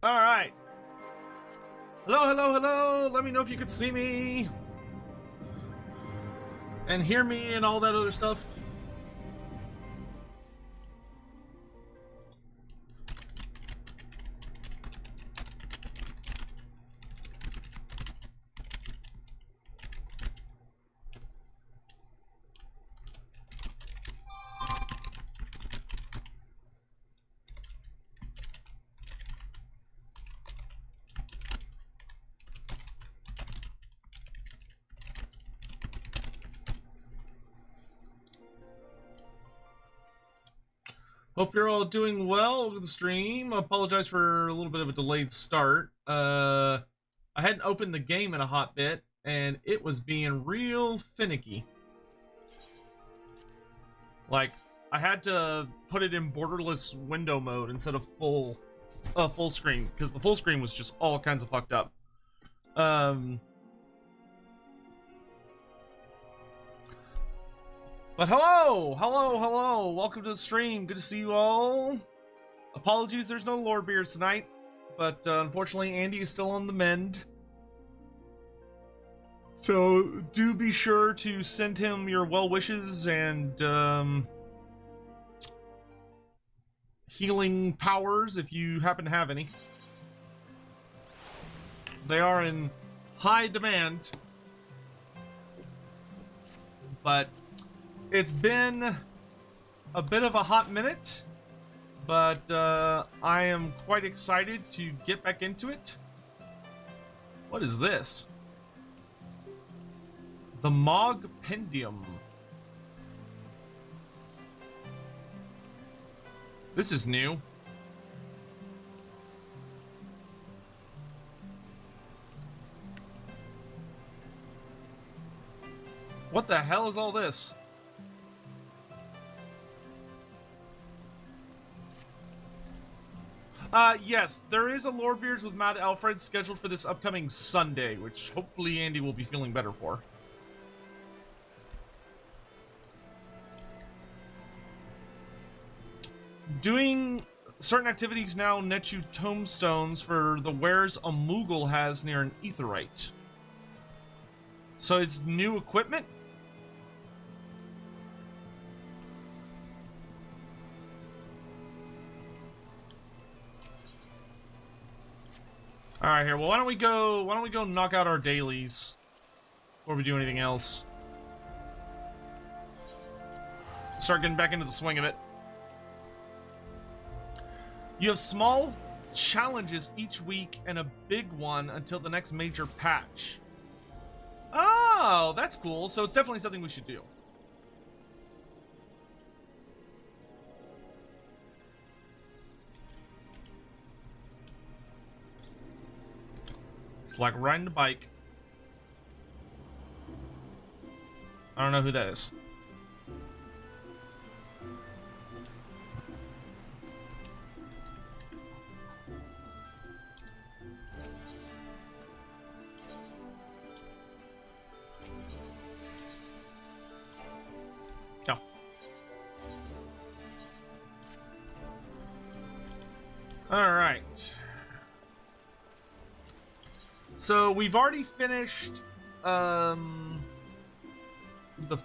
Alright. Hello, hello, hello. Let me know if you could see me. And hear me and all that other stuff. Hope you're all doing well with the stream. I apologize for a little bit of a delayed start. I hadn't opened the game in a hot bit, and it was being real finicky. Like, I had to put it in borderless window mode instead of full screen, because the full screen was just all kinds of fucked up. But hello! Hello, hello! Welcome to the stream. Good to see you all. Apologies, there's no Lord Beers tonight. But unfortunately, Andy is still on the mend. So do be sure to send him your well wishes and healing powers if you happen to have any. They are in high demand. But it's been a bit of a hot minute, but I am quite excited to get back into it. What is this? The Mogpendium. This is new. What the hell is all this? Yes, there is a Lord Beards with Mad Alfred scheduled for this upcoming Sunday, which hopefully Andy will be feeling better for. Doing certain activities now net you tombstones for the wares a Moogle has near an Aetheryte. So it's new equipment? All right, here. Well, why don't we go knock out our dailies before we do anything else? Start getting back into the swing of it. You have small challenges each week and a big one until the next major patch. Oh, that's cool. So it's definitely something we should do. It's like riding a bike. I don't know who that is. No. All right. So we've already finished the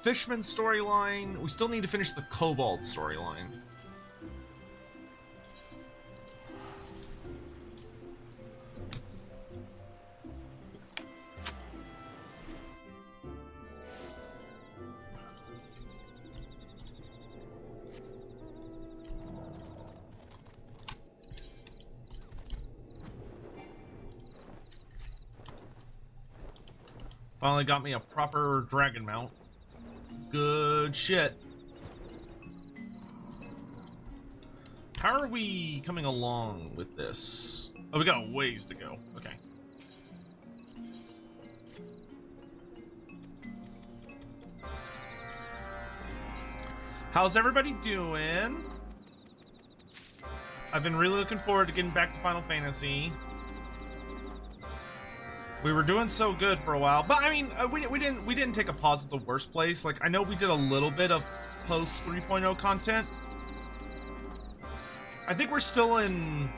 Fishman storyline. We still need to finish the Kobold storyline. Finally got me a proper dragon mount. Good shit. How are we coming along with this? Oh, we got a ways to go. Okay. How's everybody doing? I've been really looking forward to getting back to Final Fantasy. We were doing so good for a while, but I mean, we didn't take a pause at the worst place. Like, I know we did a little bit of post 3.0 content. I think we're still in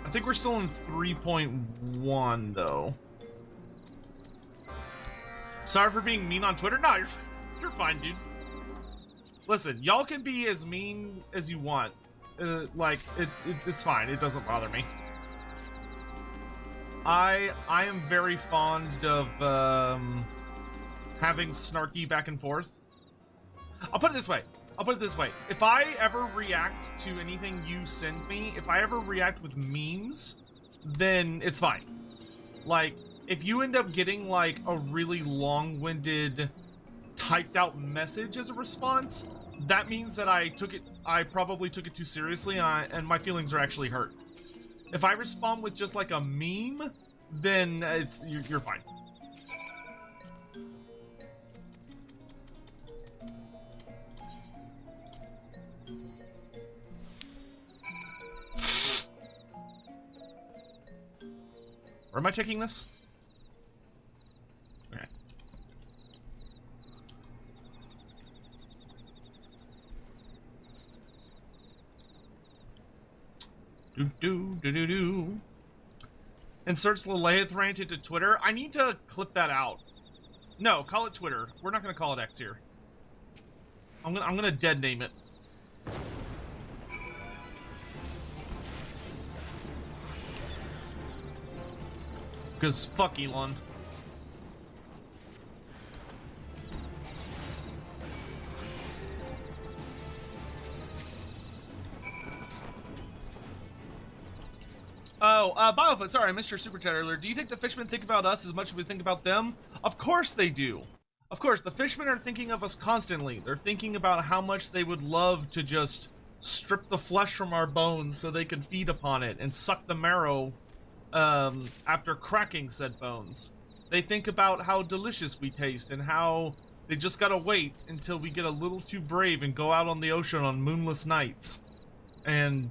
I think we're still in 3.1 though. Sorry for being mean on Twitter. No, you're fine, dude. Listen, y'all can be as mean as you want. Like, it's fine. It doesn't bother me. I am very fond of having snarky back and forth. I'll put it this way. If I ever react to anything you send me, if I ever react with memes, then it's fine. Like, if you end up getting, like, a really long-winded, typed-out message as a response, that means that I probably took it too seriously, and my feelings are actually hurt. If I respond with just, like, a meme, then you're fine. Or am I taking this? Okay. Do. Inserts Lilith rant into Twitter. I need to clip that out. No, call it Twitter. We're not gonna call it X here. I'm gonna dead name it. Because fuck Elon. Oh, Biofoot, sorry, I missed your super chat earlier. Do you think the fishmen think about us as much as we think about them? Of course they do. Of course, the fishmen are thinking of us constantly. They're thinking about how much they would love to just strip the flesh from our bones so they can feed upon it and suck the marrow after cracking said bones. They think about how delicious we taste and how they just gotta wait until we get a little too brave and go out on the ocean on moonless nights. And,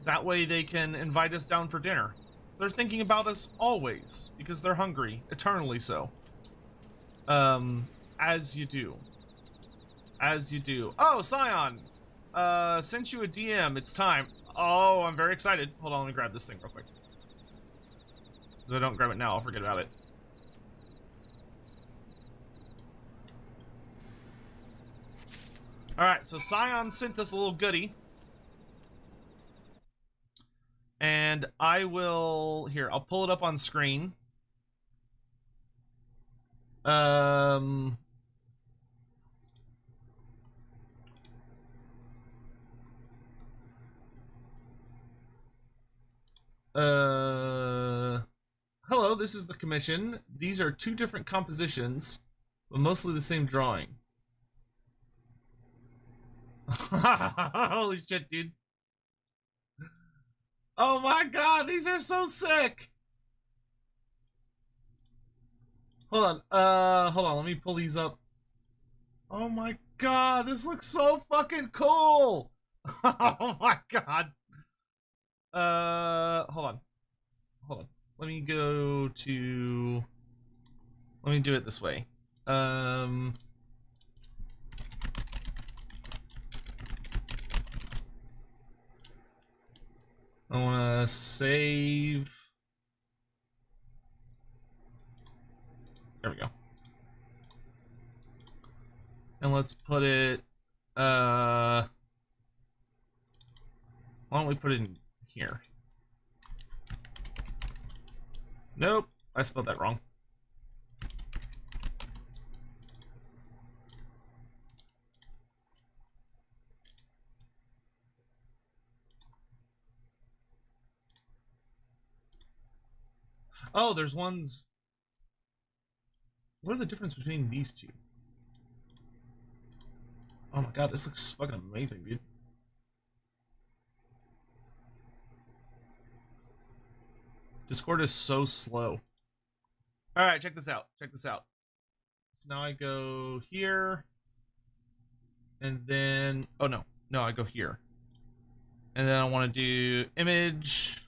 that way they can invite us down for dinner. They're thinking about us always, because they're hungry, eternally so. As you do. As you do. Oh, Scion! Sent you a DM, it's time. Oh, I'm very excited. Hold on, let me grab this thing real quick. If I don't grab it now, I'll forget about it. Alright, so Scion sent us a little goodie. And I will... Here, I'll pull it up on screen. Hello, this is the commission. These are two different compositions, but mostly the same drawing. Holy shit, dude. Oh my god, these are so sick! Hold on, let me pull these up. Oh my god, this looks so fucking cool! Oh my god. Hold on. Let me go to... Let me do it this way. I want to save. There we go. And let's put it, why don't we put it in here? Nope, I spelled that wrong. Oh, there's ones... What are the difference between these two? Oh my god, this looks fucking amazing, dude. Discord is so slow. Alright, check this out. So now I go here. And then... Oh, no. No, I go here. And then I want to do image...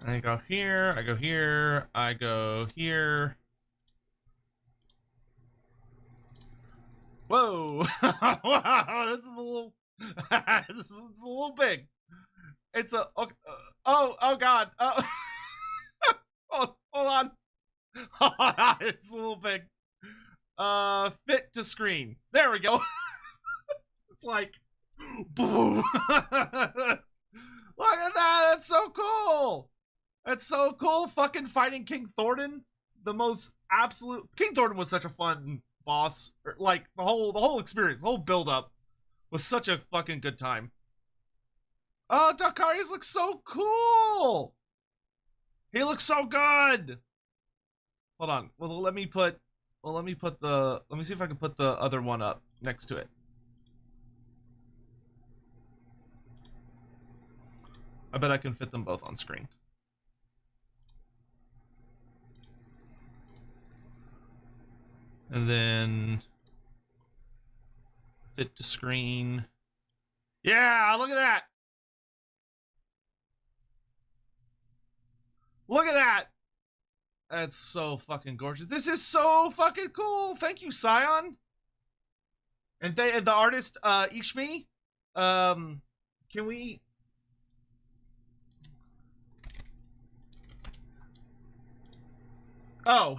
I go here, I go here, I go here. Whoa! Wow, that's a little It's a little big. It's a oh god. Hold on. Hold on. It's a little big. Fit to screen. There we go. It's like boom. Look at that. That's so cool. That's so cool. Fucking fighting King Thordan. The most absolute King Thordan was such a fun boss. Like the whole experience, the whole build up was such a fucking good time. Oh, Dalkarius looks so cool. He looks so good. Hold on. Well, let me see if I can put the other one up next to it. I bet I can fit them both on screen. And then fit to screen. Yeah, look at that. Look at that. That's so fucking gorgeous. This is so fucking cool. Thank you, Scion. And the artist, Ishmi. Can we... Oh.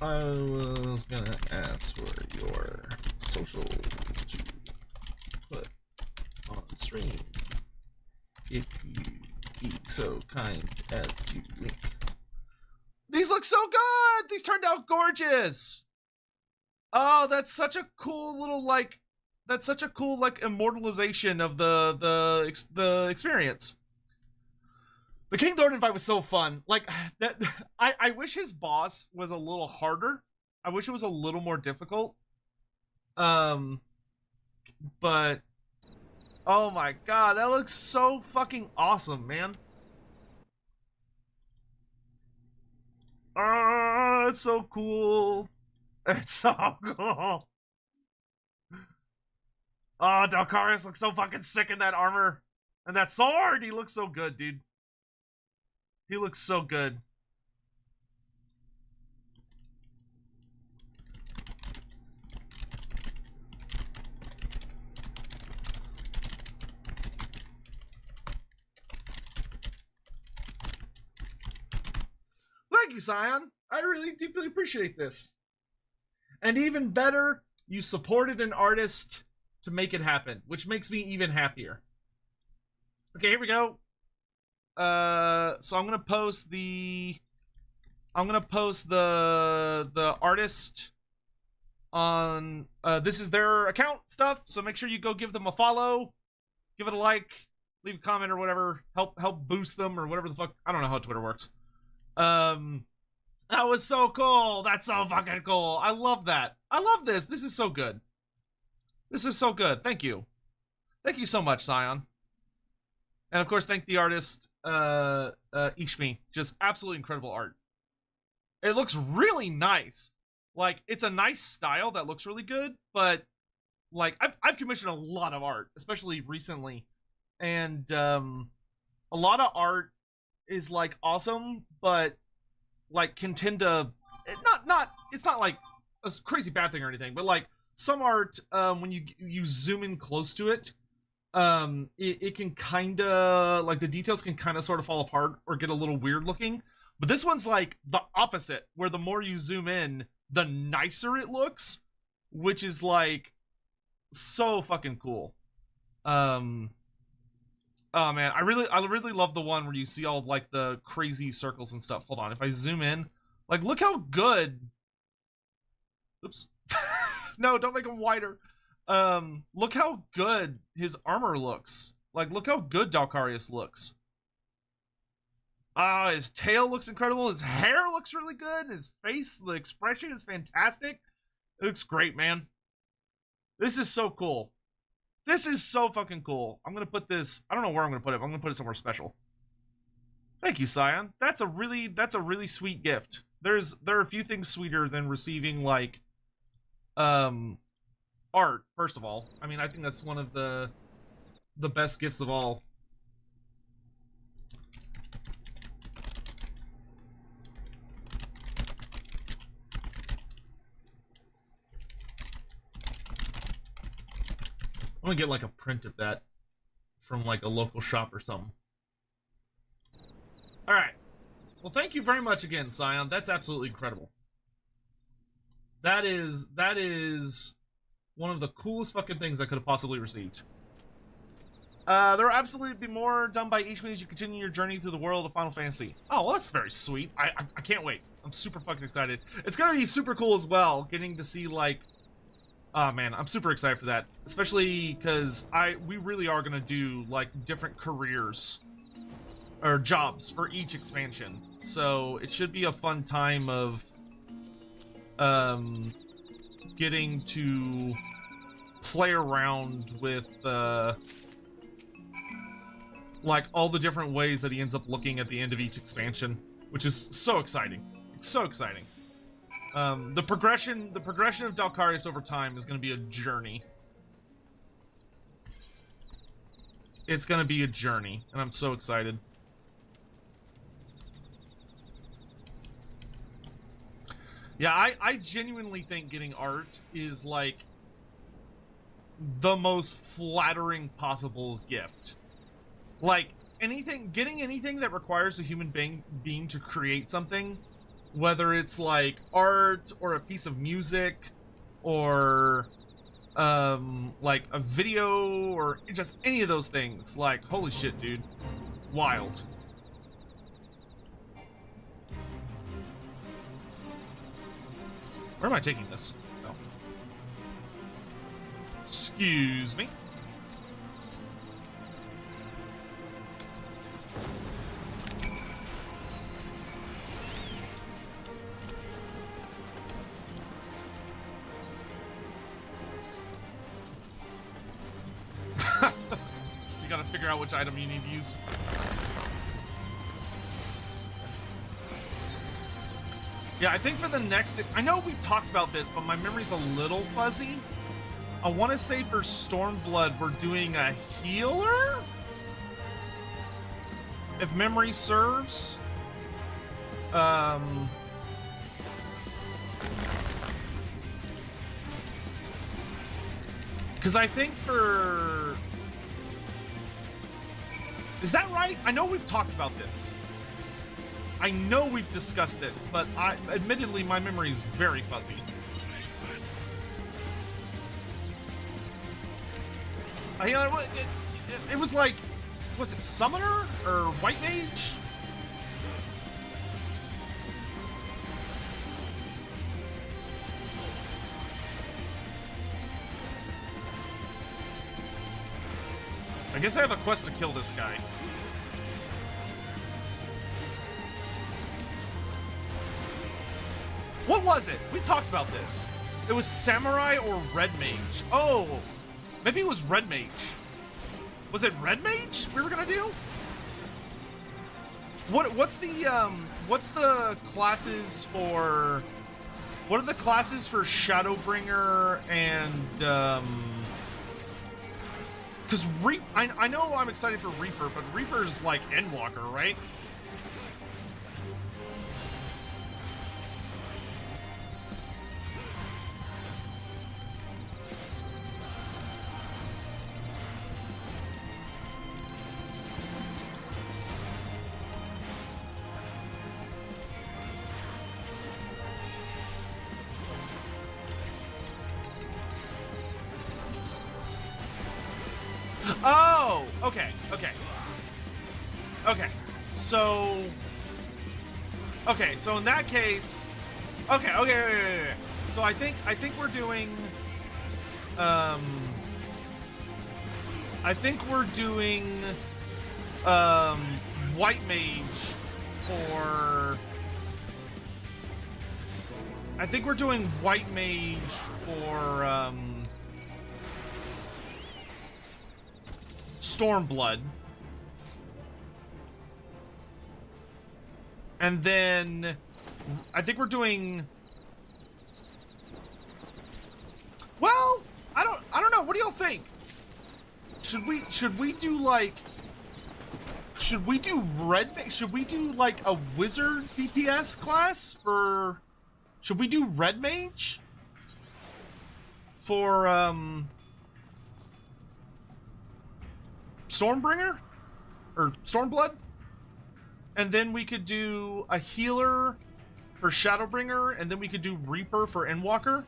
I was gonna ask for your socials to put on stream. If you be so kind as to link. These look so good! These turned out gorgeous! Oh, that's such a cool little, like... That's such a cool, like, immortalization of the experience. The King Thordan fight was so fun. Like, that... I wish his boss was a little harder. I wish it was a little more difficult. But... Oh my god, that looks so fucking awesome, man. Oh, it's so cool. It's so cool. Oh, Dalkarius looks so fucking sick in that armor. And that sword, he looks so good, dude. He looks so good. Thank you, Scion. I really deeply appreciate this. And even better, you supported an artist to make it happen, which makes me even happier. Okay, here we go. So I'm gonna post the artist on this is their account stuff, so make sure you go give them a follow, give it a like, leave a comment or whatever, help boost them or whatever the fuck. I don't know how Twitter works. That was so cool. That's so fucking cool. I love that. I love this. This is so good. This is so good. Thank you. Thank you so much, Scion. And of course, thank the artist, Ishmi. Just absolutely incredible art. It looks really nice. Like, it's a nice style that looks really good, but like I've commissioned a lot of art, especially recently. And a lot of art is like awesome, but like can tend to it's not like a crazy bad thing or anything, but like some art when you zoom in close to it, it can kind of like the details can kind of sort of fall apart or get a little weird looking. But this one's like the opposite, where the more you zoom in, the nicer it looks, which is like so fucking cool. Oh man, I really love the one where you see all like the crazy circles and stuff. Hold on, if I zoom in, like look how good. Oops. No, don't make him wider. Look how good his armor looks. Like look how good Dalkarius looks. His tail looks incredible. His hair looks really good. His face, the expression is fantastic. It looks great, man. This is so cool. This is so fucking cool. I'm gonna put this. I don't know where I'm gonna put it. I'm gonna put it somewhere special. Thank you, Scion. That's a really sweet gift. There are a few things sweeter than receiving like art. First of all, I mean, I think that's one of the best gifts of all. I'm gonna get like a print of that from like a local shop or something. Alright. Well, thank you very much again, Scion. That's absolutely incredible. That is one of the coolest fucking things I could have possibly received. There will absolutely be more done by each as you continue your journey through the world of Final Fantasy. Oh, well, that's very sweet. I can't wait. I'm super fucking excited. It's gonna be super cool as well, getting to see, like... Oh, man, I'm super excited for that. Especially because we really are gonna do, like, different careers or jobs for each expansion. So it should be a fun time of getting to play around with like all the different ways that he ends up looking at the end of each expansion, which is so exciting. It's so exciting. The progression of Dalkarius over time is going to be a journey. It's going to be a journey, and I'm so excited. Yeah, I genuinely think getting art is like the most flattering possible gift. Like getting anything that requires a human being to create something, whether it's like art or a piece of music or like a video or just any of those things, like holy shit, dude, wild. Where am I taking this? Oh. Excuse me. You gotta figure out which item you need to use. Yeah, I think for the next... I know we've talked about this, but my memory's a little fuzzy. I want to say for Stormblood, we're doing a healer? If memory serves. Because I think for... Is that right? I know we've talked about this. I know we've discussed this, but admittedly, my memory is very fuzzy. It was like, was it Summoner or White Mage? I guess I have a quest to kill this guy. What was it? We talked about this. It was Samurai or Red Mage. Oh, maybe it was Red Mage. Was it Red Mage we were gonna do? What's the classes for... What are the classes for Shadowbringer and, because I know I'm excited for Reaper, but Reaper's like Endwalker, right? Oh, okay. So in that case, okay. So I think we're doing, White Mage for. I think we're doing White Mage for Stormblood. And then I think we're doing... Well, I don't know. What do y'all think? Should we do like... Should we do should we do like a wizard DPS class for... Should we do Red Mage? For Stormbringer or Stormblood, and then we could do a healer for Shadowbringer, and then we could do Reaper for Endwalker.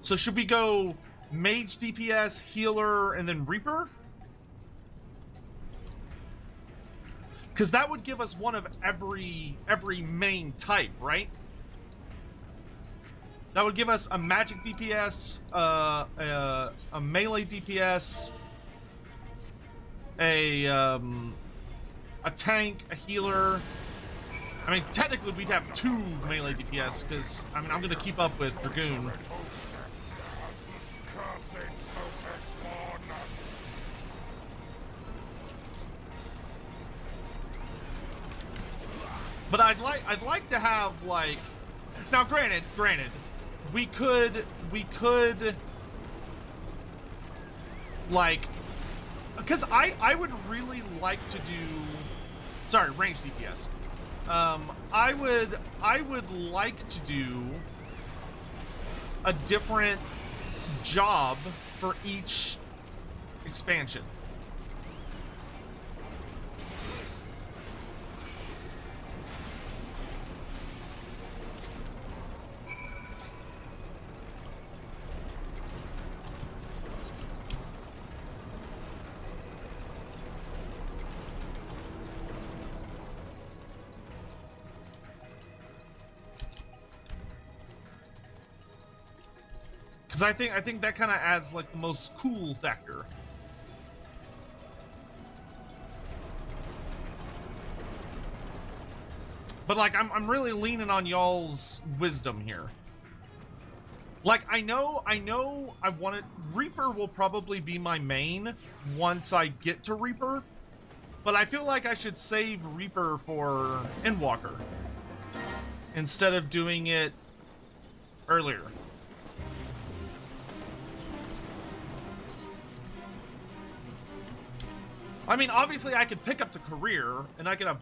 So should we go Mage DPS, healer, and then Reaper? Because that would give us one of every main type, right? That would give us a magic DPS, a melee DPS, a tank, a healer. I mean, technically we'd have 2 melee DPS, because I mean I'm gonna keep up with Dragoon. But I'd like to have, like, now granted, we could like, because I would really like to do, sorry, range DPS. I would like to do a different job for each expansion. I think that kind of adds like the most cool factor. But like I'm really leaning on y'all's wisdom here. Like I know I want it. Reaper will probably be my main once I get to Reaper, but I feel like I should save Reaper for Endwalker instead of doing it earlier. I mean, obviously I could pick up the career and I could have,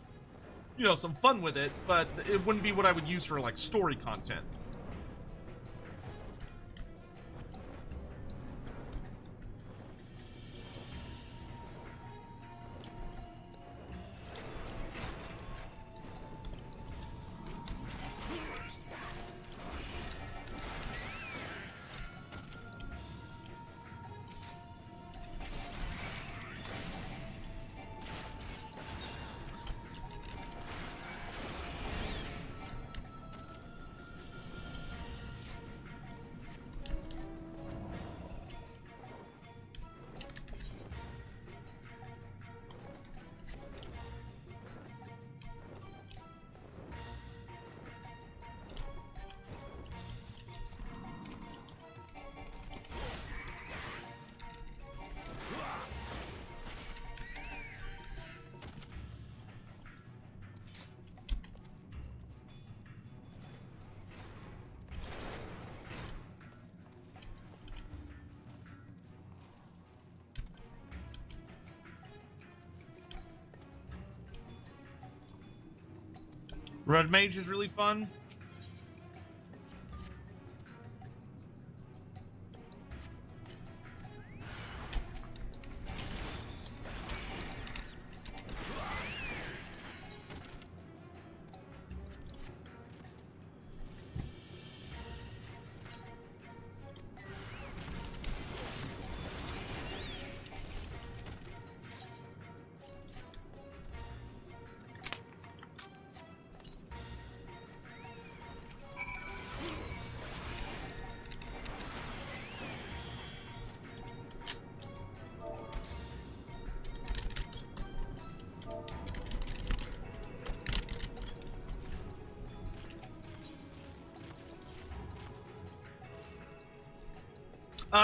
you know, some fun with it, but it wouldn't be what I would use for like story content. Red Mage is really fun.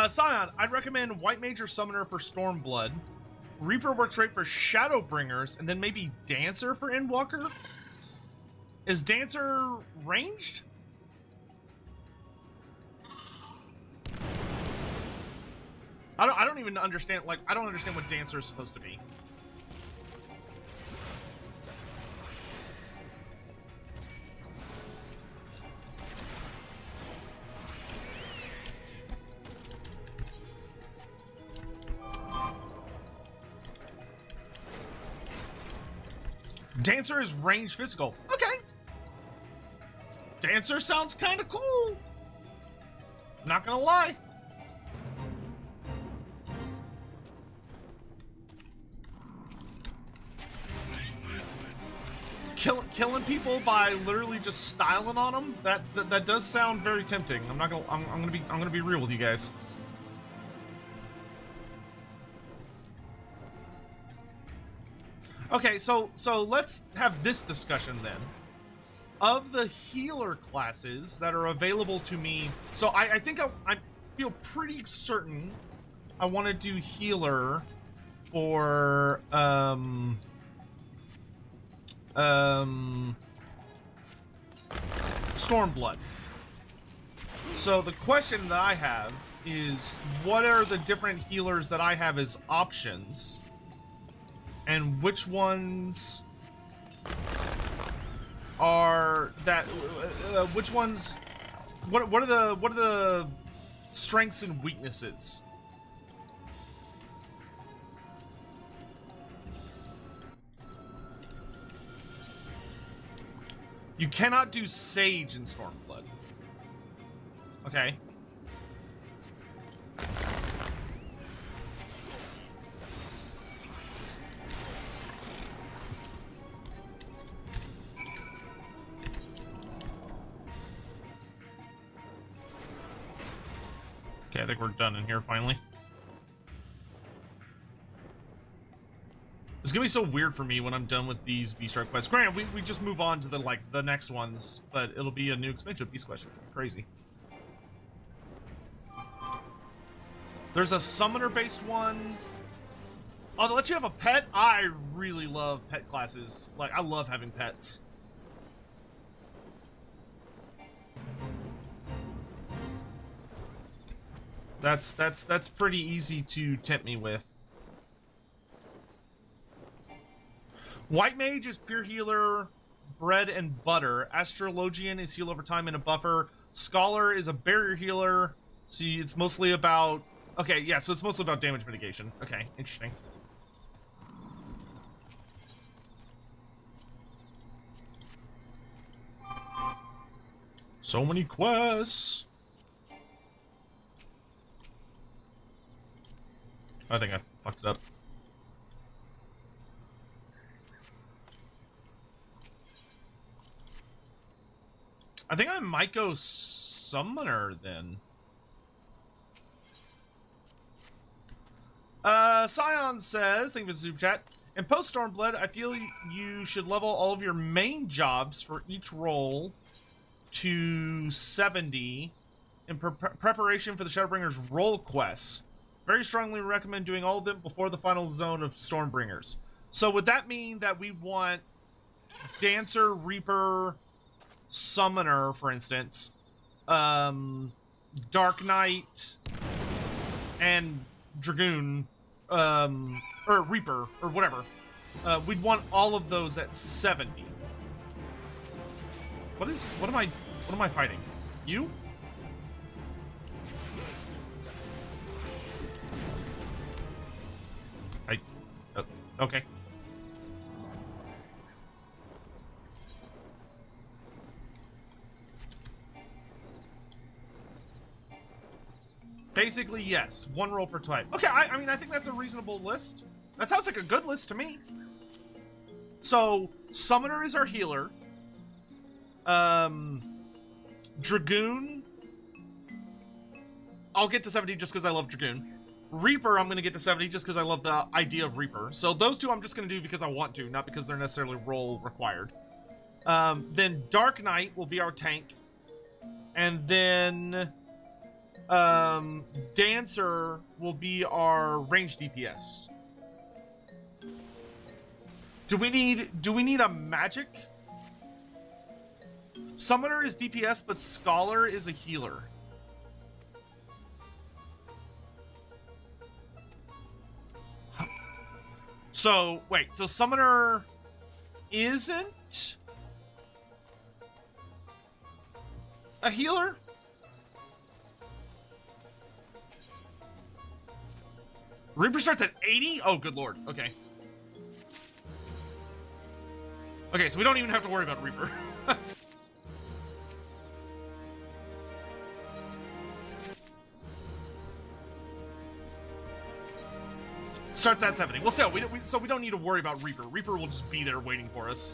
Scion, I'd recommend White Mage or Summoner for Stormblood. Reaper works great for Shadowbringers, and then maybe Dancer for Endwalker? Is Dancer ranged? I don't even understand, like, I don't understand what Dancer is supposed to be. Dancer is range physical. Okay. Dancer sounds kind of cool. Not gonna lie. Killing people by literally just styling on them. That does sound very tempting. I'm gonna be real with you guys. Okay, so let's have this discussion then. Of the healer classes that are available to me, so I think I feel pretty certain I want to do healer for Stormblood. So the question that I have is, what are the different healers that I have as options, and which ones are that? Which ones? What are the strengths and weaknesses? You cannot do Sage in Stormblood. Okay. Okay, I think we're done in here finally. It's gonna be so weird for me when I'm done with these Beast-Strike quests. Granted, we just move on to the next ones, but it'll be a new expansion of Beast quests, which will be crazy. There's a summoner-based one. Oh, they'll let you have a pet? I really love pet classes. Like, I love having pets. That's pretty easy to tempt me with. White Mage is pure healer, bread and butter. Astrologian is heal over time and a buffer. Scholar is a barrier healer. See, it's mostly about... Okay, yeah, so it's mostly about damage mitigation. Okay, interesting. So many quests. I think I fucked it up. I think I might go Summoner then. Scion says, thank you for the super chat. In post Stormblood, I feel you should level all of your main jobs for each role to 70 in preparation for the Shadowbringers role quests. Very strongly recommend doing all of them before the final zone of Stormbringers. So would that mean that we want Dancer, Reaper, Summoner, for instance, Dark Knight, and Dragoon, or Reaper, or whatever. We'd want all of those at 70. What am I fighting? You? Okay. Basically, yes. One roll per type. Okay, I mean, I think that's a reasonable list. That sounds like a good list to me. So, Summoner is our healer. Dragoon. I'll get to 70 just because I love Dragoon. Reaper, I'm going to get to 70 just because I love the idea of Reaper. So those two I'm just going to do because I want to, not because they're necessarily role required. Then Dark Knight will be our tank. And then Dancer will be our range DPS. Do we need a magic? Summoner is DPS, but Scholar is a healer. So, wait, so Summoner isn't a healer? Reaper starts at 80? Oh, good lord. Okay. Okay, so we don't even have to worry about Reaper. Starts at 70. Well, still, so we don't need to worry about Reaper. Reaper will just be there waiting for us.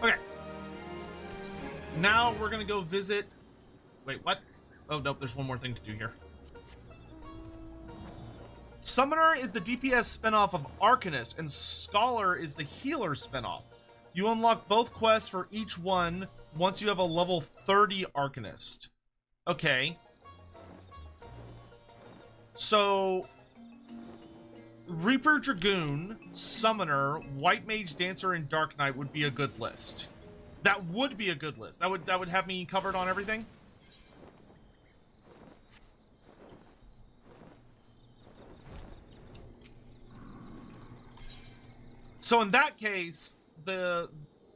Okay. Now we're gonna go visit... Wait, what? Oh, nope, there's one more thing to do here. Summoner is the DPS spinoff of Arcanist, and Scholar is the healer spinoff. You unlock both quests for each one once you have a level 30 Arcanist. Okay. So... Reaper Dragoon, Summoner, White Mage Dancer, and Dark Knight would be a good list. That would be a good list. That would have me covered on everything. So in that case, the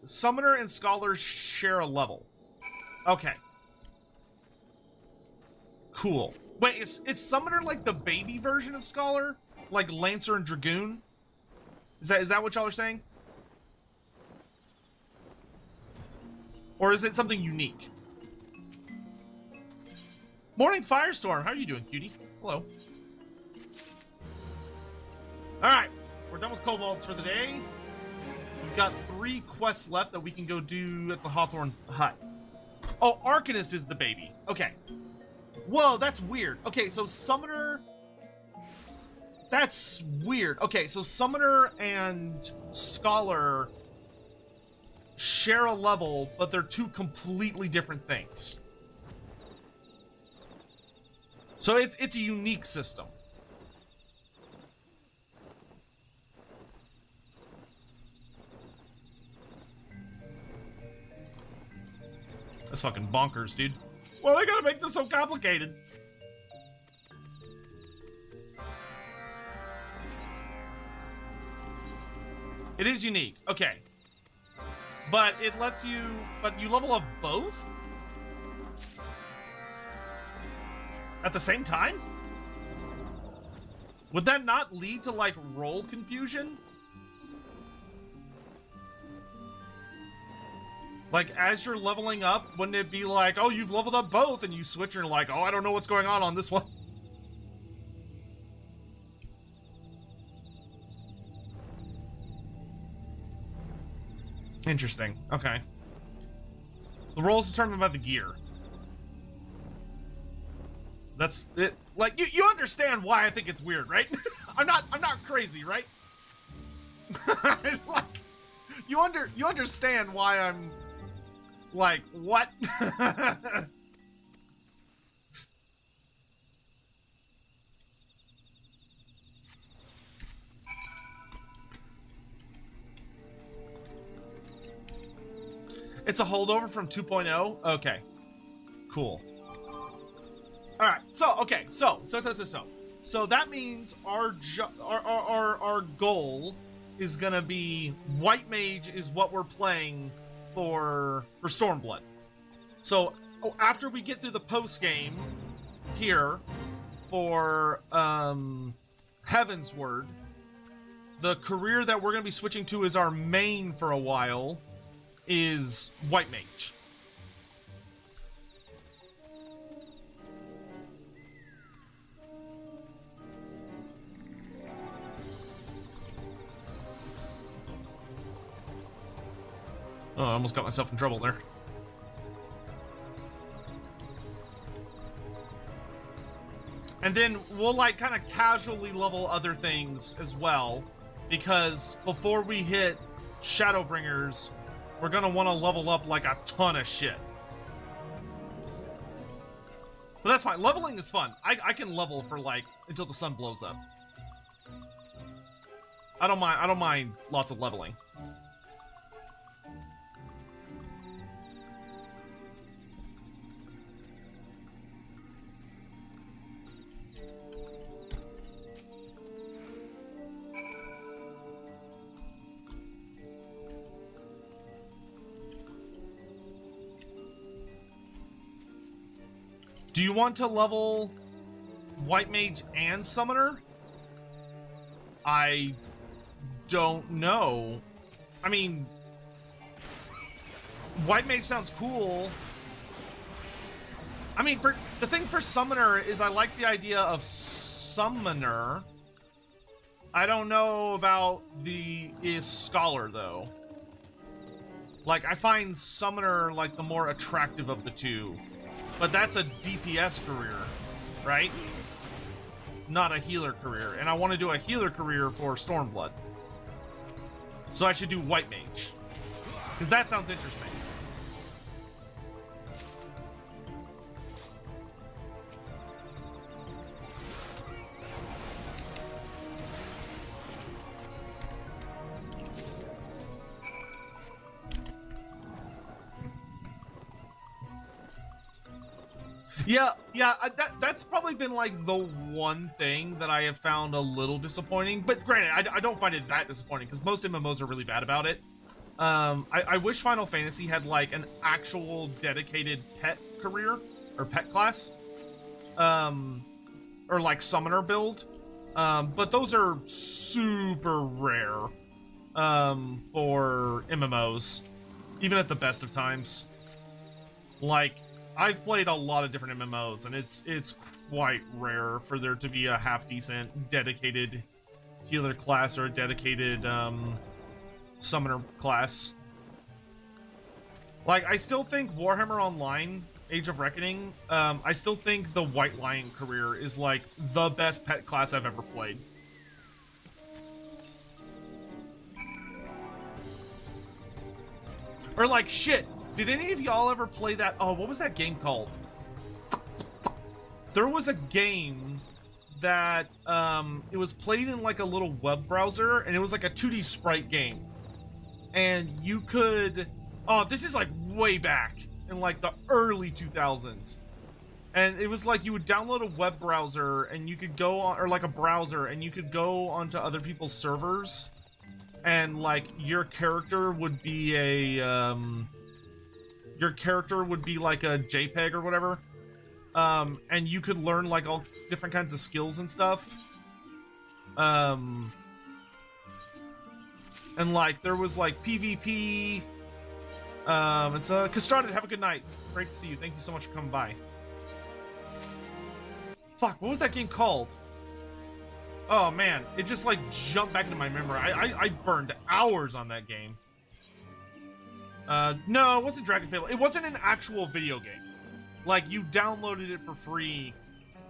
Summoner and Scholar share a level. Okay. Cool. Wait, is Summoner like the baby version of Scholar? Like Lancer and Dragoon? Is that what y'all are saying? Or is it something unique? Morning Firestorm, how are you doing, cutie? Hello. Alright. We're done with kobolds for the day. We've got 3 quests left that we can go do at the Hawthorne Hut. Oh, Arcanist is the baby. Okay. Whoa, that's weird. Okay, so Summoner... That's weird. Okay, so Summoner and Scholar share a level, but they're 2 completely different things. So it's a unique system. That's fucking bonkers, dude. Well, they gotta make this so complicated. It is unique. Okay. But it lets you... But you level up both? At the same time? Would that not lead to, like, role confusion? Like, as you're leveling up, wouldn't it be like, oh, you've leveled up both, and you switch and you're like, oh, I don't know what's going on this one. Interesting. Okay. The role's determined by the gear. That's it. Like, you understand why I think it's weird, right? I'm not crazy, right? Like, you understand why I'm like, what? It's a holdover from 2.0? Okay. Cool. Alright, so that means our goal is gonna be White Mage is what we're playing for Stormblood. So after we get through the post game here for Heavensward, the career that we're gonna be switching to as our main for a while is White Mage. Oh, I almost got myself in trouble there. And then we'll like kind of casually level other things as well, because before we hit Shadowbringers, we're gonna want to level up like a ton of shit. But that's fine. Leveling is fun. I can level for like until the sun blows up. I don't mind lots of leveling. Do you want to level White Mage and Summoner? I don't know. I mean, White Mage sounds cool. I mean, for the thing for Summoner is I like the idea of Summoner. I don't know about the Scholar, though. Like, I find Summoner, like, the more attractive of the two. But that's a DPS career, right? Not a healer career. And I want to do a healer career for Stormblood. So I should do White Mage. Because that sounds interesting. Yeah, that's probably been like the one thing that I have found a little disappointing. But granted, I don't find it that disappointing because most MMOs are really bad about it. I wish Final Fantasy had like an actual dedicated pet career or pet class, or like summoner build. But those are super rare for MMOs, even at the best of times. Like, I've played a lot of different MMOs, and it's quite rare for there to be a half-decent dedicated healer class or a dedicated summoner class. Like, I still think Warhammer Online, Age of Reckoning, I still think the White Lion career is like the best pet class I've ever played. Or like, shit, did any of y'all ever play that? Oh, what was that game called? There was a game that it was played in like a little web browser, and it was like a 2D sprite game. And you could, oh, this is like way back in like the early 2000s. And it was like you would download a web browser and you could go on, or like a browser, and you could go onto other people's servers, and like your character would be a like a JPEG or whatever. And you could learn like all different kinds of skills and stuff. And like there was like PvP. It's Castrated, have a good night. Great to see you. Thank you so much for coming by. Fuck, what was that game called? Oh man, it just like jumped back into my memory. I burned hours on that game. No, it wasn't Dragon Fable. It wasn't an actual video game. Like, you downloaded it for free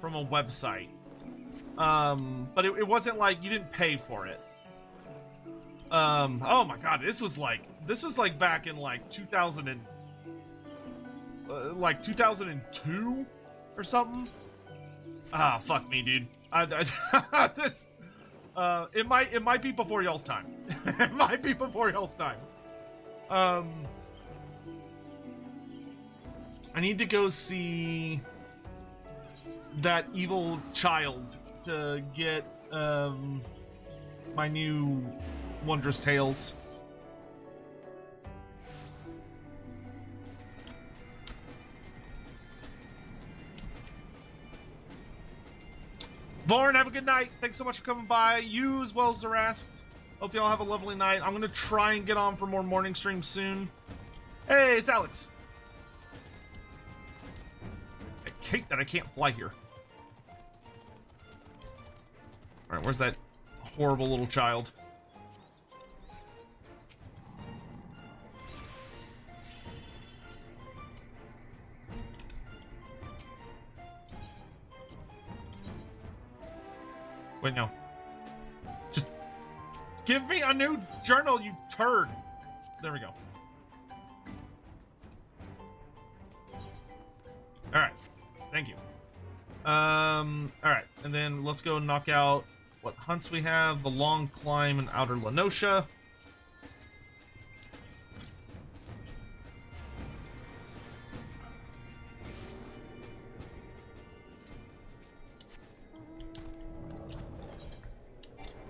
from a website. But it wasn't like you didn't pay for it. Oh my god, this was like back in like 2002 or something. Ah, fuck me, dude. That's, it might be before y'all's time. It might be before y'all's time. I need to go see that evil child to get my new Wondrous Tales. Vorn, have a good night. Thanks so much for coming by. You as well as Zarask. Hope y'all have a lovely night. I'm gonna try and get on for more morning streams soon. Hey, it's Alex. I hate that I can't fly here. Alright, where's that horrible little child? Wait, no. Just give me a new journal, you turd. There we go. Alright. Thank you. Alright. And then let's go knock out what hunts we have. The Long Climb in Outer Lenosha.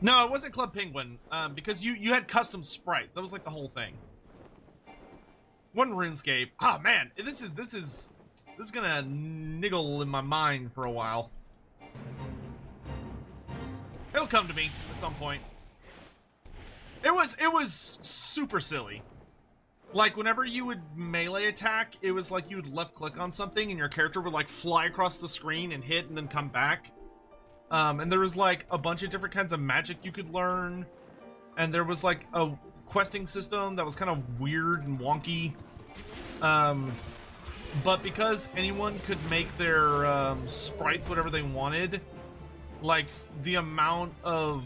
No, it wasn't Club Penguin, because you had custom sprites. That was like the whole thing. One RuneScape. Ah, man, this is This is gonna niggle in my mind for a while. It'll come to me at some point. It was super silly. Like, whenever you would melee attack, it was like you would left click on something and your character would like fly across the screen and hit and then come back. And there was like a bunch of different kinds of magic you could learn. And there was like a questing system that was kind of weird and wonky. But because anyone could make their sprites whatever they wanted, like the amount of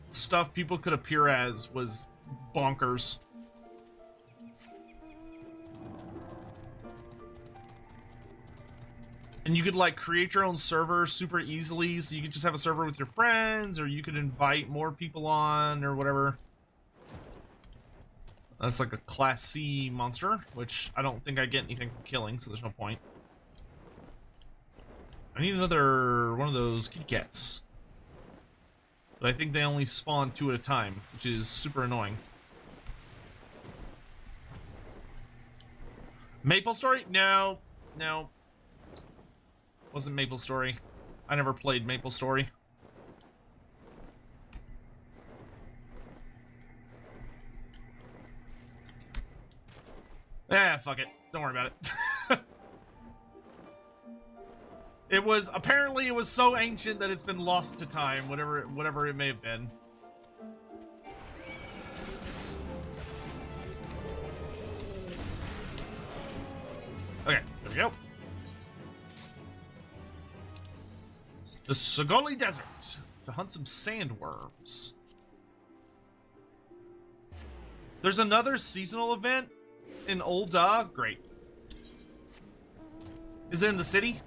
stuff people could appear as was bonkers. And you could like create your own server super easily, so you could just have a server with your friends, or you could invite more people on, or whatever. That's like a Class C monster, which I don't think I get anything from killing, so there's no point. I need another one of those kitty cats. But I think they only spawn 2 at a time, which is super annoying. Maple Story? No. No. Wasn't Maple Story. I never played Maple Story. Fuck it. Don't worry about it. It was, apparently it was so ancient that it's been lost to time, whatever it may have been. Okay, there we go. The Sogoli Desert to hunt some sandworms. There's another seasonal event in Old Great. Is it in the city?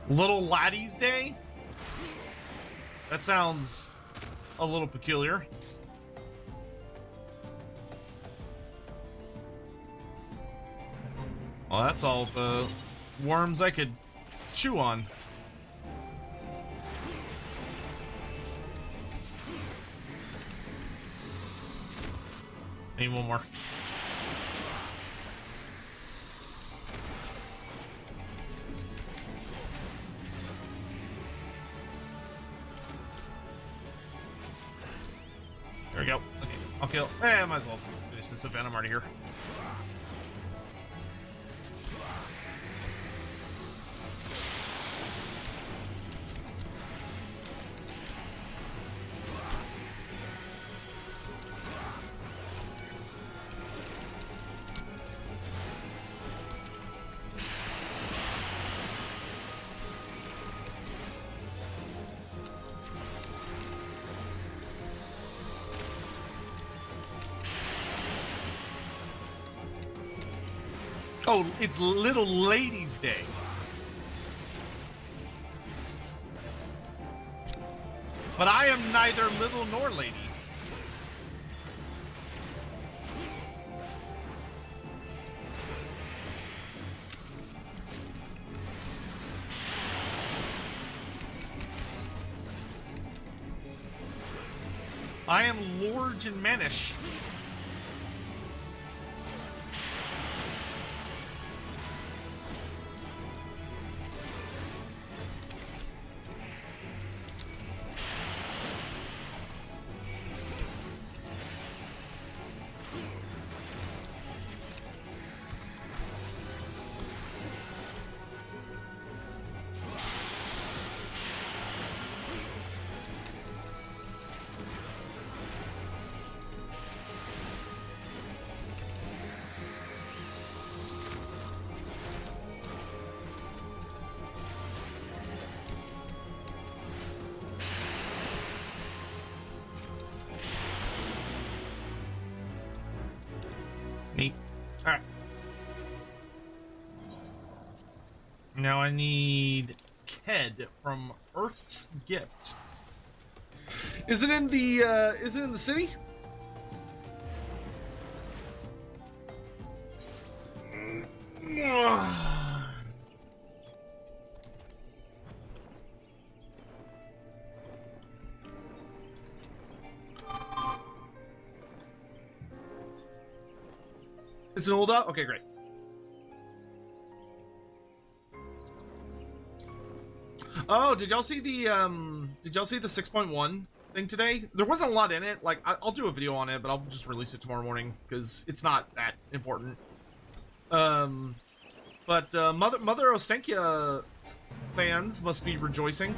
Little Laddie's Day? That sounds a little peculiar. Well, that's all the worms I could chew on. Need one more. There we go. Okay, I'll kill. I might as well finish this event. I'm already here. Oh, it's Little Ladies' Day. But I am neither little nor lady. I am Lorge and Manish. Neat. Alright. Now I need Ked from Earth's Gift. Is it in the city? It's an old Okay, great. Oh, did y'all see the 6.1 thing today? There wasn't a lot in it. Like, I'll do a video on it, but I'll just release it tomorrow morning because it's not that important. But Mother Ostenkia fans must be rejoicing.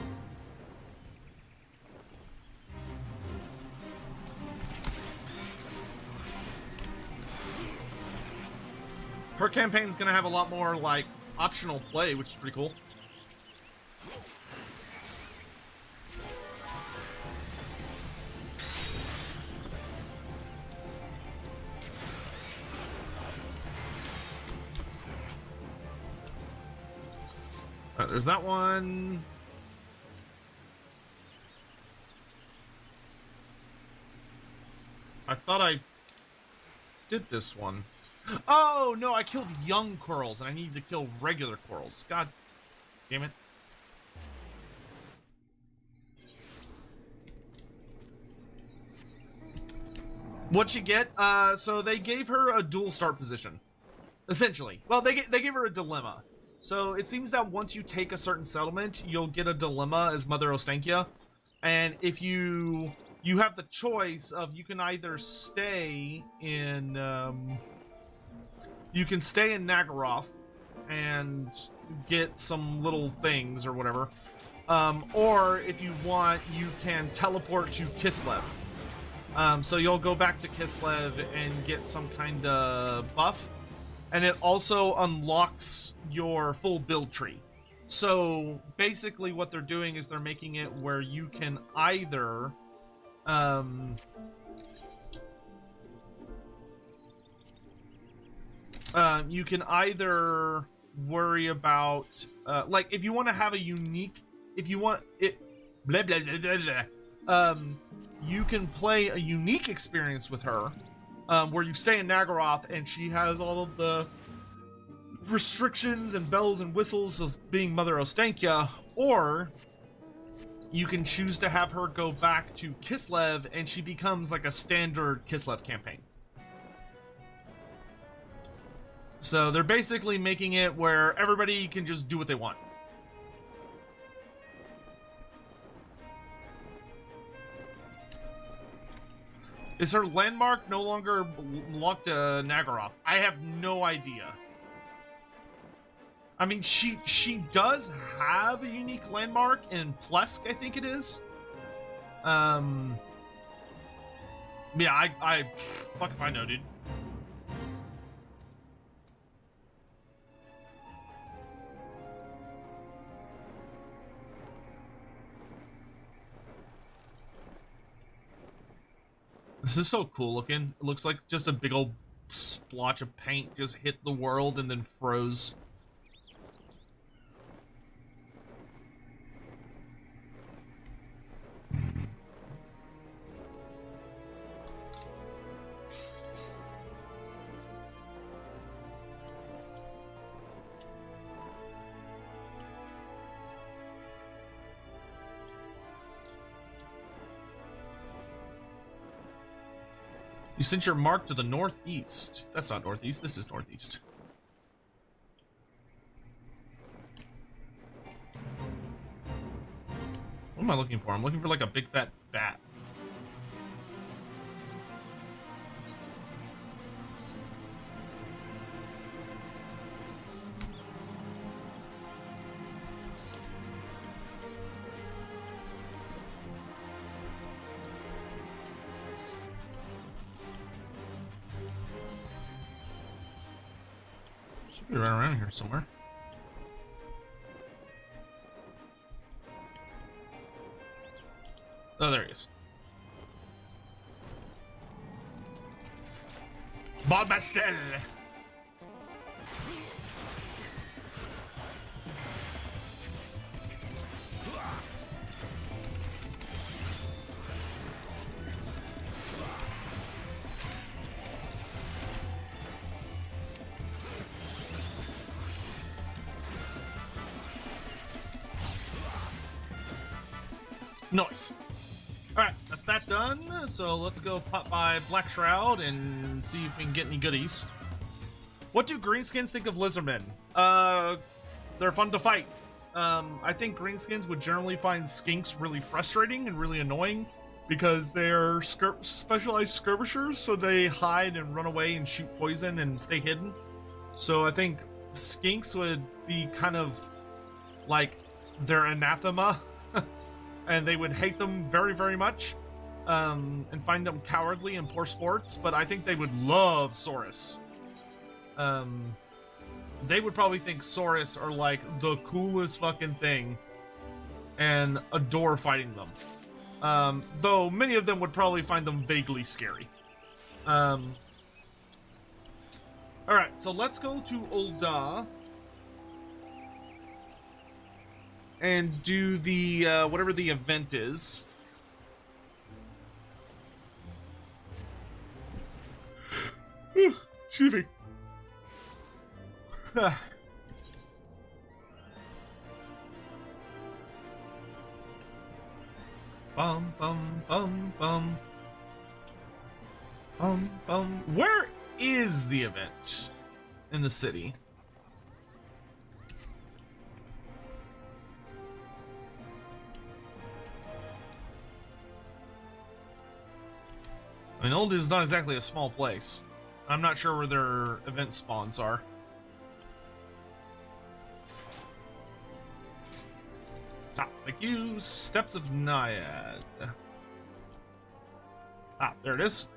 Her campaign's gonna have a lot more, like, optional play, which is pretty cool. Alright, there's that one. I thought I did this one. Oh, no, I killed young corals, and I need to kill regular corals. God damn it. What'd she get? So they gave her a dual start position. Essentially. Well, they gave her a dilemma. So it seems that once you take a certain settlement, you'll get a dilemma as Mother Ostenkia. And if you have the choice of, you can either stay in... you can stay in Nagaroth and get some little things or whatever. Or if you want, you can teleport to Kislev. So you'll go back to Kislev and get some kind of buff. And it also unlocks your full build tree. So basically what they're doing is they're making it where you can either... you can either worry about, like, if you want to have a unique, if you want it, blah, blah, blah, blah, blah. You can play a unique experience with her, where you stay in Nagaroth and she has all of the restrictions and bells and whistles of being Mother Ostenkia, or you can choose to have her go back to Kislev and she becomes like a standard Kislev campaign. So they're basically making it where everybody can just do what they want. Is her landmark no longer locked to Nagaroth? I have no idea. I mean, she does have a unique landmark in Plesk, I think it is. Yeah, I fuck if I know, dude. This is so cool looking. It looks like just a big old splotch of paint just hit the world and then froze. You sent your mark to the northeast. That's not northeast, this is northeast. What am I looking for? I'm looking for like a big fat bat. Should be right around here somewhere. Oh, there he is. Bombastel! Nice. Alright, that's that done. So let's go pop by Black Shroud and see if we can get any goodies. What do greenskins think of lizardmen? They're fun to fight. I think greenskins would generally find skinks really frustrating and really annoying because they're specialized skirmishers, so they hide and run away and shoot poison and stay hidden. So I think skinks would be kind of like their anathema, and they would hate them very, very much, and find them cowardly and poor sports, but I think they would love Saurus. They would probably think Saurus are like the coolest fucking thing and adore fighting them. Though many of them would probably find them vaguely scary. Alright, so let's go to Ul'dah and do the, whatever the event is. Excuse me. Bum, bum, bum, bum. Bum, bum. Where is the event in the city? I mean, Ul'dah is not exactly a small place. I'm not sure where their event spawns are. Ah, thank you. Steps of Naiad. Ah, there it is.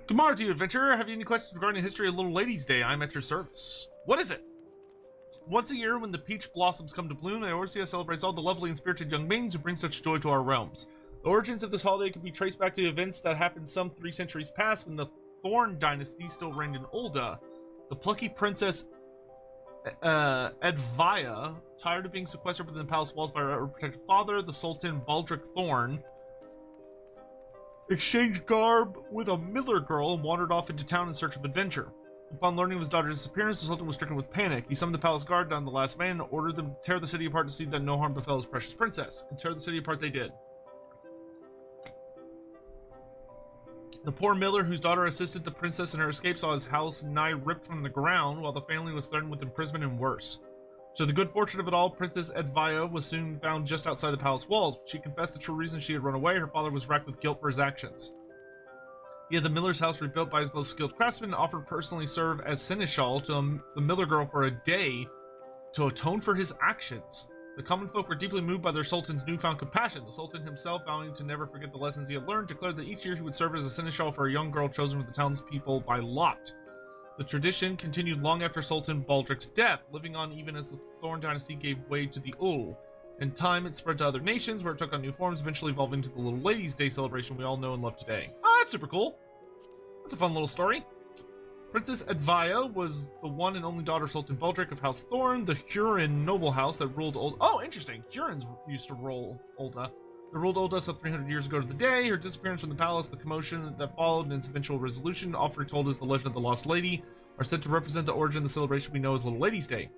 Good morning to you, adventurer. Have you any questions regarding the history of Little Ladies' Day? I'm at your service. What is it? Once a year, when the peach blossoms come to bloom, Eorzea celebrates all the lovely and spirited young maidens who bring such joy to our realms. The origins of this holiday can be traced back to events that happened some 3 centuries past when the Thorn dynasty still reigned in Ul'dah. The plucky princess Edvaya, tired of being sequestered within the palace walls by her protected father, the Sultan Baldric Thorn, exchanged garb with a miller girl and wandered off into town in search of adventure. Upon learning of his daughter's disappearance, the Sultan was stricken with panic. He summoned the palace guard down the last man and ordered them to tear the city apart to see that no harm befell his precious princess. And tear the city apart they did. The poor miller, whose daughter assisted the princess in her escape, saw his house nigh ripped from the ground, while the family was threatened with imprisonment and worse. To the good fortune of it all, Princess Edvaya was soon found just outside the palace walls. She confessed the true reason she had run away. Her father was racked with guilt for his actions. He had the miller's house rebuilt by his most skilled craftsman and offered personally serve as seneschal to the miller girl for a day to atone for his actions. The common folk were deeply moved by their sultan's newfound compassion. The sultan himself, vowing to never forget the lessons he had learned, declared that each year he would serve as a seneschal for a young girl chosen from the townspeople by lot. The tradition continued long after Sultan Baldric's death, living on even as the Thorn dynasty gave way to the Ul. In time, it spread to other nations, where it took on new forms, eventually evolving to the Little Ladies' Day celebration we all know and love today. Ah, that's super cool. That's a fun little story. Princess Edvaya was the one and only daughter of Sultan Baldric of House Thorn, the Huron noble house that ruled Ul'dah. Oh, interesting. Hurons used to rule Ul'dah. They ruled Ul'dah so 300 years ago to the day. Her disappearance from the palace, the commotion that followed, and its eventual resolution, often told as the legend of the Lost Lady, are said to represent the origin of the celebration we know as Little Ladies' Day.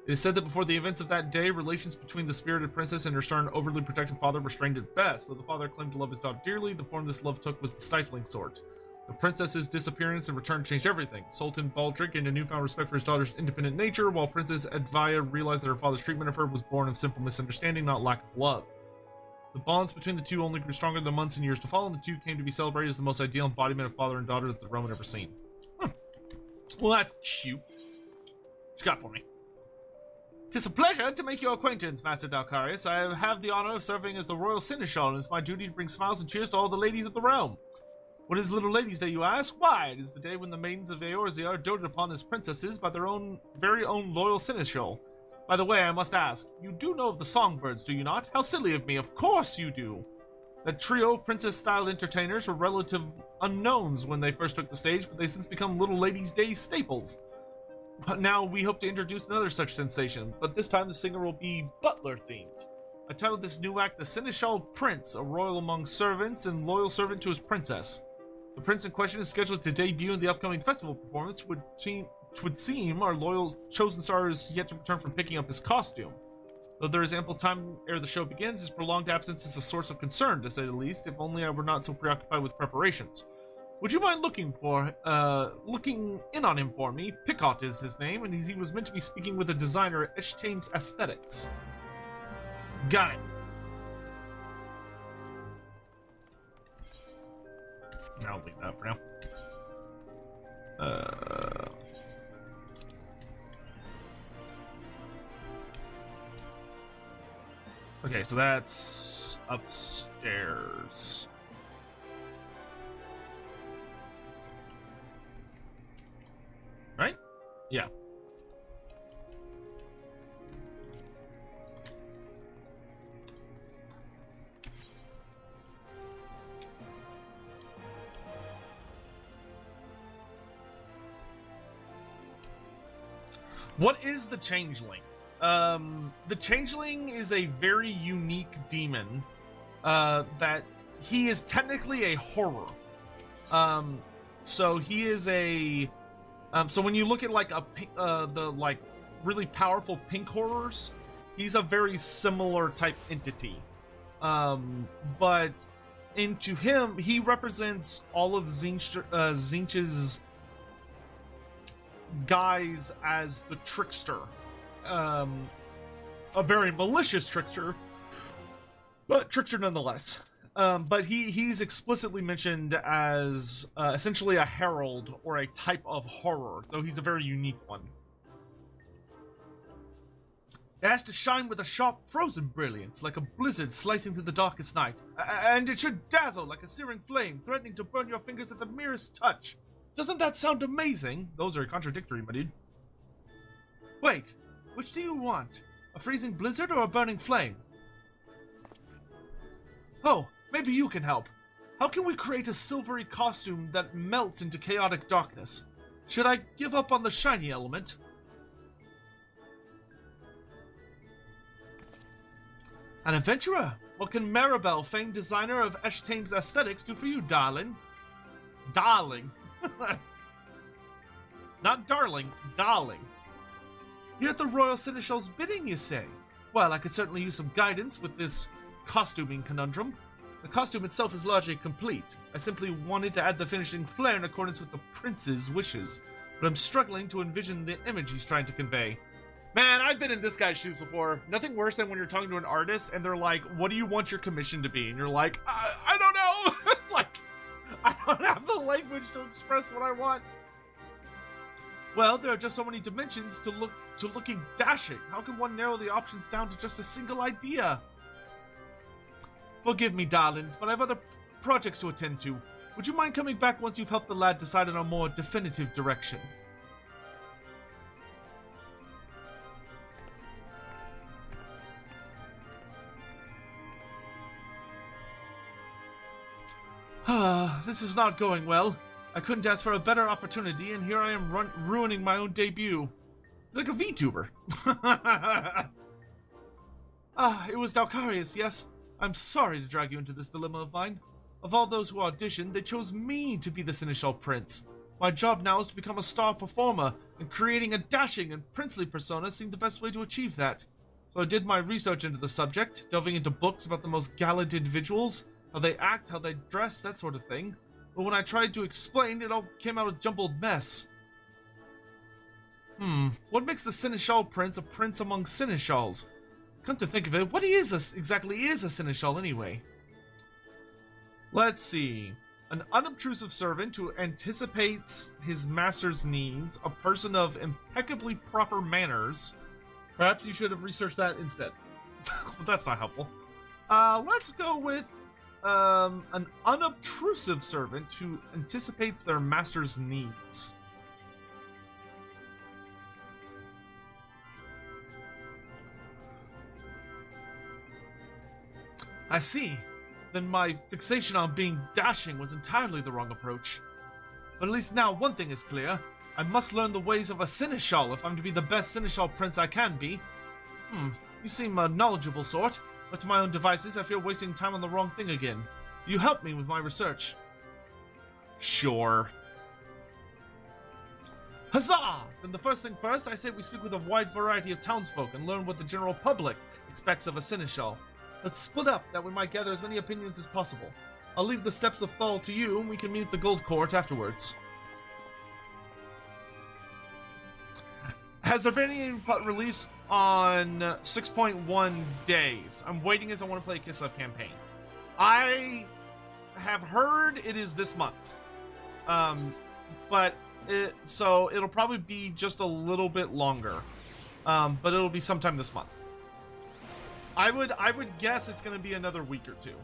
It is said that before the events of that day, relations between the spirited princess and her stern, overly protective father were strained at best. Though the father claimed to love his daughter dearly, the form this love took was the stifling sort. The princess's disappearance and return changed everything. Sultan Baldric gained a newfound respect for his daughter's independent nature, while Princess Edvaya realized that her father's treatment of her was born of simple misunderstanding, not lack of love. The bonds between the two only grew stronger in the months and years to follow, and the two came to be celebrated as the most ideal embodiment of father and daughter that the realm had ever seen. Well, that's cute. What you got for me? 'Tis a pleasure to make your acquaintance, Master Dalcarius. I have the honor of serving as the royal seneschal, and it's my duty to bring smiles and cheers to all the ladies of the realm. What is Little Ladies' Day, you ask? Why, it is the day when the maidens of Eorzea are doted upon as princesses by their very own loyal seneschal. By the way, I must ask, you do know of the songbirds, do you not? How silly of me, of course you do! That trio of princess-style entertainers were relative unknowns when they first took the stage, but they've since become Little Ladies' Day staples. But now we hope to introduce another such sensation, but this time the singer will be butler-themed. I titled this new act the Seneschal Prince, a royal among servants and loyal servant to his princess. The prince in question is scheduled to debut in the upcoming festival performance. Would seem our loyal chosen star is yet to return from picking up his costume. Though there is ample time ere the show begins, his prolonged absence is a source of concern, to say the least, if only I were not so preoccupied with preparations. Would you mind looking in on him for me? Picot is his name, and he was meant to be speaking with a designer at Eshtain's Aesthetics. Got it. I'll leave that for now. Okay, so that's upstairs. Right? Yeah. What is the Changeling? The Changeling is a very unique demon, that he is technically a horror. So he is a, so when you look at like the like really powerful pink horrors, he's a very similar type entity. But into him, he represents all of Tzeentch's guise as the trickster. A very malicious trickster, but trickster nonetheless. But he's explicitly mentioned as essentially a herald or a type of horror, though he's a very unique one. It has to shine with a sharp frozen brilliance, like a blizzard slicing through the darkest night. And it should dazzle like a searing flame, threatening to burn your fingers at the merest touch. Doesn't that sound amazing? Those are contradictory, my dude. Wait, which do you want? A freezing blizzard or a burning flame? Oh, maybe you can help. How can we create a silvery costume that melts into chaotic darkness? Should I give up on the shiny element? An adventurer? What can Maribel, famed designer of Eshtain's Aesthetics, do for you, darling? Darling. Not darling, darling. You're at the Royal Seneschal's bidding, you say? Well, I could certainly use some guidance with this costuming conundrum. The costume itself is largely complete. I simply wanted to add the finishing flair in accordance with the prince's wishes, but I'm struggling to envision the image he's trying to convey. Man, I've been in this guy's shoes before. Nothing worse than when you're talking to an artist and they're like, what do you want your commission to be? And you're like, I don't know! Like, I don't have the language to express what I want. Well, there are just so many dimensions to looking dashing. How can one narrow the options down to just a single idea? Forgive me, darlings, but I have other projects to attend to. Would you mind coming back once you've helped the lad decide on a more definitive direction? This is not going well. I couldn't ask for a better opportunity, and here I am ruining my own debut. It's like a VTuber. It was Dalkarius, yes? I'm sorry to drag you into this dilemma of mine. Of all those who auditioned, they chose me to be the Seneschal Prince. My job now is to become a star performer, and creating a dashing and princely persona seemed the best way to achieve that. So I did my research into the subject, delving into books about the most gallant individuals, how they act, how they dress, that sort of thing. But when I tried to explain, it all came out a jumbled mess. What makes the Seneschal Prince a prince among Seneschals? Come to think of it, what exactly is a Seneschal anyway? Let's see. An unobtrusive servant who anticipates his master's needs, a person of impeccably proper manners. Perhaps you should have researched that instead. That's not helpful. Let's go with an unobtrusive servant who anticipates their master's needs. I see. Then my fixation on being dashing was entirely the wrong approach. But at least now one thing is clear. I must learn the ways of a Seneschal if I'm to be the best Seneschal Prince I can be. You seem a knowledgeable sort. But to my own devices, I fear wasting time on the wrong thing again. You help me with my research. Sure. Huzzah! Then the first thing first, I say we speak with a wide variety of townsfolk and learn what the general public expects of a seneschal. Let's split up, that we might gather as many opinions as possible. I'll leave the steps of Thal to you, and we can meet at the Gold Court afterwards. Has there been any release on 6.1 days? I'm waiting as I want to play a Kiss Up campaign. I have heard it is this month. So it'll probably be just a little bit longer. But it'll be sometime this month. I would guess it's going to be another week or two.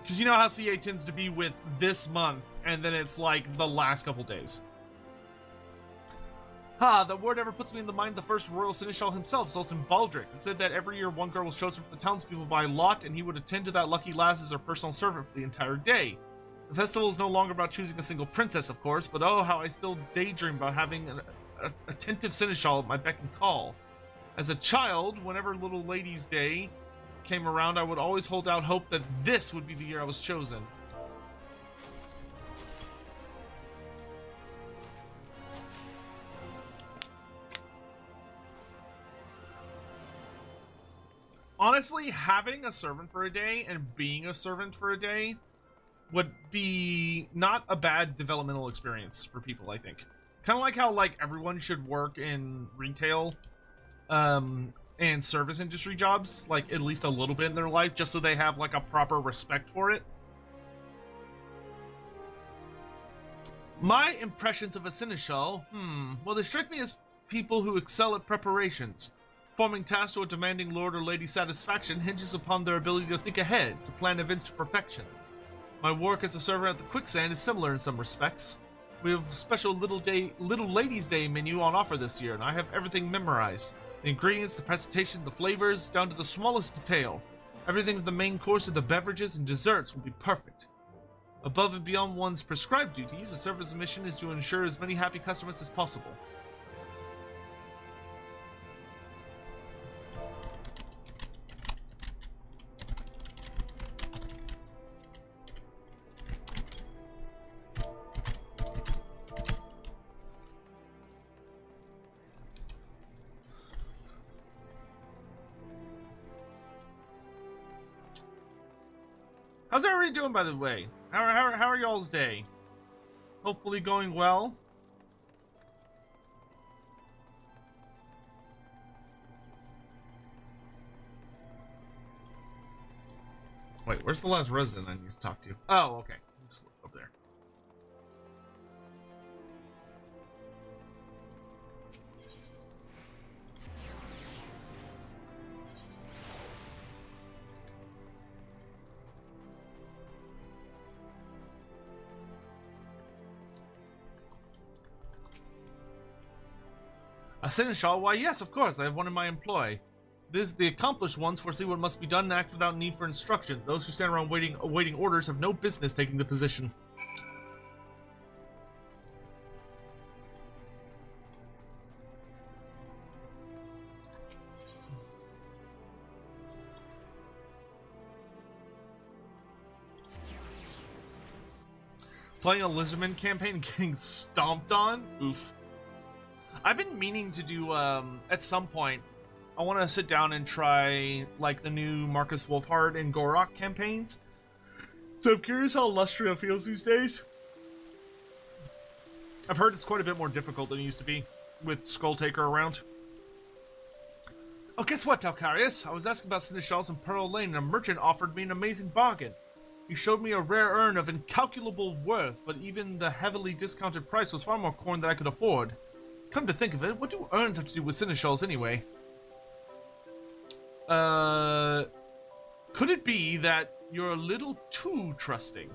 Because you know how CA tends to be with this month, and then it's like the last couple days. That word ever puts me in the mind of the first royal seneschal himself, Sultan Baldric. It said that every year one girl was chosen for the townspeople by lot, and he would attend to that lucky lass as her personal servant for the entire day. The festival is no longer about choosing a single princess, of course, but oh, how I still daydream about having an attentive seneschal at my beck and call. As a child, whenever Little Ladies' Day came around, I would always hold out hope that this would be the year I was chosen. Honestly, having a servant for a day and being a servant for a day would be not a bad developmental experience for people, I think. Kind of like how everyone should work in retail and service industry jobs, at least a little bit in their life, just so they have a proper respect for it. My impressions of a seneschal, well, they strike me as people who excel at preparations. Performing tasks or demanding lord or lady satisfaction hinges upon their ability to think ahead, to plan events to perfection. My work as a servant at the Quicksand is similar in some respects. We have a special Little Ladies' Day menu on offer this year, and I have everything memorized. The ingredients, the presentation, the flavors, down to the smallest detail. Everything from the main course to the beverages and desserts will be perfect. Above and beyond one's prescribed duties, the server's mission is to ensure as many happy customers as possible. How's everybody doing, by the way? How are y'all's day? Hopefully going well. Wait, where's the last resident I need to talk to? Oh, okay. Just look up there. A seneschal? Why, yes, of course. I have one in my employ. The accomplished ones foresee what must be done and act without need for instruction. Those who stand around awaiting orders have no business taking the position. Playing a Lizardman campaign and getting stomped on? Oof. I've been meaning to do, at some point, I want to sit down and try, the new Marcus Wolfhard and Gorok campaigns. So I'm curious how Lustria feels these days. I've heard it's quite a bit more difficult than it used to be, with Skulltaker around. Oh, guess what, Talcarius? I was asking about Seneschals in Pearl Lane, and a merchant offered me an amazing bargain. He showed me a rare urn of incalculable worth, but even the heavily discounted price was far more corn than I could afford. Come to think of it, what do urns have to do with seneschals anyway? Could it be that you're a little too trusting?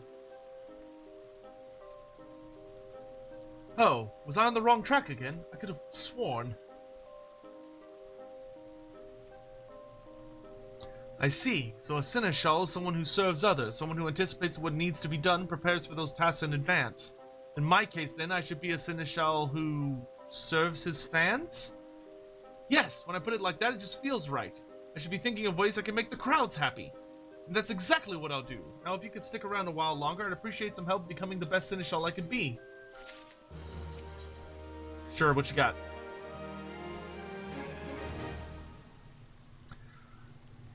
Oh, was I on the wrong track again? I could have sworn. I see. So a seneschal is someone who serves others, someone who anticipates what needs to be done, prepares for those tasks in advance. In my case, then, I should be a seneschal who serves his fans? Yes, when I put it like that, it just feels right. I should be thinking of ways I can make the crowds happy. And that's exactly what I'll do. Now, if you could stick around a while longer, I'd appreciate some help becoming the best Seneschal I could be. Sure, what you got?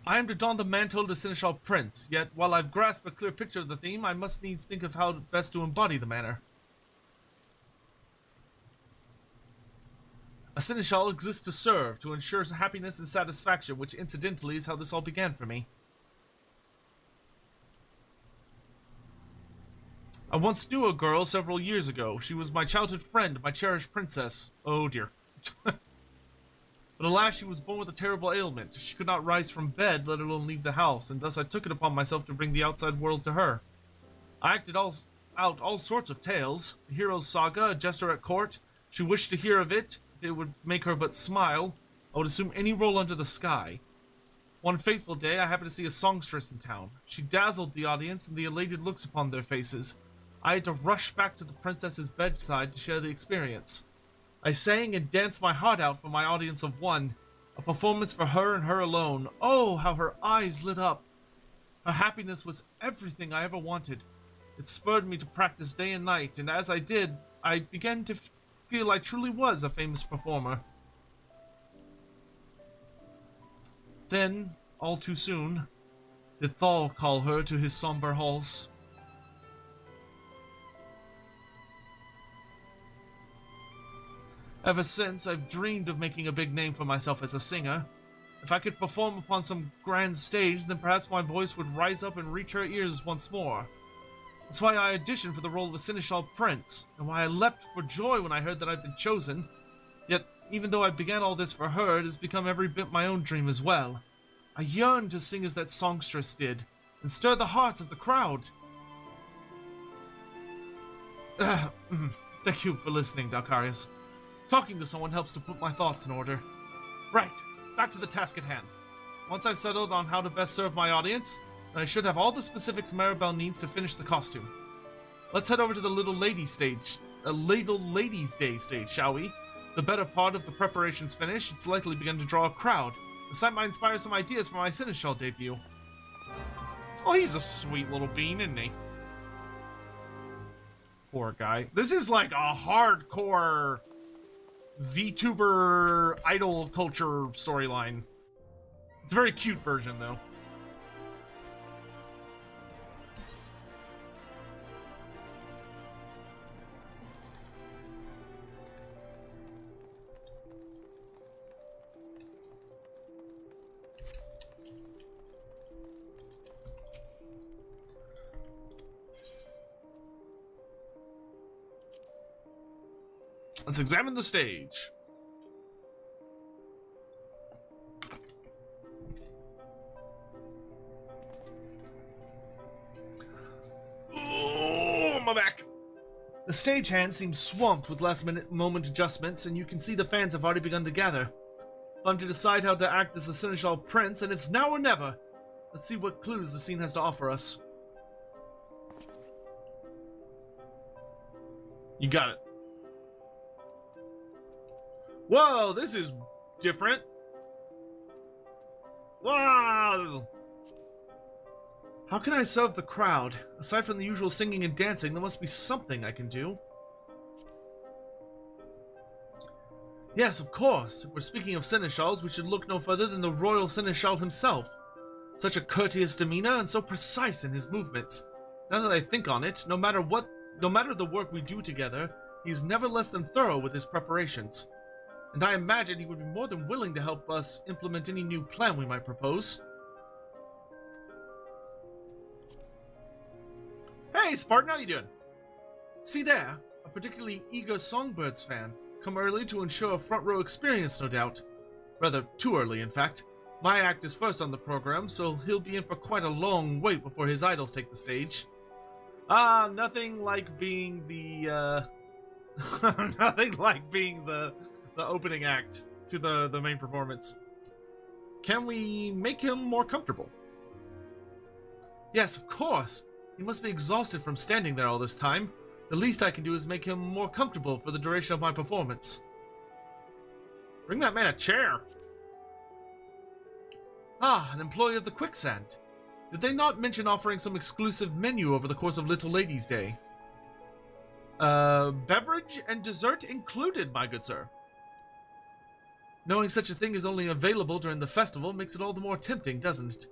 I am to don the mantle of the Seneschal Prince, yet while I've grasped a clear picture of the theme, I must needs think of how best to embody the manner. A Seneschal exists to serve, to ensure happiness and satisfaction, which incidentally is how this all began for me. I once knew a girl several years ago. She was my childhood friend, my cherished princess. Oh dear. But alas, she was born with a terrible ailment. She could not rise from bed, let alone leave the house, and thus I took it upon myself to bring the outside world to her. I acted out all sorts of tales, a hero's saga, a jester at court. She wished to hear of it. If it would make her but smile, I would assume any role under the sky. One fateful day, I happened to see a songstress in town. She dazzled the audience and the elated looks upon their faces. I had to rush back to the princess's bedside to share the experience. I sang and danced my heart out for my audience of one, a performance for her and her alone. Oh, how her eyes lit up! Her happiness was everything I ever wanted. It spurred me to practice day and night, and as I did, I began to feel I truly was a famous performer. Then, all too soon, did Thal call her to his somber halls. Ever since, I've dreamed of making a big name for myself as a singer. If I could perform upon some grand stage, then perhaps my voice would rise up and reach her ears once more. That's why I auditioned for the role of a Seneschal Prince, and why I leapt for joy when I heard that I'd been chosen. Yet, even though I began all this for her, it has become every bit my own dream as well. I yearn to sing as that songstress did, and stir the hearts of the crowd. Thank you for listening, Dalkarius. Talking to someone helps to put my thoughts in order. Right, back to the task at hand. Once I've settled on how to best serve my audience, then I should have all the specifics Maribel needs to finish the costume. Let's head over to the Little Ladies Day stage, shall we? The better part of the preparations finished, it's likely begun to draw a crowd. The sight might inspire some ideas for my Seneschal debut. Oh, he's a sweet little bean, isn't he? Poor guy. This is like a hardcore VTuber idol culture storyline. It's a very cute version, though. Let's examine the stage. Oh, my back. The stagehand seems swamped with last-moment adjustments, and you can see the fans have already begun to gather. If I'm to decide how to act as the Seneschal Prince, then it's now or never. Let's see what clues the scene has to offer us. You got it. Whoa, this is different. Wow! How can I serve the crowd? Aside from the usual singing and dancing, there must be something I can do. Yes, of course. If we're speaking of Seneschals, we should look no further than the Royal Seneschal himself. Such a courteous demeanor and so precise in his movements. Now that I think on it, no matter the work we do together, he's never less than thorough with his preparations. And I imagine he would be more than willing to help us implement any new plan we might propose. Hey, Spartan, how you doing? See there, a particularly eager Songbirds fan. Come early to ensure a front row experience, no doubt. Rather, too early, in fact. My act is first on the program, so he'll be in for quite a long wait before his idols take the stage. Nothing like being the, nothing like being the opening act to the main performance. Can we make him more comfortable? Yes, of course. He must be exhausted from standing there all this time. The least I can do is make him more comfortable for the duration of my performance. Bring that man a chair. Ah, an employee of the Quicksand. Did they not mention offering some exclusive menu over the course of Little Ladies' Day? Beverage and dessert included, my good sir. Knowing such a thing is only available during the festival makes it all the more tempting, doesn't it?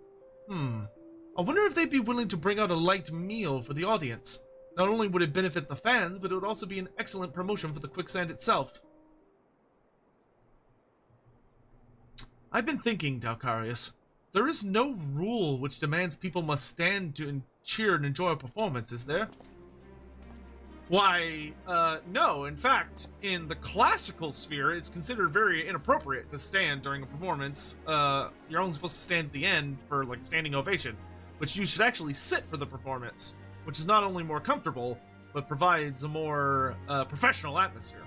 I wonder if they'd be willing to bring out a light meal for the audience. Not only would it benefit the fans, but it would also be an excellent promotion for the quicksand itself. I've been thinking, Dalcarius. There is no rule which demands people must stand to cheer and enjoy a performance, is there? Why, no. In fact, in the classical sphere, it's considered very inappropriate to stand during a performance. You're only supposed to stand at the end for, like, standing ovation, which you should actually sit for the performance, which is not only more comfortable, but provides a more, professional atmosphere.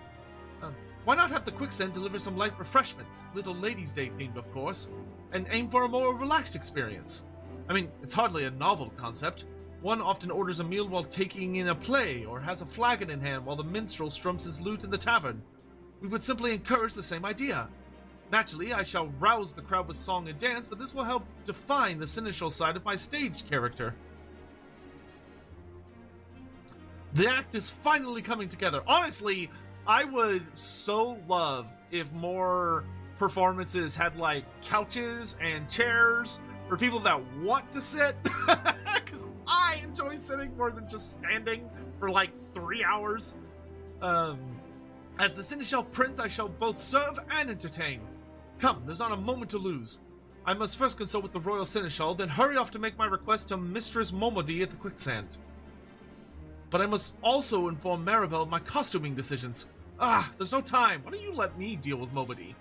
Why not have the quicksand deliver some light refreshments, Little Ladies' Day themed, of course, and aim for a more relaxed experience? I mean, it's hardly a novel concept. One often orders a meal while taking in a play, or has a flagon in hand while the minstrel strums his lute in the tavern. We would simply encourage the same idea. Naturally, I shall rouse the crowd with song and dance, but this will help define the seneschal side of my stage character. The act is finally coming together. Honestly, I would so love if more performances had, like, couches and chairs for people that want to sit, because I enjoy sitting more than just standing for like 3 hours. As the Seneschal Prince, I shall both serve and entertain. Come, there's not a moment to lose. I must first consult with the Royal Seneschal, then hurry off to make my request to Mistress Momodi at the Quicksand. But I must also inform Maribel of my costuming decisions. There's no time. Why don't you let me deal with Momodi?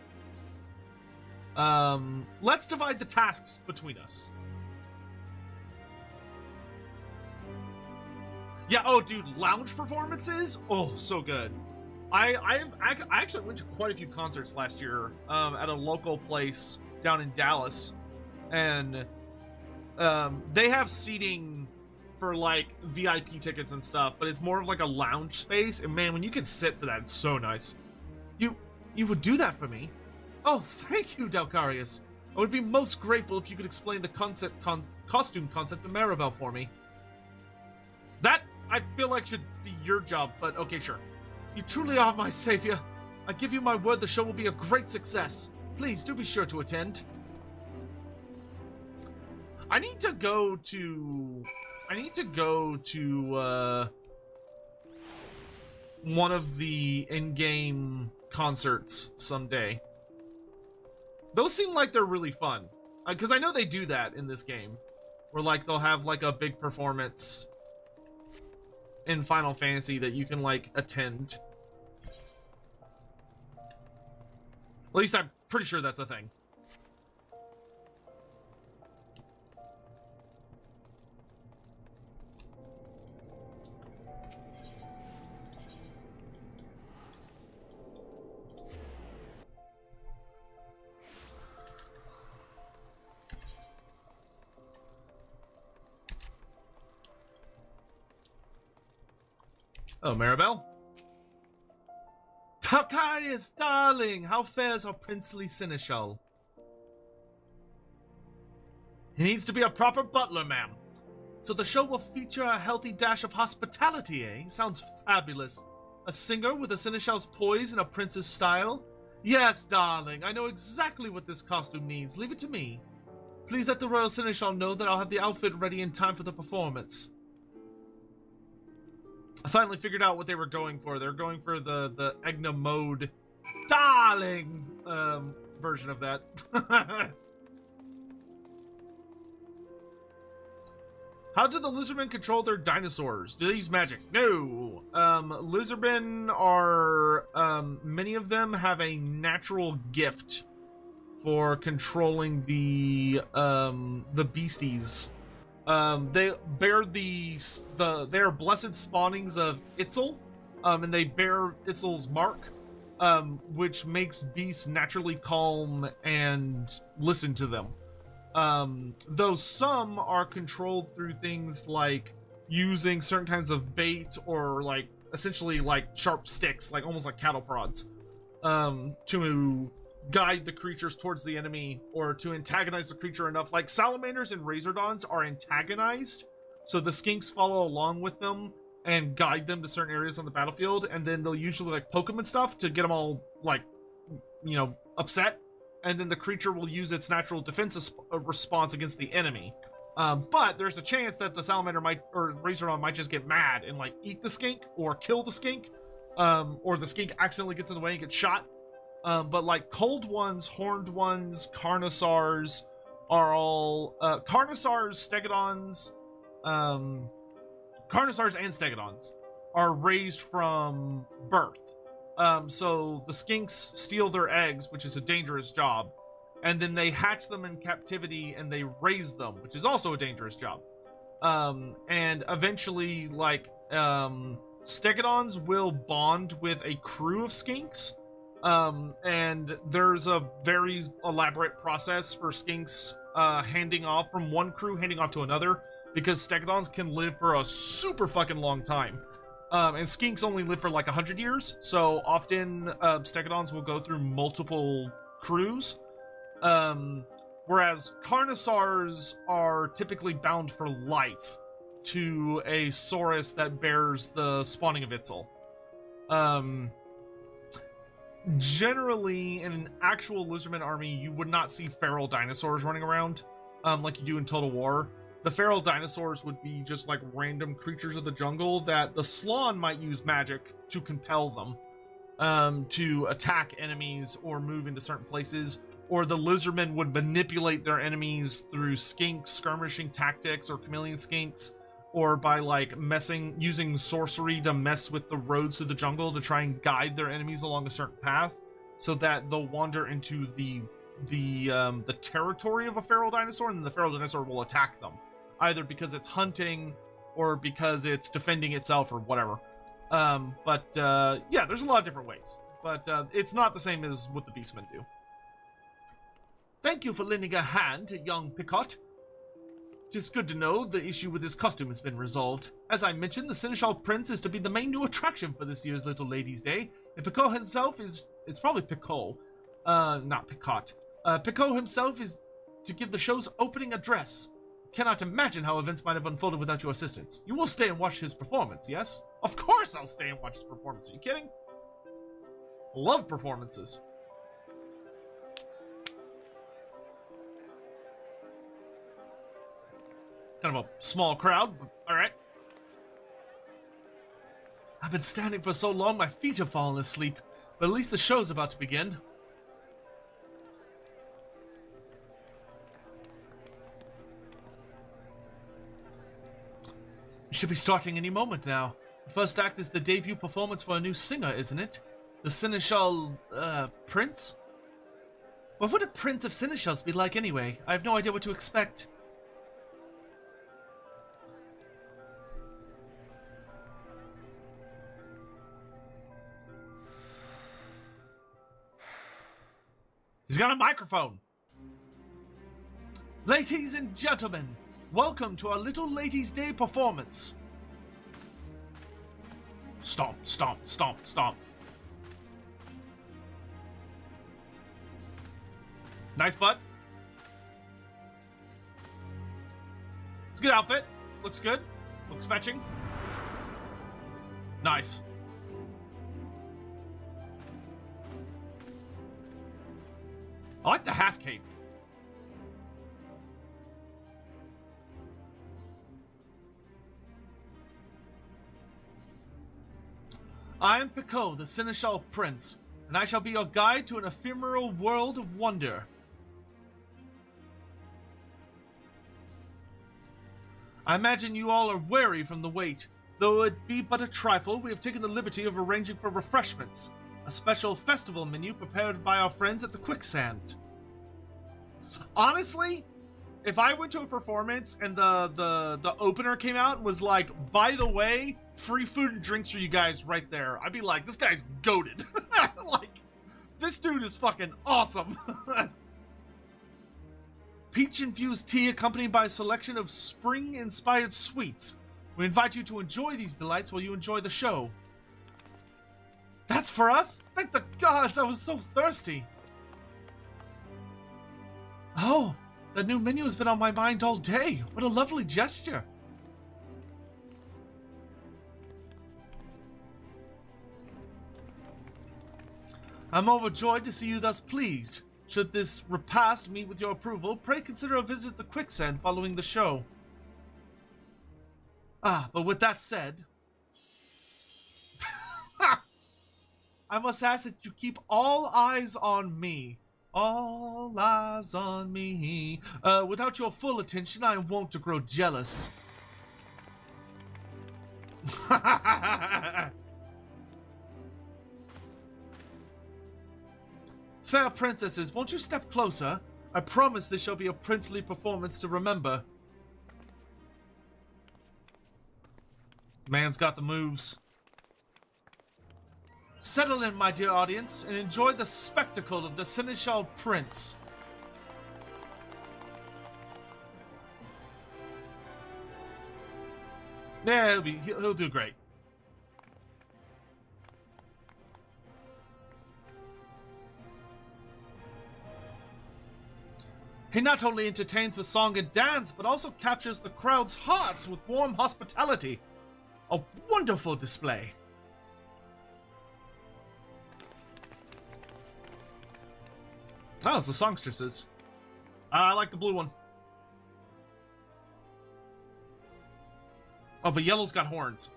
Let's divide the tasks between us. Yeah, oh dude, lounge performances? Oh, so good. I actually went to quite a few concerts last year, at a local place down in Dallas, and they have seating for like VIP tickets and stuff, but it's more of like a lounge space, and man, when you can sit for that, it's so nice. You would do that for me? Oh, thank you, Dalcarius. I would be most grateful if you could explain the costume concept to Maribel for me. That, I feel like, should be your job, but okay, sure. You truly are my savior. I give you my word the show will be a great success. Please do be sure to attend. I need to go to one of the in-game concerts someday. Those seem like they're really fun, because I know they do that in this game, where like they'll have like a big performance in Final Fantasy that you can like attend. At least I'm pretty sure that's a thing. Oh, Maribel? Dalcarius, darling! How fares our princely seneschal? He needs to be a proper butler, ma'am. So the show will feature a healthy dash of hospitality, eh? Sounds fabulous. A singer with a seneschal's poise and a prince's style? Yes, darling, I know exactly what this costume needs. Leave it to me. Please let the royal seneschal know that I'll have the outfit ready in time for the performance. I finally figured out what they were going for. They're going for the Egna mode, darling, version of that. How do the lizardmen control their dinosaurs? Do they use magic? No. Lizardmen are, many of them have a natural gift for controlling the beasties. They bear they are blessed spawnings of Itzel, and they bear Itzel's mark, which makes beasts naturally calm and listen to them. Though some are controlled through things like using certain kinds of bait or like essentially like sharp sticks, like almost like cattle prods, to guide the creatures towards the enemy or to antagonize the creature enough. Like salamanders and razordons are antagonized, so the skinks follow along with them and guide them to certain areas on the battlefield, and then they'll usually like poke them and stuff to get them all like, you know, upset, and then the creature will use its natural defense response against the enemy. But there's a chance that the salamander might, or razordon might just get mad and like eat the skink or kill the skink, or the skink accidentally gets in the way and gets shot. But like cold ones, horned ones, carnosaurs are all carnosaurs, stegodons, carnosaurs and stegodons are raised from birth. So the skinks steal their eggs, which is a dangerous job, and then they hatch them in captivity and they raise them, which is also a dangerous job. And eventually, like, stegodons will bond with a crew of skinks. And there's a very elaborate process for skinks handing off from one crew, handing off to another, because stegodons can live for a super fucking long time. And skinks only live for like 100 years, so often stegodons will go through multiple crews. Whereas carnosaurs are typically bound for life to a saurus that bears the spawning of Itzel. Generally, in an actual lizardman army, you would not see feral dinosaurs running around like you do in Total War. The feral dinosaurs would be just like random creatures of the jungle that the Slawn might use magic to compel them to attack enemies or move into certain places, or the lizardmen would manipulate their enemies through skink skirmishing tactics or chameleon skinks, or by like using sorcery to mess with the roads through the jungle to try and guide their enemies along a certain path so that they'll wander into the territory of a feral dinosaur, and then the feral dinosaur will attack them, either because it's hunting or because it's defending itself or whatever. Yeah, there's a lot of different ways, but it's not the same as what the beastmen do. Thank you for lending a hand to young Picot. It's good to know the issue with his costume has been resolved. As I mentioned, the Seneschal Prince is to be the main new attraction for this year's Little Ladies' Day, and Picot himself is... It's probably Picot. Not Picot. Picot himself is to give the show's opening address. Cannot imagine how events might have unfolded without your assistance. You will stay and watch his performance, yes? Of course I'll stay and watch his performance. Are you kidding? Love performances. Kind of a small crowd, but alright. I've been standing for so long, my feet have fallen asleep. But at least the show's about to begin. It should be starting any moment now. The first act is the debut performance for a new singer, isn't it? The Seneschal, Prince? What would a prince of Seneschals be like anyway? I have no idea what to expect. He's got a microphone. Ladies and gentlemen, welcome to our Little Ladies' Day performance. Stomp, stomp, stomp, stomp. Nice butt. It's a good outfit. Looks good. Looks fetching. Nice. I like the half cape. I am Picot, the Seneschal Prince, and I shall be your guide to an ephemeral world of wonder. I imagine you all are weary from the wait. Though it be but a trifle, we have taken the liberty of arranging for refreshments. A special festival menu prepared by our friends at the Quicksand. Honestly, if I went to a performance and the opener came out and was like, by the way, free food and drinks for you guys right there, I'd be like, this guy's goated. Like, this dude is fucking awesome. Peach-infused tea accompanied by a selection of spring-inspired sweets. We invite you to enjoy these delights while you enjoy the show. That's for us? Thank the gods, I was so thirsty. Oh, that new menu has been on my mind all day. What a lovely gesture. I'm overjoyed to see you thus pleased. Should this repast meet with your approval, pray consider a visit to the quicksand following the show. But with that said, I must ask that you keep all eyes on me. All eyes on me. Without your full attention, I won't to grow jealous. Fair princesses, won't you step closer? I promise this shall be a princely performance to remember. Man's got the moves. Settle in, my dear audience, and enjoy the spectacle of the Seneschal Prince. Yeah, he'll do great. He not only entertains with song and dance, but also captures the crowd's hearts with warm hospitality. A wonderful display. Oh, it's the songstresses. I like the blue one. Oh, but yellow's got horns.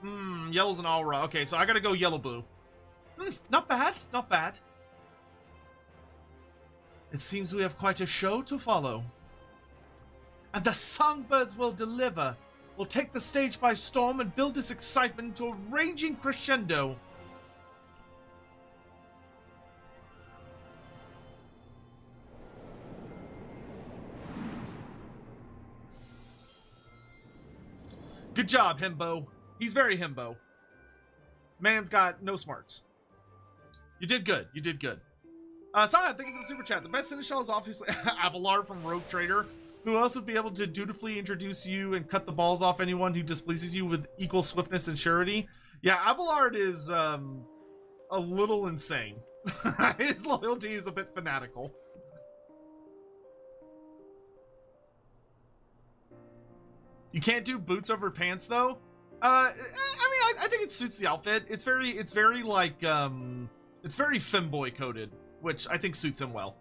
Yellow's an aura. Okay, so I gotta go yellow-blue. Not bad, not bad. It seems we have quite a show to follow. And the songbirds will deliver. We'll take the stage by storm and build this excitement into a raging crescendo. Good job, Himbo. He's very Himbo. Man's got no smarts. You did good. You did good. Saya, thank you for the super chat. The best Seneschal is obviously Abelard from Rogue Trader. Who else would be able to dutifully introduce you and cut the balls off anyone who displeases you with equal swiftness and surety? Yeah, Abelard is a little insane. His loyalty is a bit fanatical. You can't do boots over pants though. I mean, I think it suits the outfit. It's very like it's very femboy coded, which I think suits him well.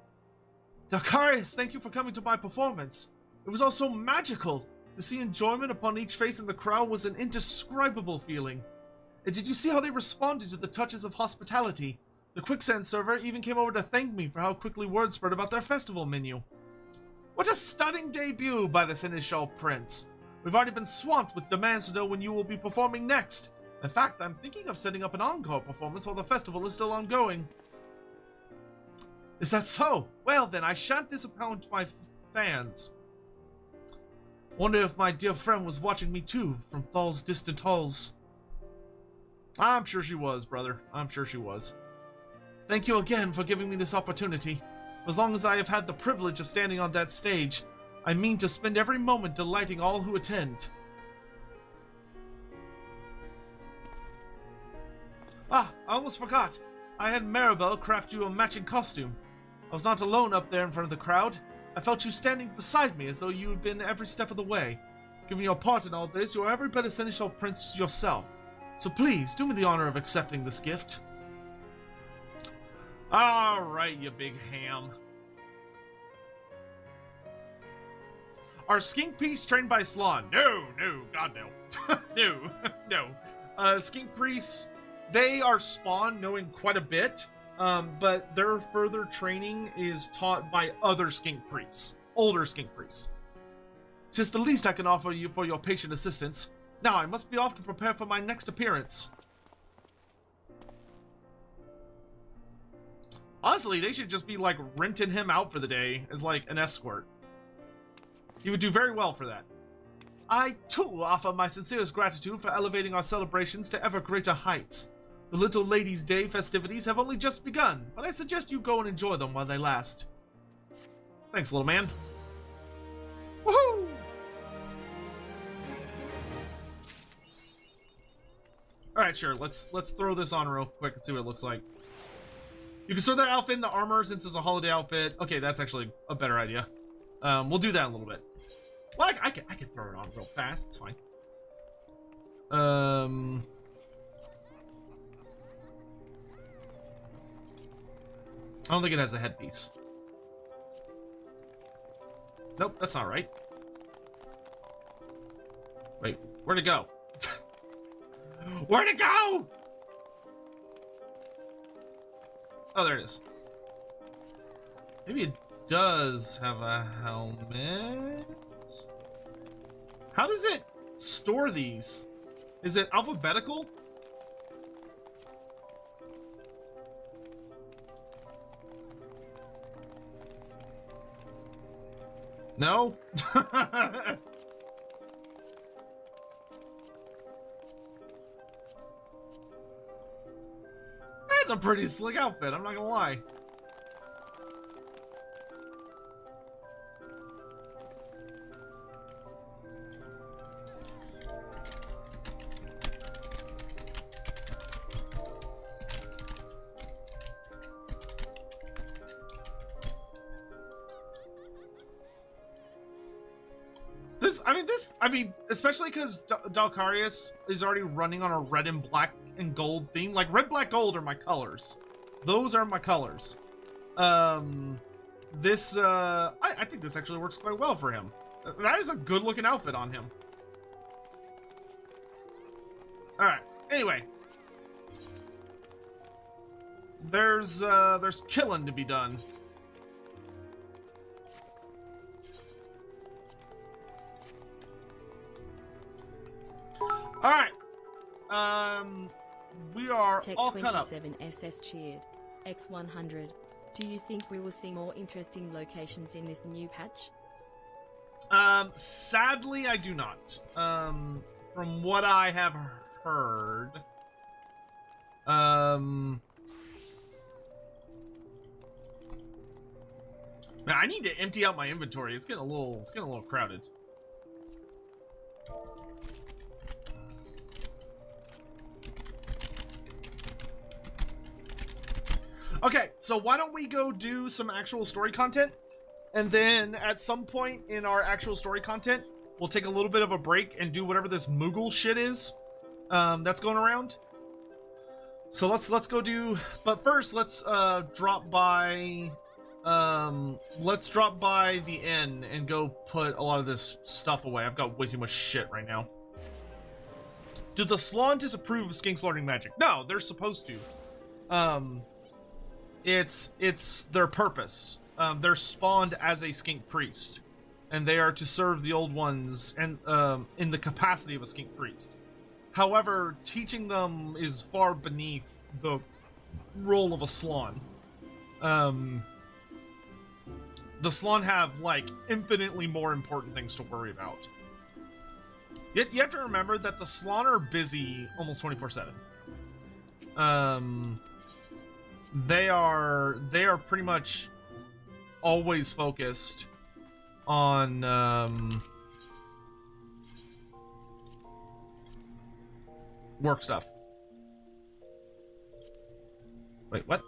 Dakarius, thank you for coming to my performance. It was all so magical. To see enjoyment upon each face in the crowd was an indescribable feeling. And did you see how they responded to the touches of hospitality? The Quicksand server even came over to thank me for how quickly word spread about their festival menu. What a stunning debut by the Seneschal Prince. We've already been swamped with demands to know when you will be performing next. In fact, I'm thinking of setting up an encore performance while the festival is still ongoing. Is that so? Well then, I shan't disappoint my fans. Wonder if my dear friend was watching me too, from Thal's distant halls. I'm sure she was, brother. I'm sure she was. Thank you again for giving me this opportunity. As long as I have had the privilege of standing on that stage, I mean to spend every moment delighting all who attend. I almost forgot. I had Maribel craft you a matching costume. I was not alone up there in front of the crowd. I felt you standing beside me as though you had been every step of the way. Given your part in all this, you are every bit a Seneschal Prince yourself. So please, do me the honor of accepting this gift. Alright, you big ham. Are skink priests trained by Slan? No, God no. no. Skink priests, they are spawned knowing quite a bit. But their further training is taught by other skink priests, older skink priests. 'Tis the least I can offer you for your patient assistance. Now I must be off to prepare for my next appearance. Honestly, they should just be like renting him out for the day as like an escort. He would do very well for that. I too offer my sincerest gratitude for elevating our celebrations to ever greater heights. The Little Lady's Day festivities have only just begun, but I suggest you go and enjoy them while they last. Thanks, little man. Woohoo! Alright, sure, let's throw this on real quick and see what it looks like. You can store that outfit in the armor since it's a holiday outfit. Okay, that's actually a better idea. We'll do that in a little bit. Well, I can throw it on real fast. It's fine. I don't think it has a headpiece. Nope, that's not right. Wait, where'd it go? Where'd it go? Oh, there it is. Maybe it does have a helmet. How does it store these? Is it alphabetical? No? That's a pretty slick outfit, I'm not gonna lie. I mean, especially because Dalkarius is already running on a red and black and gold theme. Like, red, black, gold are my colors. Those are my colors. I think this actually works quite well for him. That is a good looking outfit on him. Alright, anyway. There's killing to be done. All right. We are Tech all cut up. 27 SS cheered. X100. Do you think we will see more interesting locations in this new patch? Sadly, I do not. From what I have heard, man, I need to empty out my inventory. It's getting a little crowded. Okay, so why don't we go do some actual story content, and then at some point in our actual story content, we'll take a little bit of a break and do whatever this Moogle shit is that's going around. So let's go do. But first, let's drop by. Let's drop by the inn and go put a lot of this stuff away. I've got way too much shit right now. Do the Slawn disapprove of skink slaughtering magic? No, they're supposed to. It's their purpose. They're spawned as a skink priest, and they are to serve the old ones and in the capacity of a skink priest. However, teaching them is far beneath the role of a Slawn. The Slawn have like infinitely more important things to worry about. Yet you have to remember that the Slawn are busy almost 24/7. They are pretty much always focused on work stuff. Wait, what?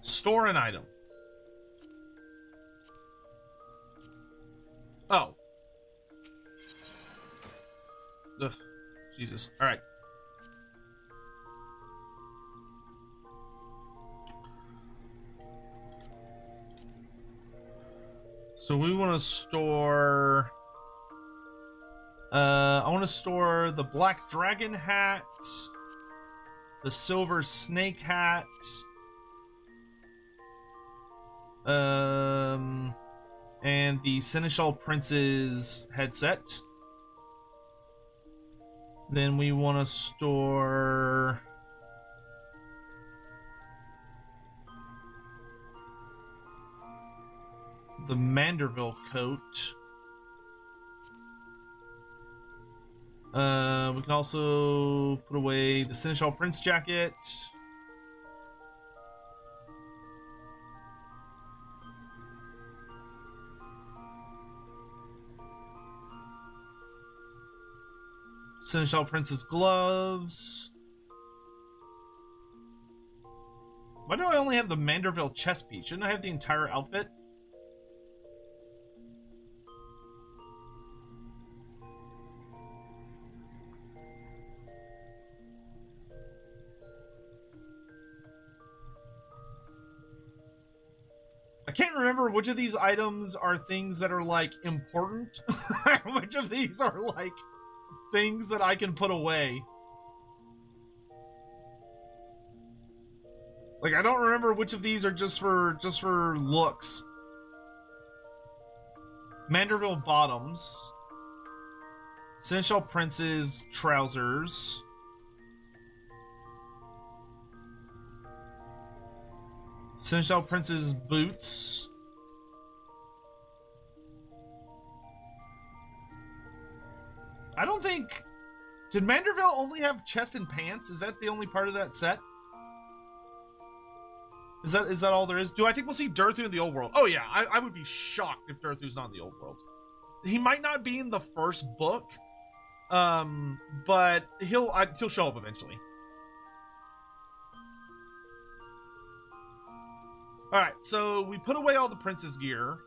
Store an item. Oh. Ugh. Jesus. All right. So we want to store... I want to store the black dragon hat, the silver snake hat, and the Seneschal Prince's headset. Then we want to store the Manderville coat. We can also put away the Seneschal Prince jacket. Seneschal Prince's gloves. Why do I only have the Manderville chest piece? Shouldn't I have the entire outfit? I can't remember which of these items are things that are, like, important. Which of these are, like, things that I can put away. Like, I don't remember which of these are just for looks. Manderville bottoms. Seneschal Prince's trousers. Seneschal Prince's boots. I don't think... Did Manderville only have chest and pants? Is that the only part of that set? Is that all there is? Do I think we'll see Durthu in the old world? Oh yeah, I would be shocked if Durthu's not in the old world. He might not be in the first book, but he'll show up eventually. All right, so we put away all the prince's gear.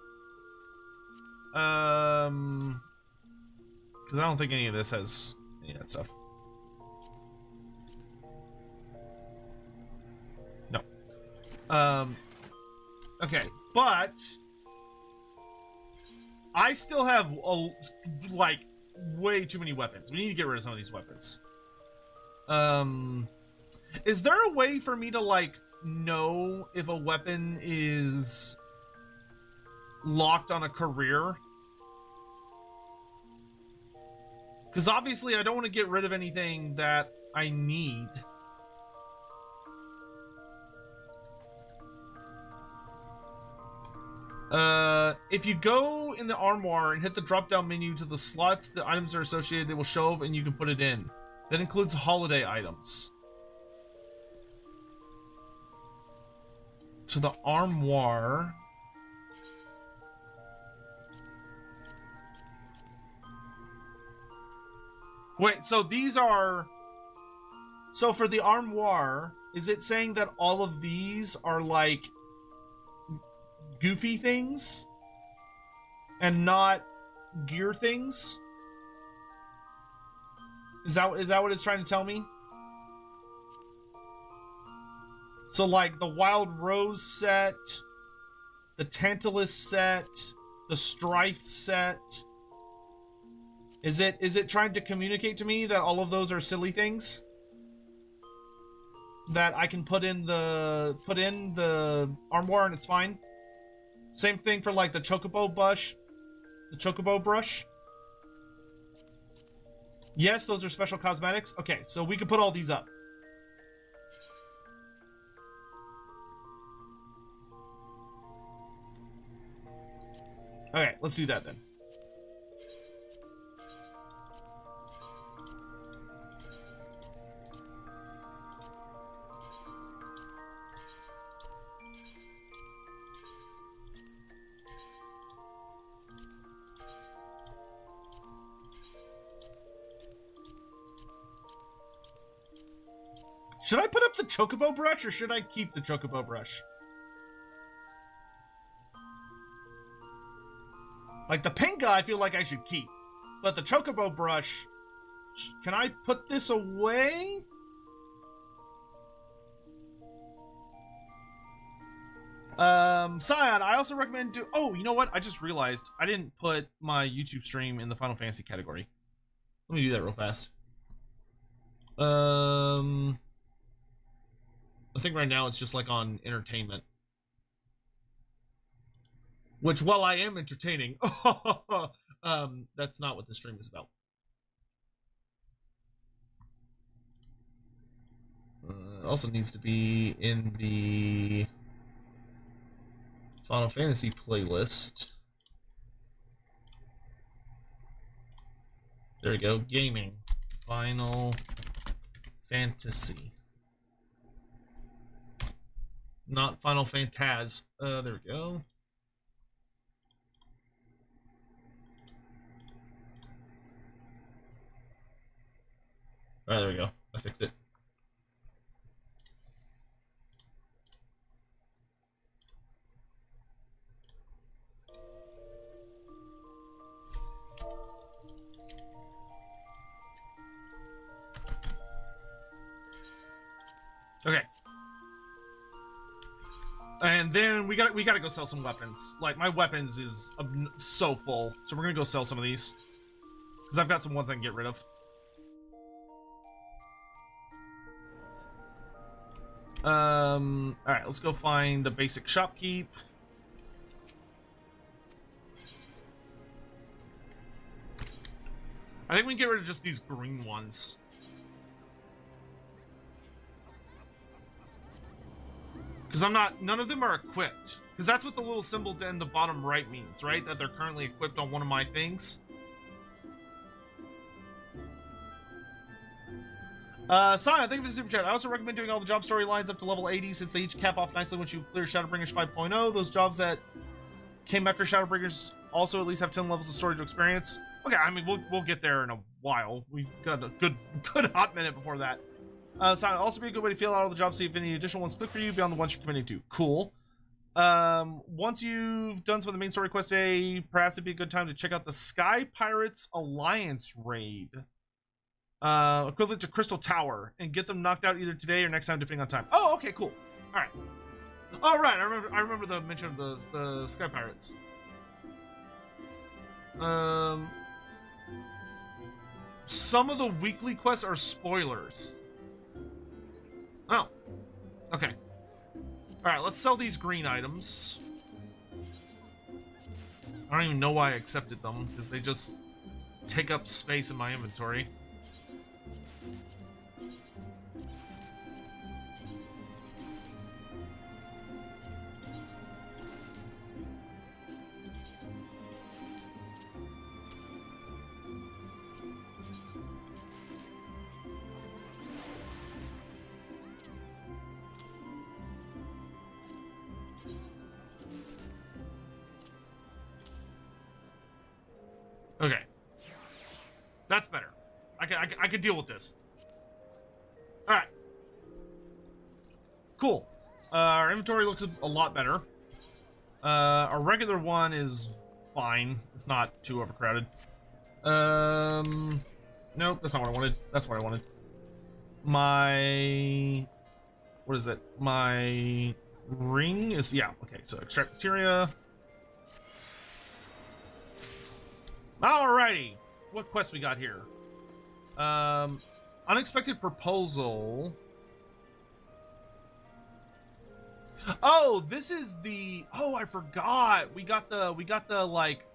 Because I don't think any of this has any of that stuff. No. Okay, but I still have like way too many weapons. We need to get rid of some of these weapons. Is there a way for me to like know if a weapon is locked on a career? Because obviously I don't want to get rid of anything that I need. If you go in the armoire and hit the drop-down menu to the slots the items are associated, they will show up and you can put it in. That includes holiday items. To the armoire. Wait, so these are... So for the armoire, is it saying that all of these are like goofy things and not gear things? Is that what it's trying to tell me? So like the Wild Rose set, the Tantalus set, the Strife set. Is it trying to communicate to me that all of those are silly things that I can put in the armoire and it's fine? Same thing for like the Chocobo brush. The Chocobo brush. Yes, those are special cosmetics. Okay, so we can put all these up. Okay, let's do that then. Should I put up the Chocobo brush or should I keep the Chocobo brush? Like the Pinga, I feel like I should keep. But the Chocobo brush, can I put this away? Scion, I also recommend do... Oh, you know what? I just realized I didn't put my YouTube stream in the Final Fantasy category. Let me do that real fast. I think right now it's just like on entertainment. Which, while I am entertaining, that's not what the stream is about. Also needs to be in the Final Fantasy playlist. There we go. Gaming. Final Fantasy. Not Final Fantaz. There we go. Alright, there we go. I fixed it. And then we gotta go sell some weapons. Like, my weapons is so full. So we're gonna go sell some of these. Because I've got some ones I can get rid of. Alright, let's go find a basic shopkeep. I think we can get rid of just these green ones. Because none of them are equipped. Because that's what the little symbol in the bottom right means, right? That they're currently equipped on one of my things. Sion, thank you for the super chat. I also recommend doing all the job storylines up to level 80 since they each cap off nicely once you clear Shadowbringers 5.0. Those jobs that came after Shadowbringers also at least have 10 levels of story to experience. Okay, I mean, we'll get there in a while. We've got a good hot minute before that. Sion, also be a good way to feel out all the jobs, see if any additional ones click for you beyond the ones you're committing to. Cool. Once you've done some of the main story quest today, perhaps it'd be a good time to check out the Sky Pirates Alliance raid. Equivalent to Crystal Tower, and get them knocked out either today or next time, depending on time. Oh, okay, cool. All right. All right, I remember the mention of the Sky Pirates. Some of the weekly quests are spoilers. Oh, okay. All right, let's sell these green items. I don't even know why I accepted them, because they just take up space in my inventory. Okay. That's better. I could deal with this. Alright. Cool. Our inventory looks a lot better. Our regular one is fine. It's not too overcrowded. Nope, that's not what I wanted. That's what I wanted. My... What is it? My ring is... Yeah, okay, so extract materia. Alrighty, what quest we got here? Unexpected proposal. Oh, this is the. Oh, I forgot. We got the like,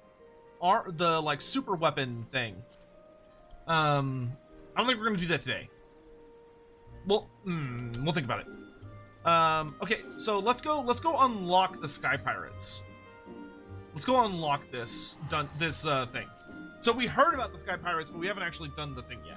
super weapon thing. I don't think we're gonna do that today. We'll think about it. Okay, so let's go unlock the Sky Pirates. Let's go unlock this thing. So we heard about the Sky Pirates, but we haven't actually done the thing yet.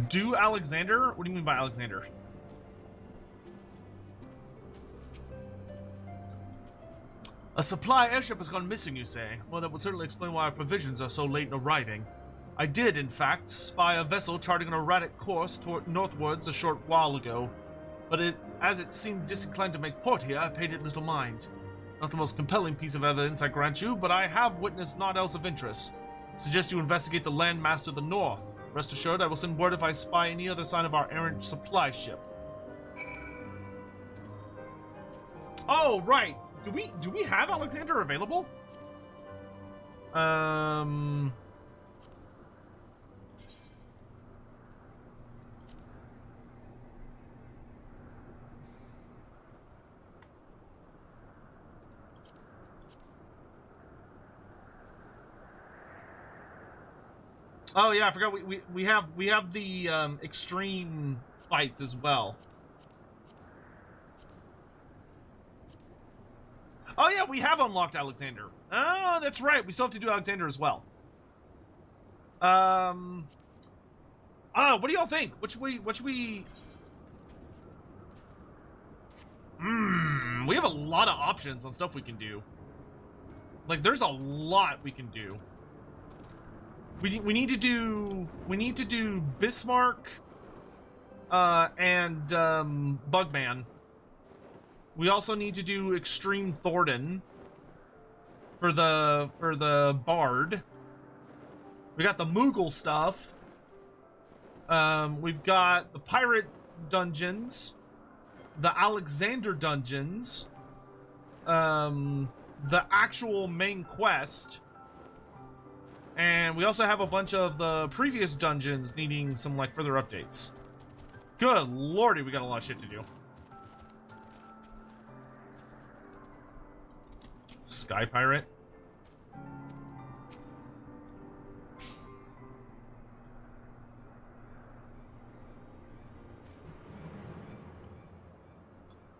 Do Alexander? What do you mean by Alexander? A supply airship has gone missing, you say? Well, that would certainly explain why our provisions are so late in arriving. I did, in fact, spy a vessel charting an erratic course northwards a short while ago. But as it seemed disinclined to make port here, I paid it little mind. Not the most compelling piece of evidence, I grant you, but I have witnessed naught else of interest. Suggest you investigate the landmaster to the north. Rest assured, I will send word if I spy any other sign of our errant supply ship. Oh, right. Do we have Alexander available? Oh yeah, I forgot we have the extreme fights as well. Oh yeah, we have unlocked Alexander. Oh, that's right. We still have to do Alexander as well. What do y'all think? What should we we have a lot of options on stuff we can do. Like, there's a lot we can do. We need to do Bismark. and Bugman. We also need to do Extreme Thordan for the Bard. We got the Moogle stuff. We've got the Pirate dungeons, the Alexander dungeons, the actual main quest, and we also have a bunch of the previous dungeons needing some like further updates. Good lordy, we got a lot of shit to do. Sky Pirate.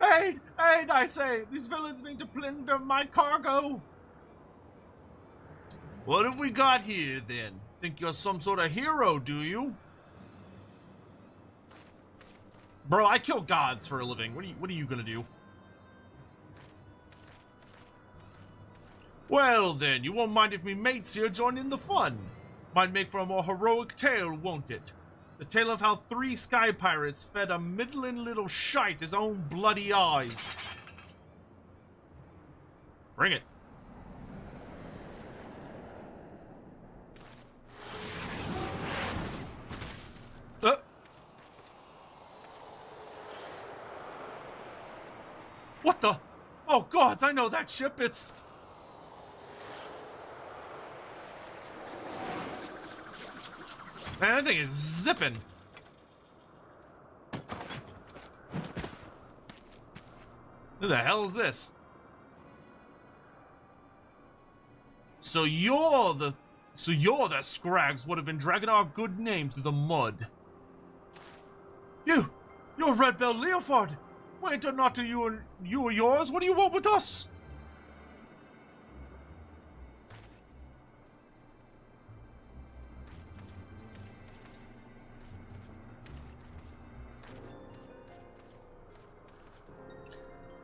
Aid! Aid, I say! These villains mean to plunder my cargo! What have we got here, then? Think you're some sort of hero, do you? Bro, I kill gods for a living. What are you gonna do? Well, then, you won't mind if me mates here join in the fun. Might make for a more heroic tale, won't it? The tale of how 3 sky pirates fed a middling little shite his own bloody eyes. Bring it. What the? Oh gods, I know that ship. It's... Man, that thing is zipping. Who the hell is this? So you're the scrags would have been dragging our good name through the mud. You're Red Bell Leofard. Wait or not to you or yours. What do you want with us?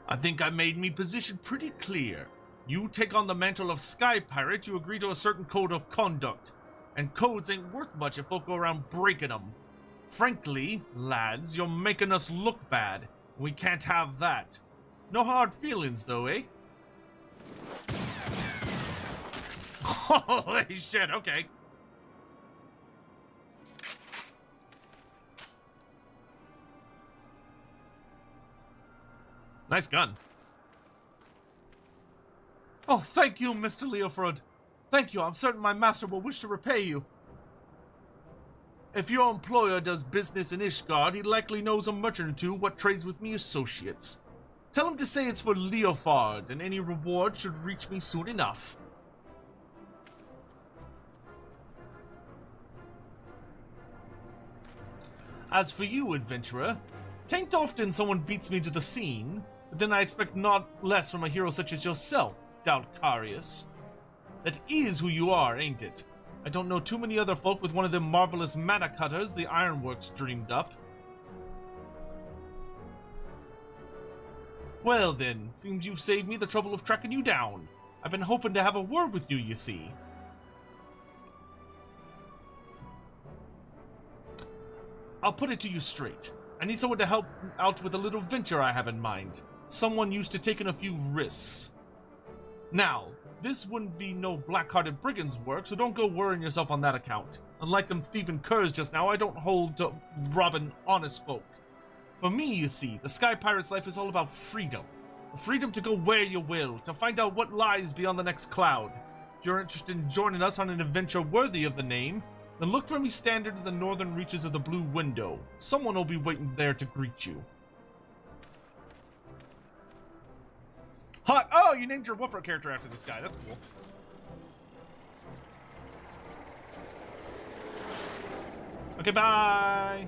I think I made me position pretty clear. You take on the mantle of Sky Pirate, you agree to a certain code of conduct. And codes ain't worth much if folk go around breaking them. Frankly, lads, you're making us look bad. We can't have that. No hard feelings, though, eh? Holy shit, okay. Nice gun. Oh, thank you, Mr. Leofrod. Thank you, I'm certain my master will wish to repay you. If your employer does business in Ishgard, he likely knows a merchant or two what trades with me associates. Tell him to say it's for Leofard, and any reward should reach me soon enough. As for you, adventurer, 'tain't often someone beats me to the scene, but then I expect not less from a hero such as yourself, Dalcarius. That is who you are, ain't it? I don't know too many other folk with one of them marvelous mana cutters the Ironworks dreamed up. Well then, seems you've saved me the trouble of tracking you down. I've been hoping to have a word with you, you see. I'll put it to you straight. I need someone to help out with a little venture I have in mind. Someone used to taking a few risks. Now, this wouldn't be no black-hearted brigand's work, so don't go worrying yourself on that account. Unlike them thieving curs just now, I don't hold to robbing honest folk. For me, you see, the Sky Pirate's life is all about freedom. The freedom to go where you will, to find out what lies beyond the next cloud. If you're interested in joining us on an adventure worthy of the name, then look for me standard in the northern reaches of the Blue Window. Someone will be waiting there to greet you. Hot! Oh, you named your Woofer character after this guy. That's cool. Okay, bye!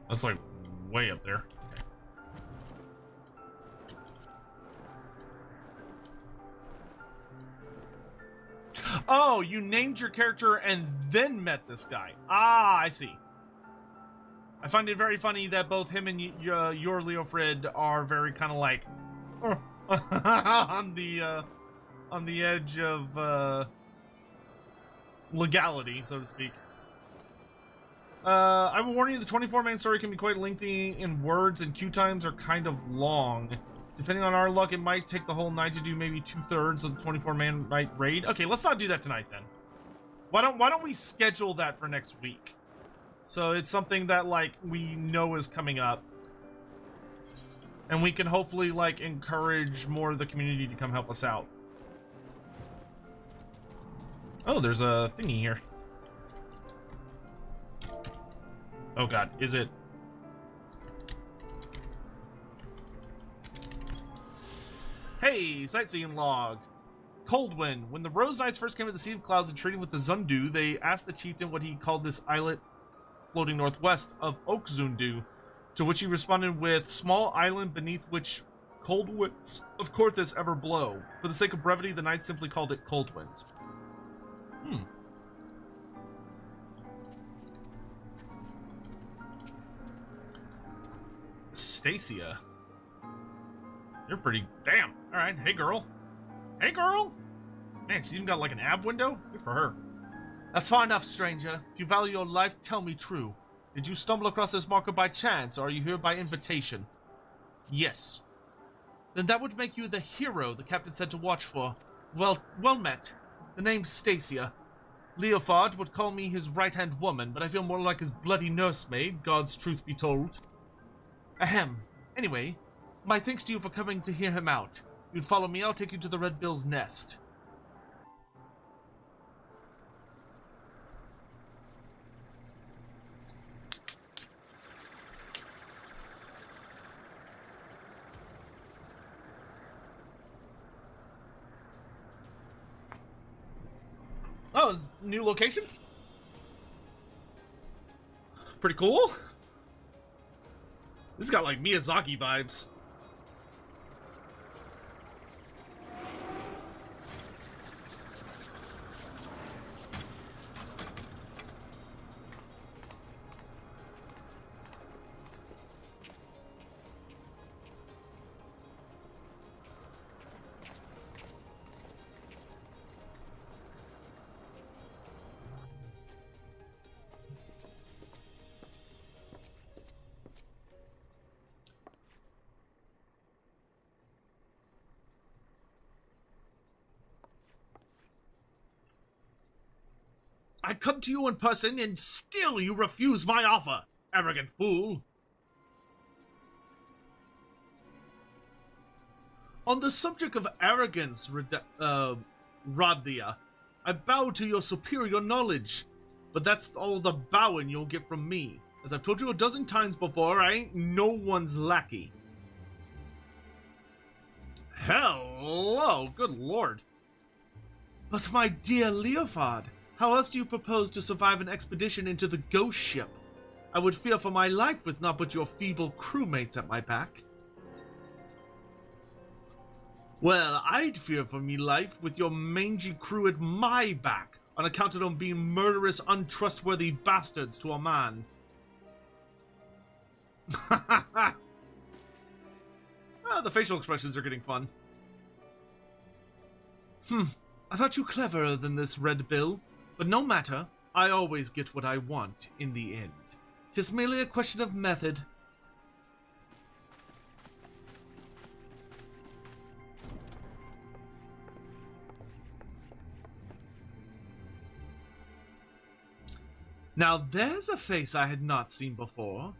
That's like way up there. Oh, you named your character and then met this guy. Ah, I see. I find it very funny that both him and your Leofrid are very kind of like on the edge of legality, so to speak. I will warn you, the 24 main story can be quite lengthy in words, and queue times are kind of long. Depending on our luck, it might take the whole night to do maybe 2/3 of the 24 man night raid. Okay, let's not do that tonight then. Why don't we schedule that for next week? So it's something that like we know is coming up, and we can hopefully like encourage more of the community to come help us out. Oh, there's a thingy here. Oh god, is it? Hey, sightseeing log. Coldwind. When the Rose Knights first came to the Sea of Clouds and traded with the Zundu, they asked the chieftain what he called this islet floating northwest of Oakzundu, to which he responded with, small island beneath which cold winds of Korthus ever blow. For the sake of brevity, the knights simply called it Coldwind. Stacia. You're pretty... Damn. Alright. Hey, girl. Hey, girl! Man, she's even got, like, an ab window? Good for her. That's far enough, stranger. If you value your life, tell me true. Did you stumble across this marker by chance, or are you here by invitation? Yes. Then that would make you the hero the captain said to watch for. Well met. The name's Stacia. Leofard would call me his right-hand woman, but I feel more like his bloody nursemaid, God's truth be told. Ahem. Anyway, my thanks to you for coming to hear him out. You'd follow me, I'll take you to the Red Bill's nest. Oh, is new location? Pretty cool. This has got like Miyazaki vibes. I come to you in person, and still you refuse my offer, arrogant fool. On the subject of arrogance, Radlia, I bow to your superior knowledge, but that's all the bowing you'll get from me. As I've told you a dozen times before, I ain't no one's lackey. Hello, good lord. But my dear Leofard, how else do you propose to survive an expedition into the ghost ship? I would fear for my life with not but your feeble crewmates at my back. Well, I'd fear for me life with your mangy crew at my back, on account of them being murderous, untrustworthy bastards to a man. The facial expressions are getting fun. I thought you cleverer than this, Red Bill. But no matter, I always get what I want in the end. 'Tis merely a question of method. Now there's a face I had not seen before.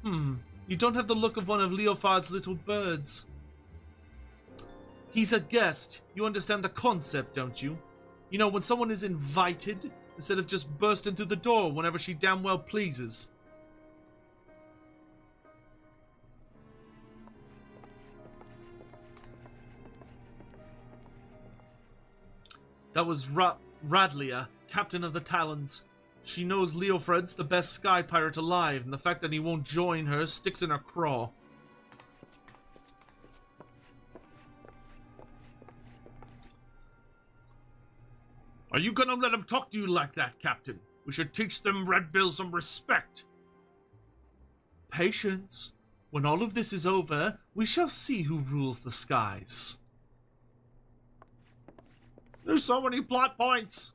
You don't have the look of one of Leofard's little birds. He's a guest. You understand the concept, don't you? You know, when someone is invited, instead of just bursting through the door whenever she damn well pleases. That was Radlia, captain of the Talons. She knows Leofred's the best sky pirate alive, and the fact that he won't join her sticks in her craw. Are you gonna let them talk to you like that, Captain? We should teach them Red Bills some respect. Patience. When all of this is over, we shall see who rules the skies. There's so many plot points.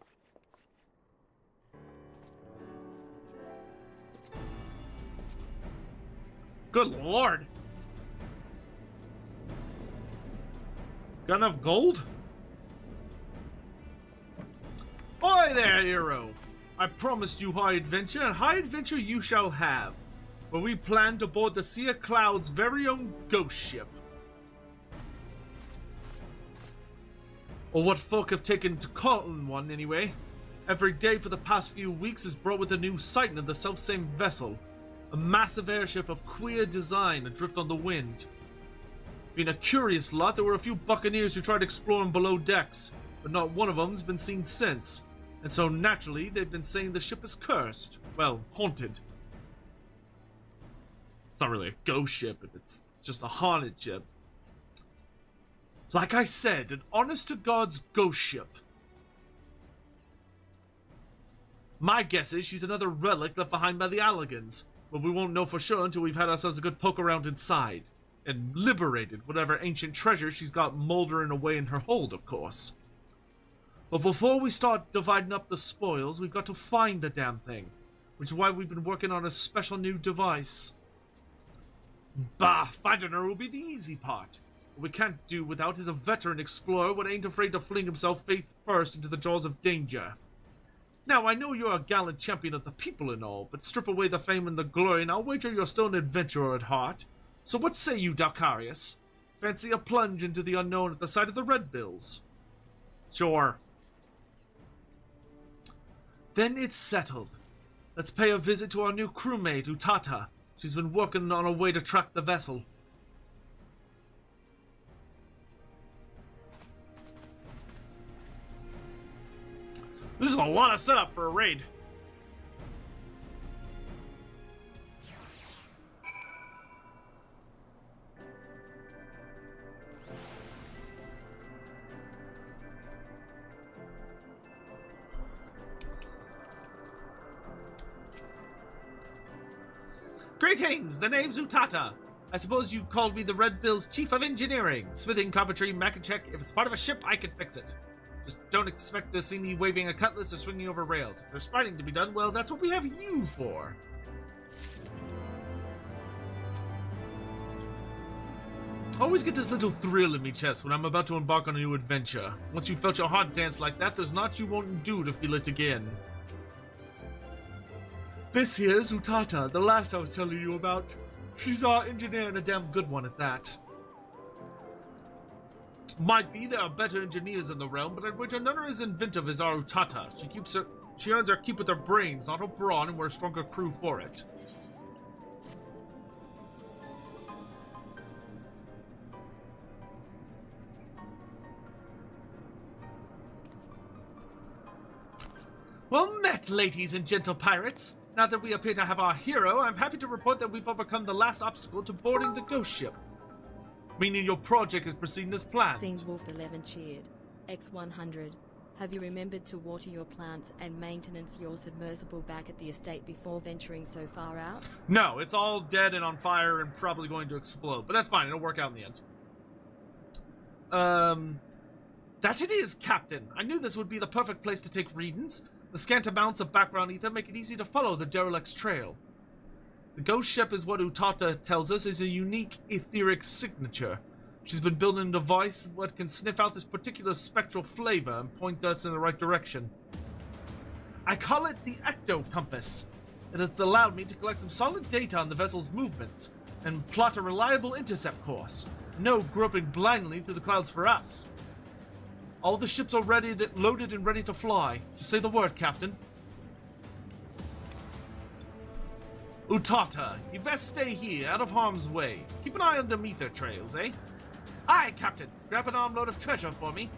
Good lord. Got enough gold? Oi there, hero! I promised you high adventure, and high adventure you shall have. Where we plan to board the Sea of Cloud's very own ghost ship. Or what folk have taken to calling one, anyway. Every day for the past few weeks has brought with a new sighting of the self-same vessel. A massive airship of queer design adrift on the wind. Being a curious lot, there were a few buccaneers who tried exploring below decks, but not one of them's been seen since. And so naturally, they've been saying the ship is cursed. Well, haunted. It's not really a ghost ship, it's just a haunted ship. Like I said, an honest-to-God's ghost ship. My guess is she's another relic left behind by the Alligans, but we won't know for sure until we've had ourselves a good poke around inside. And liberated whatever ancient treasure she's got moldering away in her hold, of course. But before we start dividing up the spoils, we've got to find the damn thing, which is why we've been working on a special new device. Bah, finding her will be the easy part. What we can't do without is a veteran explorer who ain't afraid to fling himself face first into the jaws of danger. Now, I know you're a gallant champion of the people and all, but strip away the fame and the glory and I'll wager you're still an adventurer at heart. So what say you, Dalcarius? Fancy a plunge into the unknown at the sight of the Red Bills? Sure. Then it's settled. Let's pay a visit to our new crewmate, Utata. She's been working on a way to track the vessel. This is a lot of setup for a raid. Greetings! The name's Utata. I suppose you called me the Red Bill's Chief of Engineering. Smithing, carpentry, mech check. If it's part of a ship, I can fix it. Just don't expect to see me waving a cutlass or swinging over rails. If there's fighting to be done, well, that's what we have you for. I always get this little thrill in me chest when I'm about to embark on a new adventure. Once you felt your heart dance like that, there's naught you won't do to feel it again. This here's Utata, the lass I was telling you about. She's our engineer and a damn good one at that. Might be there are better engineers in the realm, but I'd wager none are as inventive as our Utata. She earns her keep with her brains, not her brawn, and we're a stronger crew for it. Well met, ladies and gentle pirates. Now that we appear to have our hero, I'm happy to report that we've overcome the last obstacle to boarding the ghost ship. Meaning your project is proceeding as planned. Scenes Wolf 11 cheered. X100. Have you remembered to water your plants and maintenance your submersible back at the estate before venturing so far out? No, it's all dead and on fire and probably going to explode. But that's fine, it'll work out in the end. That it is, Captain. I knew this would be the perfect place to take readings. The scant amounts of background ether make it easy to follow the derelict's trail. The ghost ship is what Utata tells us is a unique etheric signature. She's been building a device that can sniff out this particular spectral flavor and point us in the right direction. I call it the Ecto Compass. It has allowed me to collect some solid data on the vessel's movements and plot a reliable intercept course. No groping blindly through the clouds for us. All the ships are loaded and ready to fly. Just say the word, Captain. Utata, you best stay here, out of harm's way. Keep an eye on them ether trails, eh? Aye, Captain. Grab an armload of treasure for me.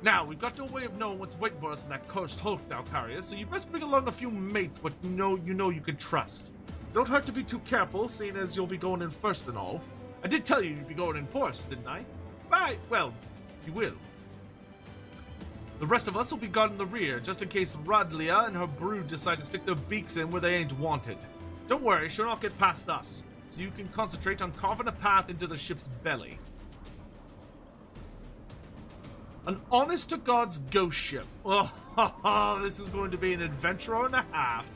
Now, we've got no way of knowing what's waiting for us in that cursed hulk, Dalcarius, so you best bring along a few mates what you know you can trust. Don't hurt to be too careful, seeing as you'll be going in first and all. I did tell you you'd be going in first, didn't I? Right, well, you will. The rest of us will be guarding the rear, just in case Radlia and her brood decide to stick their beaks in where they ain't wanted. Don't worry, she'll not get past us, so you can concentrate on carving a path into the ship's belly. An honest-to-God's ghost ship. Oh, this is going to be an adventure and a half.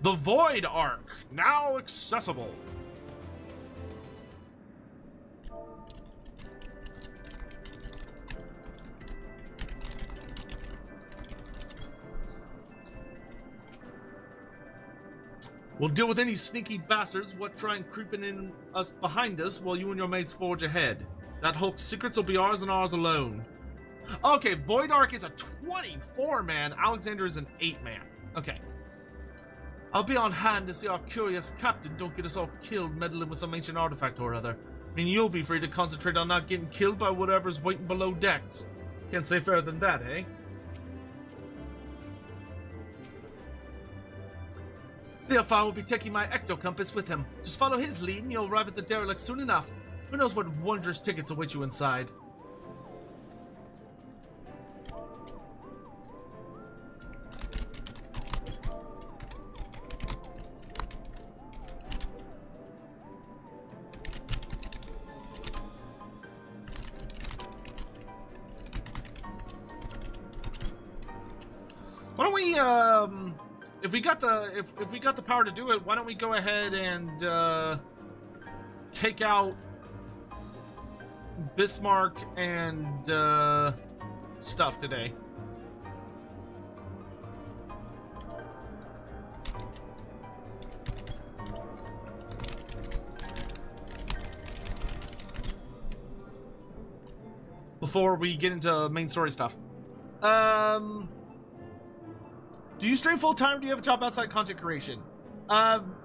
The Void Arc, now accessible. We'll deal with any sneaky bastards what try and creeping in us behind us while you and your mates forge ahead. That Hulk's secrets will be ours and ours alone. Okay, Void Arc is a 24-man. Alexander is an 8-man. Okay. I'll be on hand to see our curious captain don't get us all killed meddling with some ancient artifact or other. I mean, you'll be free to concentrate on not getting killed by whatever's waiting below decks. Can't say fairer than that, eh? Theophile will be taking my ecto-compass with him. Just follow his lead and you'll arrive at the derelict soon enough. Who knows what wondrous tickets await you inside. Why don't we, if we got the power to do it, why don't we go ahead and take out Bismark and stuff today. Before we get into main story stuff. Do you stream full-time or do you have a job outside content creation?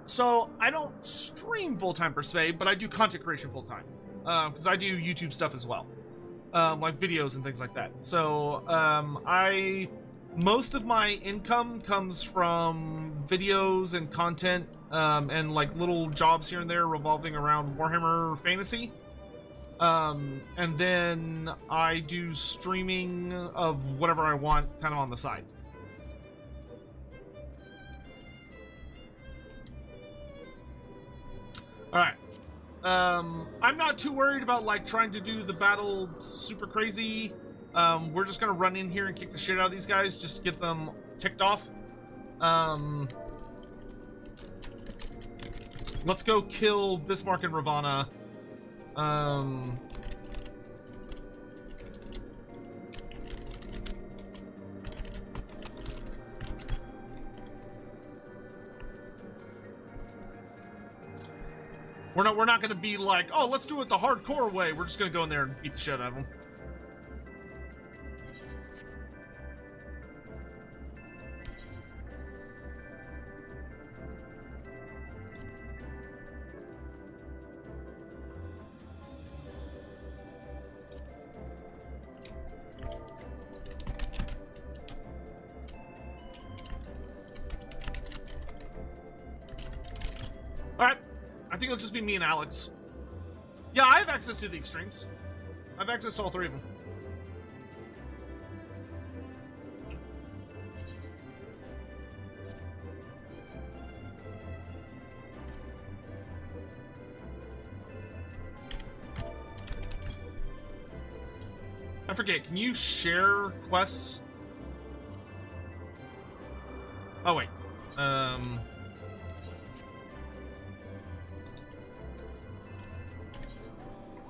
So I don't stream full-time per se, but I do content creation full-time. Because I do YouTube stuff as well. Like videos and things like that. So, most of my income comes from videos and content, and like little jobs here and there revolving around Warhammer Fantasy. And then I do streaming of whatever I want kind of on the side. Alright. I'm not too worried about like trying to do the battle super crazy. We're just gonna run in here and kick the shit out of these guys, just get them ticked off. Let's go kill Bismark and Ravana. We're not gonna be like, oh, let's do it the hardcore way. We're just gonna go in there and beat the shit out of them. Alright. I think it'll just be me and Alex. Yeah, I have access to the extremes. I have access to all three of them. I forget, can you share quests? Oh, wait.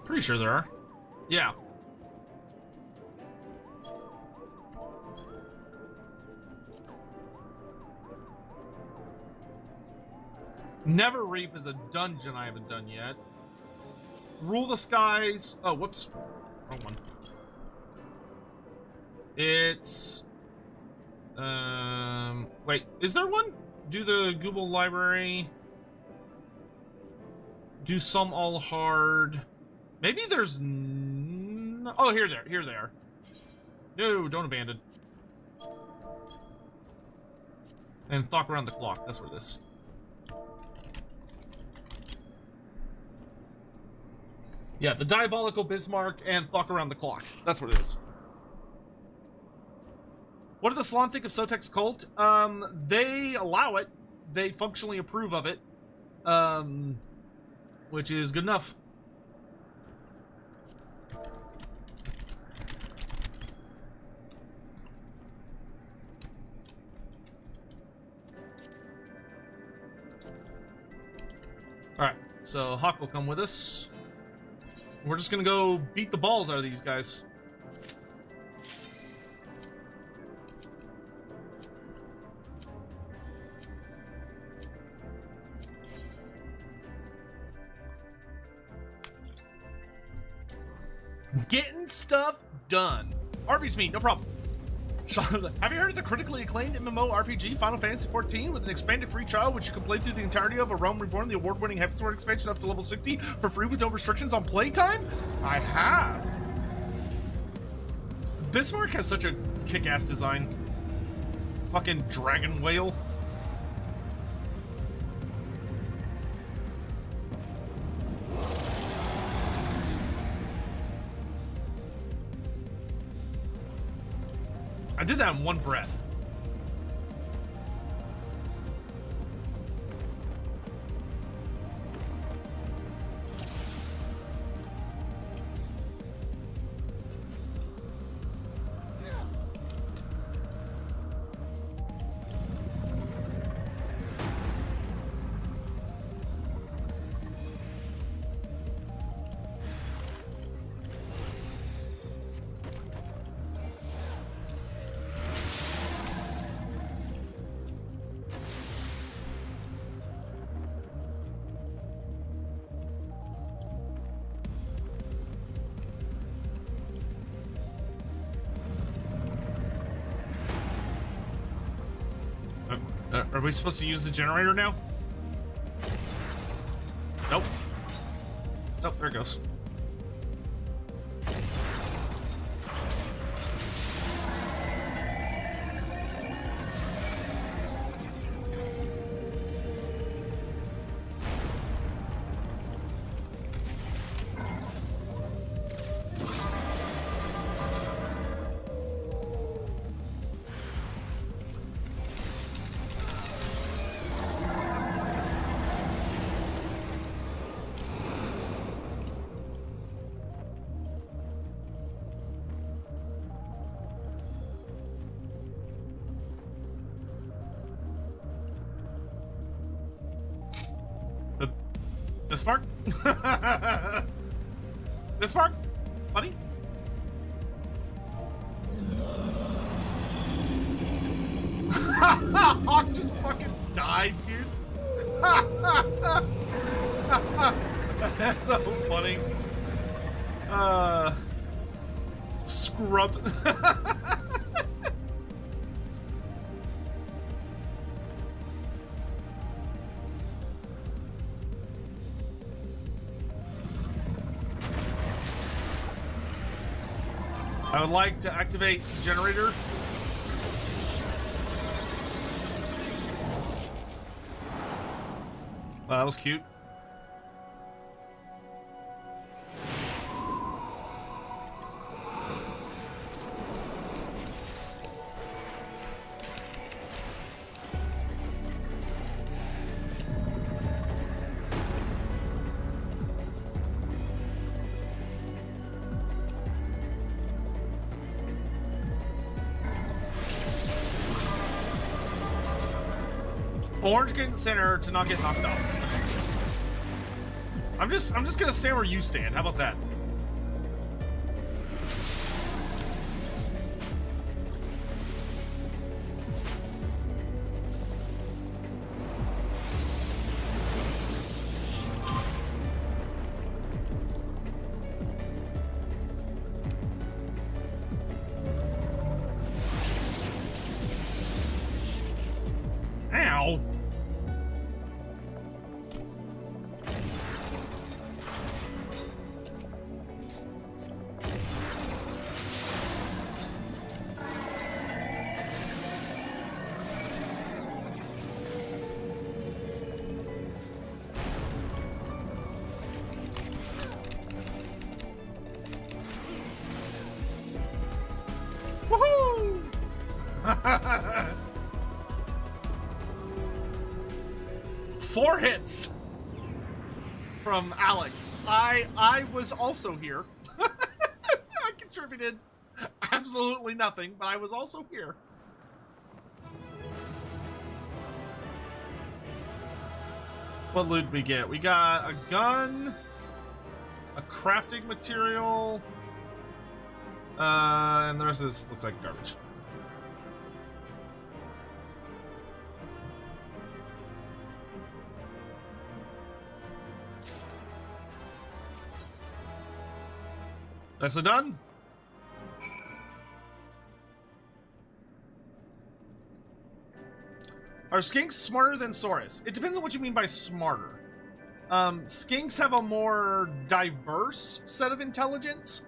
Pretty sure there are. Yeah. Never Reap is a dungeon I haven't done yet. Rule the Skies. Oh, whoops. Wrong one. It's... Wait, is there one? Do the Google Library. Do some all hard. Maybe there's... Oh, here they are. No, don't abandon. And Thok around the clock. That's where this. Yeah, the Diabolical Bismark and Fuck Around the Clock. That's what it is. What do the Salon think of Sotek's cult? They allow it. They functionally approve of it. Which is good enough. Alright, so Hawk will come with us. We're just gonna go beat the balls out of these guys. Getting stuff done. Arby's meat, no problem. Have you heard of the critically acclaimed MMO RPG Final Fantasy XIV with an expanded free trial which you can play through the entirety of A Realm Reborn, the award-winning Heavensward expansion up to level 60 for free with no restrictions on playtime? I have. Bismarck has such a kick-ass design. Fucking dragon whale. I did that in one breath. Are we supposed to use the generator now? Nope. Oh, there it goes. Bismarck? Bismarck? Buddy? Hawk just fucking died, dude. That's so funny. Scrub. I would like to activate the generator. That was cute. Orange get in center to not get knocked off. I'm just gonna stand where you stand. How about that? Ow. 4 hits from Alex. I was also here. I contributed absolutely nothing, but I was also here. What loot we get? We got a gun, a crafting material, and the rest of this looks like garbage. Nicely done. Are skinks smarter than Saurus? It depends on what you mean by smarter. Skinks have a more diverse set of intelligence,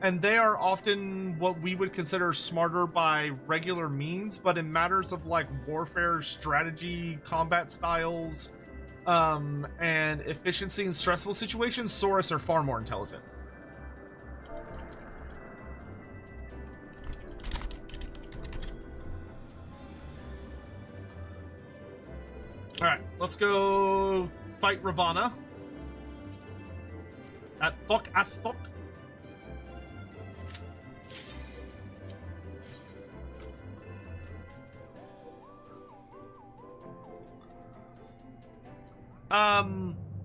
and they are often what we would consider smarter by regular means, but in matters of like warfare, strategy, combat styles, and efficiency in stressful situations, Saurus are far more intelligent. Alright, let's go fight Ravana at Thok Astok.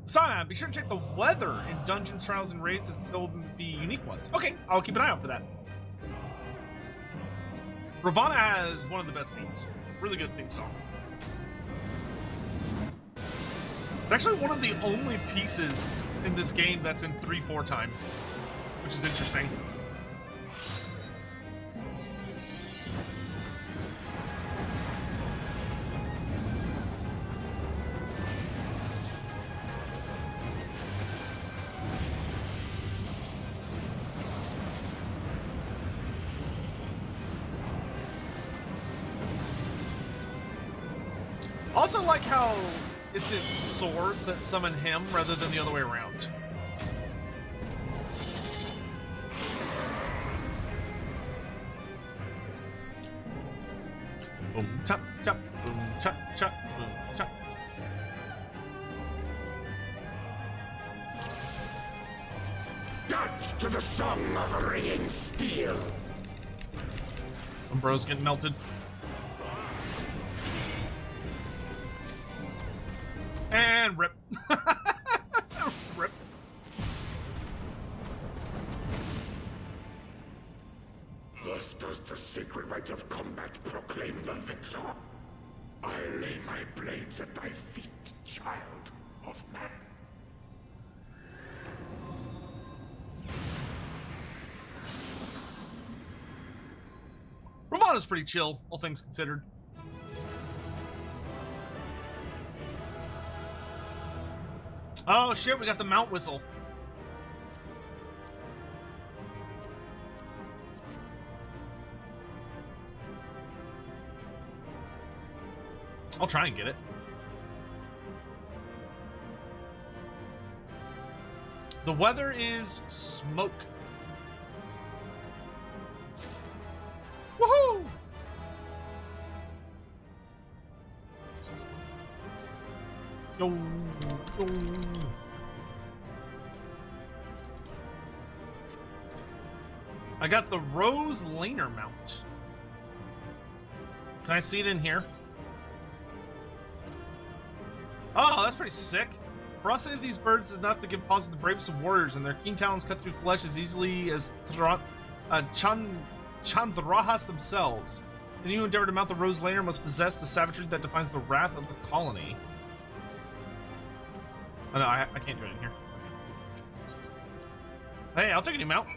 Simon, be sure to check the weather in dungeons, trials, and raids, as there will be unique ones. Okay, I'll keep an eye out for that. Ravana has one of the best themes. Really good theme song. It's actually one of the only pieces in this game that's in 3/4 time, which is interesting. Also like how it's his swords that summon him rather than the other way around. Boom, chop, chop, boom, chop, chop, boom, chop. Dance to the song of ringing steel. Bro's getting melted. And rip. Rip. Thus does the sacred rite of combat proclaim the victor. I lay my blades at thy feet, child of man. Ravana's pretty chill, all things considered. Oh shit, we got the mount whistle. I'll try and get it. The weather is smoke. Woohoo! Go, go. I got the Rose Laner mount. Can I see it in here? Oh, that's pretty sick. Ferocity of these birds is enough to give pause to the bravest of warriors, and their keen talons cut through flesh as easily as Chandrahas themselves. And you who endeavor to mount the Rose Laner must possess the savagery that defines the wrath of the colony. Oh no, I can't do it in here. Hey, I'll take a new mount.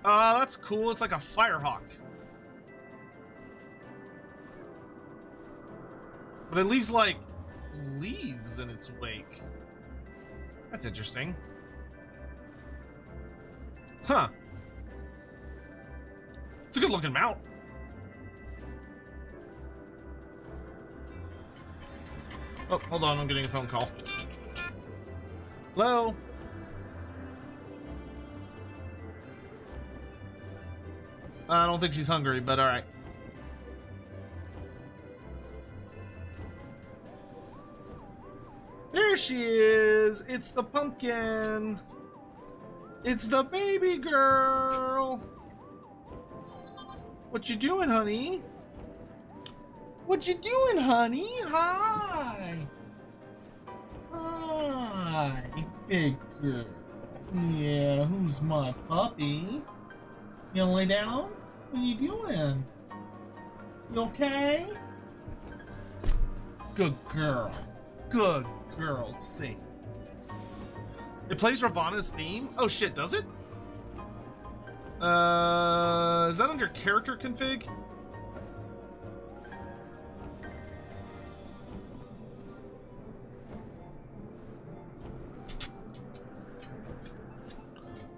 That's cool. It's like a firehawk. But it leaves, like, leaves in its wake. That's interesting. Huh. It's a good looking mount. Oh, hold on, I'm getting a phone call. Hello? I don't think she's hungry, but alright. There she is! It's the pumpkin! It's the baby girl! What you doing, honey? What you doing, honey? Hi! Hi, big girl. Yeah, who's my puppy? You gonna lay down? What are you doing? You okay? Good girl. Good girl, sing. It plays Ravana's theme? Oh shit, does it? Is that under character config?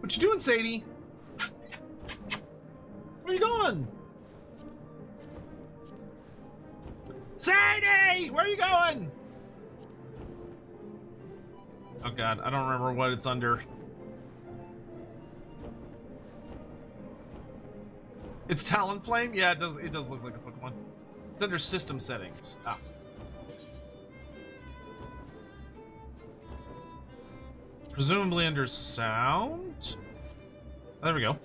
What you doing, Sadie? Where you going? Sadie! Where are you going? Oh god, I don't remember what it's under. It's Talonflame? Yeah, it does look like a Pokemon. It's under system settings. Ah. Presumably under sound? Oh, there we go.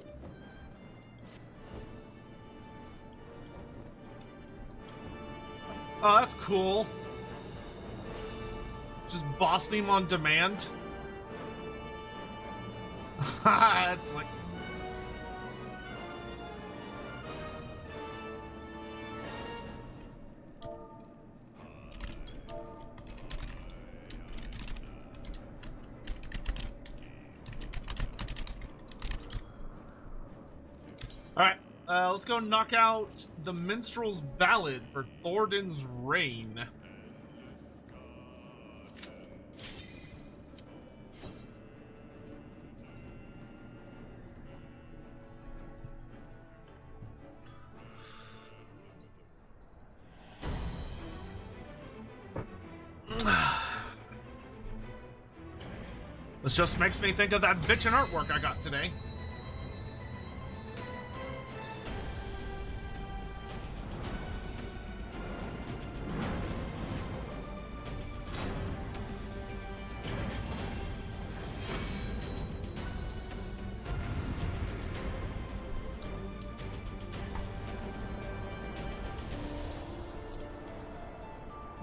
Oh, that's cool. Just boss theme on demand. That's like... Alright, let's go knock out the Minstrel's Ballad for Thordan's Reign. This just makes me think of that bitchin' artwork I got today.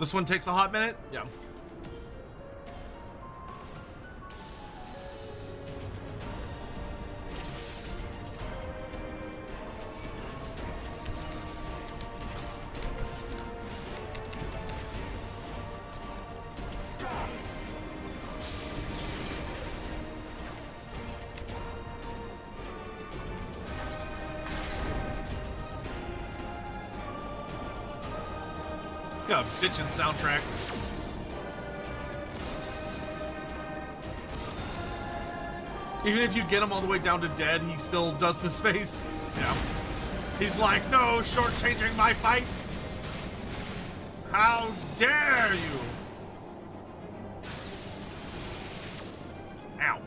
This one takes a hot minute? Yeah. Got a bitchin' soundtrack. Even if you get him all the way down to dead, he still does this face. Yeah. He's like, no shortchanging my fight. How dare you? Ow.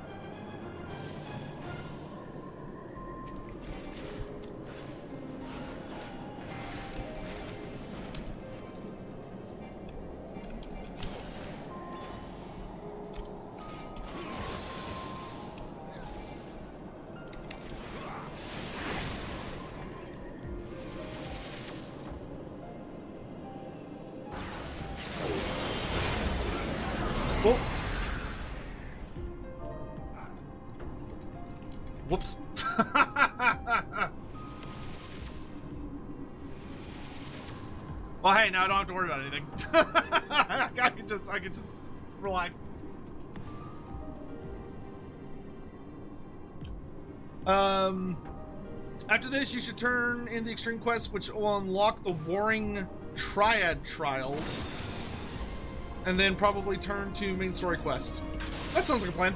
Whoops. Well, hey, now I don't have to worry about anything. I can just relax. After this, you should turn in the extreme quest, which will unlock the warring Triad trials, and then probably turn to main story quest. That sounds like a plan.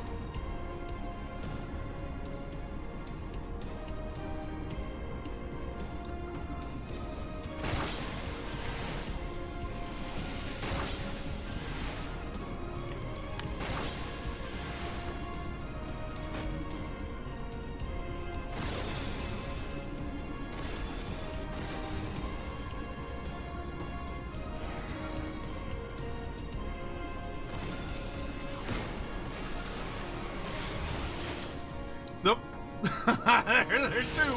There's two.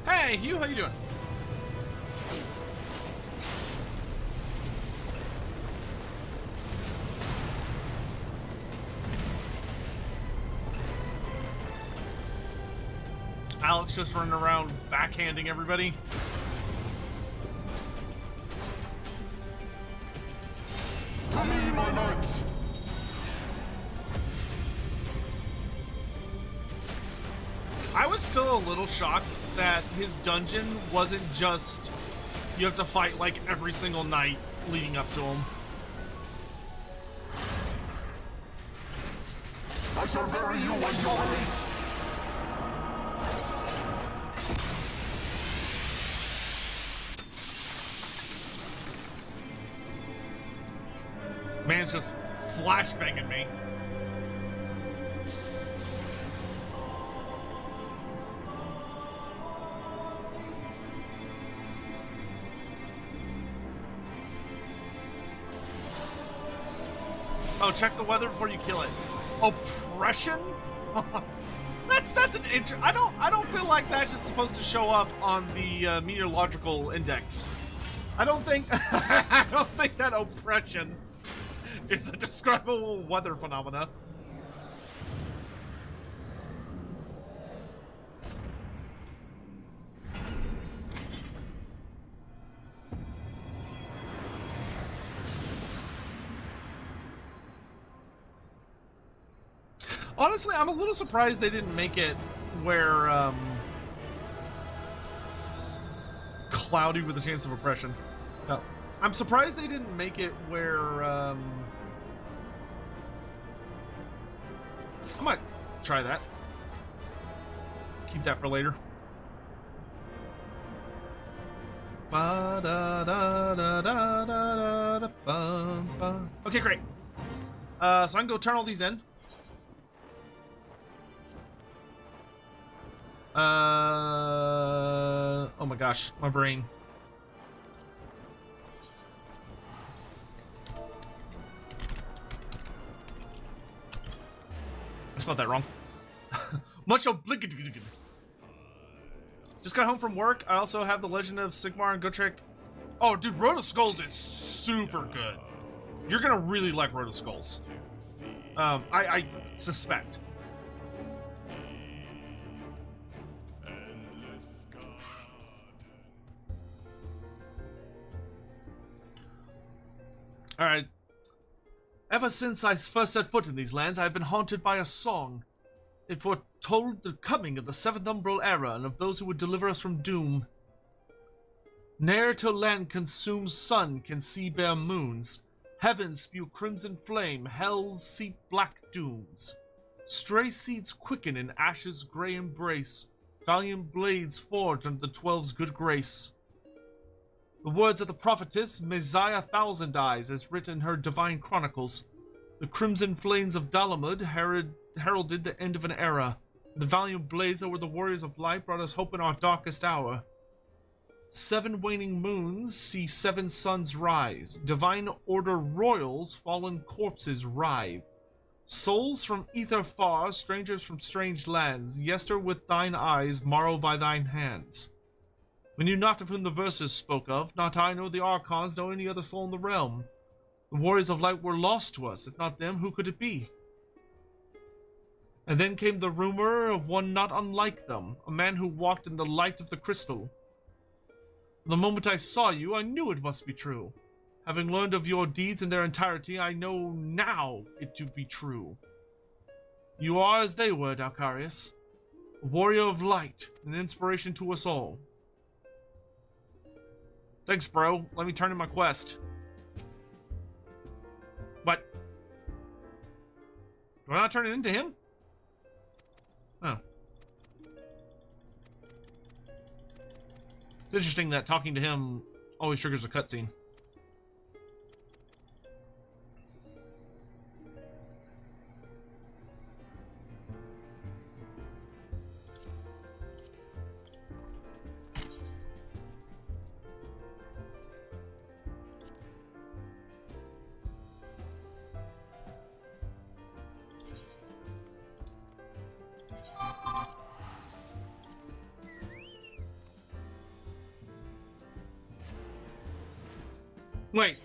Hey, Hugh, how you doing? Alex just running around backhanding everybody. To me, my knights! I was still a little shocked that his dungeon wasn't just you have to fight like every single night leading up to him. I shall bury you when you're released! Man's just flashbanging me. Oh, check the weather before you kill it. Oppression? that's an I don't feel like that's just supposed to show up on the meteorological index. I don't think I don't think that oppression is a describable weather phenomena. Honestly, I'm a little surprised they didn't make it where cloudy with a chance of oppression. No. I'm surprised they didn't make it where I might try that. Keep that for later. Okay, great. So I can go turn all these in. Oh my gosh, my brain. I spelled that wrong. Much obligatory. Just got home from work. I also have the Legend of Sigmar and Gotrek. Oh, dude, Road of Skulls is super good. You're gonna really like Road of Skulls. I suspect. Alright. Ever since I first set foot in these lands, I have been haunted by a song. It foretold the coming of the Seventh Umbral Era and of those who would deliver us from doom. Ne'er till land consumes sun can see bare moons. Heavens spew crimson flame, hells seep black dooms. Stray seeds quicken in ashes' grey embrace. Valiant blades forge under the Twelve's good grace. The words of the prophetess Messiah Thousand Eyes, as written in her divine chronicles. The crimson flames of Dalamud heralded the end of an era. The valiant blaze over the warriors of light brought us hope in our darkest hour. 7 waning moons see 7 suns rise. Divine order royals, fallen corpses writhe. Souls from ether far, strangers from strange lands, yester with thine eyes, morrow by thine hands. We knew not of whom the verses spoke of, not I nor the Archons nor any other soul in the realm. The warriors of light were lost to us, if not them, who could it be? And then came the rumor of one not unlike them, a man who walked in the light of the crystal. The moment I saw you, I knew it must be true. Having learned of your deeds in their entirety, I know now it to be true. You are as they were, Dalcarius, a warrior of light, an inspiration to us all. Thanks, bro. Let me turn in my quest. What? Do I not turn it into him? Oh. It's interesting that talking to him always triggers a cutscene. Wait.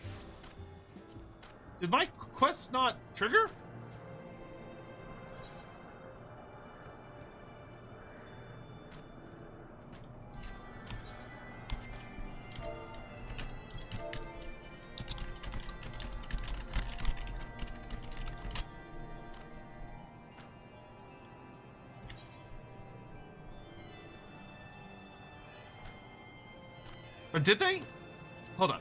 Did my quest not trigger? Or did they? Hold on.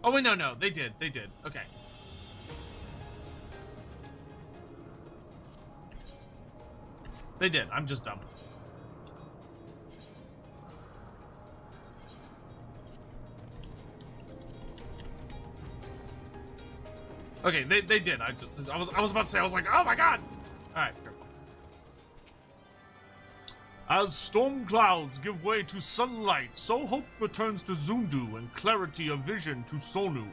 Oh wait, no, they did. Okay. They did. I'm just dumb. Okay, they did. I was about to say, I was like, oh my god! Alright. As storm clouds give way to sunlight, so hope returns to Zundu and clarity of vision to Sonu.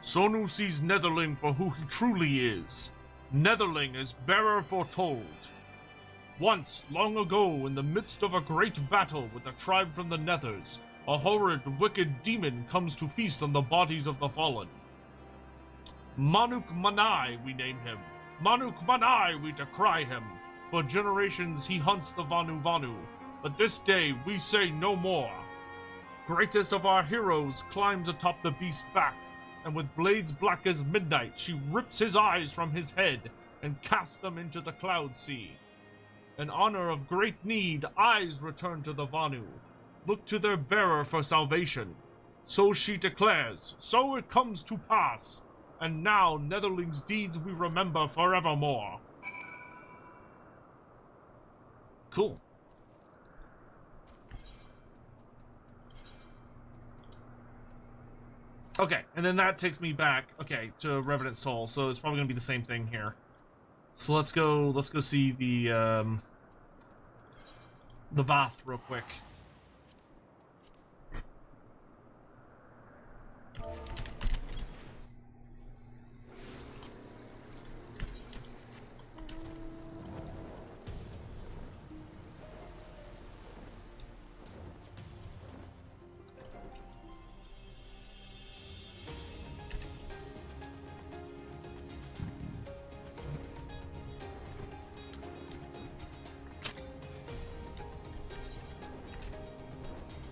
Sonu sees Netherling for who he truly is. Netherling is bearer foretold. Once, long ago, in the midst of a great battle with a tribe from the Nethers, a horrid, wicked demon comes to feast on the bodies of the fallen. Manuk Manai, we name him. Manuk Manai, we decry him. For generations he hunts the Vanu Vanu, but this day we say no more. Greatest of our heroes climbs atop the beast's back, and with blades black as midnight she rips his eyes from his head and casts them into the cloud sea. In honor of great need, eyes return to the Vanu. Look to their bearer for salvation. So she declares, so it comes to pass. And now Netherling's deeds we remember forevermore. Cool. Okay, and then that takes me back, okay, to Revenant Soul, so it's probably gonna be the same thing here. So let's go see the Vath real quick.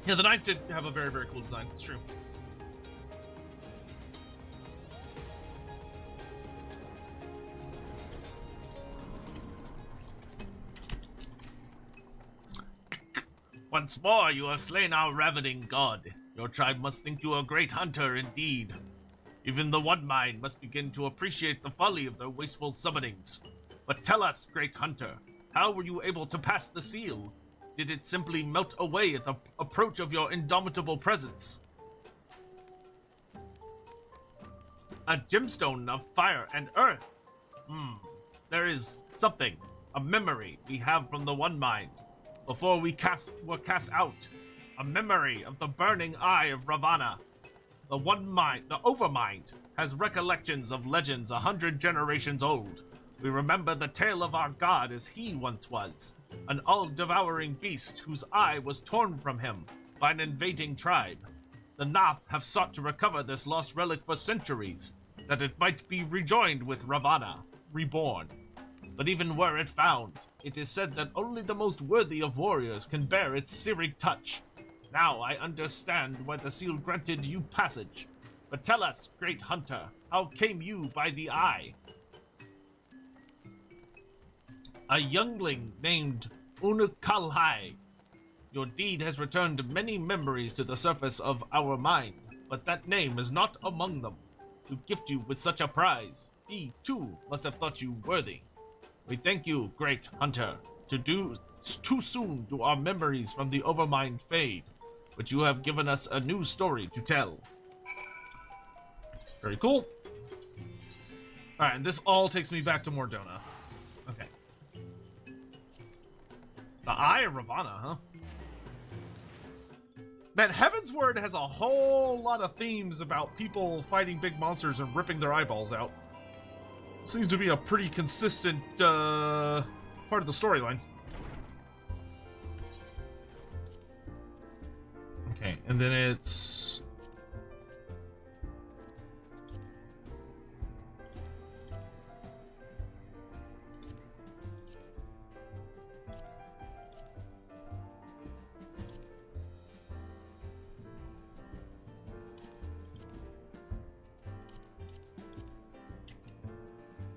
Yeah, the knights did have a very, very cool design. It's true. Once more, you have slain our ravening god. Your tribe must think you a great hunter indeed. Even the One Mind must begin to appreciate the folly of their wasteful summonings. But tell us, great hunter, how were you able to pass the seal? Did it simply melt away at the approach of your indomitable presence? A gemstone of fire and earth. There is something, a memory we have from the One Mind. Before we were cast out, a memory of the burning eye of Ravana. The One Mind, the Overmind, has recollections of legends 100 generations old. We remember the tale of our god as he once was, an all-devouring beast whose eye was torn from him by an invading tribe. The Nath have sought to recover this lost relic for centuries, that it might be rejoined with Ravana, reborn. But even were it found, it is said that only the most worthy of warriors can bear its searing touch. Now I understand why the seal granted you passage. But tell us, great hunter, how came you by the eye? A youngling named Unukalhai. Your deed has returned many memories to the surface of our mind, but that name is not among them. To gift you with such a prize, he, too, must have thought you worthy. We thank you, great hunter. Too soon do our memories from the Overmind fade, but you have given us a new story to tell. Very cool. Alright, and this all takes me back to Mordona. Okay. The Eye of Ravana, huh? Man, Heavensward has a whole lot of themes about people fighting big monsters and ripping their eyeballs out. Seems to be a pretty consistent part of the storyline. Okay, and then it's...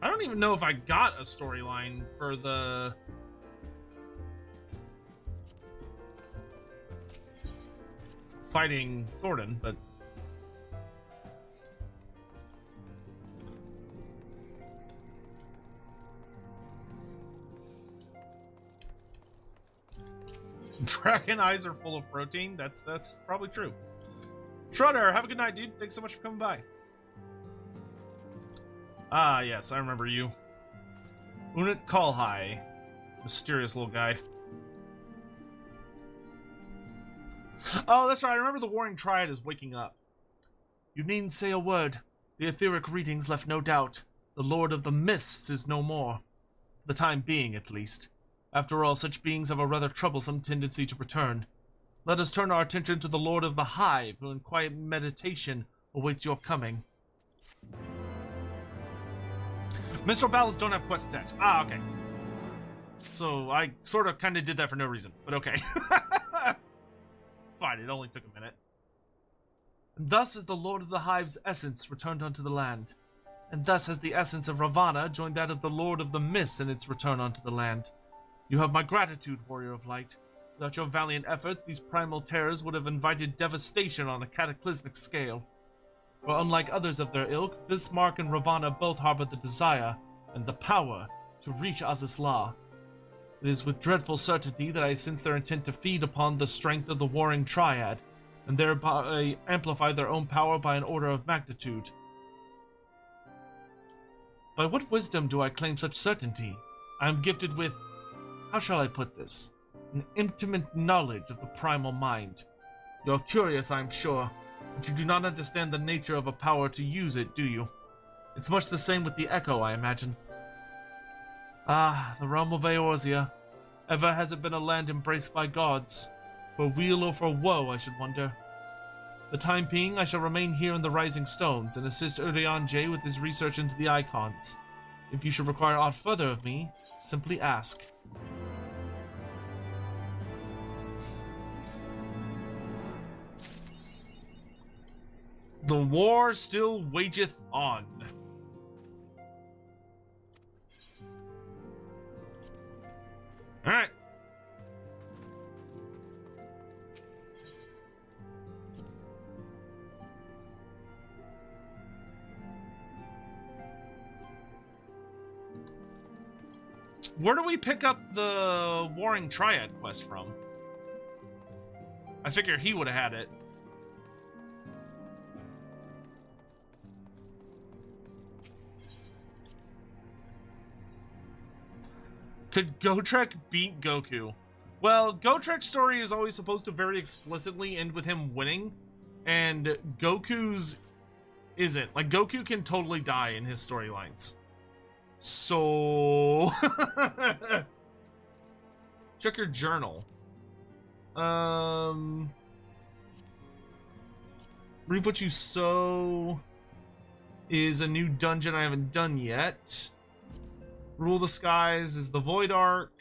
I don't even know if I got a storyline for the... fighting Thordan, but... Dragon eyes are full of protein. That's probably true. Shredder, have a good night, dude. Thanks so much for coming by. Ah, yes, I remember you. Unit Kalhai. Mysterious little guy. Oh, that's right. I remember the Warring Triad is waking up. You needn't say a word. The etheric readings left no doubt. The Lord of the Mists is no more. For the time being, at least. After all, such beings have a rather troublesome tendency to return. Let us turn our attention to the Lord of the Hive, who in quiet meditation awaits your coming. Minstrel battles don't have quests attached. Ah, okay. So I sort of kind of did that for no reason, but okay. It's fine, it only took a minute. And thus is the Lord of the Hive's essence returned unto the land. And thus has the essence of Ravana joined that of the Lord of the Mists in its return unto the land. You have my gratitude, Warrior of Light. Without your valiant efforts, these primal terrors would have invited devastation on a cataclysmic scale. For unlike others of their ilk, Bismark and Ravana both harbor the desire and the power to reach Azizla. It is with dreadful certainty that I sense their intent to feed upon the strength of the Warring Triad, and thereby amplify their own power by an order of magnitude. By what wisdom do I claim such certainty? I am gifted with, how shall I put this, an intimate knowledge of the primal mind. You're curious, I'm sure, but you do not understand the nature of a power to use it, do you? It's much the same with the Echo, I imagine. Ah, the realm of Eorzea. Ever has it been a land embraced by gods? For weal or for woe, I should wonder. The time being, I shall remain here in the Rising Stones and assist Urianger with his research into the icons. If you should require aught further of me, simply ask. The war still wageth on. Alright. Where do we pick up the Warring Triad quest from? I figure he would have had it. Could Gotrek beat Goku? Well, Gotrek's story is always supposed to very explicitly end with him winning, and Goku's isn't. Like, Goku can totally die in his storylines. So... check your journal. Reap What You Sow is a new dungeon I haven't done yet. Rule the Skies is the Void Arc.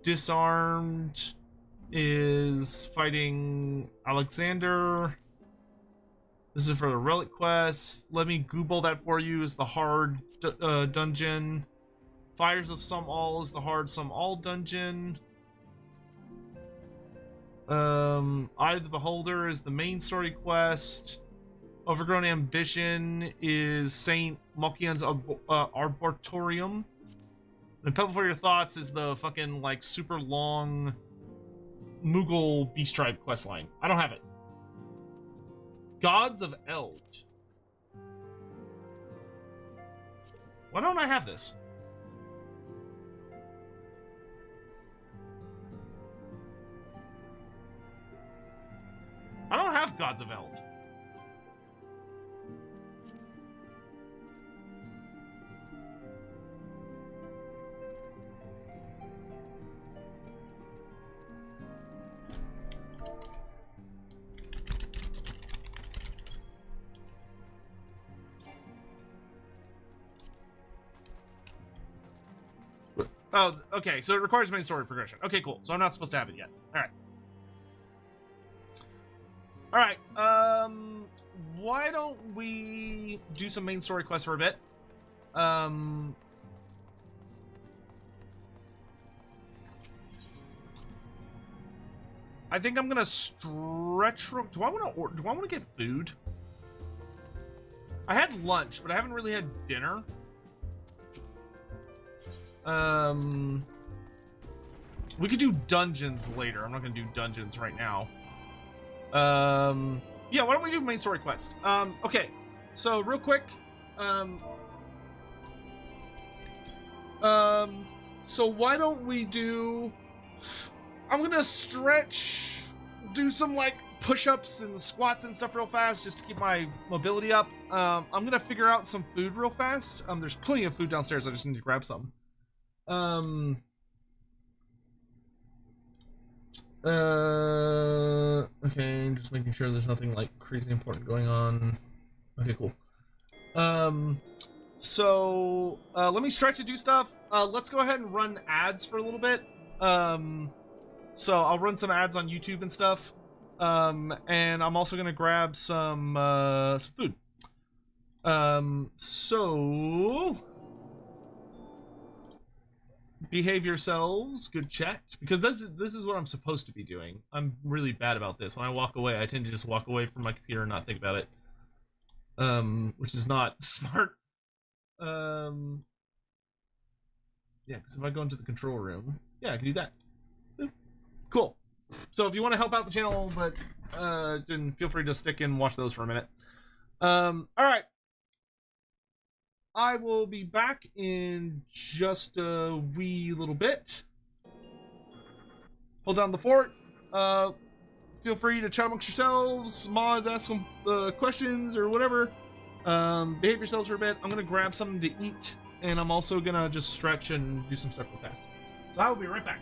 Disarmed is fighting Alexander. This is for the Relic Quest. Let me Google that for you. Is the hard dungeon. Fires of Some All is the hard Some All dungeon. Eye of the Beholder is the main story quest. Overgrown Ambition is Saint Mokian's Arboretum. And Pebble for Your Thoughts is the fucking, like, super long Moogle Beast Tribe questline. I don't have it. Gods of Eld. Why don't I have this? I don't have Gods of Eld. Oh, okay. So it requires main story progression. Okay, cool. So I'm not supposed to have it yet. All right. All right. Why don't we do some main story quests for a bit? I think I'm gonna stretch. Do I want to get food? I had lunch, but I haven't really had dinner. We could do dungeons later. I'm not gonna do dungeons right now. Yeah, why don't we do main story quest? Okay, so real quick, so why don't we do? I'm gonna stretch, do some like push-ups and squats and stuff real fast just to keep my mobility up. I'm gonna figure out some food real fast. There's plenty of food downstairs. I just need to grab some. Okay, just making sure there's nothing like crazy important going on. Okay, cool. So let me stretch to do stuff. Let's go ahead and run ads for a little bit. So I'll run some ads on YouTube and stuff. And I'm also gonna grab some food. So behave yourselves. Good chat. Because this is what I'm supposed to be doing. I'm really bad about this. When I walk away, I tend to just walk away from my computer and not think about it. Which is not smart. Yeah, because if I go into the control room, yeah, I can do that. Cool. So if you want to help out the channel, but then feel free to stick and watch those for a minute. All right. I will be back in just a wee little bit. Hold down the fort. Feel free to chat amongst yourselves, mods, ask some questions or whatever. Behave yourselves for a bit. I'm gonna grab something to eat, and I'm also gonna just stretch and do some stuff real fast. So I will be right back.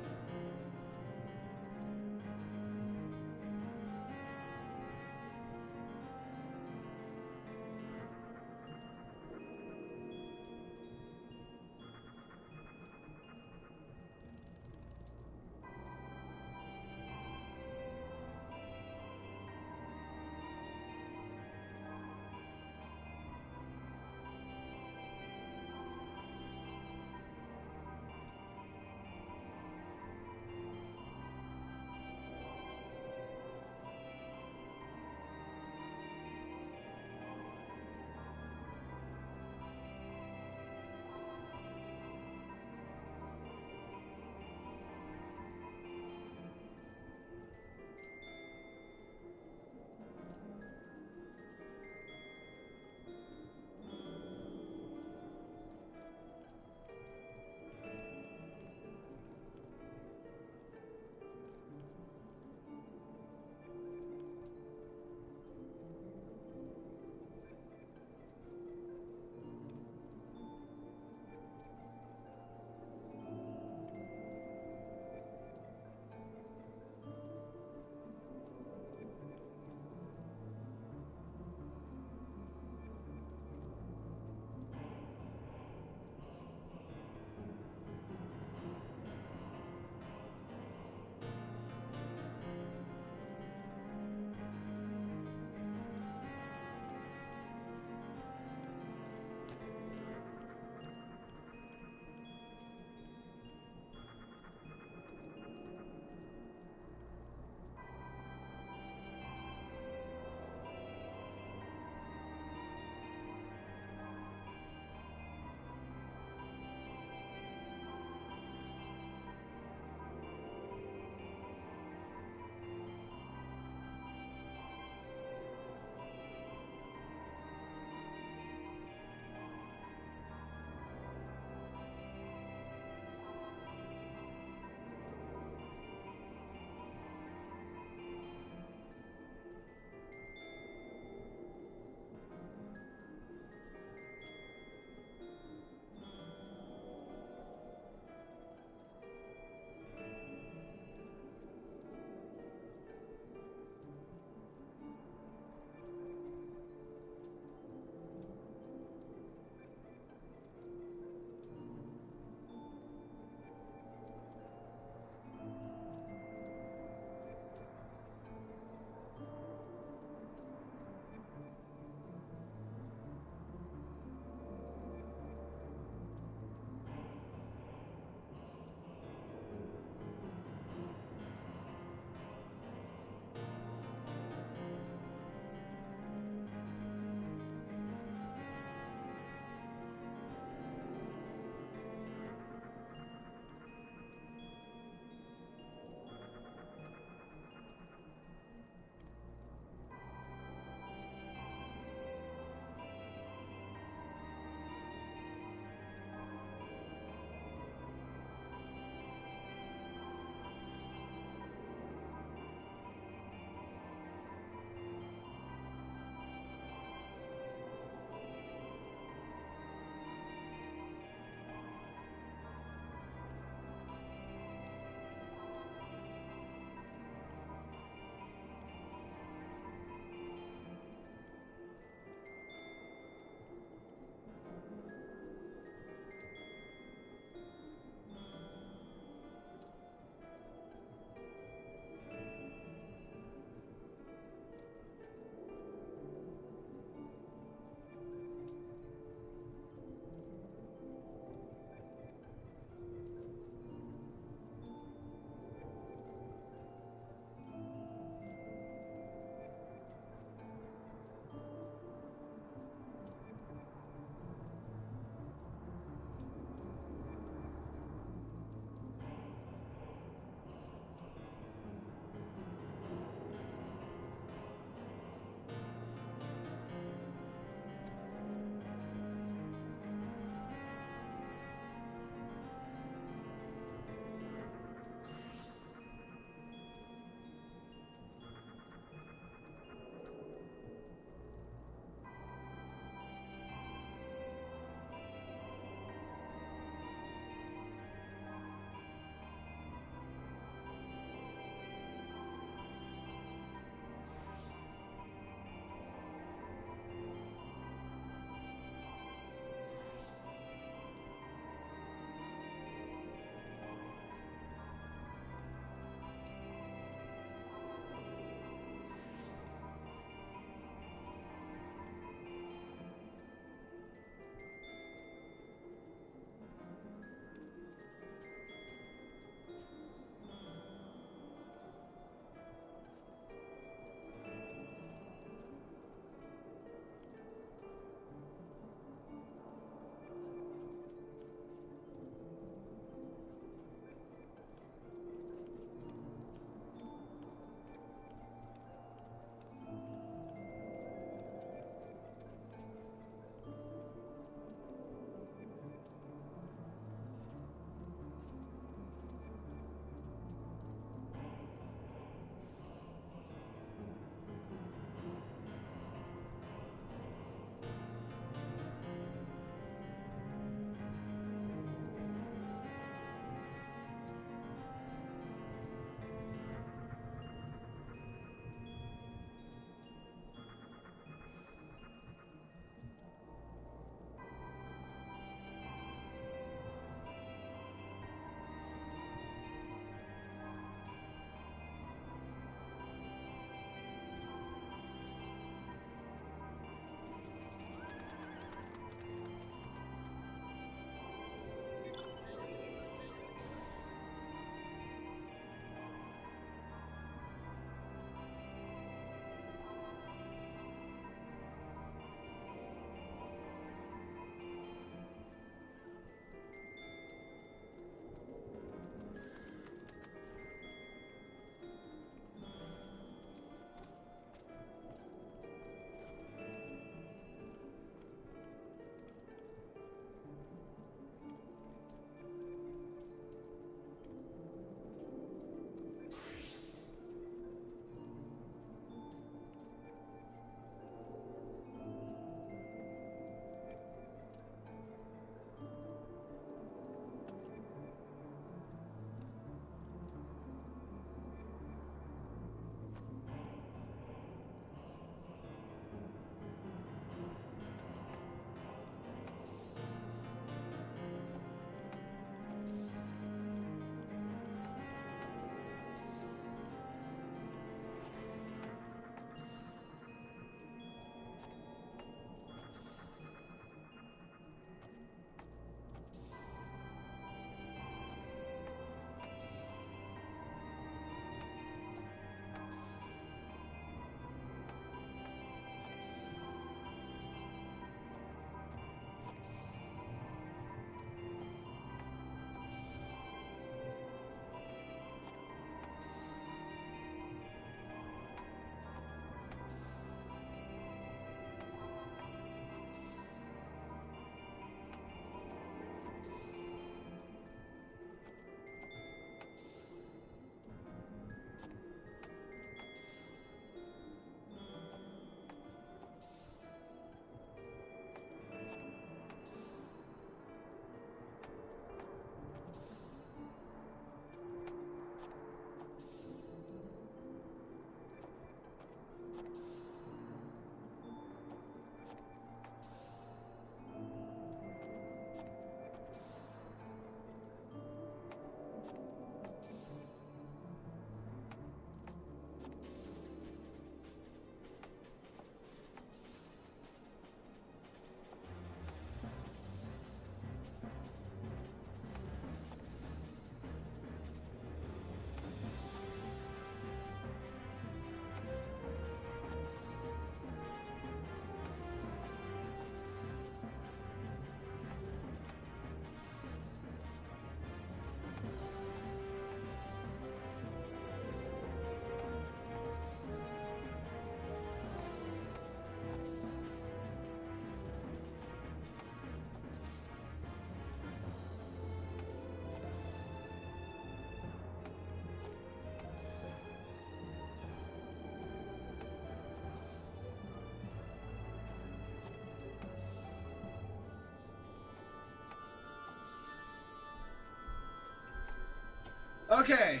Okay.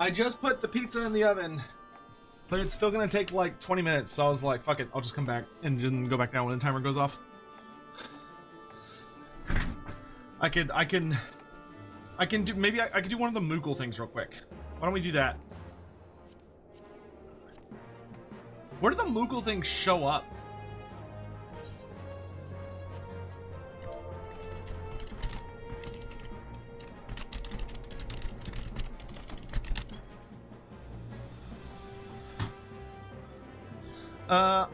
I just put the pizza in the oven, but it's still gonna take like 20 minutes, so I was like, fuck it, I'll just come back and then go back down when the timer goes off. I can do, maybe I could do one of the Moogle things real quick. Why don't we do that? Where do the Moogle things show up?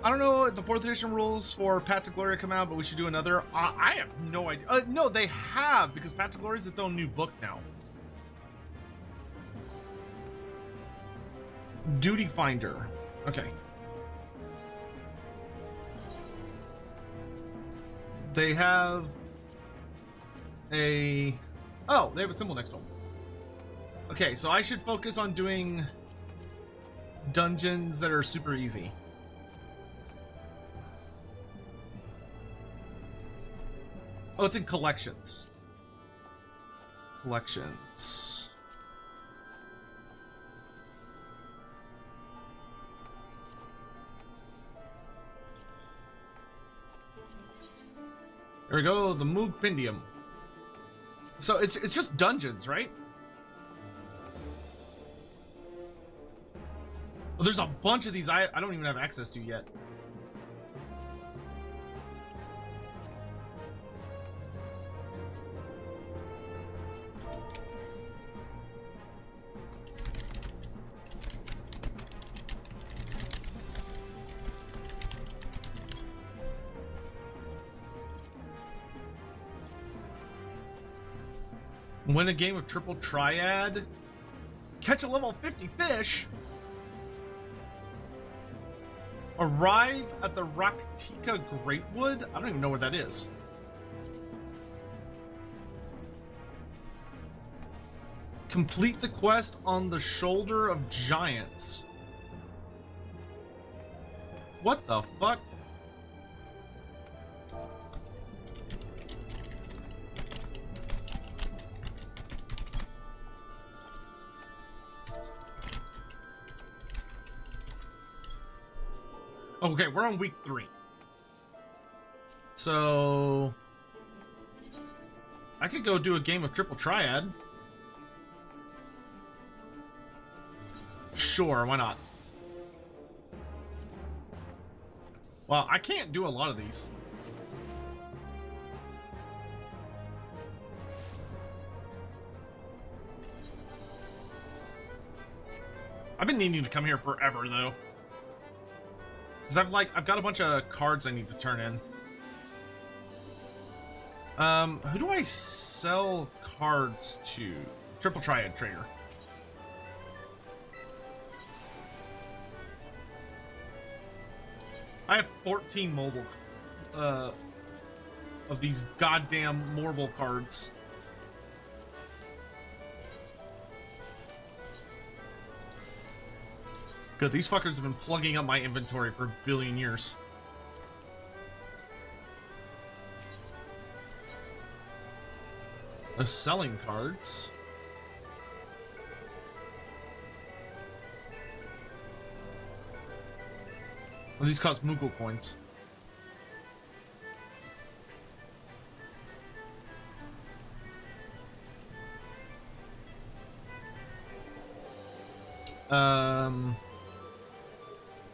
I don't know if the 4th edition rules for Path to Glory come out, but we should do another. I have no idea. No, they have, because Path to Glory is its own new book now. Duty Finder. Okay. They have a... Oh, they have a symbol next to them. Okay, so I should focus on doing dungeons that are super easy. Oh, it's in collections. Collections. There we go, the Mogpendium. So it's just dungeons, right? Well, there's a bunch of these I don't even have access to yet. Win a game of triple Triad. Catch a level 50 fish. Arrive at the Raktika Greatwood. I don't even know where that is. Complete the quest on the Shoulder of Giants. What the fuck? Okay, we're on week 3. So I could go do a game of triple Triad. Sure, why not? Well, I can't do a lot of these. I've been needing to come here forever though. Because I've got a bunch of cards I need to turn in. Who do I sell cards to? Triple Triad Trader. I have 14 mobile of these goddamn Morble cards. Good, these fuckers have been plugging up my inventory for a billion years. They're selling cards. Well, these cost Moogle coins.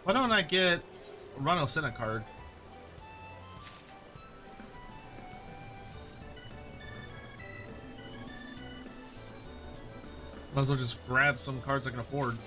Why don't I get a Rano Senna card? Might as well just grab some cards I can afford.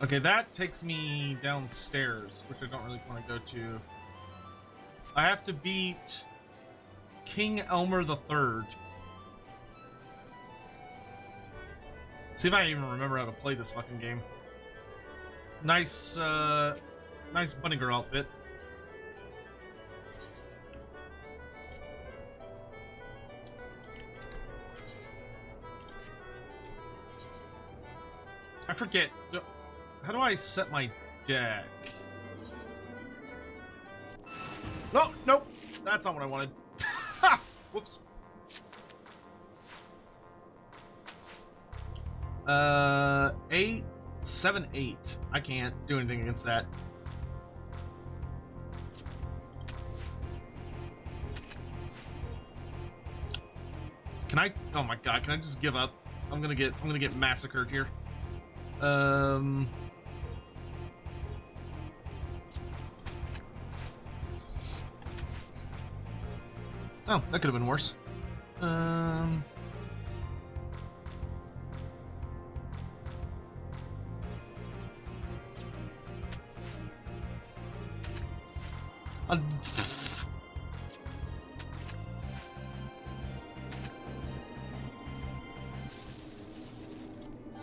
Okay, that takes me downstairs, which I don't really want to go to. I have to beat King Elmer III. See if I even remember how to play this fucking game. Nice, nice bunny girl outfit. I forget. How do I set my deck? No, nope. That's not what I wanted. Ha! Whoops. 8, 7, 8. I can't do anything against that. Can I? Oh my god! Can I just give up? I'm gonna get massacred here. Oh, that could have been worse.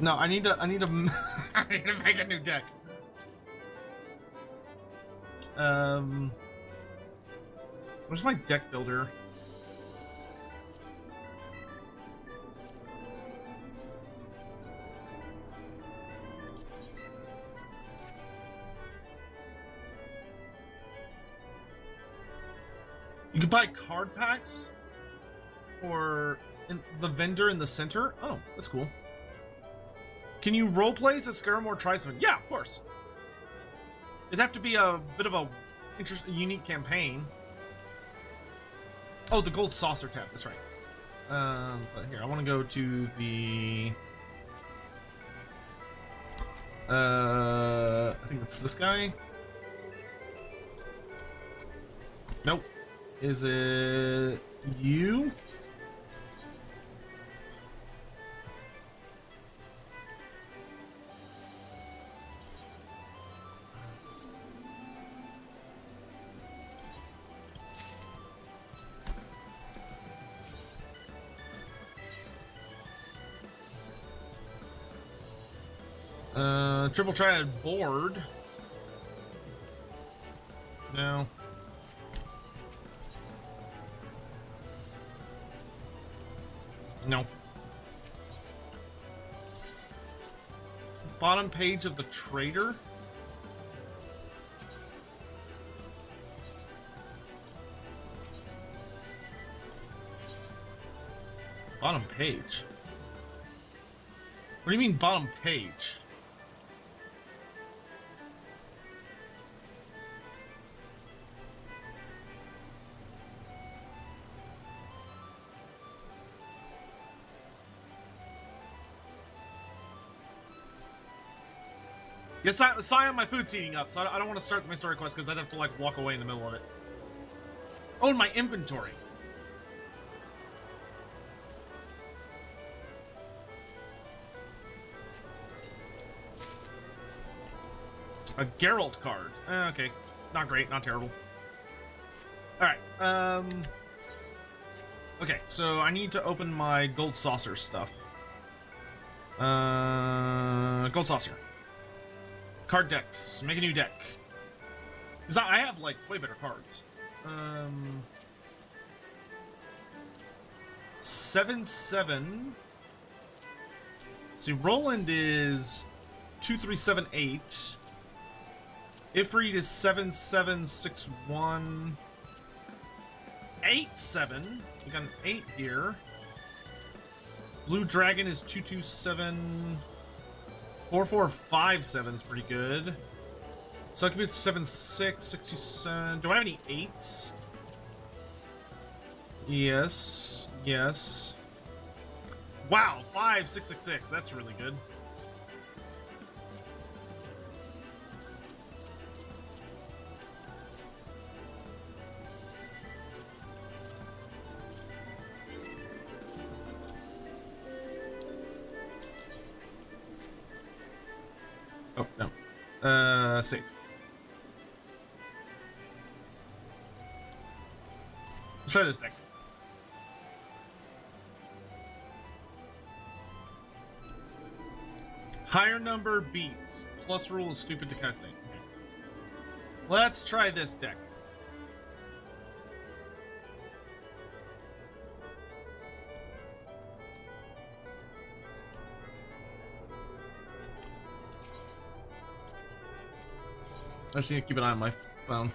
No, I need to I need to make a new deck. Where's my deck builder? You can buy card packs for the vendor in the center. Oh, that's cool. Can you roleplay as a Scaramore Tribesman? Yeah, of course. It'd have to be a bit of a unique campaign. Oh, the gold saucer tab. That's right. But here, I want to go to the. I think it's this guy. Nope. Is it you? Triple Triad board. No. No. Bottom page of the trader. Bottom page? What do you mean bottom page? Yes, Sion, my food's heating up, so I don't want to start my story quest because I'd have to like walk away in the middle of it. Oh, and my inventory. A Geralt card. Okay, not great, not terrible. All right. Okay, so I need to open my gold saucer stuff. Gold saucer. Card decks. Make a new deck. Because I have, like, way better cards. 7-7. See, Roland is 2-3-7-8. Ifrit is 7-7-6-1. 8-7. We got an 8 here. Blue Dragon is 2-2-7... 4-4-5-7 is pretty good. Succubus 7-6, 6-2-7. Do I have any 8s? Yes. Yes. Wow, 5-6-6-6. That's really good. Oh, no. Save. Let's try this deck. Higher number beats. Plus rule is stupid to calculate. Let's try this deck. I just need to keep an eye on my phone.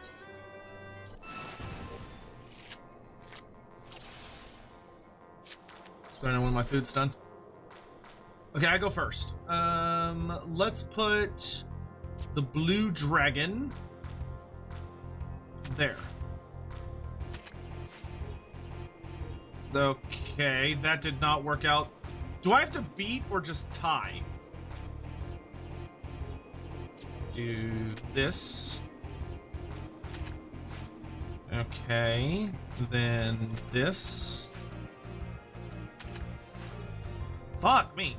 So I know when my food's done. Okay, I go first. Let's put the blue dragon there. Okay, that did not work out. Do I have to beat or just tie? Do this. Okay, then this. Fuck me.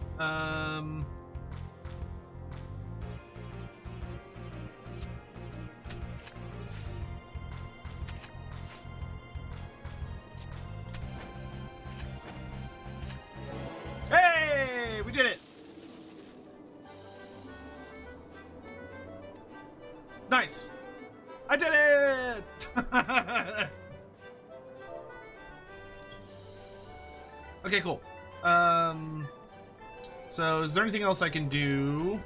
Hey, we did it. Nice. I did it. Okay, cool. So is there anything else I can do?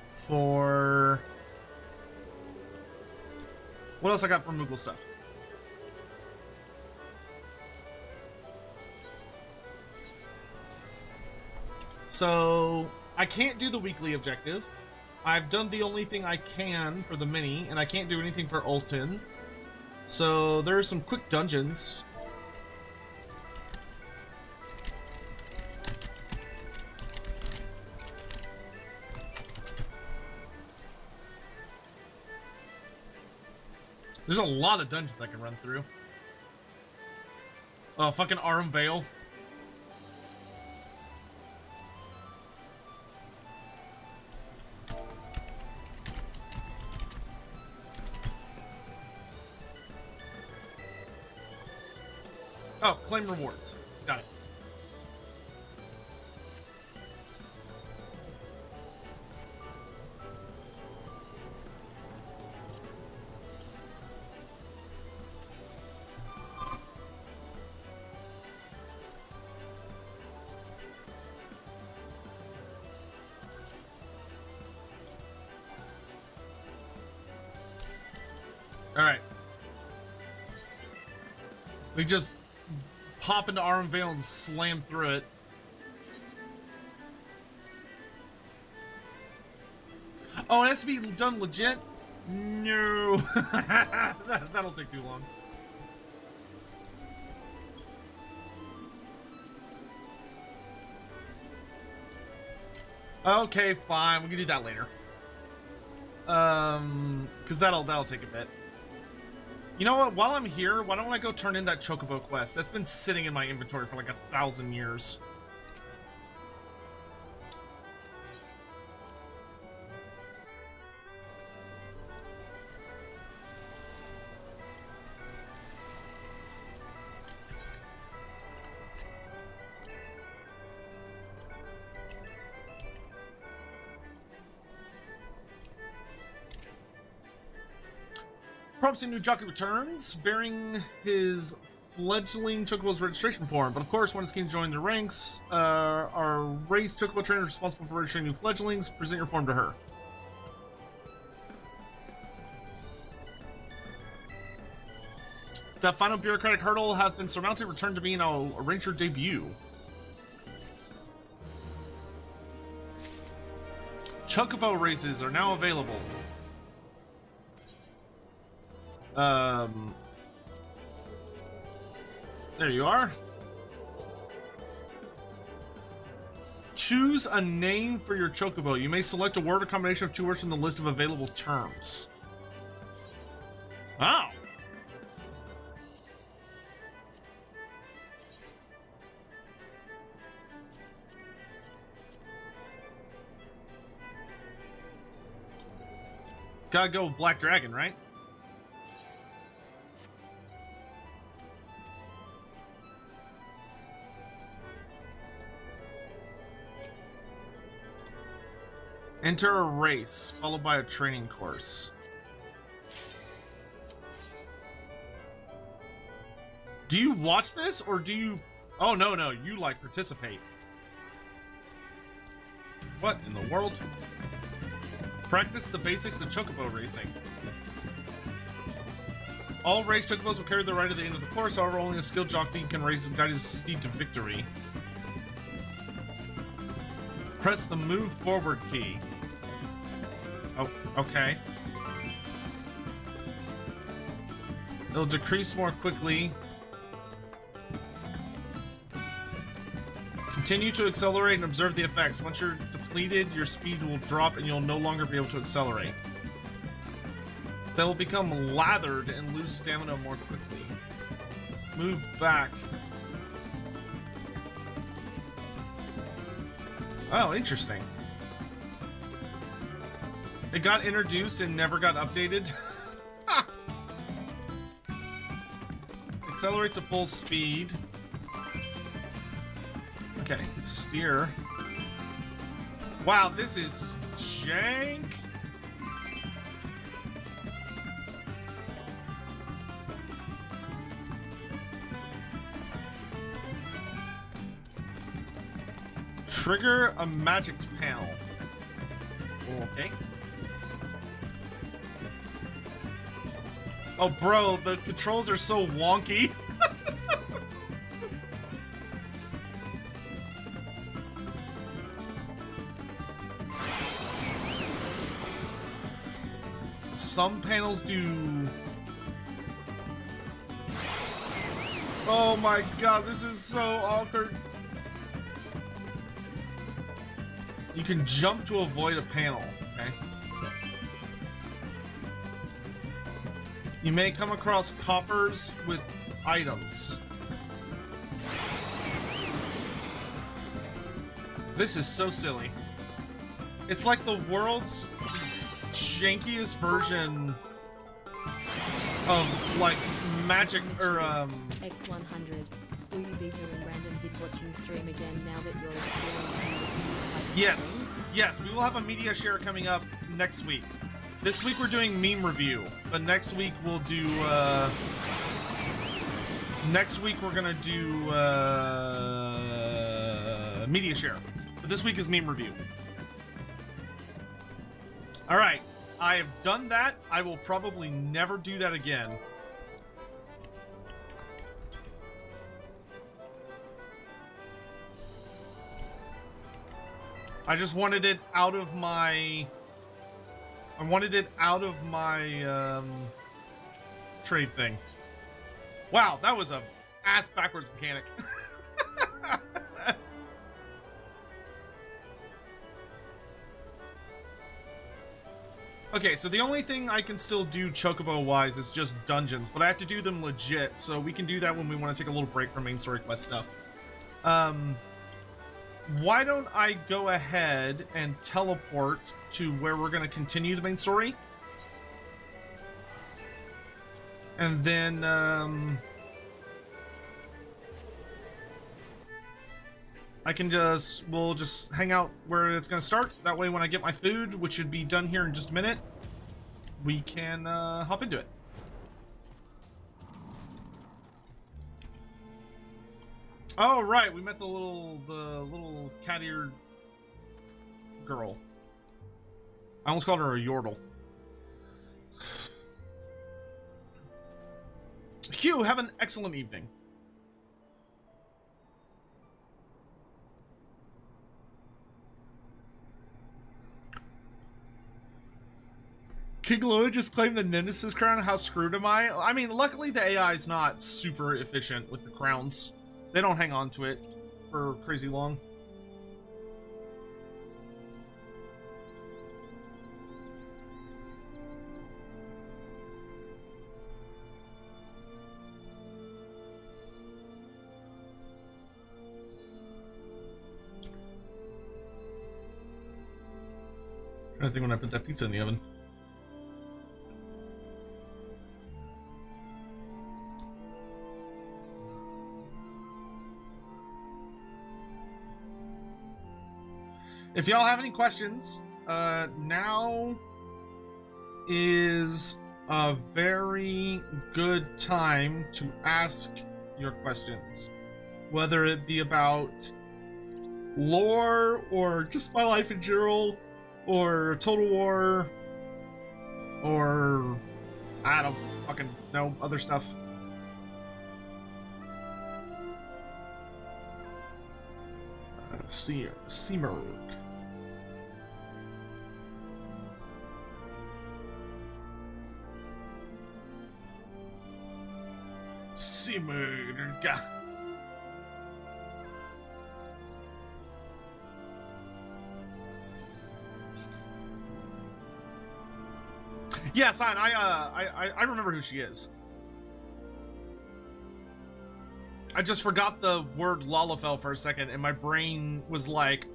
For what else I got for Moogle stuff? So I can't do the weekly objective. I've done the only thing I can for the mini, and I can't do anything for Ultin. So there's some quick dungeons. There's a lot of dungeons I can run through. Oh, fucking Aurum Vale. Oh, claim rewards. Got it. All right. We just pop into Aurum Vale and slam through it. Oh, it has to be done legit? No. That'll take too long. Okay, fine. We can do that later. Because that'll take a bit. You know what? While I'm here, why don't I go turn in that Chocobo quest? That's been sitting in my inventory for like 1,000 years. Promising new jockey returns, bearing his fledgling Chocobo's registration form. But of course, when it's keen to join the ranks, our race Chocobo trainer is responsible for registering new fledglings. Present your form to her. That final bureaucratic hurdle has been surmounted. Return to me and I'll arrange your debut. Chocobo races are now available. There you are. Choose a name for your Chocobo. You may select a word or combination of two words from the list of available terms. Wow. Gotta go with Black Dragon, right? Enter a race, followed by a training course. Do you watch this, or do you... Oh, no, no, you, like, participate. What in the world? Practice the basics of Chocobo racing. All race Chocobos will carry the ride at the end of the course, however, only a skilled jockey can race and guide his steed to victory. Press the move forward key. Oh, okay. It'll decrease more quickly. Continue to accelerate and observe the effects. Once you're depleted, your speed will drop and you'll no longer be able to accelerate. They will become lathered and lose stamina more quickly. Move back. Oh, interesting. It got introduced and never got updated. Accelerate to full speed. Okay, steer. Wow, this is jank. Trigger a magic panel. Okay. Oh, bro, the controls are so wonky. Some panels do... Oh my god, this is so awkward. You can jump to avoid a panel, okay? You may come across coffers with items. This is so silly. It's like the world's jankiest version of, like, magic, or, X100, will you be doing random vid watching stream again now that you're experiencing the new type of Yes, streams? yes, we will have a media share coming up next week. This week we're doing meme review, but next week we'll do, next week we're gonna do, media share. But this week is meme review. Alright, I have done that. I will probably never do that again. I just wanted it out of my... I wanted it out of my, trade thing. Wow, that was a ass-backwards mechanic. Okay, so the only thing I can still do Chocobo-wise is just dungeons, but I have to do them legit, so we can do that when we want to take a little break from main story quest stuff. Why don't I go ahead and teleport to where we're going to continue the main story? And then, I can we'll just hang out where it's going to start. That way when I get my food, which should be done here in just a minute, we can, hop into it. Oh, right, we met the little cat-eared girl. I almost called her a yordle. Hugh, have an excellent evening. King Louis just claimed the Nemesis crown. How screwed am I? I mean, luckily the AI is not super efficient with the crowns. They don't hang on to it for crazy long. I think when I put that pizza in the oven. If y'all have any questions, now is a very good time to ask your questions, whether it be about lore or just my life in general, or Total War, or I don't fucking know, other stuff. Let's see here. Seamerg. Seamerg. Yes, I remember who she is. I just forgot the word Lalafell for a second, and my brain was like,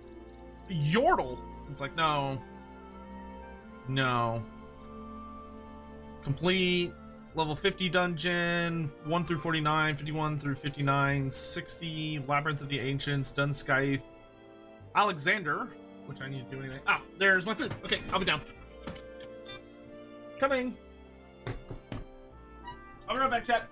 Yordle. It's like, no. Complete level 50 dungeon, 1 through 49, 51 through 59, 60, Labyrinth of the Ancients, Dunskythe, Alexander, which I need to do anyway. Ah, there's my food. Okay, I'll be down. Coming. I'll be right back, chat.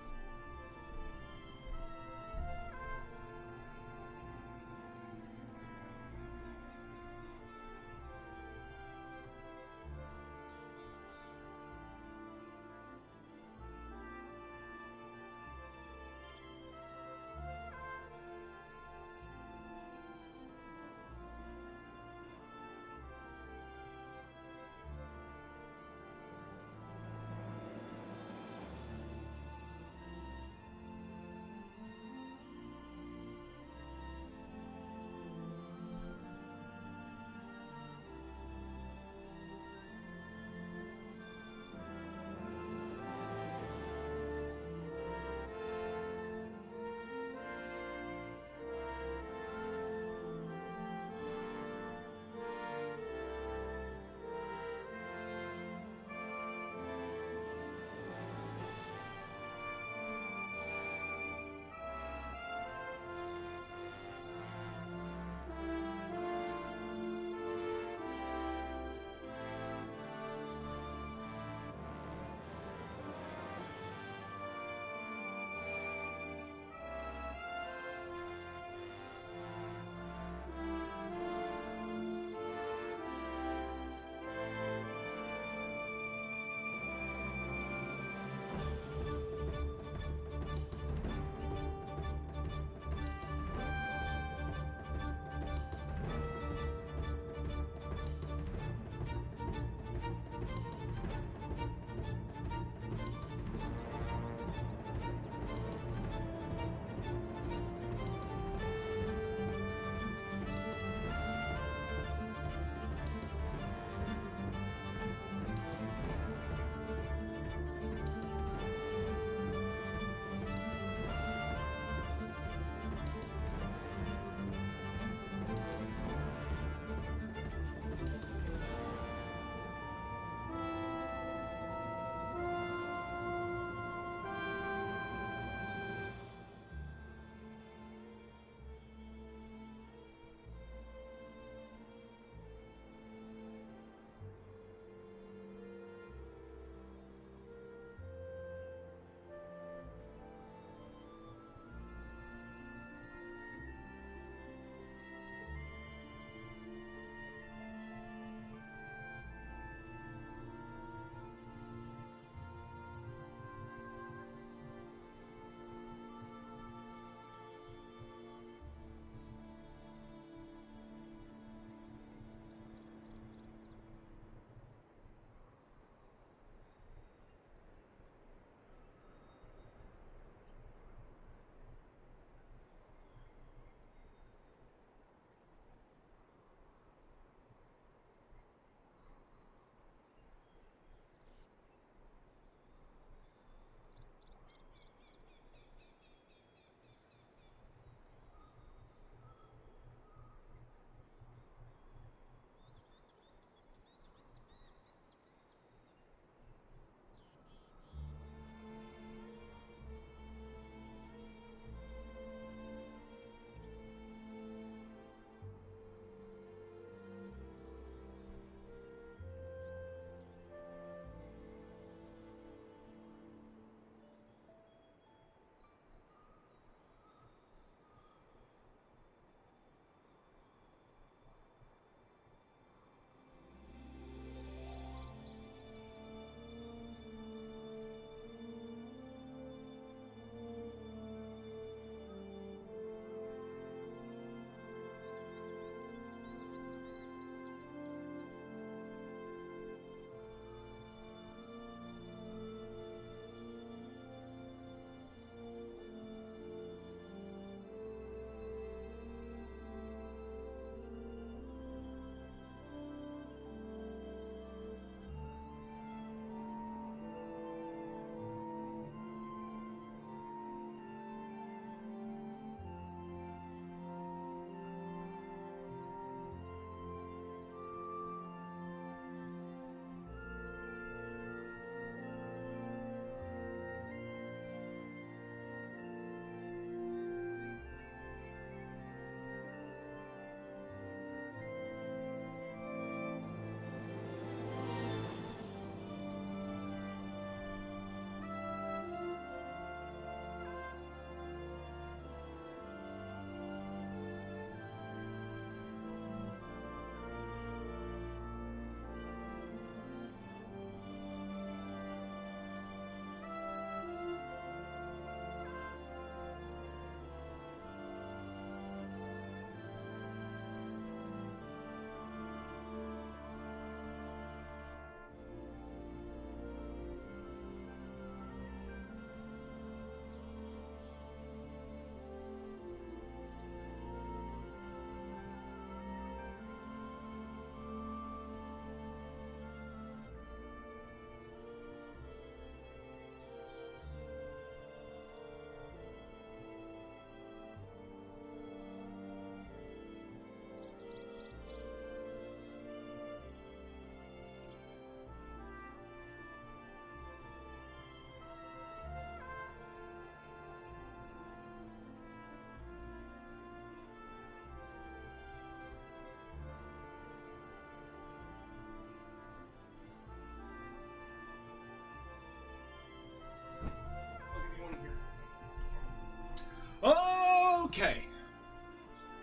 Okay.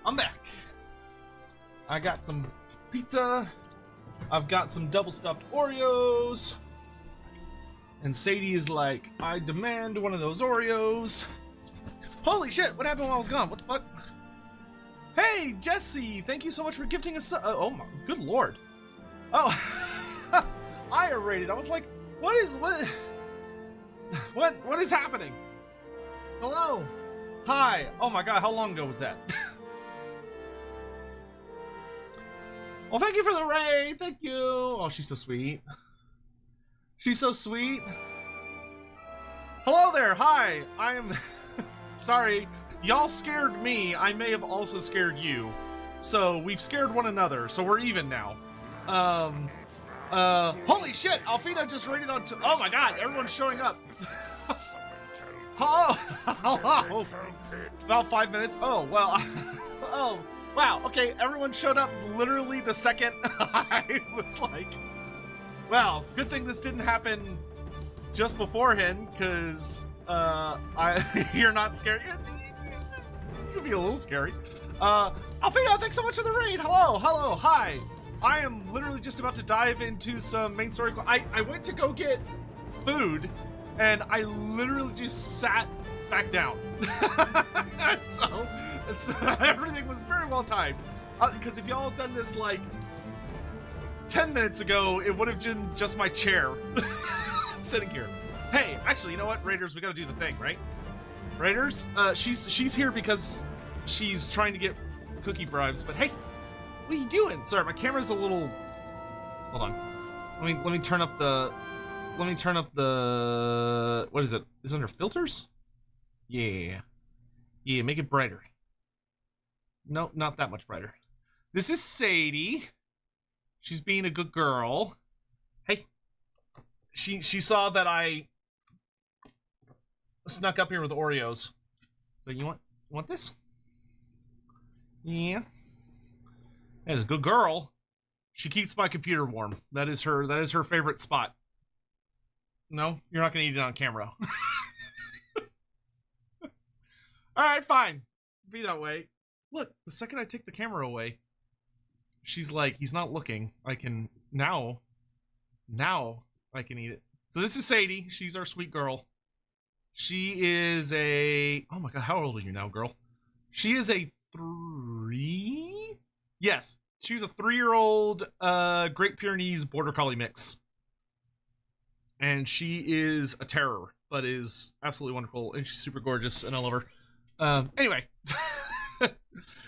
I'm back. I got some pizza. I've got some double stuffed Oreos. And Sadie is like, I demand one of those Oreos. Holy shit, what happened while I was gone? What the fuck? Hey, Jesse, thank you so much for gifting us. Oh my, good lord. Oh, I rated. I was like, what is happening? Hello. Hi. Oh my god, how long ago was that? Well, thank you for the raid. Thank you. Oh, she's so sweet. She's so sweet. Hello there. Hi. I am sorry. Y'all scared me. I may have also scared you. So we've scared one another. So we're even now. Holy shit. Alfina just raided on oh my god. Everyone's showing up. Hello. Hello. About 5 minutes. Oh, well. Oh. Wow, okay, everyone showed up literally the second I was like, wow, good thing this didn't happen just beforehand, because you're not scared. You could be a little scary. Alfina, thanks so much for the raid. Hello, hi. I am literally just about to dive into some main story. I went to go get food, and I literally just sat back down. So everything was very well timed. Because if y'all had done this like 10 minutes ago, it would have been just my chair sitting here. Hey, actually, you know what, Raiders, we gotta do the thing, right? Raiders, she's here because she's trying to get cookie bribes. But hey, what are you doing? Sorry, my camera's a little. Hold on. Let me turn up the. Let me turn up the. What is it? Is it under filters? Yeah. Yeah, make it brighter. No, not that much brighter. This is Sadie. She's being a good girl. Hey. She saw that I snuck up here with Oreos. So you want this? Yeah. That's a good girl. She keeps my computer warm. That is her favorite spot. No, you're not gonna eat it on camera. Alright, fine. Be that way. Look, the second I take the camera away, she's like, he's not looking. I can now I can eat it. So this is Sadie. She's our sweet girl. She is a, oh my god, how old are you now, girl? She is a 3? Yes, she's a 3-year-old Great Pyrenees Border Collie mix. And she is a terror, but is absolutely wonderful, and she's super gorgeous, and I love her. Anyway.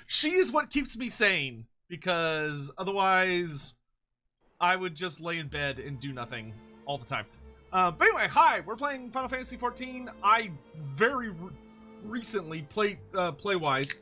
She is what keeps me sane, because otherwise I would just lay in bed and do nothing all the time. But anyway, hi, we're playing Final Fantasy XIV. I very recently play-wise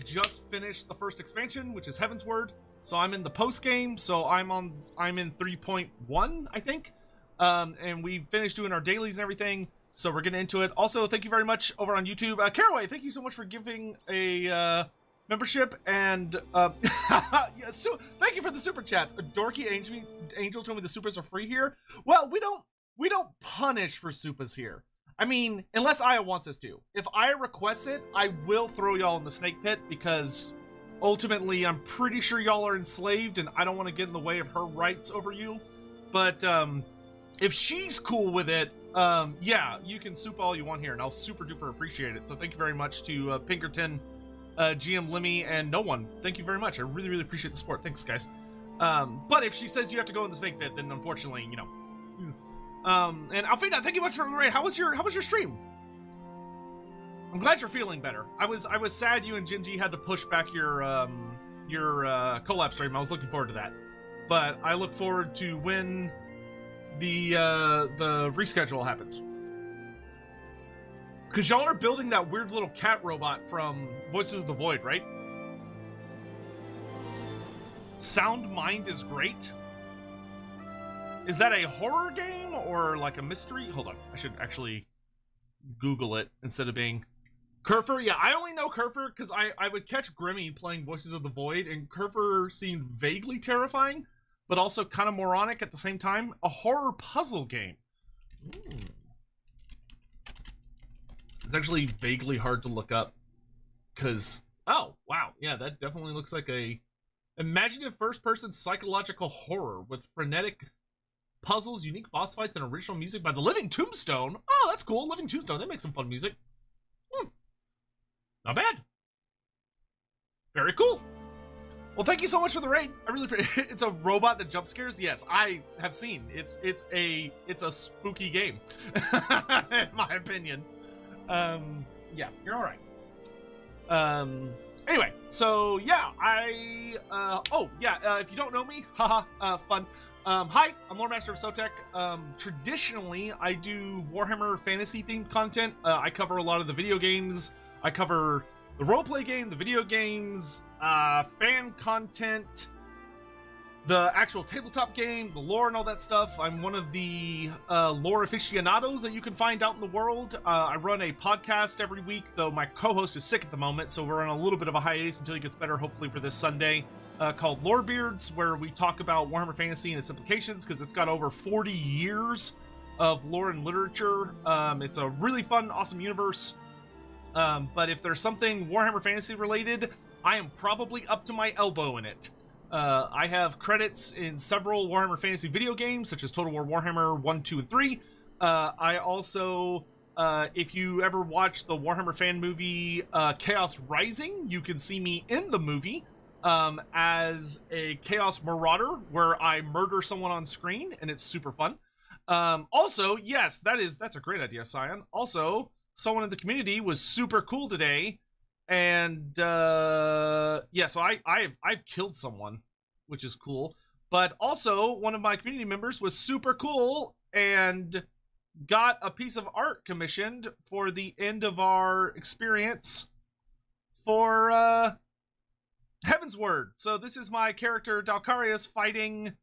just finished the first expansion, which is Heavensward. So I'm in the post game. So I'm in 3.1, I think. And we finished doing our dailies and everything. So we're getting into it. Also, thank you very much over on YouTube. Caraway, thank you so much for giving a membership. And yeah, so thank you for the super chats. A dorky angel told me the supers are free here. Well, we don't punish for supers here. I mean, unless Aya wants us to. If Aya requests it, I will throw y'all in the snake pit, because ultimately I'm pretty sure y'all are enslaved and I don't want to get in the way of her rights over you. But if she's cool with it, yeah, you can soup all you want here, and I'll super duper appreciate it. So thank you very much to Pinkerton, GM Lemmy, and no one. Thank you very much. I really, really appreciate the support. Thanks, guys. But if she says you have to go in the snake pit, then unfortunately, you know. And Alfina, thank you much for the raid. How was your stream? I'm glad you're feeling better. I was sad you and Gingy had to push back your collab stream. I was looking forward to that, but I look forward to when the reschedule happens, because y'all are building that weird little cat robot from Voices of the Void, right? Sound Mind is great. Is that a horror game or like a mystery? Hold on, I should actually Google it instead of being Kerfer. Yeah, I only know Kerfer because I would catch Grimmy playing Voices of the Void, and Kerfer seemed vaguely terrifying, but also kind of moronic at the same time. A horror puzzle game. It's actually vaguely hard to look up. because... Oh, wow. Yeah, that definitely looks like a imaginative first-person psychological horror with frenetic puzzles, unique boss fights, and original music by the Living Tombstone. Oh, that's cool. Living Tombstone. They make some fun music. Not bad. Very cool. Well, thank you so much for the raid. I really appreciate it. It's a robot that jump scares. Yes, I have seen. It's a spooky game, in my opinion. Yeah, you're all right. Anyway, so yeah, if you don't know me, haha, fun. Hi, I'm Loremaster of Sotek. Traditionally, I do Warhammer fantasy-themed content. I cover a lot of the video games. I cover the roleplay game, the video games, fan content, the actual tabletop game, the lore and all that stuff. I'm one of the lore aficionados that you can find out in the world. I run a podcast every week, though my co-host is sick at the moment, so we're on a little bit of a hiatus until he gets better, hopefully for this Sunday, called Lorebeards, where we talk about Warhammer Fantasy and its implications, because it's got over 40 years of lore and literature. It's a really fun, awesome universe. But if there's something Warhammer Fantasy related, I am probably up to my elbow in it. I have credits in several Warhammer Fantasy video games, such as Total War Warhammer 1, 2, and 3. I also, if you ever watch the Warhammer fan movie Chaos Rising, you can see me in the movie as a Chaos Marauder, where I murder someone on screen, and it's super fun. Also, yes, that's a great idea, Scion. Also, someone in the community was super cool today, and yeah, so I've killed someone, which is cool. But also, one of my community members was super cool and got a piece of art commissioned for the end of our experience for Heavensward. So this is my character Dalkarius fighting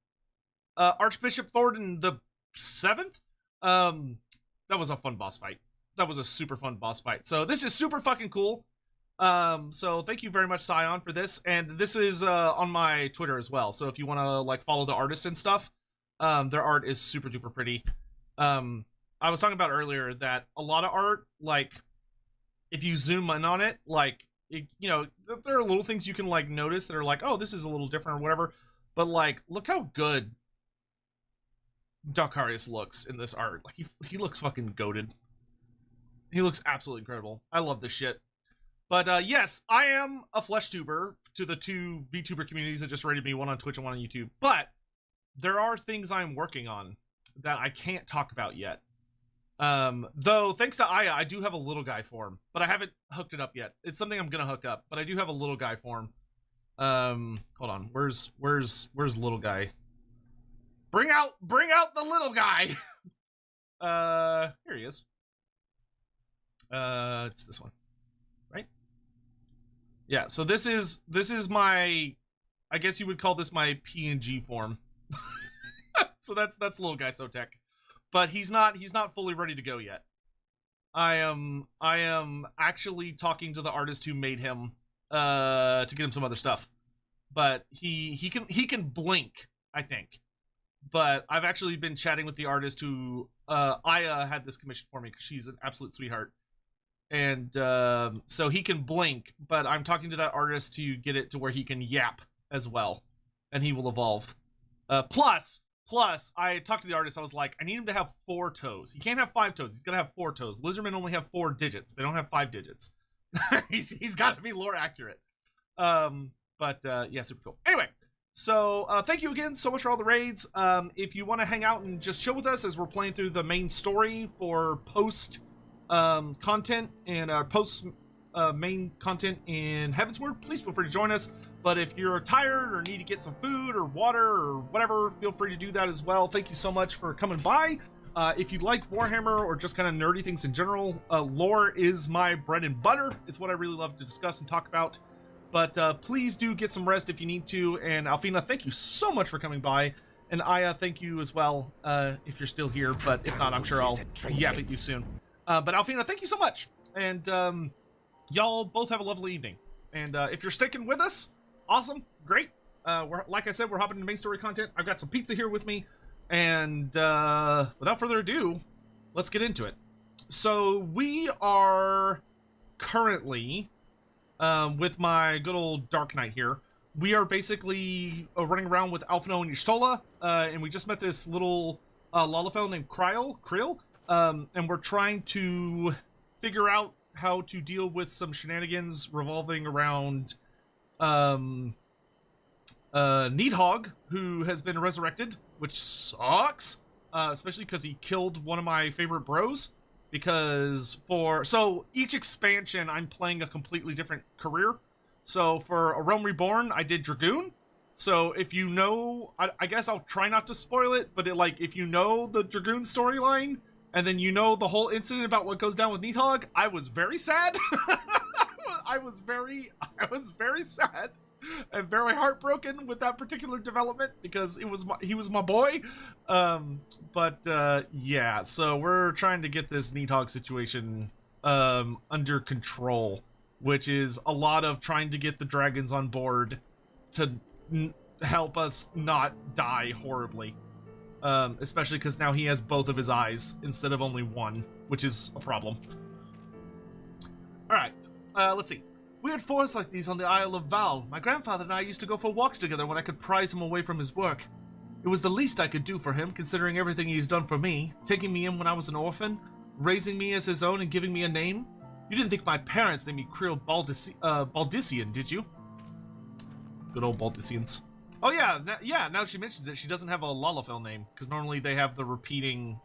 Archbishop Thordan the 7th. That was a fun boss fight. That was a super fun boss fight. So this is super fucking cool. So thank you very much, Scion, for this. And this is on my Twitter as well. So if you want to like follow the artists and stuff, their art is super duper pretty. I was talking about earlier that a lot of art, like if you zoom in on it, like you know, there are little things you can like notice that are like, oh, this is a little different or whatever. But like, look how good Dalkarius looks in this art. Like he looks fucking goated. He looks absolutely incredible. I love this shit. But yes, I am a flesh tuber to the two VTuber communities that just rated me, one on Twitch and one on YouTube. But there are things I'm working on that I can't talk about yet. Though, thanks to Aya, I do have a little guy form, but I haven't hooked it up yet. It's something I'm gonna hook up, but I do have a little guy form. Hold on. Where's little guy? Bring out the little guy. Here he is. It's this one, right? Yeah, so this is my, I guess you would call this my PNG form. So that's little guy Sotek. But he's not fully ready to go yet. I am actually talking to the artist who made him to get him some other stuff. But he can blink, I think. But I've actually been chatting with the artist who Aya had this commission for me because she's an absolute sweetheart. And so he can blink, but I'm talking to that artist to get it to where he can yap as well, and he will evolve. Plus, I talked to the artist. I was like, I need him to have 4 toes. He can't have 5 toes. He's got to have 4 toes. Lizardmen only have 4 digits. They don't have 5 digits. he's got to be lore accurate. Yeah, super cool. Anyway, so thank you again so much for all the raids. If you want to hang out and just chill with us as we're playing through the main story for post content and post main content in Heavensward, please feel free to join us. But if you're tired or need to get some food or water or whatever, feel free to do that as well. Thank you so much for coming by. If you like Warhammer or just kind of nerdy things in general, lore is my bread and butter. It's what I really love to discuss and talk about. But please do get some rest if you need to. And Alfina, thank you so much for coming by. And Aya, thank you as well, if you're still here. But if not, I'm sure I'll yap at you soon. But Alfina, thank you so much. And y'all both have a lovely evening. And if you're sticking with us, awesome, great. Like I said, we're hopping into main story content. I've got some pizza here with me. And without further ado, let's get into it. So we are currently with my good old Dark Knight here. We are basically running around with Alphino and Y'shtola, and we just met this little Lalafell named Krill, and we're trying to figure out how to deal with some shenanigans revolving around Needhog, who has been resurrected, which sucks, especially because he killed one of my favorite bros. So each expansion, I'm playing a completely different career. So for A Realm Reborn, I did Dragoon. So if you know, I guess I'll try not to spoil it, but if you know the Dragoon storyline, and then you know the whole incident about what goes down with Needhog, I was very sad. I was very sad and very heartbroken with that particular development because he was my boy. Yeah, so we're trying to get this Needhog situation under control, which is a lot of trying to get the dragons on board to help us not die horribly. Especially because now he has both of his eyes instead of only one, which is a problem. Alright, let's see. We had forests like these on the Isle of Vale. My grandfather and I used to go for walks together when I could prise him away from his work. It was the least I could do for him, considering everything he's done for me, taking me in when I was an orphan, raising me as his own and giving me a name. You didn't think my parents named me Krill Baldician, did you? Good old Baldicians. Oh yeah, now she mentions it, she doesn't have a Lalafell name, because normally they have the repeating,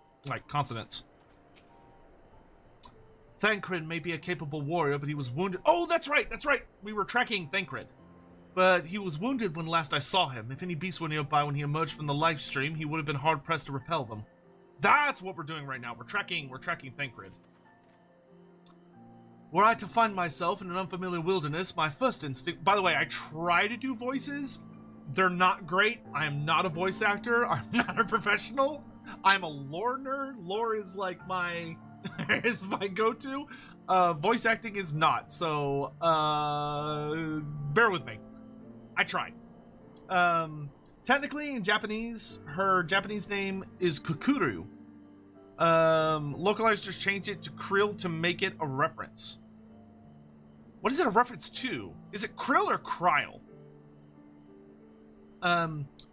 consonants. Thancred may be a capable warrior, but he was wounded. Oh, that's right! We were tracking Thancred. But he was wounded when last I saw him. If any beasts were nearby when he emerged from the live stream, he would have been hard-pressed to repel them. That's what we're doing right now. We're tracking Thancred. Were I to find myself in an unfamiliar wilderness, my first instinct... By the way, I try to do voices. They're not great. I am not a voice actor. I'm not a professional. I'm a lore nerd. Lore is like my is my go-to. Voice acting is not. So bear with me. I tried. Technically in Japanese, her Japanese name is Kukuru. Localizers changed it to Krill to make it a reference. What is it a reference to? Is it Krill or Kryle?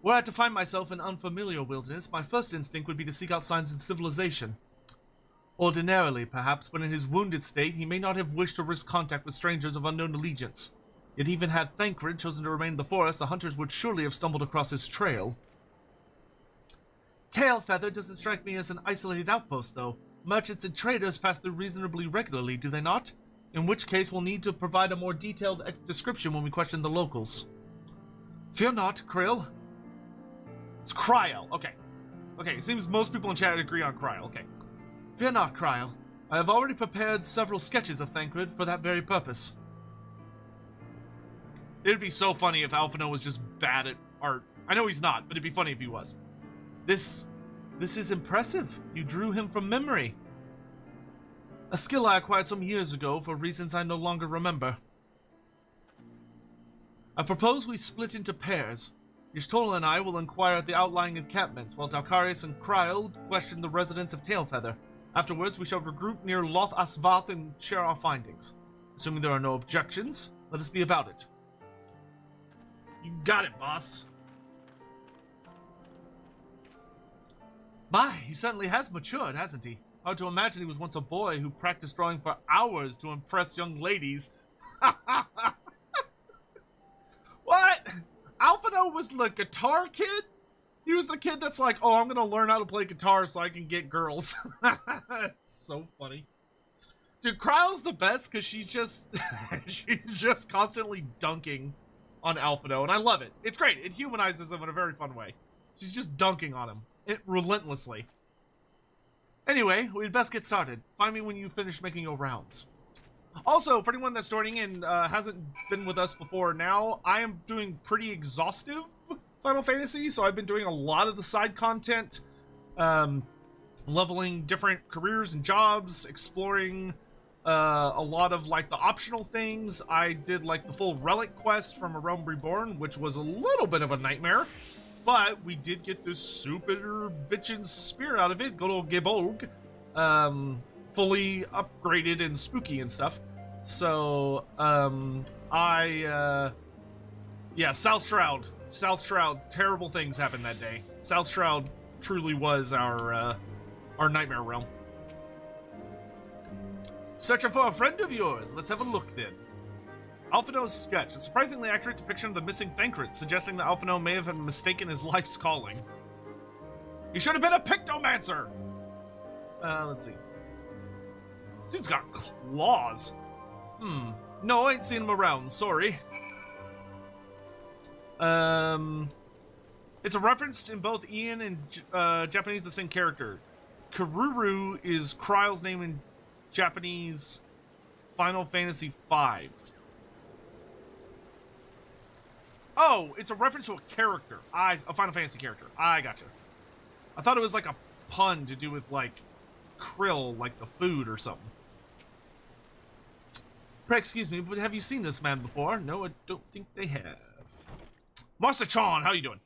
Were I to find myself in unfamiliar wilderness, my first instinct would be to seek out signs of civilization. Ordinarily, perhaps, when in his wounded state, he may not have wished to risk contact with strangers of unknown allegiance. Yet even had Thancred chosen to remain in the forest, the hunters would surely have stumbled across his trail. Tailfeather doesn't strike me as an isolated outpost, though. Merchants and traders pass through reasonably regularly, do they not? In which case, we'll need to provide a more detailed description when we question the locals. Fear not, Krill. It's Kryle. Okay. Okay, it seems most people in chat agree on Kryle. Okay. Fear not, Kryle. I have already prepared several sketches of Thancred for that very purpose. It'd be so funny if Alphino was just bad at art. I know he's not, but it'd be funny if he was. This is impressive. You drew him from memory. A skill I acquired some years ago for reasons I no longer remember. I propose we split into pairs. Y'shtola and I will inquire at the outlying encampments, while Dalkarius and Kryle question the residents of Tailfeather. Afterwards, we shall regroup near Loth Asvath and share our findings. Assuming there are no objections, let us be about it. You got it, boss. My, he certainly has matured, hasn't he? Hard to imagine he was once a boy who practiced drawing for hours to impress young ladies. What? Alphino was the guitar kid? He was the kid that's like, oh, I'm gonna learn how to play guitar so I can get girls. It's so funny. Dude, Kryle's the best because she's just constantly dunking on Alphino, and I love it. It's great. It humanizes him in a very fun way. She's just dunking on him. Relentlessly. Anyway, we'd best get started. Find me when you finish making your rounds. Also, for anyone that's joining and hasn't been with us before now, I am doing pretty exhaustive Final Fantasy, so I've been doing a lot of the side content, leveling different careers and jobs, exploring a lot of like the optional things. I did like the full relic quest from A Realm Reborn, which was a little bit of a nightmare, but we did get this super bitchin' spear out of it, good old Gibolg, fully upgraded and spooky and stuff. So, yeah, South Shroud. South Shroud. Terrible things happened that day. South Shroud truly was our nightmare realm. Searching for a friend of yours. Let's have a look then. Alphino's sketch. A surprisingly accurate depiction of the missing Thancred, suggesting that Alphino may have mistaken his life's calling. He should have been a Pictomancer! Let's see. Dude's got claws. No, I ain't seen him around, sorry. It's a reference in both Ian and Japanese the same character. Karuru is Kryle's name in Japanese Final Fantasy V. Oh, it's a reference to a character. A Final Fantasy character. I gotcha. I thought it was like a pun to do with, like, krill, like the food or something. Pray excuse me, but have you seen this man before? No, I don't think they have. Master Chan, how you doing?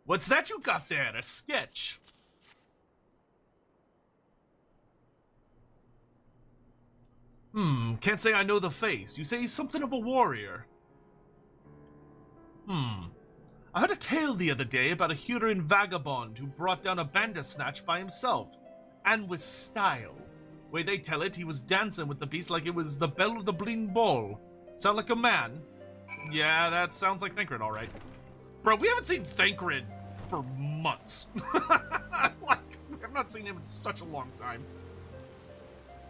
What's that you got there? A sketch? Can't say I know the face. You say he's something of a warrior. I heard a tale the other day about a Huron vagabond who brought down a Bandersnatch by himself, and with style. Way they tell it, he was dancing with the beast like it was the bell of the Bling Ball. Sound like a man? Yeah, that sounds like Thancred, alright. Bro, we haven't seen Thancred for months. Like, I've not seen him in such a long time.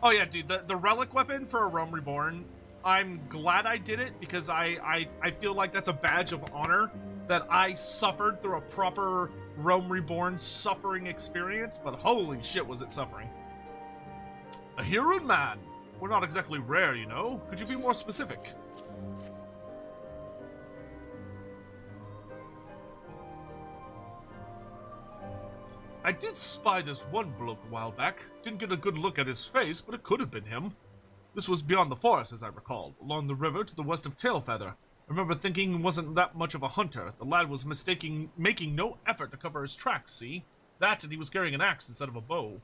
Oh yeah, dude, the relic weapon for a Realm Reborn, I'm glad I did it because I feel like that's a badge of honor that I suffered through a proper Realm Reborn suffering experience, but holy shit was it suffering. A Huron man? We're not exactly rare, you know. Could you be more specific? I did spy this one bloke a while back. Didn't get a good look at his face, but it could have been him. This was beyond the forest, as I recall, along the river to the west of Tailfeather. I remember thinking he wasn't that much of a hunter. The lad was making no effort to cover his tracks, see? That and he was carrying an axe instead of a bow.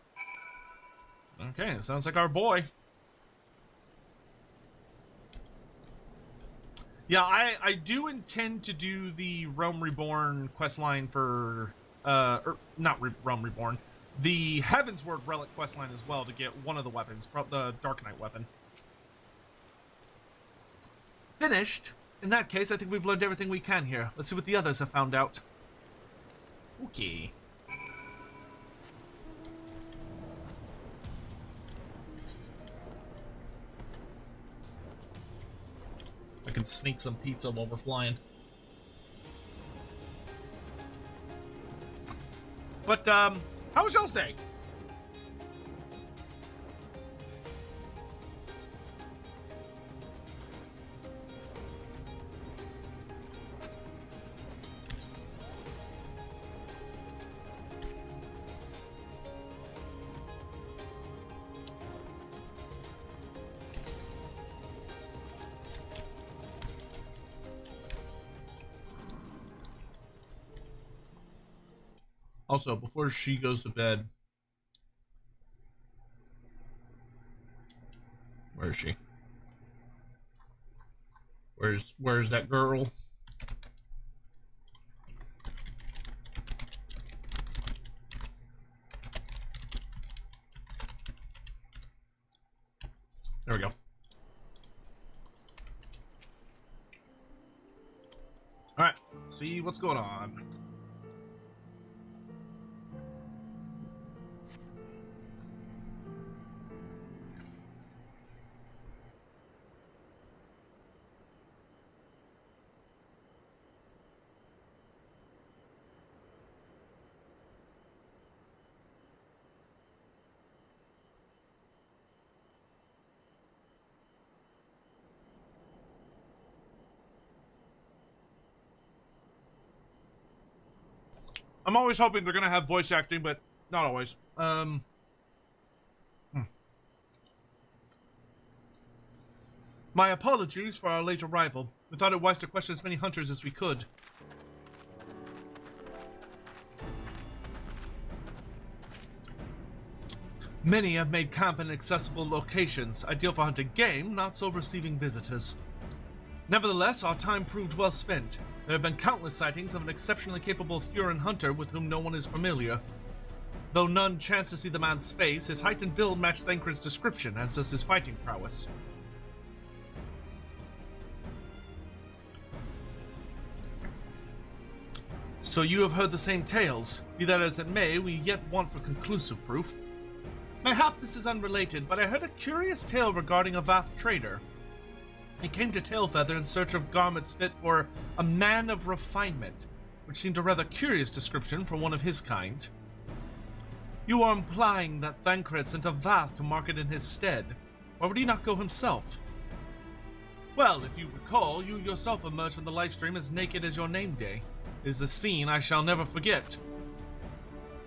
Okay, sounds like our boy. Yeah, I do intend to do the Realm Reborn questline for, not Realm Reborn, the Heavensward Relic questline as well to get one of the weapons, the Dark Knight weapon. Finished? In that case, I think we've learned everything we can here. Let's see what the others have found out. Okay. I can sneak some pizza while we're flying. But, how was y'all's day? Also, before she goes to bed, where is she? Where's that girl? There we go. All right, let's see what's going on. I'm always hoping they're gonna have voice acting, but not always. My apologies for our late arrival. We thought it wise to question as many hunters as we could. Many have made camp in accessible locations, ideal for hunting game, not so receiving visitors. Nevertheless, our time proved well spent. There have been countless sightings of an exceptionally capable Huron hunter with whom no one is familiar. Though none chanced to see the man's face, his height and build match Thancred's description, as does his fighting prowess. So you have heard the same tales. Be that as it may, we yet want for conclusive proof. Mayhap this is unrelated, but I heard a curious tale regarding a Vath trader. He came to Tailfeather in search of garments fit for a man of refinement, which seemed a rather curious description for one of his kind. You are implying that Thancred sent a Vath to market in his stead. Why would he not go himself? Well, if you recall, you yourself emerged from the livestream as naked as your name day. It is a scene I shall never forget.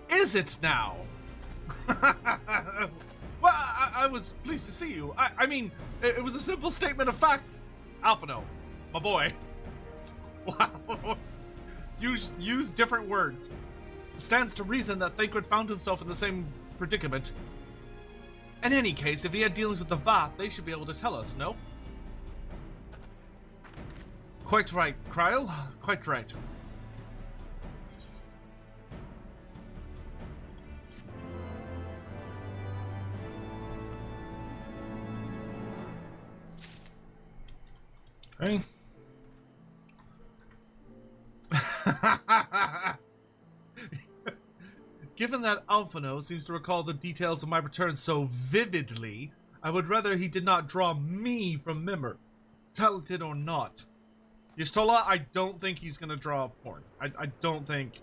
Is it now? Well, I was pleased to see you. I mean, it was a simple statement of fact. Alphino, my boy. Wow. Use different words. It stands to reason that Thancred found himself in the same predicament. In any case, if he had dealings with the Vath, they should be able to tell us, no? Quite right, Kryl. Quite right. Okay. Given that Alphino seems to recall the details of my return so vividly, I would rather he did not draw me from memory, talented or not. Y'shtola, I don't think he's gonna draw porn. I don't think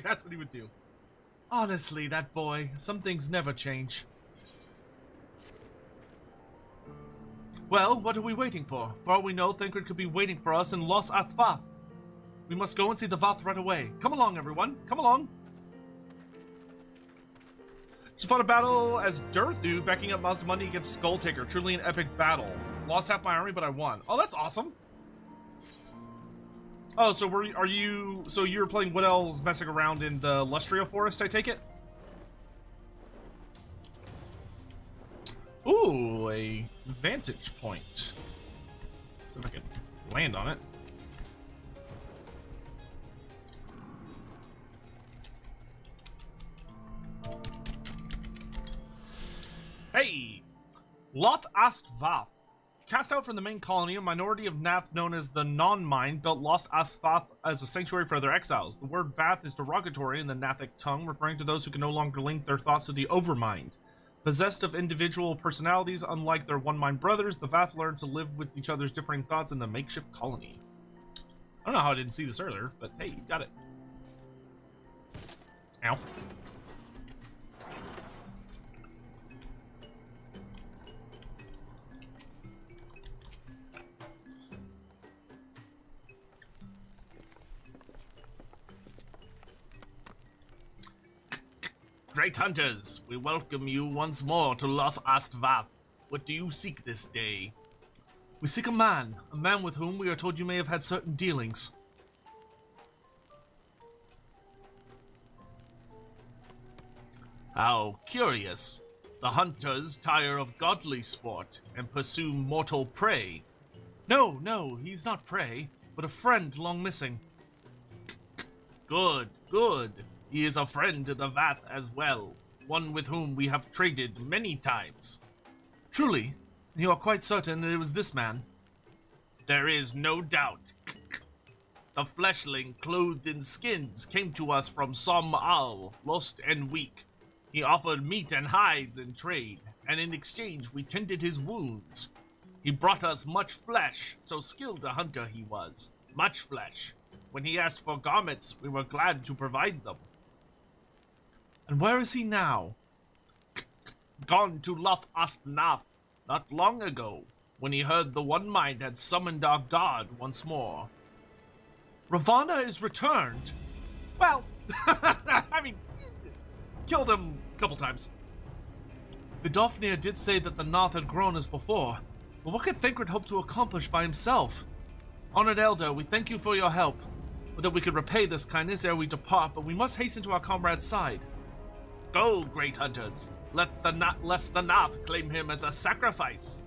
that's what he would do. Honestly, that boy, some things never change. Well, what are we waiting for? For all we know, Thancred could be waiting for us in Los Athvath. We must go and see the Vath right away. Come along, everyone. Come along. Just fought a battle as Durthu, backing up Mazdamundi against Skulltaker. Truly an epic battle. Lost half my army, but I won. Oh, that's awesome. Oh, so you're playing Wood Elves messing around in the Lustria Forest, I take it? Ooh, a vantage point. See if I can land on it. Hey! Loth Ast Vath. Cast out from the main colony, a minority of Nath known as the Non-Mind built Lost Asvath as a sanctuary for their exiles. The word Vath is derogatory in the Nathic tongue, referring to those who can no longer link their thoughts to the Overmind. Possessed of individual personalities, unlike their one-mind brothers, the Vath learned to live with each other's differing thoughts in the makeshift colony. I don't know how I didn't see this earlier, but hey, you got it. Ow. Great hunters, we welcome you once more to Loth Ast Vath. What do you seek this day? We seek a man with whom we are told you may have had certain dealings. How curious. The hunters tire of godly sport and pursue mortal prey. No, he's not prey, but a friend long missing. Good. He is a friend to the Vath as well, one with whom we have traded many times. Truly, you are quite certain that it was this man? There is no doubt. The fleshling clothed in skins came to us from Som Al, lost and weak. He offered meat and hides in trade, and in exchange we tended his wounds. He brought us much flesh, so skilled a hunter he was. Much flesh. When he asked for garments, we were glad to provide them. And where is he now? Gone to Loth Ast Nath, not long ago, when he heard the One Mind had summoned our god once more. Ravana is returned? Well, I mean, killed him a couple times. Vidofnir did say that the Nath had grown as before, but what could Thancred hope to accomplish by himself? Honored Elder, we thank you for your help. Would that we could repay this kindness ere we depart, but we must hasten to our comrade's side. Go, great hunters. lest the Noth claim him as a sacrifice.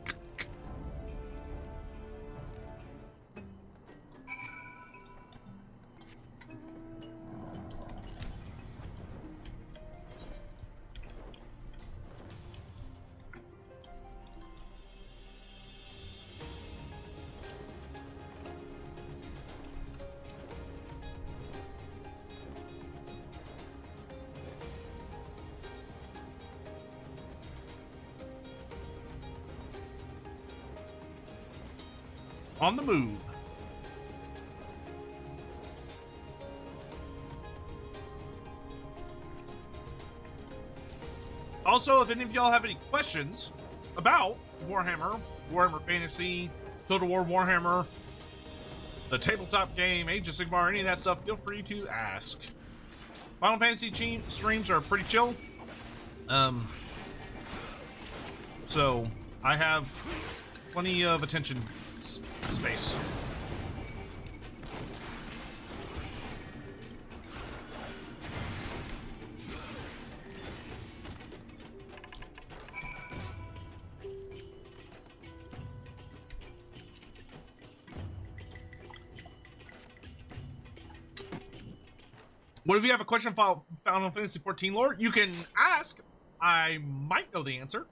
On the move. Also, if any of y'all have any questions about Warhammer, Warhammer Fantasy, Total War Warhammer, the tabletop game, Age of Sigmar, any of that stuff, feel free to ask. Final Fantasy streams are pretty chill. So I have plenty of attention space. What if you have a question about Final Fantasy XIV lore? You can ask. I might know the answer.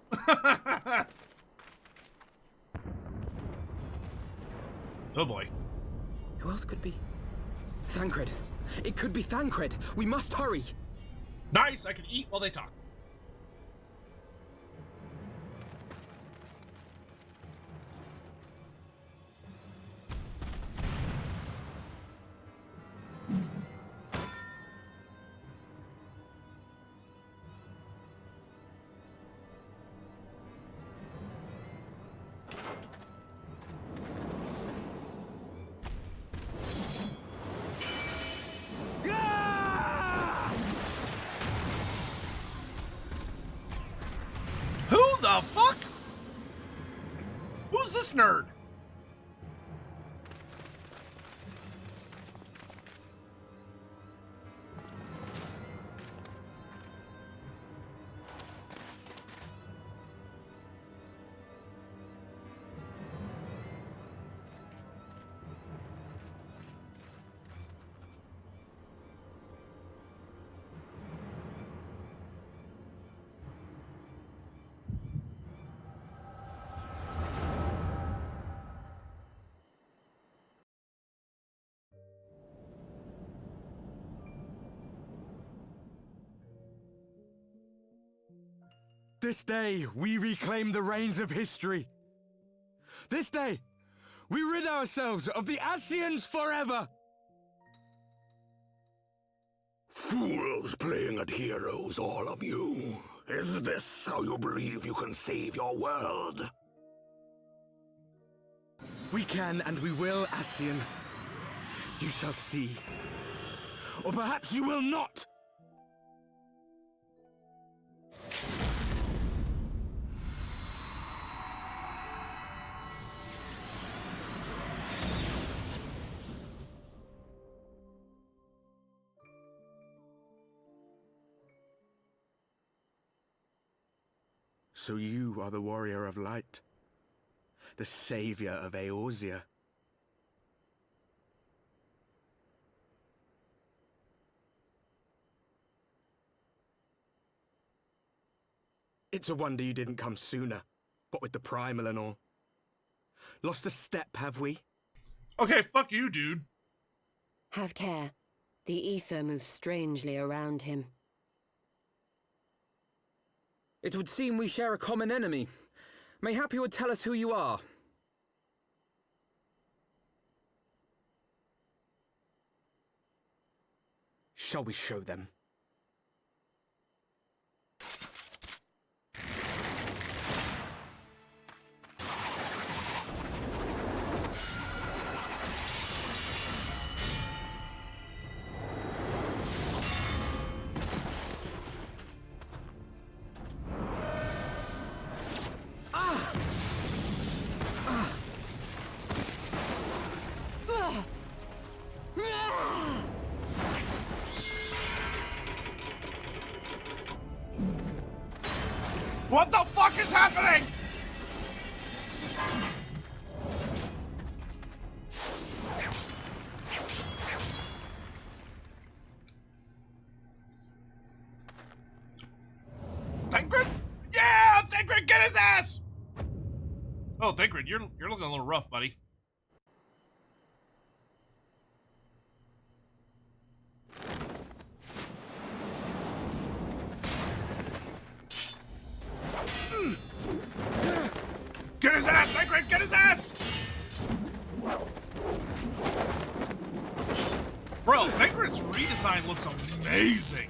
Oh boy. Who else could be? Thancred. It could be Thancred. We must hurry. Nice, I can eat while they talk. This nerd. This day, we reclaim the reins of history. This day, we rid ourselves of the Ascians forever! Fools playing at heroes, all of you. Is this how you believe you can save your world? We can and we will, Ascian. You shall see. Or perhaps you will not! So you are the warrior of light, the savior of Eorzea. It's a wonder you didn't come sooner, what with the primal and all. Lost a step, have we? Okay, fuck you, dude. Have care. The ether moves strangely around him. It would seem we share a common enemy. Mayhap you would tell us who you are. Shall we show them? What the fuck is happening? Thancred? Yeah, Thancred, get his ass! Oh, Thancred, you're looking a little rough, buddy. Get his ass, Thancred, get his ass! Bro, Thancred's redesign looks amazing.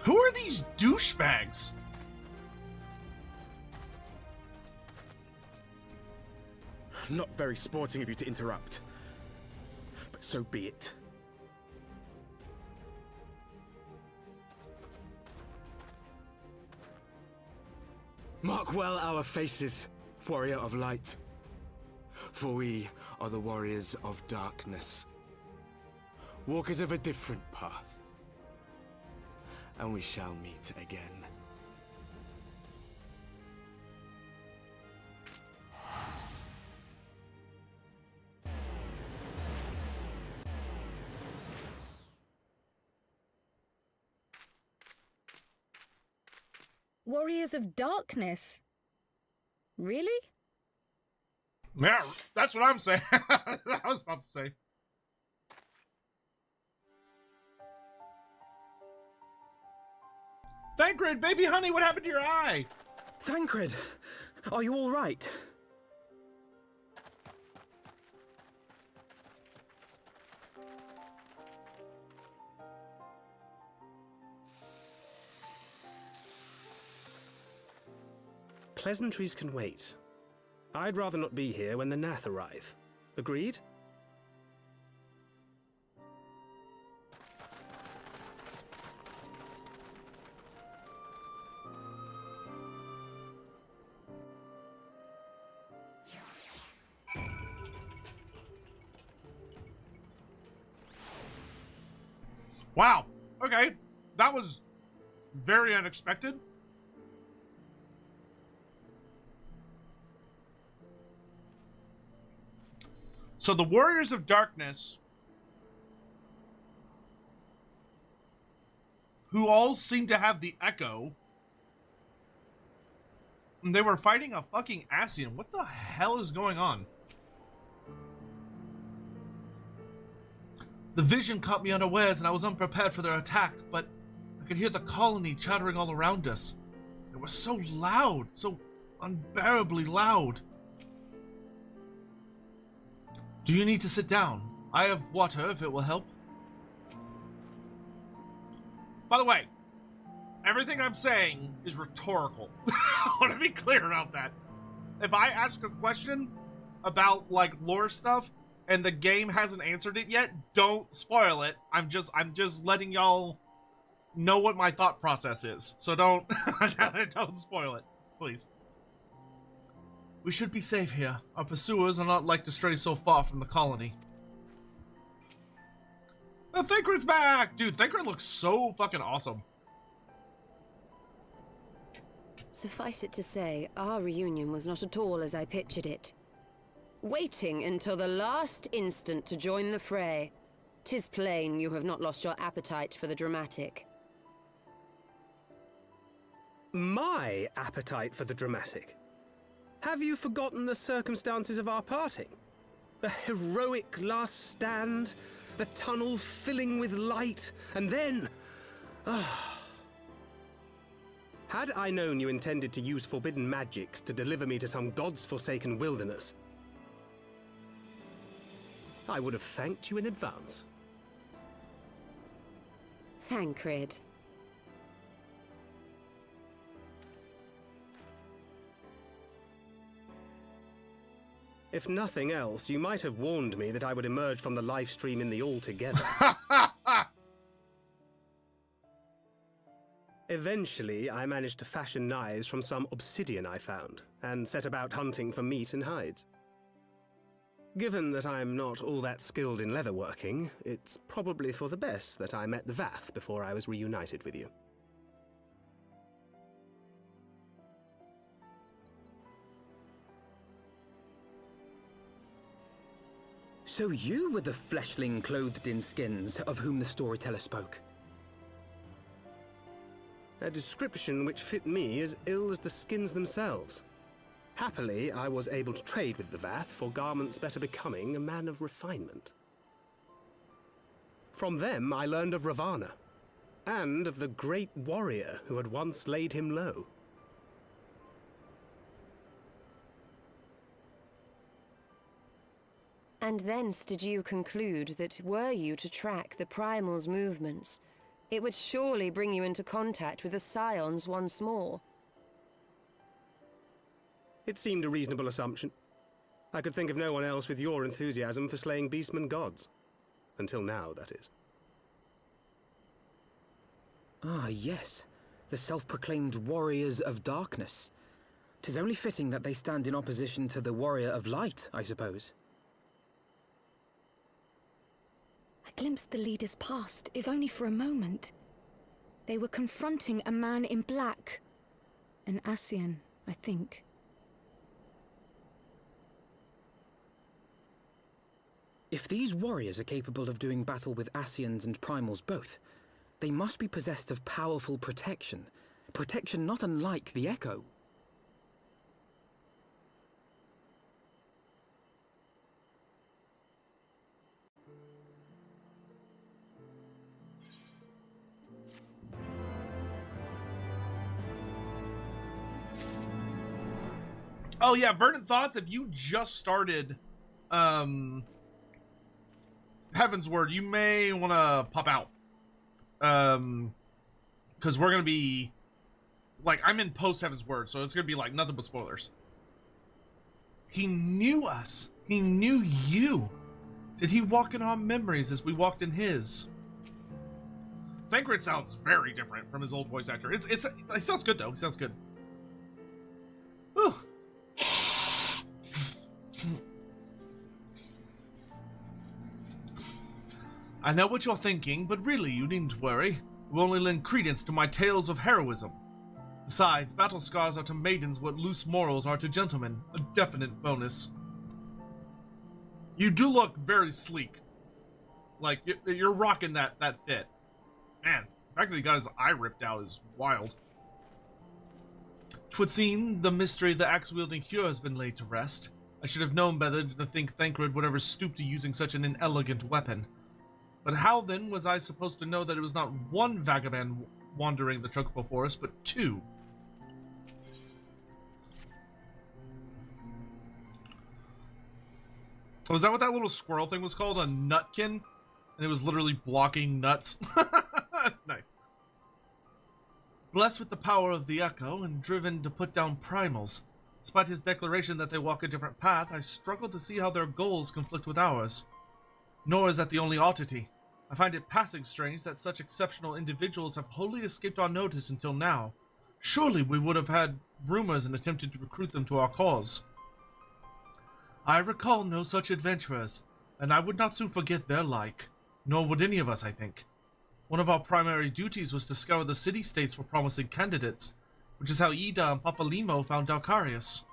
Who are these douchebags? Not very sporting of you to interrupt, but so be it. Mark well our faces, warrior of light, for we are the warriors of darkness, walkers of a different path, and we shall meet again. Warriors of Darkness? Really? Yeah, that's what I'm saying. I was about to say. Thancred, baby honey, what happened to your eye? Thancred, are you all right? Pleasantries can wait. I'd rather not be here when the Nath arrive. Agreed? Wow. Okay. That was very unexpected. So the Warriors of Darkness, who all seem to have the Echo, and they were fighting a fucking Ascian. What the hell is going on? The vision caught me unawares and I was unprepared for their attack, but I could hear the colony chattering all around us. It was so loud, so unbearably loud. Do you need to sit down? I have water if it will help. By the way, everything I'm saying is rhetorical. I want to be clear about that. If I ask a question about like lore stuff and the game hasn't answered it yet, don't spoil it. I'm just letting y'all know what my thought process is. So don't don't spoil it, please. We should be safe here. Our pursuers are not like to stray so far from the colony. Oh, Thancred's back! Dude, Thancred looks so fucking awesome. Suffice it to say, our reunion was not at all as I pictured it. Waiting until the last instant to join the fray. 'Tis plain you have not lost your appetite for the dramatic. My appetite for the dramatic? Have you forgotten the circumstances of our parting? The heroic last stand, the tunnel filling with light, and then... Had I known you intended to use forbidden magics to deliver me to some god's forsaken wilderness, I would have thanked you in advance. Thancred. If nothing else, you might have warned me that I would emerge from the live stream in the altogether. Eventually, I managed to fashion knives from some obsidian I found, and set about hunting for meat and hides. Given that I'm not all that skilled in leatherworking, it's probably for the best that I met the Vath before I was reunited with you. So you were the fleshling clothed in skins of whom the storyteller spoke. A description which fit me as ill as the skins themselves. Happily, I was able to trade with the Vath for garments better becoming a man of refinement. From them, I learned of Ravana, and of the great warrior who had once laid him low. And thence did you conclude that were you to track the Primal's movements, it would surely bring you into contact with the Scions once more. It seemed a reasonable assumption. I could think of no one else with your enthusiasm for slaying beastmen gods. Until now, that is. Ah, yes. The self-proclaimed Warriors of Darkness. 'Tis only fitting that they stand in opposition to the Warrior of Light, I suppose. I glimpsed the leaders past, if only for a moment. They were confronting a man in black. An Ascian, I think. If these warriors are capable of doing battle with Ascians and Primals both, they must be possessed of powerful protection. Protection not unlike the Echo. Oh yeah, Verdant Thoughts, if you just started Heavensward, you may want to pop out. Because we're going to be... Like, I'm in post-Heavensward, so it's going to be, like, nothing but spoilers. He knew us. He knew you. Did he walk in our memories as we walked in his? Thancred sounds very different from his old voice actor. It sounds good, though. He sounds good. Whew. I know what you're thinking, but really, you needn't worry. It will only lend credence to my tales of heroism. Besides, battle scars are to maidens what loose morals are to gentlemen. A definite bonus. You do look very sleek. Like, you're rocking that fit. Man, the fact that he got his eye ripped out is wild. 'Twould seem the mystery of the axe-wielding cure has been laid to rest. I should have known better to think Thancred would ever stoop to using such an inelegant weapon. But how then was I supposed to know that it was not one vagabond wandering the Chocobo forest, but two? Was that what that little squirrel thing was called? A nutkin? And it was literally blocking nuts? Nice. Blessed with the power of the Echo and driven to put down primals. Despite his declaration that they walk a different path, I struggle to see how their goals conflict with ours. Nor is that the only oddity. I find it passing strange that such exceptional individuals have wholly escaped our notice until now. Surely we would have had rumors and attempted to recruit them to our cause. I recall no such adventurers, and I would not soon forget their like. Nor would any of us, I think. One of our primary duties was to scour the city-states for promising candidates, which is how Ida and Papalimo found Dalcarius.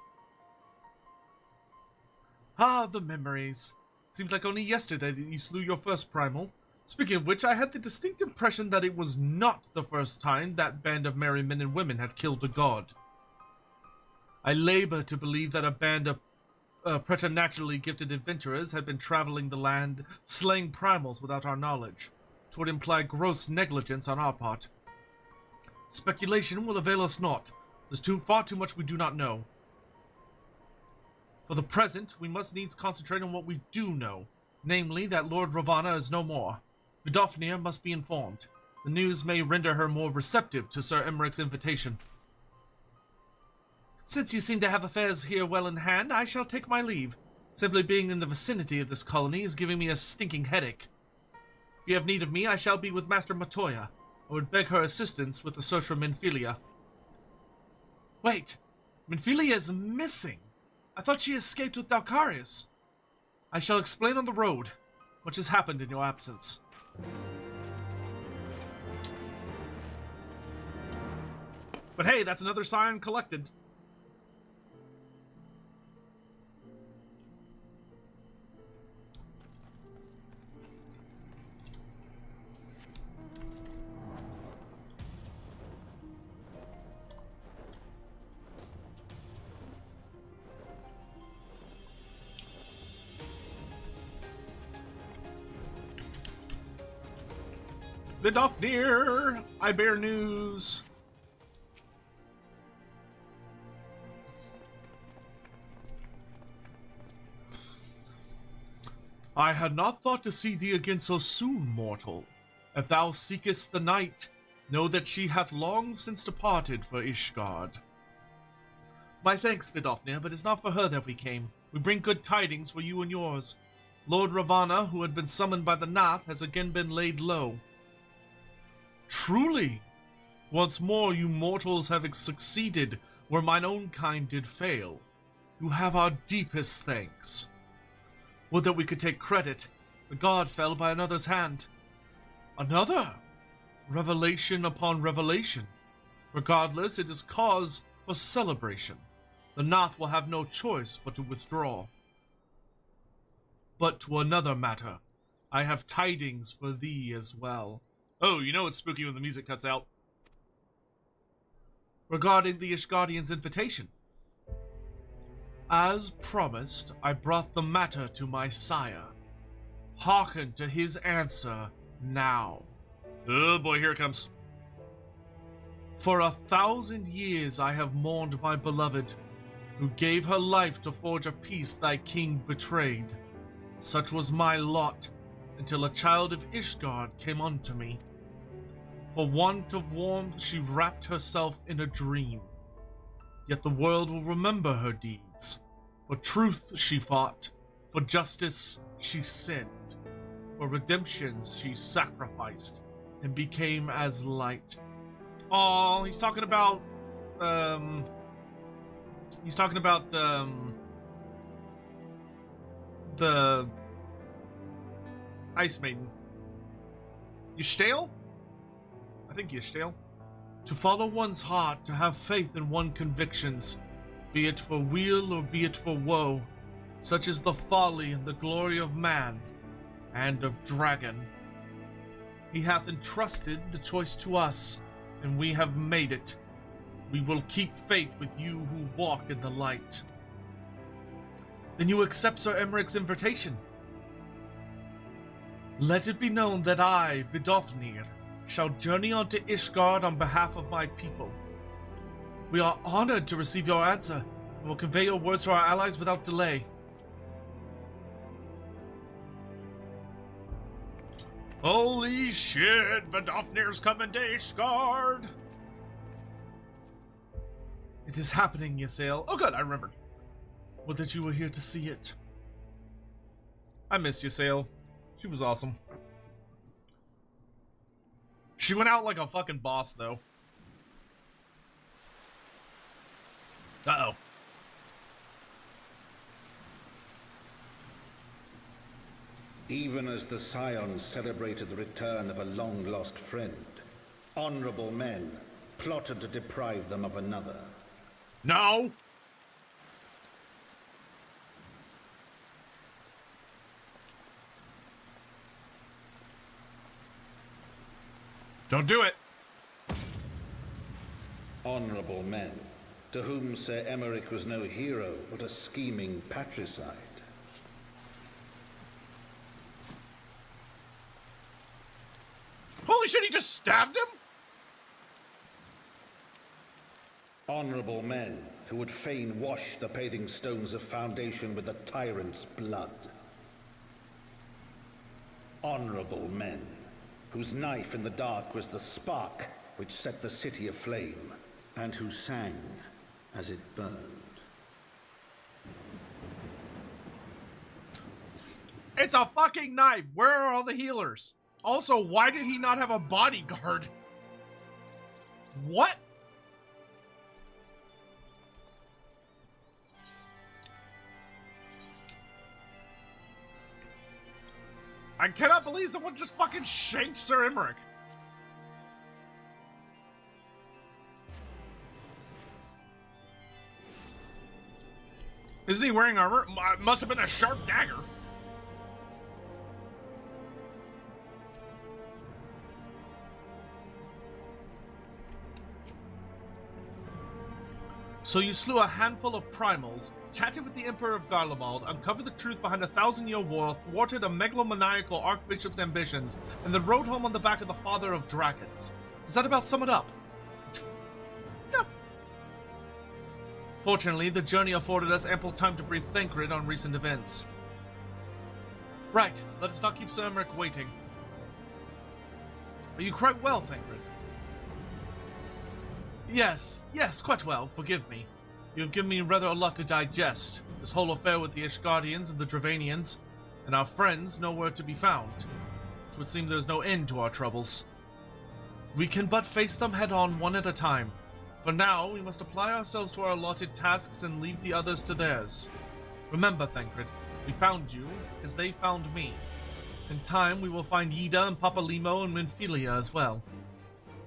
Ah, the memories. Seems like only yesterday that you slew your first primal. Speaking of which, I had the distinct impression that it was not the first time that band of merry men and women had killed a god. I labor to believe that a band of preternaturally gifted adventurers had been traveling the land, slaying primals without our knowledge. 'Twould imply gross negligence on our part. Speculation will avail us naught. There's far too much we do not know. For the present, we must needs concentrate on what we do know, namely that Lord Ravana is no more. Vidofnir must be informed. The news may render her more receptive to Sir Emmerich's invitation. Since you seem to have affairs here well in hand, I shall take my leave. Simply being in the vicinity of this colony is giving me a stinking headache. If you have need of me, I shall be with Master Matoya. I would beg her assistance with the search for Minfilia. Wait, Minfilia is missing. I thought she escaped with Dalkarius. I shall explain on the road. Much has happened in your absence. But hey, that's another scion collected. Vidofnir, I bear news. I had not thought to see thee again so soon, mortal. If thou seekest the night, know that she hath long since departed for Ishgard. My thanks, Vidofnir, but it's not for her that we came. We bring good tidings for you and yours. Lord Ravana, who had been summoned by the Nath, has again been laid low. Truly! Once more you mortals have succeeded where mine own kind did fail. You have our deepest thanks. Would that we could take credit. The god fell by another's hand. Another? Revelation upon revelation. Regardless, it is cause for celebration. The Nath will have no choice but to withdraw. But to another matter. I have tidings for thee as well. Oh, you know it's spooky when the music cuts out. Regarding the Ishgardian's invitation. As promised, I brought the matter to my sire. Hearken to his answer now. Oh boy, here it comes. For 1,000 years I have mourned my beloved, who gave her life to forge a peace thy king betrayed. Such was my lot, until a child of Ishgard came unto me. For want of warmth she wrapped herself in a dream. Yet the world will remember her deeds. For truth she fought, for justice she sinned, for redemption she sacrificed, and became as light. Oh, he's talking about, the Ice Maiden. Yshtale? I think Yshtale. To follow one's heart, to have faith in one's convictions, be it for weal or be it for woe, such is the folly and the glory of man and of dragon. He hath entrusted the choice to us, and we have made it. We will keep faith with you who walk in the light. Then you accept Sir Emmerich's invitation. Let it be known that I, Vidofnir, shall journey on to Ishgard on behalf of my people. We are honored to receive your answer, and will convey your words to our allies without delay. Holy shit, Vidofnir's coming to Ishgard! It is happening, Ysael. Oh good, I remembered. Would that you were here to see it. I missed Ysael. She was awesome. She went out like a fucking boss, though. Uh-oh. Even as the Scions celebrated the return of a long-lost friend, honorable men plotted to deprive them of another. No! Don't do it! Honorable men, to whom Sir Emmerich was no hero, but a scheming patricide. Holy shit, he just stabbed him? Honorable men, who would fain wash the paving stones of Foundation with the tyrant's blood. Honorable men, whose knife in the dark was the spark which set the city aflame, and who sang as it burned. It's a fucking knife. Where are all the healers? Also, why did he not have a bodyguard? What? I cannot believe someone just fucking shanked Sir Imric. Isn't he wearing armor? Must have been a sharp dagger. So you slew a handful of primals, chatted with the Emperor of Garlemald, uncovered the truth behind a 1,000-year war, thwarted a megalomaniacal archbishop's ambitions, and then rode home on the back of the father of dragons. Does that about sum it up? No. Fortunately, the journey afforded us ample time to brief Thancred on recent events. Right, let us not keep Sir Imric waiting. Are you quite well, Thancred? Yes, quite well, forgive me. You have given me rather a lot to digest. This whole affair with the Ishgardians and the Dravanians, and our friends nowhere to be found. It would seem there is no end to our troubles. We can but face them head on, one at a time. For now, we must apply ourselves to our allotted tasks and leave the others to theirs. Remember, Thancred, we found you as they found me. In time, we will find Yida and Papalimo and Minfilia as well.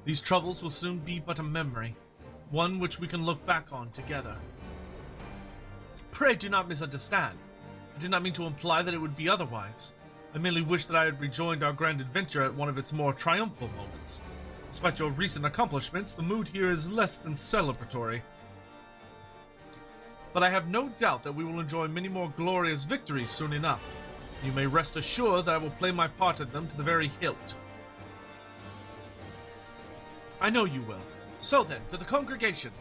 These troubles will soon be but a memory, one which we can look back on together. Pray do not misunderstand. I did not mean to imply that it would be otherwise. I merely wish that I had rejoined our grand adventure at one of its more triumphal moments. Despite your recent accomplishments, the mood here is less than celebratory. But I have no doubt that we will enjoy many more glorious victories soon enough. You may rest assured that I will play my part in them to the very hilt. I know you will. So then, to the congregation.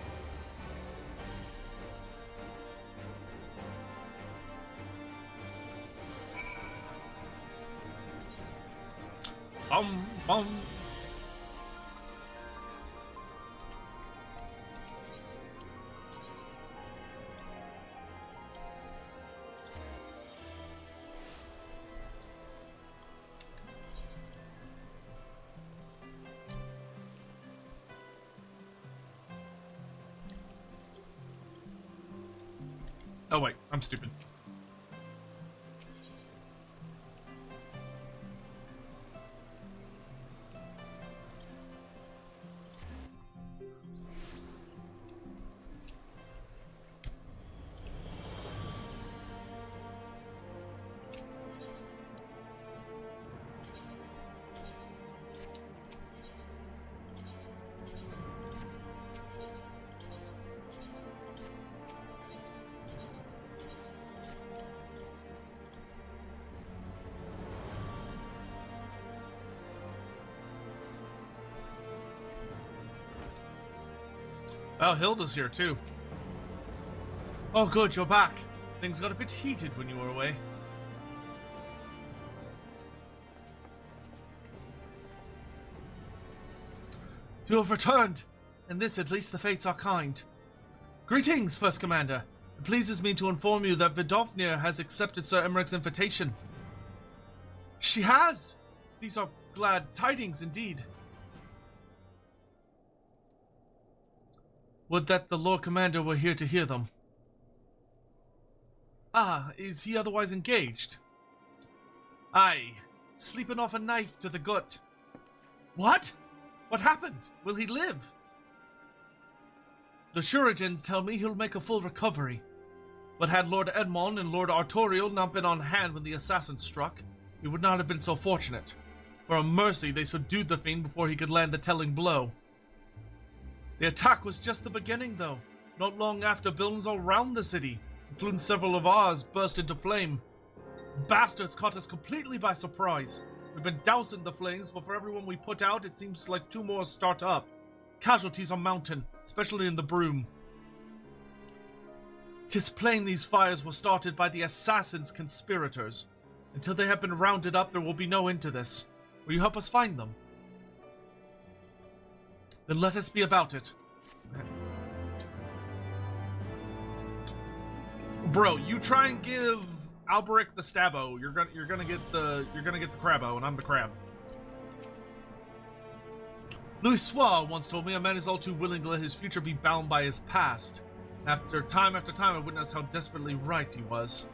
Bum, bum. Oh wait, I'm stupid. Well, Hilda's here too. Oh good, you're back. Things got a bit heated when you were away. You have returned! In this, at least, the fates are kind. Greetings, First Commander. It pleases me to inform you that Vidofnir has accepted Sir Imric's invitation. She has! These are glad tidings indeed. Would that the Lord Commander were here to hear them. Ah, is he otherwise engaged? Aye, sleeping off a knife to the gut. What? What happened? Will he live? The Shurigans tell me he'll make a full recovery. But had Lord Edmont and Lord Artorial not been on hand when the assassin struck, he would not have been so fortunate. For a mercy, they subdued the fiend before he could land the telling blow. The attack was just the beginning, though. Not long after, buildings all around the city, including several of ours, burst into flame. Bastards caught us completely by surprise. We've been dousing the flames, but for everyone we put out, it seems like 2 more start up. Casualties are mounting, especially in the Broom. 'Tis plain these fires were started by the assassins' conspirators. Until they have been rounded up, there will be no end to this. Will you help us find them? Then let us be about it. Bro, you try and give Alberic the Stabbo. You're gonna get the Crabbo, and I'm the Crab. Louis Soir once told me a man is all too willing to let his future be bound by his past. After time, I witnessed how desperately right he was.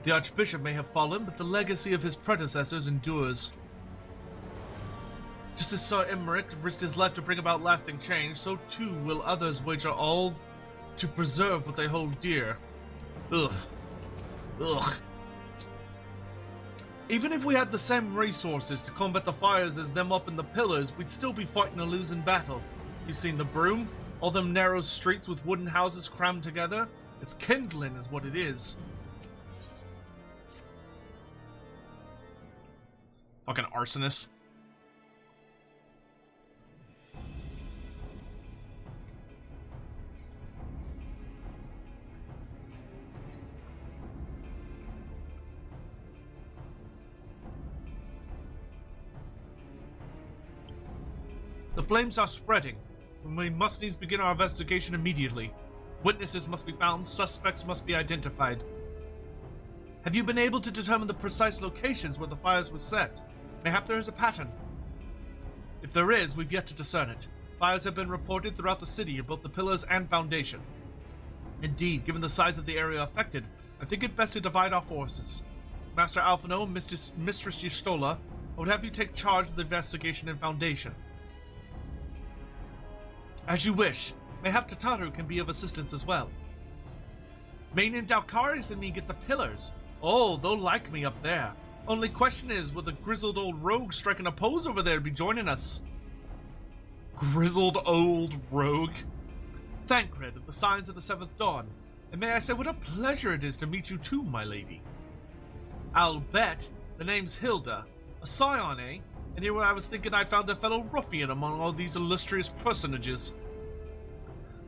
The Archbishop may have fallen, but the legacy of his predecessors endures. Just as Sir Emmerich risked his life to bring about lasting change, so too will others wager all to preserve what they hold dear. Ugh. Ugh. Even if we had the same resources to combat the fires as them up in the pillars, we'd still be fighting a losing battle. You've seen the Broom? All them narrow streets with wooden houses crammed together? It's kindling is what it is. Fucking arsonist. The flames are spreading, and we must needs begin our investigation immediately. Witnesses must be found, suspects must be identified. Have you been able to determine the precise locations where the fires were set? Mayhap there is a pattern. If there is, we've yet to discern it. Fires have been reported throughout the city of both the pillars and foundation. Indeed, given the size of the area affected, I think it best to divide our forces. Master Alphino and Mistress Y'shtola, I would have you take charge of the investigation and foundation. As you wish. Mayhap Tataru can be of assistance as well. Main and Dalkarius and me get the pillars. Oh, they'll like me up there. Only question is, will the grizzled old rogue striking a pose over there be joining us? Grizzled old rogue? Thancred of the Signs of the Seventh Dawn. And may I say what a pleasure it is to meet you too, my lady. I'll bet the name's Hilda. A scion, eh? And here I was thinking I'd found a fellow ruffian among all these illustrious personages.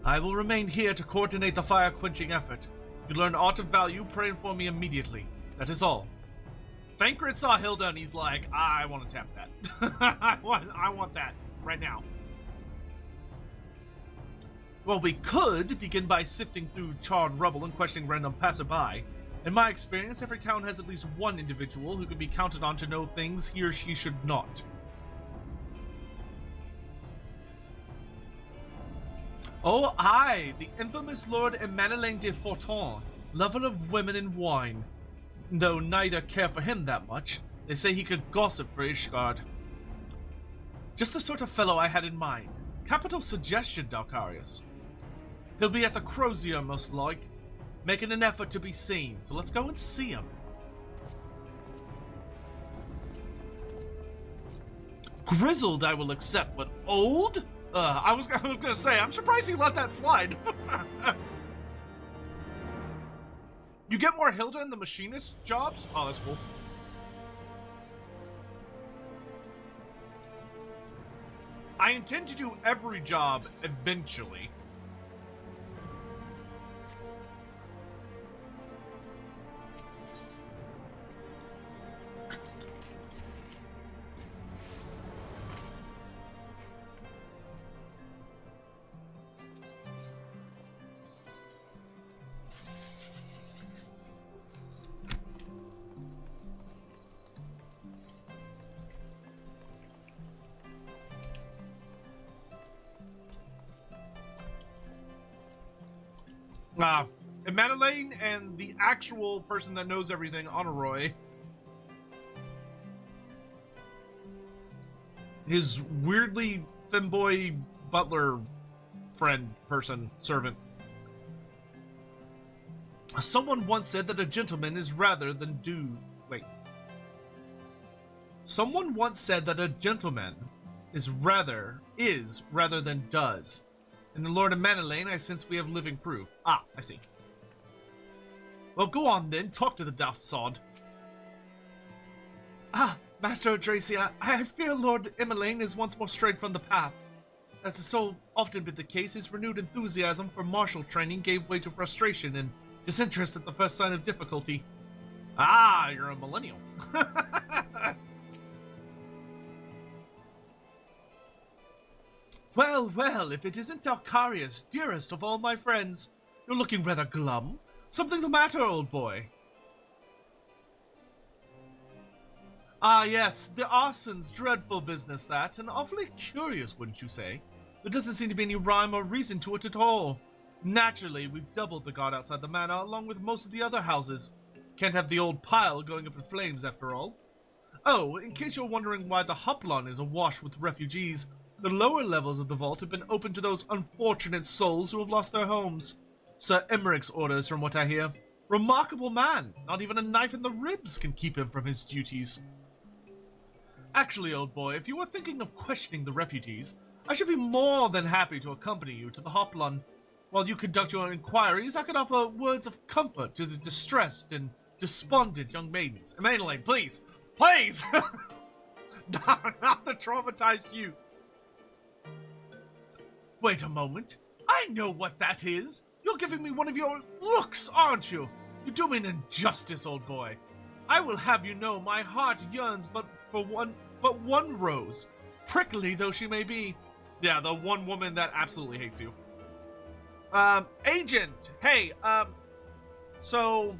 I will remain here to coordinate the fire-quenching effort. If you learn aught of value, pray inform me immediately. That is all. Thancred saw Hilda and he's like, I want to tap that. I want that right now. Well, we could begin by sifting through charred rubble and questioning random passerby. In my experience, every town has at least one individual who can be counted on to know things he or she should not. Oh, aye, the infamous Lord Emmanuel de Fortin, lover of women and wine. Though neither care for him that much, they say he could gossip for Ishgard. Just the sort of fellow I had in mind. Capital suggestion, Dalkarius. He'll be at the Crozier, most like, making an effort to be seen, so let's go and see him. Grizzled I will accept, but old? I was gonna say, I'm surprised he let that slide. You get more Hilda in the machinist jobs? Oh, that's cool. I intend to do every job eventually. And Madeleine and the actual person that knows everything, Honoroi. His weirdly femboy butler friend, person, servant. Someone once said that a gentleman is rather than Someone once said that a gentleman is rather than does. In the Lord of Manalaine, I sense we have living proof. Ah, I see. Well, go on then, talk to the daft sod. Ah, Master Odracia, I fear Lord Emmeline is once more strayed from the path. As has so often been the case, his renewed enthusiasm for martial training gave way to frustration and disinterest at the first sign of difficulty. Ah, you're a millennial. Well, well, if it isn't Dalkarius, dearest of all my friends. You're looking rather glum. Something the matter, old boy? Ah, yes, the arson's dreadful business, that, and awfully curious, wouldn't you say? There doesn't seem to be any rhyme or reason to it at all. Naturally, we've doubled the guard outside the manor, along with most of the other houses. Can't have the old pile going up in flames, after all. Oh, in case you're wondering why the Hoplon is awash with refugees, the lower levels of the vault have been open to those unfortunate souls who have lost their homes. Sir Emmerich's orders, from what I hear. Remarkable man. Not even a knife in the ribs can keep him from his duties. Actually, old boy, if you were thinking of questioning the refugees, I should be more than happy to accompany you to the Hoplon. While you conduct your inquiries, I could offer words of comfort to the distressed and despondent young maidens. Emanuele, please! Please! Not the traumatized youth. Wait a moment. I know what that is. You're giving me one of your looks, aren't you? You do me an injustice, old boy. I will have you know my heart yearns but one rose, prickly though she may be. Yeah, the one woman that absolutely hates you. Agent! Hey, so...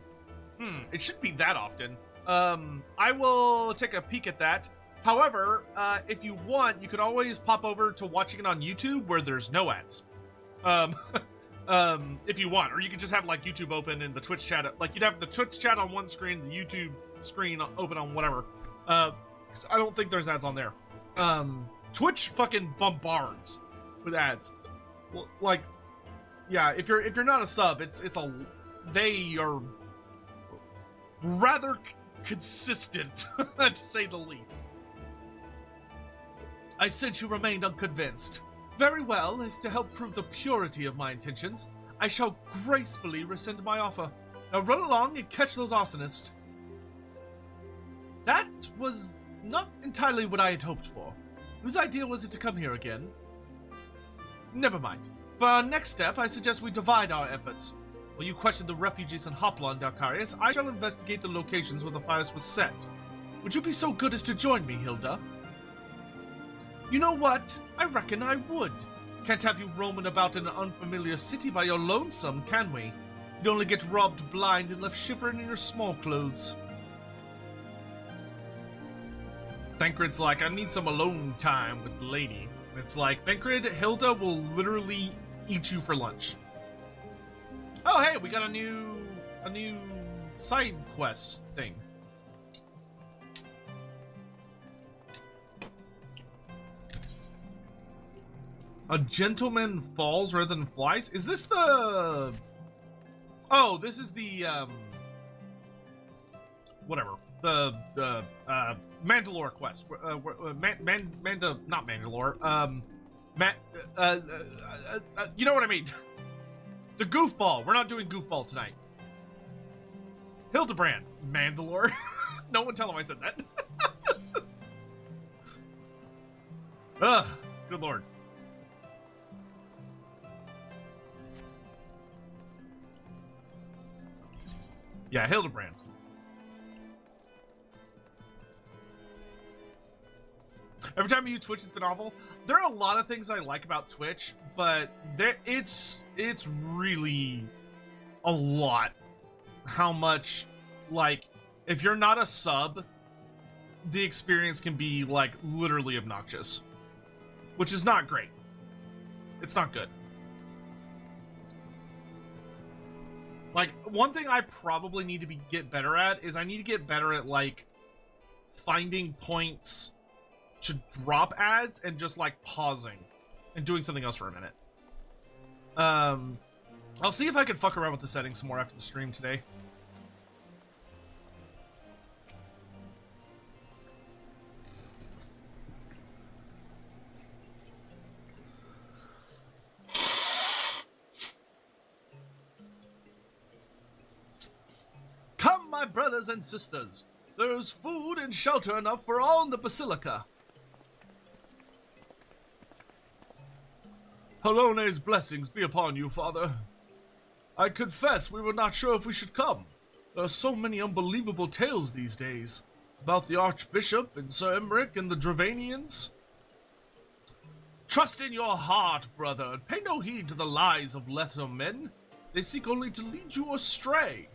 it shouldn't be that often. I will take a peek at that. However, if you want, you could always pop over to watching it on YouTube where there's no ads. If you want, or you could just have like YouTube open and the Twitch chat, like you'd have the Twitch chat on one screen, the YouTube screen open on whatever. 'Cause I don't think there's ads on there. Twitch fucking bombards with ads. Like, yeah, if you're not a sub, they are rather consistent, to say the least. I sense you remained unconvinced. Very well, if to help prove the purity of my intentions, I shall gracefully rescind my offer. Now run along and catch those arsonists. That was not entirely what I had hoped for. Whose idea was it to come here again? Never mind. For our next step, I suggest we divide our efforts. While you question the refugees in Hoplon, Dalcarius, I shall investigate the locations where the fires were set. Would you be so good as to join me, Hilda? You know what? I reckon I would. Can't have you roaming about in an unfamiliar city by your lonesome, can we? You'd only get robbed blind and left shivering in your small clothes. Thancred's like, I need some alone time with the lady. It's like, Thancred, Hilda will literally eat you for lunch. Oh, hey, we got a new side quest thing. A gentleman falls rather than flies? Is this the... Oh, this is the, whatever. The Mandalore quest. Not Mandalore. You know what I mean. The goofball. We're not doing goofball tonight. Hildebrand. Mandalore. No one tell him I said that. Ugh. Good lord. Yeah, Hildebrand. Every time I use Twitch, it's been awful. There are a lot of things I like about Twitch, but it's really a lot how much, like, if you're not a sub, the experience can be, like, literally obnoxious. Which is not great. It's not good. Like, one thing I probably need to get better at is I need to get better at, like, finding points to drop ads and just, like, pausing and doing something else for a minute. I'll see if I can fuck around with the settings some more after the stream today. Come, my brothers and sisters. There is food and shelter enough for all in the Basilica. Halone's blessings be upon you, Father. I confess we were not sure if we should come. There are so many unbelievable tales these days. About the Archbishop and Sir Emmerich and the Dravanians. Trust in your heart, brother, and pay no heed to the lies of lesser men. They seek only to lead you astray.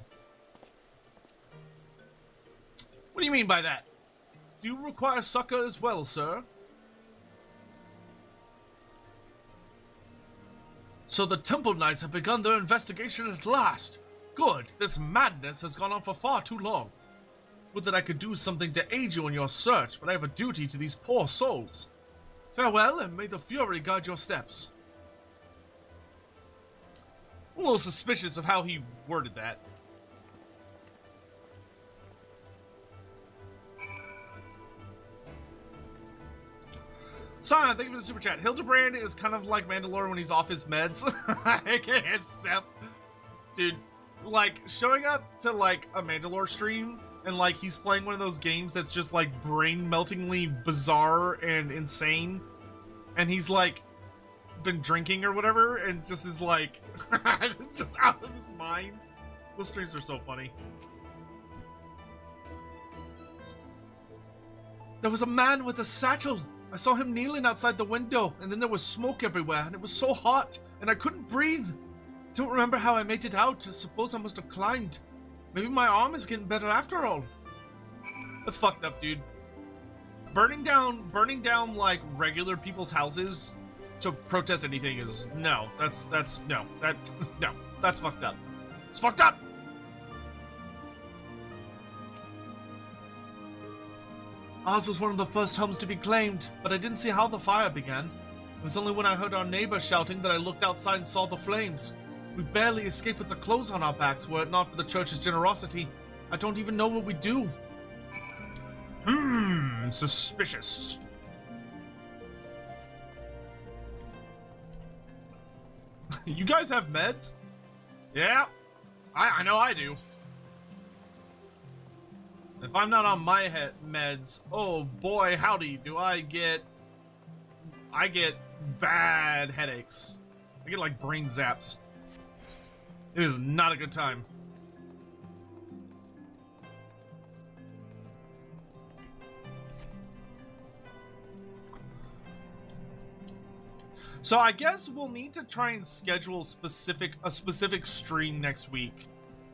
What do you mean by that? Do you require succor as well, sir? So the Temple Knights have begun their investigation at last. Good. This madness has gone on for far too long. Would that I could do something to aid you in your search, but I have a duty to these poor souls. Farewell, and may the Fury guide your steps. I'm a little suspicious of how he worded that. Sana, thank you for the super chat. Hildebrand is kind of like Mandalore when he's off his meds. AKA Sep. Dude, like, showing up to, like, a Mandalore stream, and, like, he's playing one of those games that's just, like, brain-meltingly bizarre and insane, and he's, like, been drinking or whatever, and just is, like, just out of his mind. Those streams are so funny. There was a man with a satchel. I saw him kneeling outside the window, and then there was smoke everywhere, and it was so hot, and I couldn't breathe. Don't remember how I made it out. I suppose I must have climbed. Maybe my arm is getting better after all. That's fucked up, dude. Burning down, like, regular people's houses to protest anything is, no. That's fucked up. It's fucked up! Ours was one of the first homes to be claimed, but I didn't see how the fire began. It was only when I heard our neighbor shouting that I looked outside and saw the flames. We barely escaped with the clothes on our backs, were it not for the church's generosity. I don't even know what we do. Suspicious. You guys have meds? Yeah, I know I do. If I'm not on my meds, oh boy, howdy, do I get bad headaches. I get like brain zaps. It is not a good time. So I guess we'll need to try and schedule a specific stream next week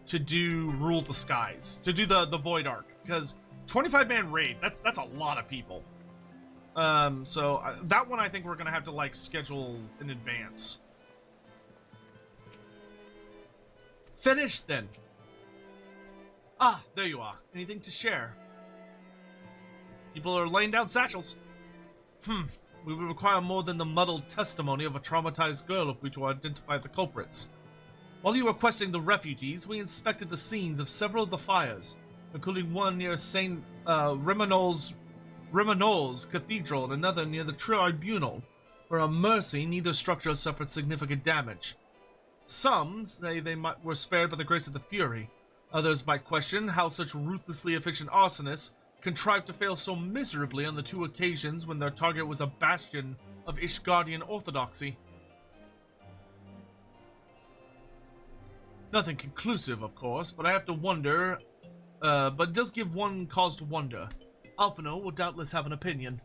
to do Rule the Skies, to do the Void Arc, because 25-man raid, that's a lot of people. So that one I think we're gonna have to like schedule in advance. Finished then. Ah, there you are. Anything to share? People are laying down satchels. We would require more than the muddled testimony of a traumatized girl if we to identify the culprits. While you were questioning the refugees, we inspected the scenes of several of the fires, including one near St. Remanol's Cathedral and another near the Tribunal, where on mercy neither structure suffered significant damage. Some say they were spared by the grace of the Fury. Others might question how such ruthlessly efficient arsonists contrived to fail so miserably on the two occasions when their target was a bastion of Ishgardian orthodoxy. Nothing conclusive, of course, but I have to wonder, but it does give one cause to wonder. Alphino will doubtless have an opinion.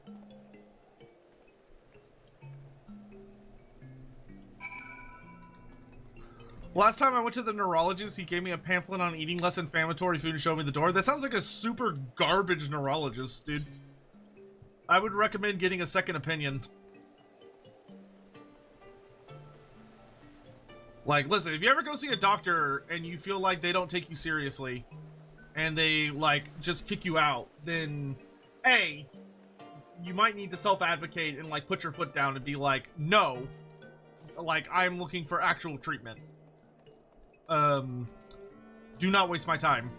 Last time I went to the neurologist, he gave me a pamphlet on eating less inflammatory food and showed me the door. That sounds like a super garbage neurologist, dude. I would recommend getting a second opinion. Like, listen, if you ever go see a doctor and you feel like they don't take you seriously and they, like, just kick you out, then, A, you might need to self-advocate and, like, put your foot down and be like, no, like, I'm looking for actual treatment. Do not waste my time.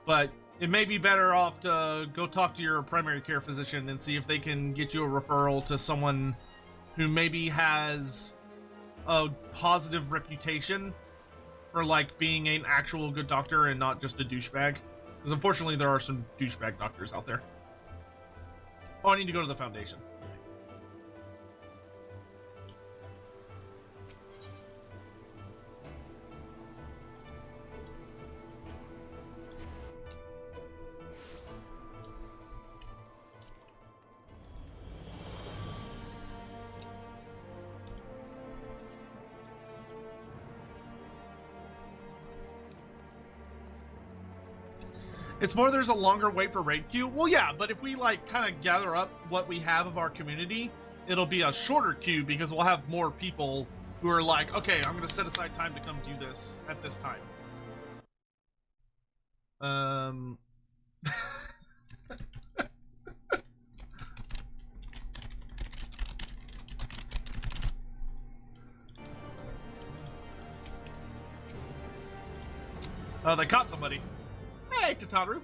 But it may be better off to go talk to your primary care physician and see if they can get you a referral to someone who maybe has a positive reputation for, like, being an actual good doctor and not just a douchebag. Because unfortunately there are some douchebag doctors out there. Oh, I need to go to the Foundation. It's more there's a longer wait for raid queue. Well, yeah, but if we, like, kind of gather up what we have of our community, it'll be a shorter queue because we'll have more people who are like, okay, I'm going to set aside time to come do this at this time. Oh, they caught somebody. Hey, Tataru.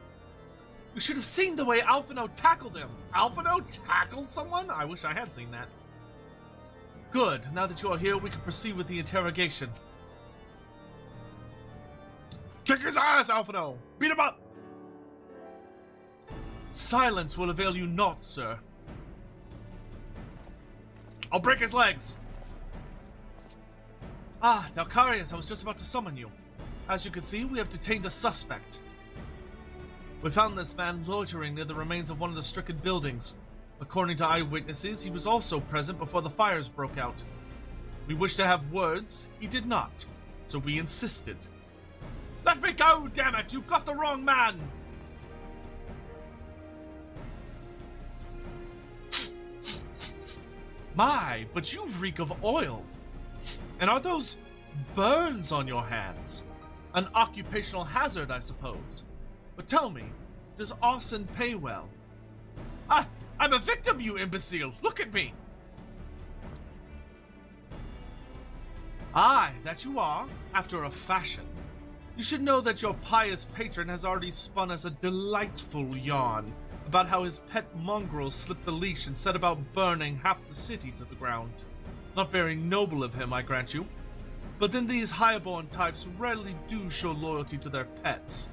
You should have seen the way Alphino tackled him. Alphino tackled someone? I wish I had seen that. Good. Now that you are here, we can proceed with the interrogation. Kick his ass, Alphino! Beat him up! Silence will avail you naught, sir. I'll break his legs. Ah, Dalcarius, I was just about to summon you. As you can see, we have detained a suspect. We found this man loitering near the remains of one of the stricken buildings. According to eyewitnesses, he was also present before the fires broke out. We wished to have words, he did not, so we insisted. Let me go, damn it! You've got the wrong man! My, but you reek of oil. And are those burns on your hands? An occupational hazard, I suppose. But tell me, does Austin pay well? Ah, I'm a victim, you imbecile! Look at me! Aye, that you are, after a fashion. You should know that your pious patron has already spun us a delightful yarn about how his pet mongrel slipped the leash and set about burning half the city to the ground. Not very noble of him, I grant you. But then these highborn types rarely do show loyalty to their pets.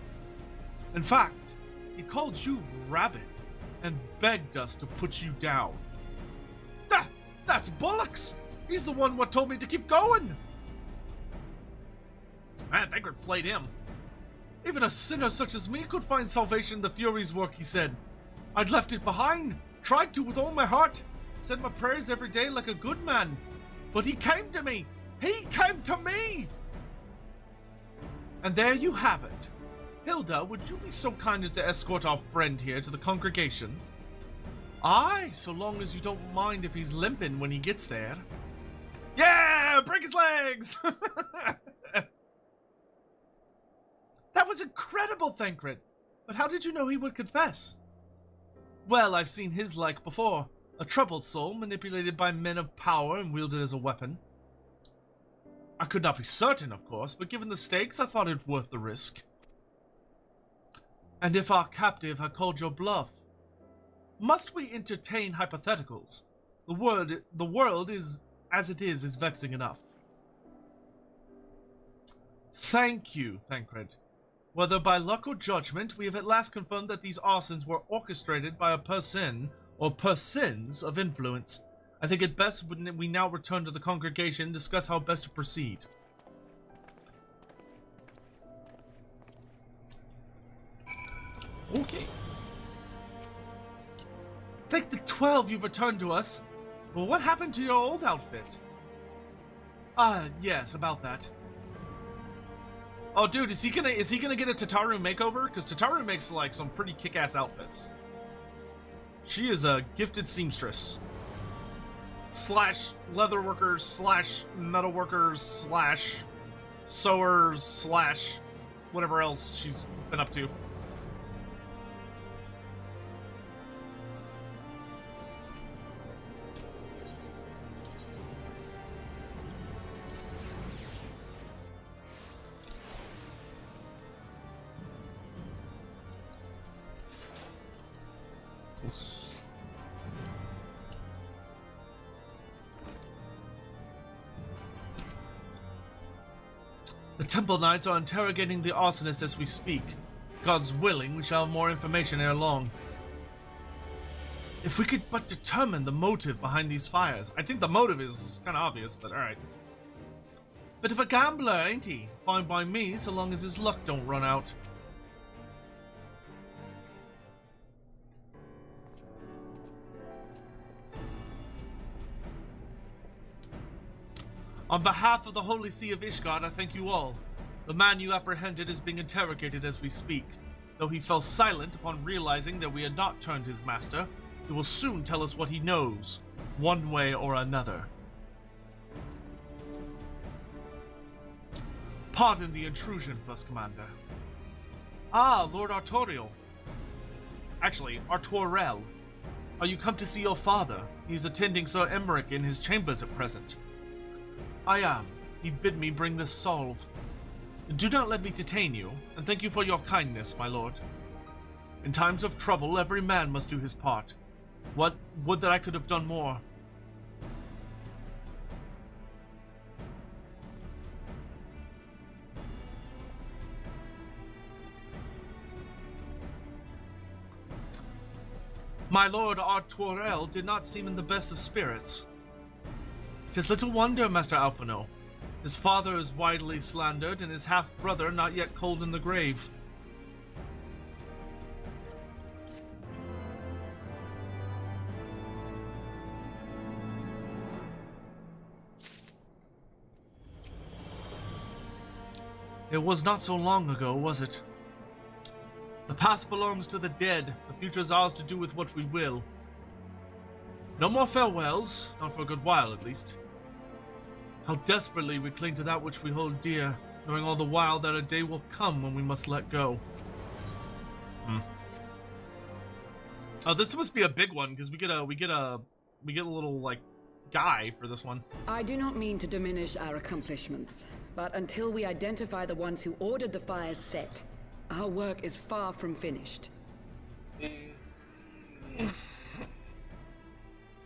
In fact, he called you Rabbit and begged us to put you down. That's bollocks! He's the one what told me to keep going! Man, Thancred played him. Even a sinner such as me could find salvation in the Fury's work, he said. I'd left it behind, tried to with all my heart, said my prayers every day like a good man. But he came to me! He came to me! And there you have it. Hilda, would you be so kind as to escort our friend here to the congregation? Aye, so long as you don't mind if he's limping when he gets there. Yeah! Break his legs! That was incredible, Thancred. But how did you know he would confess? Well, I've seen his like before. A troubled soul manipulated by men of power and wielded as a weapon. I could not be certain, of course, but given the stakes, I thought it worth the risk. And if our captive had called your bluff? Must we entertain hypotheticals? The world is, as it is vexing enough. Thank you, Thancred. Whether by luck or judgment, we have at last confirmed that these arsons were orchestrated by a person or persons of influence. I think it best when we now return to the congregation and discuss how best to proceed. Okay. Thank the 12 you've returned to us. But what happened to your old outfit? Ah, yes, about that. Oh, dude, is he gonna get a Tataru makeover? Because Tataru makes like some pretty kick-ass outfits. She is a gifted seamstress. Slash leatherworkers, slash metalworkers, slash sewers, slash whatever else she's been up to. The Temple Knights are interrogating the arsonist as we speak. God's willing, we shall have more information ere long. If we could but determine the motive behind these fires. I think the motive is kind of obvious, but alright. Bit of a gambler, ain't he? Fine by me, so long as his luck don't run out. On behalf of the Holy See of Ishgard, I thank you all. The man you apprehended is being interrogated as we speak. Though he fell silent upon realizing that we had not turned his master, he will soon tell us what he knows, one way or another. Pardon the intrusion, First Commander. Ah, Lord Artorial. Actually, Artorel. Are you come to see your father? He's attending Sir Emmerich in his chambers at present. I am. He bid me bring this salve. Do not let me detain you, and thank you for your kindness, my lord. In times of trouble, every man must do his part. What would that I could have done more? My lord Artorel did not seem in the best of spirits. 'Tis little wonder, Master Alphino. His father is widely slandered, and his half-brother not yet cold in the grave. It was not so long ago, was it? The past belongs to the dead. The future is ours to do with what we will. No more farewells, not for a good while at least. How desperately we cling to that which we hold dear, knowing all the while that a day will come when we must let go. Oh, this must be a big one because we get a little like guy for this one. I do not mean to diminish our accomplishments, but until we identify the ones who ordered the fires set, our work is far from finished.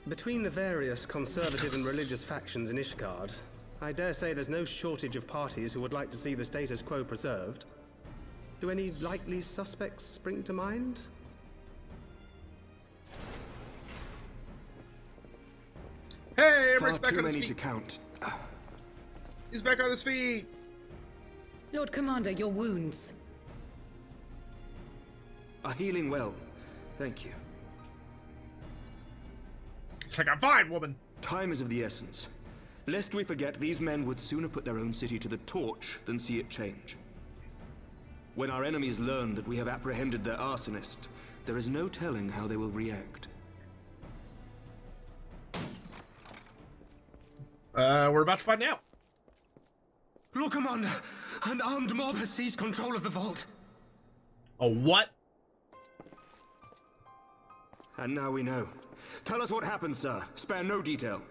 Between the various conservative and religious factions in Ishgard, I dare say there's no shortage of parties who would like to see the status quo preserved. Do any likely suspects spring to mind? Hey, Far Emmerich back too on his many to feet. count. He's back on his feet. Lord Commander, your wounds. Are healing well. Thank you. It's like, I'm fine, woman. Time is of the essence. Lest we forget, these men would sooner put their own city to the torch than see it change. When our enemies learn that we have apprehended their arsonist, there is no telling how they will react. We're about to find out. Lord Commander, an armed mob has seized control of the vault. A what? And now we know. Tell us what happened, sir. Spare no detail.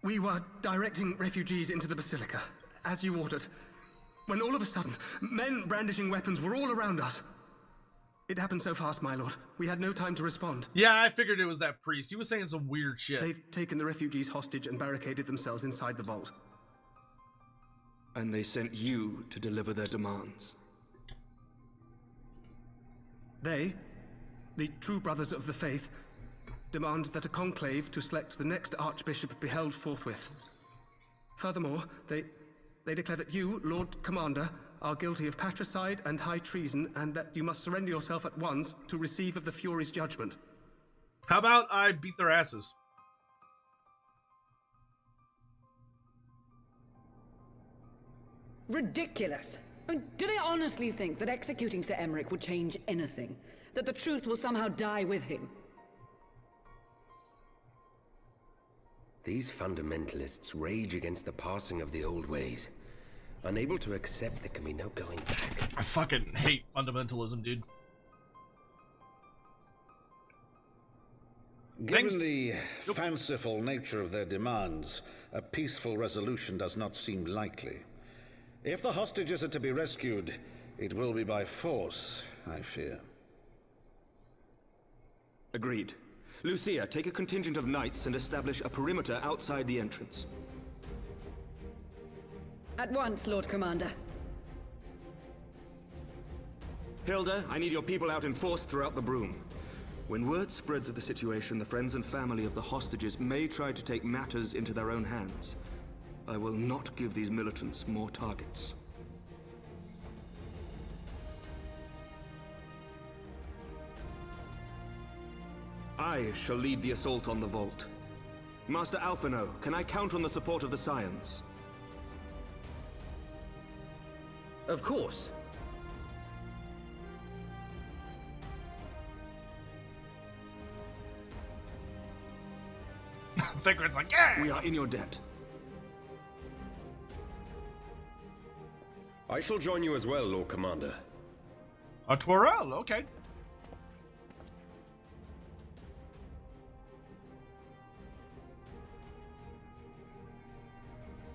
We were directing refugees into the Basilica, as you ordered, when all of a sudden, men brandishing weapons were all around us. It happened so fast, my lord. We had no time to respond. Yeah, I figured it was that priest. He was saying some weird shit. They've taken the refugees hostage and barricaded themselves inside the vault. And they sent you to deliver their demands. They, the true brothers of the faith, demand that a conclave to select the next archbishop be held forthwith. Furthermore, they declare that you, Lord Commander, are guilty of patricide and high treason, and that you must surrender yourself at once to receive of the Fury's judgment. How about I beat their asses? Ridiculous! I mean, do they honestly think that executing Sir Emmerich would change anything? That the truth will somehow die with him? These fundamentalists rage against the passing of the old ways, unable to accept there can be no going back. I fucking hate fundamentalism, dude. Given the fanciful nature of their demands, a peaceful resolution does not seem likely. If the hostages are to be rescued, it will be by force, I fear. Agreed. Lucia, take a contingent of knights and establish a perimeter outside the entrance. At once, Lord Commander. Hilda, I need your people out in force throughout the Broom. When word spreads of the situation, the friends and family of the hostages may try to take matters into their own hands. I will not give these militants more targets. I shall lead the assault on the vault. Master Alphino, can I count on the support of the Scions? Of course. Thancred's like, yeah! We are in your debt. I shall join you as well, Lord Commander. A Twarel, okay.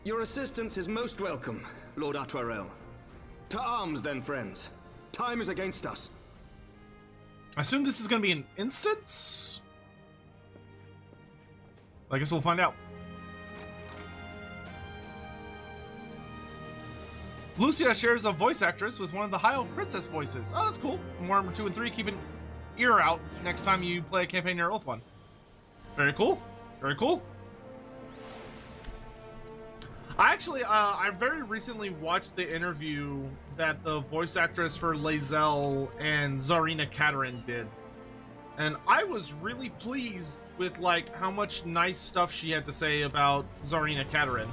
Your assistance is most welcome, Lord Atwarel. To arms then, friends. Time is against us. I assume this is going to be an instance? I guess we'll find out. Lucia shares a voice actress with one of the High Elf Princess voices. Oh, that's cool. In Warhammer 2 and 3, keep an ear out next time you play a campaign near Oath One. Very cool. Very cool. I very recently watched the interview that the voice actress for Lae'zel and Zarina Katerin did. And I was really pleased with, like, how much nice stuff she had to say about Zarina Katerin.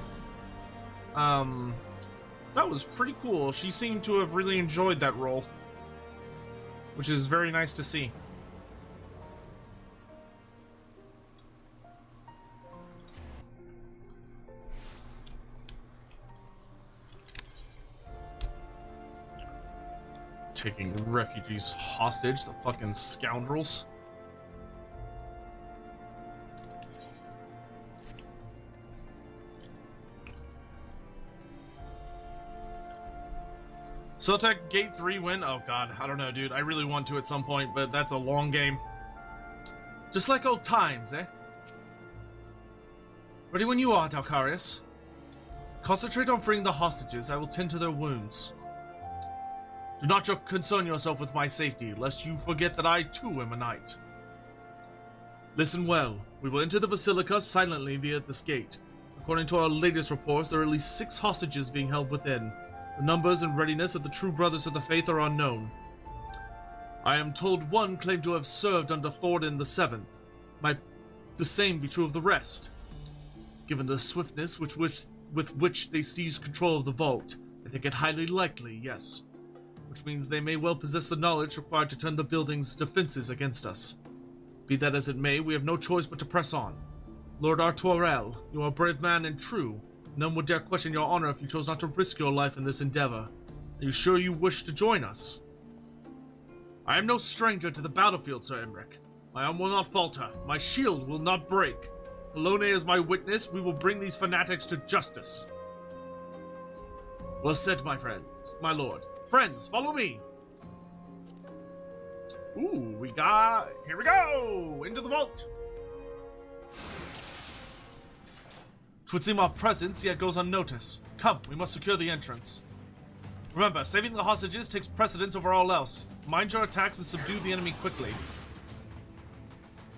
That was pretty cool. She seemed to have really enjoyed that role, which is very nice to see. Taking refugees hostage, the fucking scoundrels. Sotek Gate 3 win? Oh god, I don't know, dude. I really want to at some point, but that's a long game. Just like old times, eh? Ready when you are, Dalkarius. Concentrate on freeing the hostages. I will tend to their wounds. Do not concern yourself with my safety, lest you forget that I too am a knight. Listen well. We will enter the Basilica silently via this gate. According to our latest reports, there are at least 6 hostages being held within. The numbers and readiness of the true brothers of the faith are unknown. I am told one claimed to have served under Thordan the Seventh. Might the same be true of the rest? Given the swiftness with which they seized control of the vault, I think it highly likely, yes. Which means they may well possess the knowledge required to turn the building's defenses against us. Be that as it may, we have no choice but to press on. Lord Artorel, you are a brave man and true. None would dare question your honor if you chose not to risk your life in this endeavor. Are you sure you wish to join us? I am no stranger to the battlefield, Sir Emmerich. My arm will not falter. My shield will not break. Alone is my witness. We will bring these fanatics to justice. Well said, my friends, my lord. Friends, follow me. Ooh, here we go! Into the vault! 'Twould seem our presence yet goes unnoticed. Come, we must secure the entrance. Remember, saving the hostages takes precedence over all else. Mind your attacks and subdue the enemy quickly.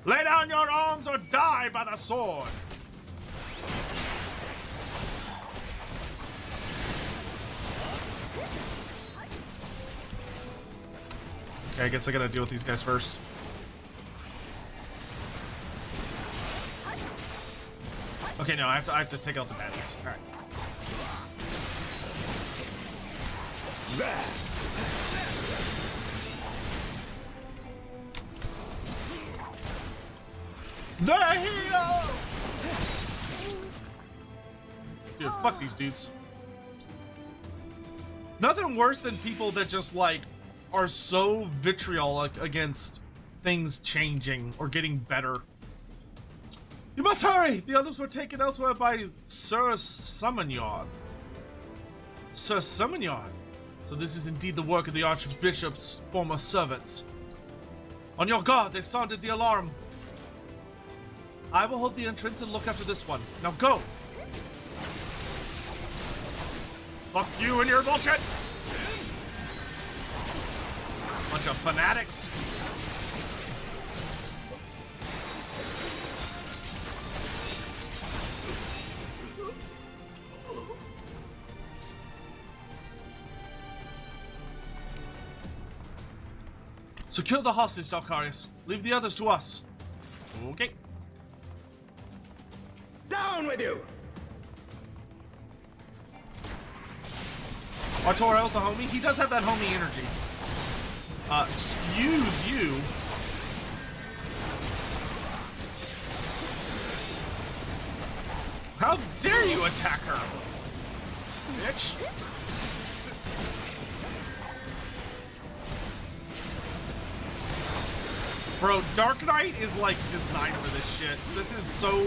Lay down your arms or die by the sword! Okay, I guess I gotta deal with these guys first. Okay, no, I have to take out the baddies. Alright. The hero! Dude, fuck these dudes. Nothing worse than people that just, like, are so vitriolic against things changing or getting better. You must hurry! The others were taken elsewhere by Sir Summonard. Sir Summonard? So this is indeed the work of the Archbishop's former servants. On your guard, they've sounded the alarm. I will hold the entrance and look after this one. Now go! Fuck you and your bullshit! Bunch of fanatics. Secure the hostage, Dalkarius. Leave the others to us. Okay. Down with you! Artoriel's a homie. He does have that homie energy. Excuse you. How dare you attack her, bitch? Bro, Dark Knight is like designed for this shit. This is so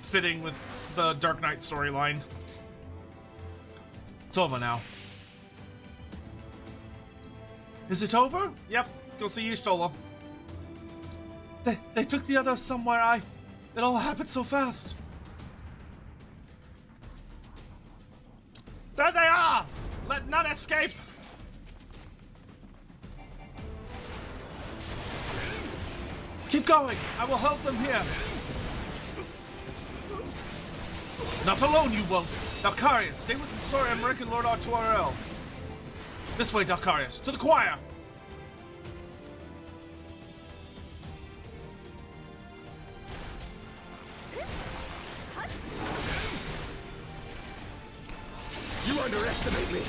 fitting with the Dark Knight storyline. It's over now. Is it over? Yep. Go see Ishtola. They took the others somewhere. It all happened so fast. There they are! Let none escape! Keep going! I will help them here! Not alone, you won't! Dalkarius, stay with Sir Emmerich and Lord Artoriel. This way, Dalkarius, to the choir! You underestimate me.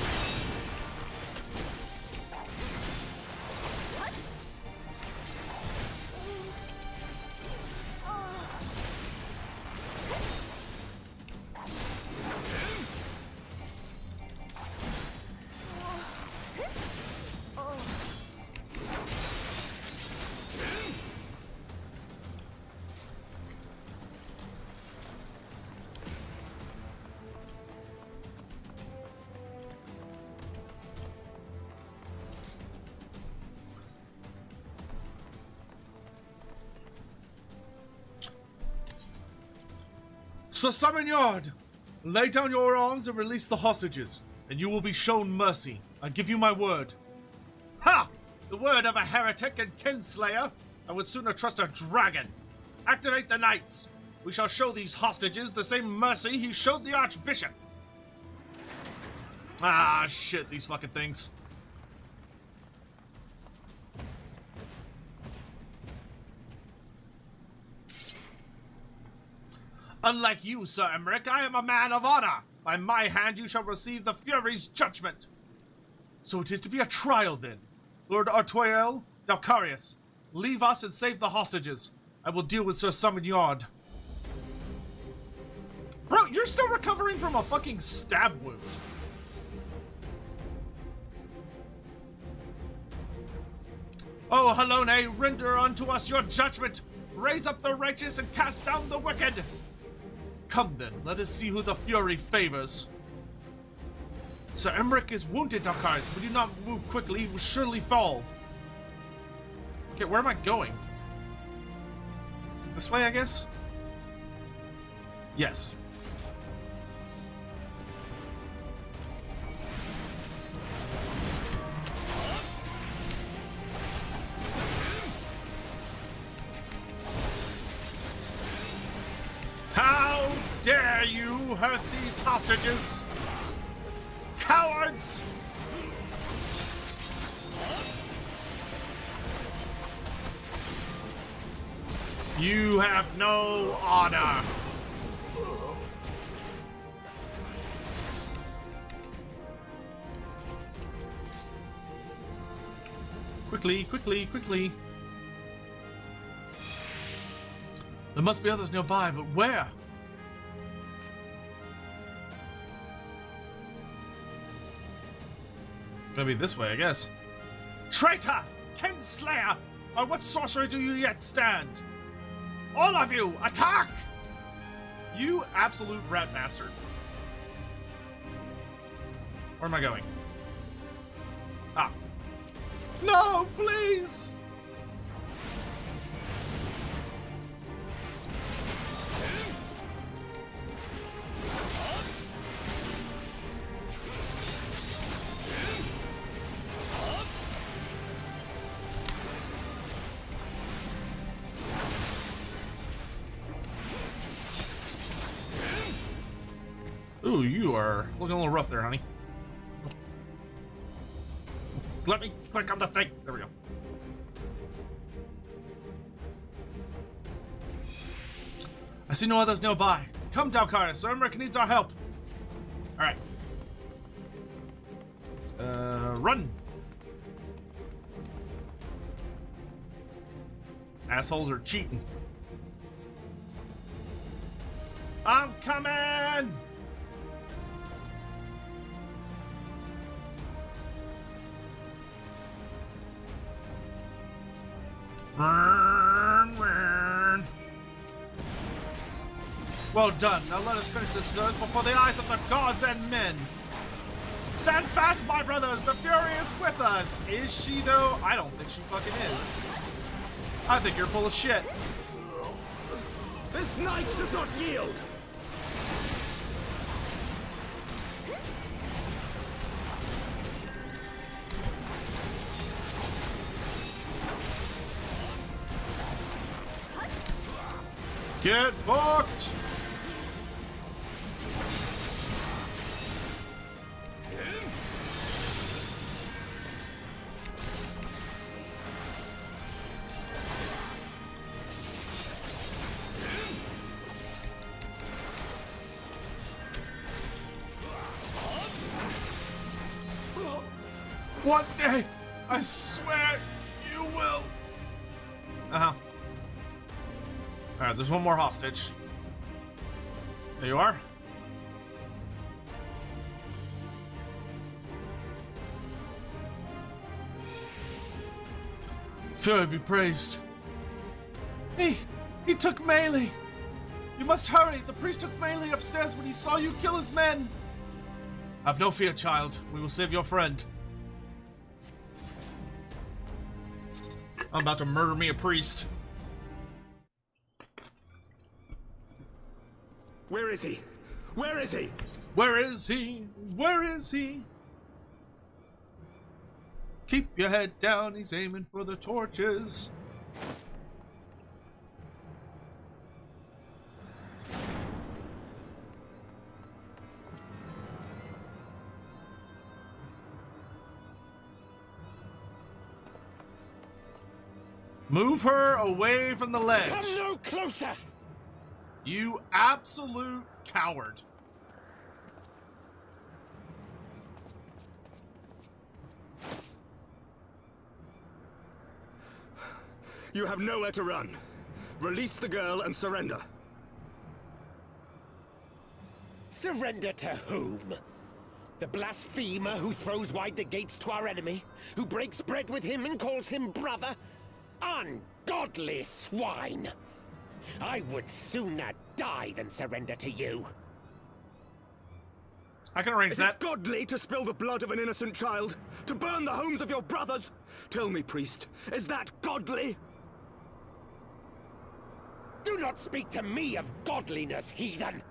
Sir Summonard, lay down your arms and release the hostages, and you will be shown mercy. I give you my word. Ha! The word of a heretic and kinslayer. I would sooner trust a dragon. Activate the knights. We shall show these hostages the same mercy he showed the Archbishop. Ah, shit, these fucking things. Unlike you, Sir Emmerich, I am a man of honor. By my hand you shall receive the Fury's judgment. So it is to be a trial, then. Lord Artoriel, Dalkarius, leave us and save the hostages. I will deal with Sir Summonard. Bro, you're still recovering from a fucking stab wound. Oh, Halone, render unto us your judgment. Raise up the righteous and cast down the wicked. Come then, let us see who the Fury favors. Sir Emmerich is wounded, Dalkarius. If we do not move quickly, he will surely fall. Okay, where am I going? This way, I guess? Yes. How dare you hurt these hostages? Cowards! You have no honor. Quickly, quickly, quickly. There must be others nearby, but where? Gonna be this way, I guess. Traitor! Kinslayer! By what sorcery do you yet stand? All of you, attack! You absolute rat bastard. Where am I going? Ah. No, please! Ooh, you are looking a little rough there, honey. Let me click on the thing. There we go. I see no others nearby. Come, Dalkarius. Sir Emmerich needs our help. Alright. run. Assholes are cheating. I'm coming! Well done. Now let us finish this service before the eyes of the gods and men. Stand fast, my brothers. The fury is with us. Is she, though? I don't think she fucking is. I think you're full of shit. This knight does not yield! Get fucked! One day, I swear you will. Alright, there's one more hostage. There you are. Fury be praised. He took melee. You must hurry. The priest took melee upstairs when he saw you kill his men. Have no fear, child. We will save your friend. I'm about to murder me a priest. Where is he? Where is he? Where is he? Where is he? Keep your head down, he's aiming for the torches. Move her away from the ledge. Come no closer! You absolute coward. You have nowhere to run. Release the girl and surrender. Surrender to whom? The blasphemer who throws wide the gates to our enemy? Who breaks bread with him and calls him brother? Ungodly swine! I would sooner die than surrender to you. I can arrange that. Is it godly to spill the blood of an innocent child? To burn the homes of your brothers? Tell me, priest, is that godly? Do not speak to me of godliness, heathen!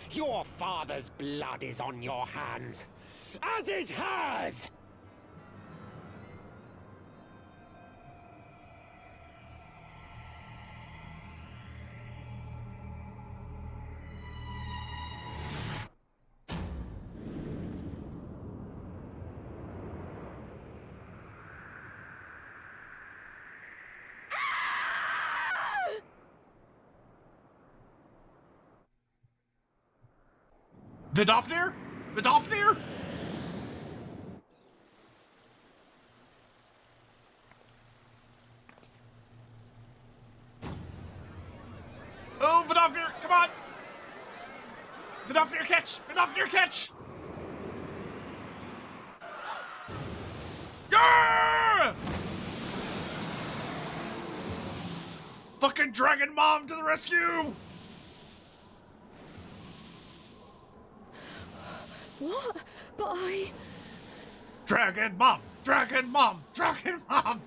Your father's blood is on your hands, as is hers! Vidofnir? Vidofnir? Oh, Vidofnir, come on! Vidofnir, catch! Vidofnir, catch! Yeah! Fucking Dragon Mom to the rescue! What? But I... Dragon Mom! Dragon Mom! Dragon Mom!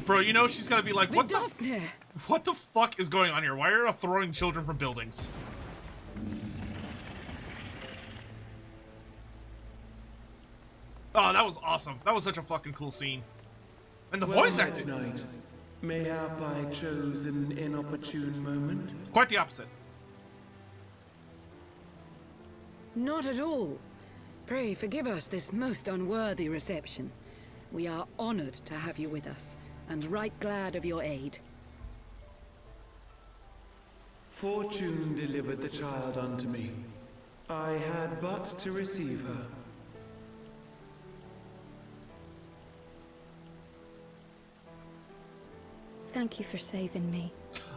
Bro, you know she's gonna be like, what the fuck is going on here? Why are you throwing children from buildings? Oh, that was awesome. That was such a fucking cool scene. And the voice acting. Knight, mayhap I chose an inopportune moment? Quite the opposite. Not at all. Pray forgive us this most unworthy reception. We are honored to have you with us, and right glad of your aid. Fortune delivered the child unto me. I had but to receive her. Thank you for saving me.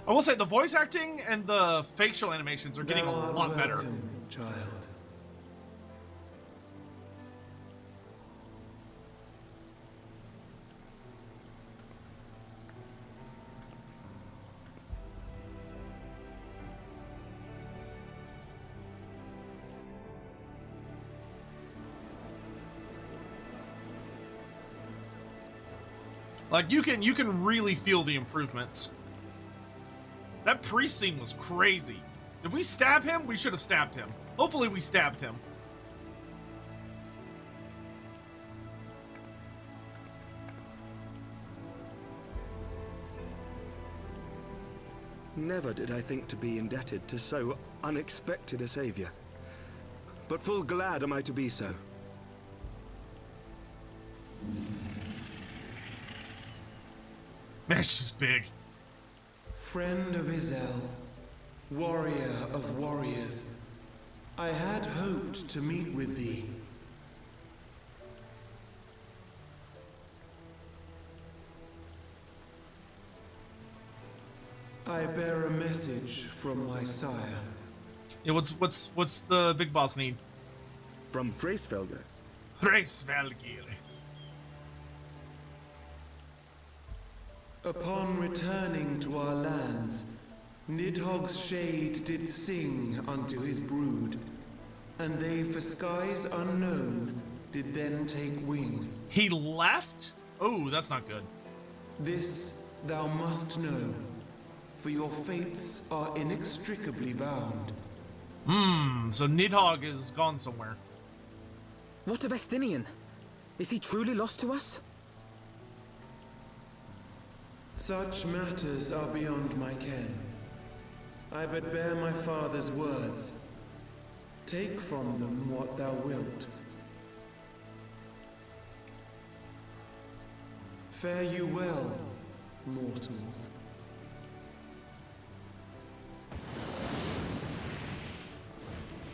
I will say the voice acting and the facial animations are getting Thou a art lot better. welcome, child. Like you can really feel the improvements. That priest scene was crazy. Did we stab him? We should have stabbed him. Hopefully we stabbed him. Never did I think to be indebted to so unexpected a savior. But full glad am I to be so. Man, she's big. Friend of Izel, warrior of warriors, I had hoped to meet with thee. I bear a message from my sire. Yeah, what's the big boss need? From Hraesvelgr. Hraesvelgr. Upon returning to our lands, Nidhogg's shade did sing unto his brood, and they for skies unknown did then take wing. He left? Oh, that's not good. This thou must know, for your fates are inextricably bound. So Nidhogg is gone somewhere. What of Estinian? Is he truly lost to us? Such matters are beyond my ken. I but bear my father's words. Take from them what thou wilt. Fare you well, mortals.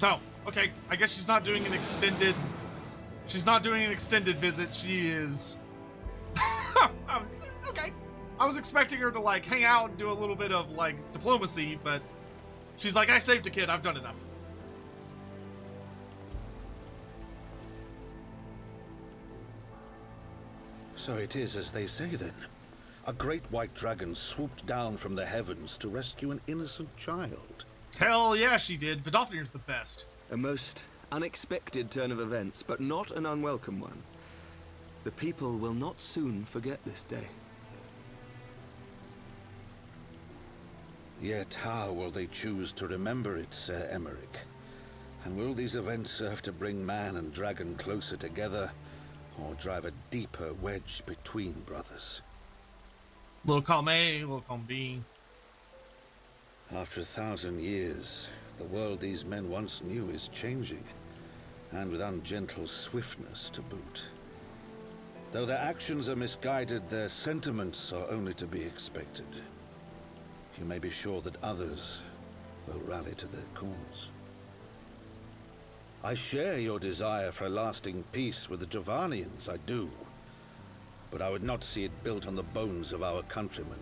Oh, okay. I guess she's not doing an extended... She's not doing an extended visit. She is... Okay. I was expecting her to, like, hang out and do a little bit of, like, diplomacy, but she's like, I saved a kid. I've done enough. So it is as they say, then. A great white dragon swooped down from the heavens to rescue an innocent child. Hell yeah, she did. Vidofnir's the best. A most unexpected turn of events, but not an unwelcome one. The people will not soon forget this day. Yet how will they choose to remember it, Sir Emmerich? And will these events serve to bring man and dragon closer together, or drive a deeper wedge between brothers? Little column A, little column B. After 1,000 years, the world these men once knew is changing, and with ungentle swiftness to boot. Though their actions are misguided, their sentiments are only to be expected. You may be sure that others will rally to their cause. I share your desire for a lasting peace with the Javanians, I do. But I would not see it built on the bones of our countrymen,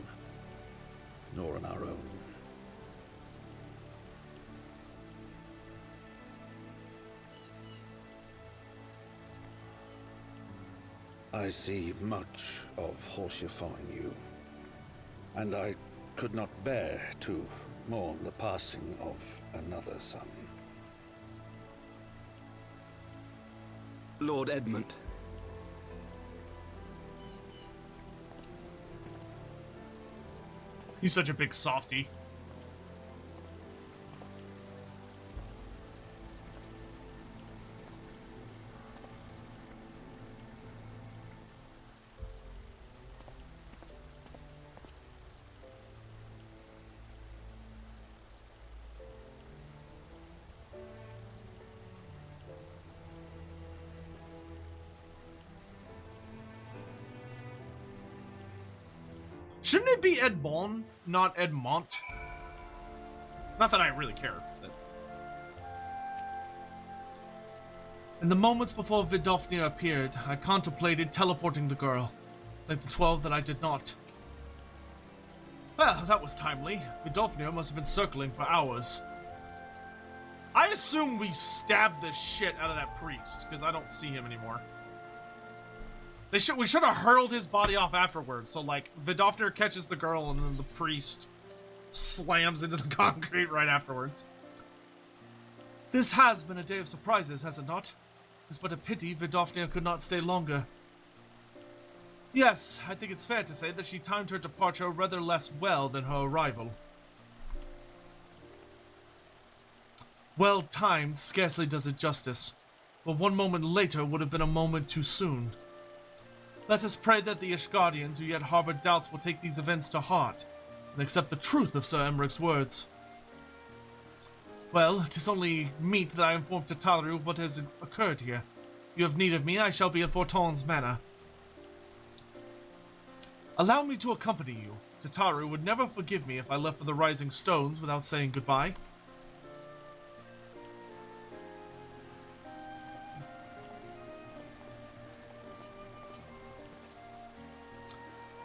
nor on our own. I see much of horsifying you, and I could not bear to mourn the passing of another son. Lord Edmont. He's such a big softy. Shouldn't it be Edmont, not Edmont? Not that I really care. But... In the moments before Vidofnir appeared, I contemplated teleporting the girl, like the 12 that I did not. Well, that was timely. Vidofnir must have been circling for hours. I assume we stabbed the shit out of that priest, because I don't see him anymore. We should have hurled his body off afterwards, so like, Vidofnir catches the girl and then the priest slams into the concrete right afterwards. This has been a day of surprises, has it not? It's but a pity Vidofnir could not stay longer. Yes, I think it's fair to say that she timed her departure rather less well than her arrival. Well timed scarcely does it justice, but 1 moment later would have been a moment too soon. Let us pray that the Ishgardians who yet harbor doubts will take these events to heart, and accept the truth of Sir Emmerich's words. Well, it is only meet that I inform Tataru of what has occurred here. If you have need of me, I shall be at Forton's Manor. Allow me to accompany you. Tataru would never forgive me if I left for the Rising Stones without saying goodbye.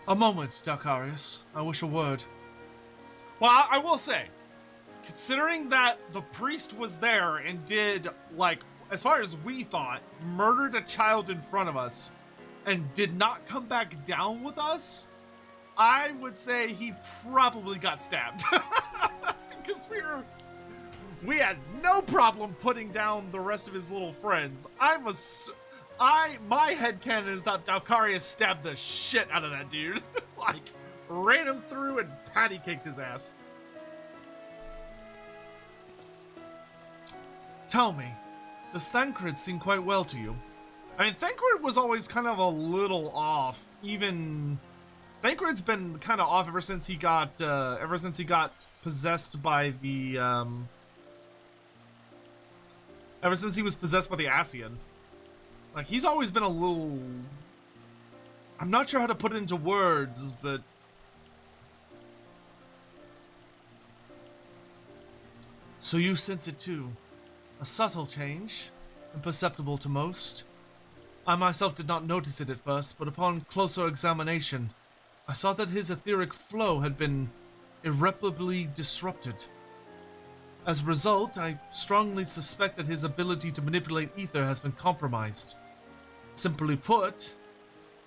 A moment, Dalkarius. I wish a word. Well, I will say, considering that the priest was there and did, like, as far as we thought, murdered a child in front of us and did not come back down with us, I would say he probably got stabbed. Because we had no problem putting down the rest of his little friends. My headcanon is that Dalkarius stabbed the shit out of that dude. Like, ran him through and patty kicked his ass. Tell me, does Thancred seem quite well to you? I mean, Thancred was always kind of a little off. Even Thancred's been kind of off ever since he got possessed by the ever since he was possessed by the Ascian. Like, he's always been a little... I'm not sure how to put it into words, but... So you sense it too. A subtle change, imperceptible to most. I myself did not notice it at first, but upon closer examination, I saw that his etheric flow had been irreparably disrupted. As a result, I strongly suspect that his ability to manipulate ether has been compromised. Simply put,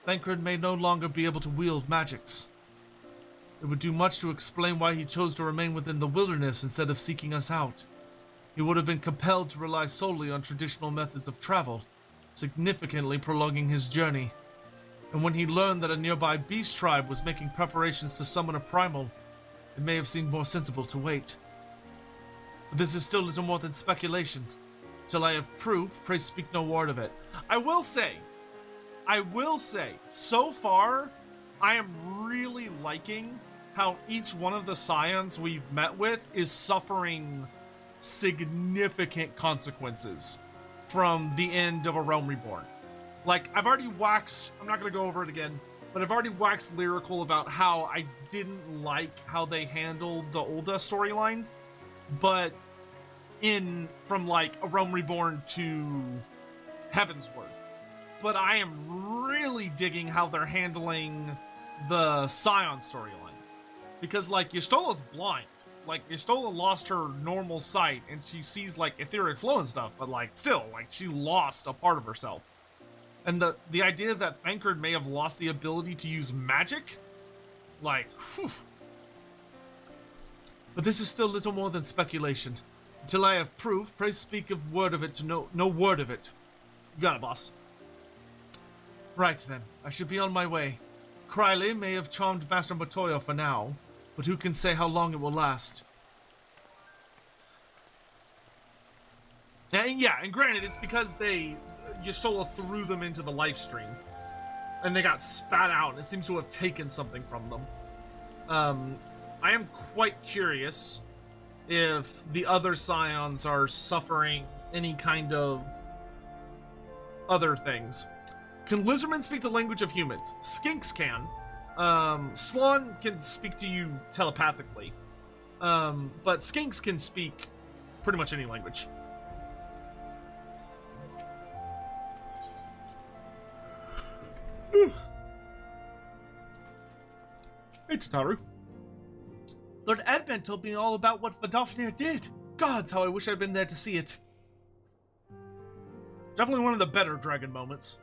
Thancred may no longer be able to wield magics. It would do much to explain why he chose to remain within the wilderness instead of seeking us out. He would have been compelled to rely solely on traditional methods of travel, significantly prolonging his journey. And when he learned that a nearby beast tribe was making preparations to summon a primal, it may have seemed more sensible to wait. But this is still little more than speculation. Till I have proof, pray speak no word of it. I will say, so far, I am really liking how each one of the scions we've met with is suffering significant consequences from the end of A Realm Reborn. Like, I've already waxed, I'm not going to go over it again, but I've already waxed lyrical about how I didn't like how they handled the Ulda storyline, but from like A Realm Reborn to Heavensward. But I am really digging how they're handling the Scion storyline. Because, like, Y'shtola's blind. Like, Y'shtola lost her normal sight, and she sees, like, etheric flow and stuff, but, like, still, like, she lost a part of herself. And the idea that Thancred may have lost the ability to use magic, like, whew. But this is still little more than speculation. Until I have proof, pray speak of word of it to no word of it. You got it, boss. Right, then. I should be on my way. Criley may have charmed Master Motoyo for now, but who can say how long it will last? And yeah, and granted, it's because Y'shtola threw them into the life stream, and they got spat out, and it seems to have taken something from them. I am quite curious if the other scions are suffering any kind of other things. Can lizardmen speak the language of humans? Skinks can. Slon can speak to you telepathically, but skinks can speak pretty much any language. Hey, Tataru. Lord Edmont told me all about what Vidofnir did. Gods, how I wish I'd been there to see it. Definitely one of the better dragon moments.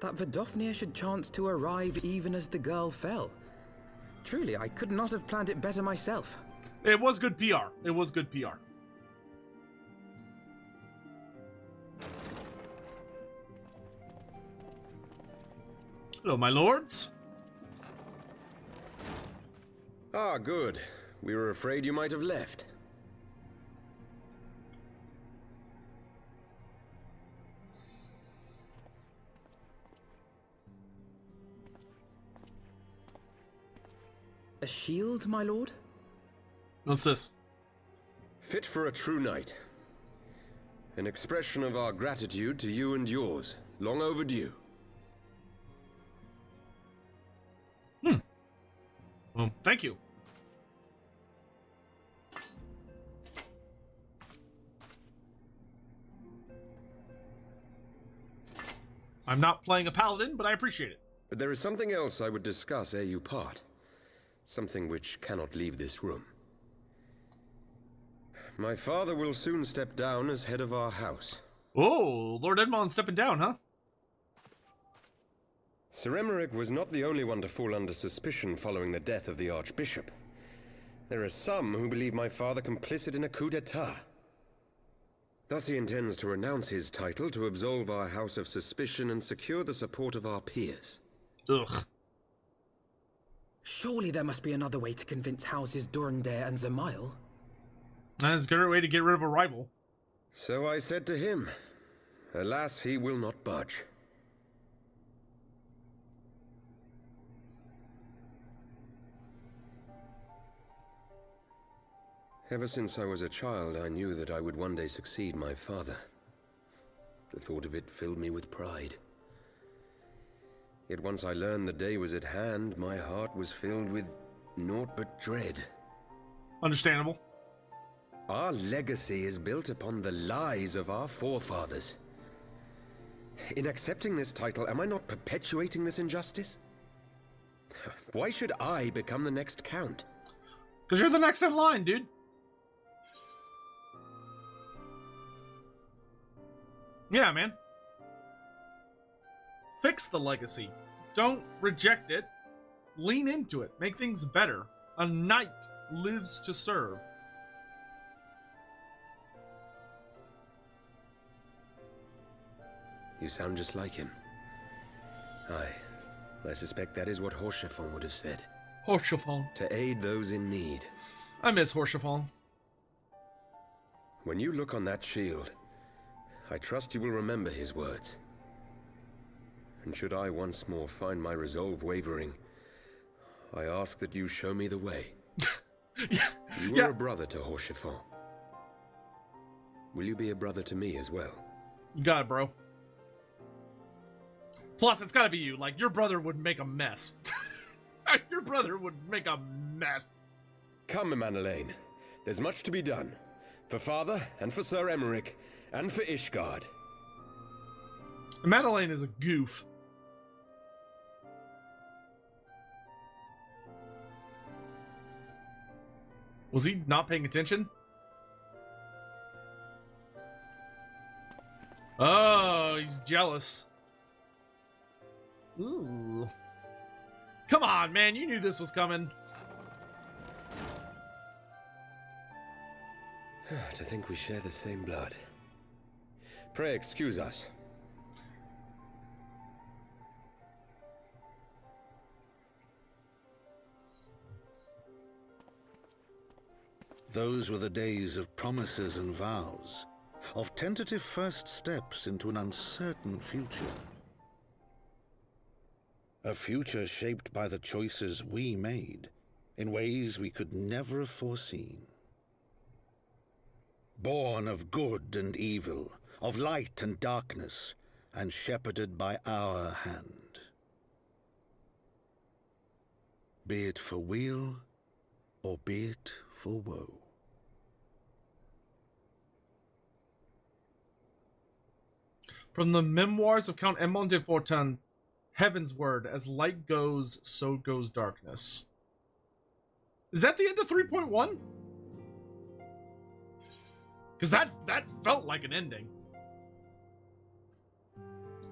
That Vidofnir should chance to arrive even as the girl fell. Truly, I could not have planned it better myself. It was good PR. It was good PR. Hello, my lords. Ah, good. We were afraid you might have left. A shield, my lord? What's this? Fit for a true knight. An expression of our gratitude to you and yours. Long overdue. Well, thank you. I'm not playing a paladin, but I appreciate it. But there is something else I would discuss ere you part. Something which cannot leave this room. My father will soon step down as head of our house. Oh, Lord Edmont stepping down, huh? Sir Emeric was not the only one to fall under suspicion following the death of the Archbishop. There are some who believe my father complicit in a coup d'etat. Thus he intends to renounce his title to absolve our house of suspicion and secure the support of our peers. Ugh. Surely there must be another way to convince houses Durandare and Zamail. That's a great way to get rid of a rival. So I said to him, alas, he will not budge. Ever since I was a child, I knew that I would one day succeed my father. The thought of it filled me with pride. Yet once I learned the day was at hand, my heart was filled with naught but dread. Understandable. Our legacy is built upon the lies of our forefathers. In accepting this title, am I not perpetuating this injustice? Why should I become the next count? Because you're the next in line, dude. Yeah, man. Fix the legacy. Don't reject it. Lean into it. Make things better. A knight lives to serve. You sound just like him. Aye. I suspect that is what Horchefon would have said. Horchefon. To aid those in need. I miss Horchefon. When you look on that shield, I trust you will remember his words. And should I once more find my resolve wavering, I ask that you show me the way. You were a brother to Horchefon. Will you be a brother to me as well? You got it, bro. Plus, it's gotta be you. Like, your brother would make a mess. Your brother would make a mess. Come, Manalaine. There's much to be done. For father, and for Sir Emeric, and for Ishgard. Manalaine is a goof. Was he not paying attention? Oh, he's jealous. Ooh. Come on, man. You knew this was coming. To think we share the same blood. Pray excuse us. Those were the days of promises and vows, of tentative first steps into an uncertain future. A future shaped by the choices we made, in ways we could never have foreseen. Born of good and evil, of light and darkness, and shepherded by our hand. Be it for weal, or be it for woe. From the memoirs of Count Edmont de Fortin, Heavensward, as light goes, so goes darkness. Is that the end of 3.1? Because that felt like an ending.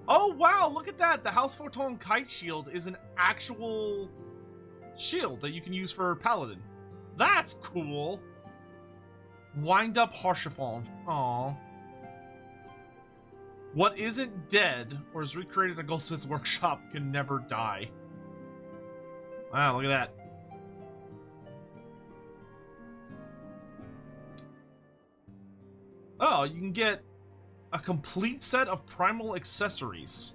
Oh wow, look at that! The House Fortin Kite Shield is an actual shield that you can use for Paladin. That's cool! Wind up Harshiphon. Aww. What isn't dead, or is recreated in a Goldsmith's Workshop, can never die. Wow, look at that. Oh, you can get a complete set of primal accessories.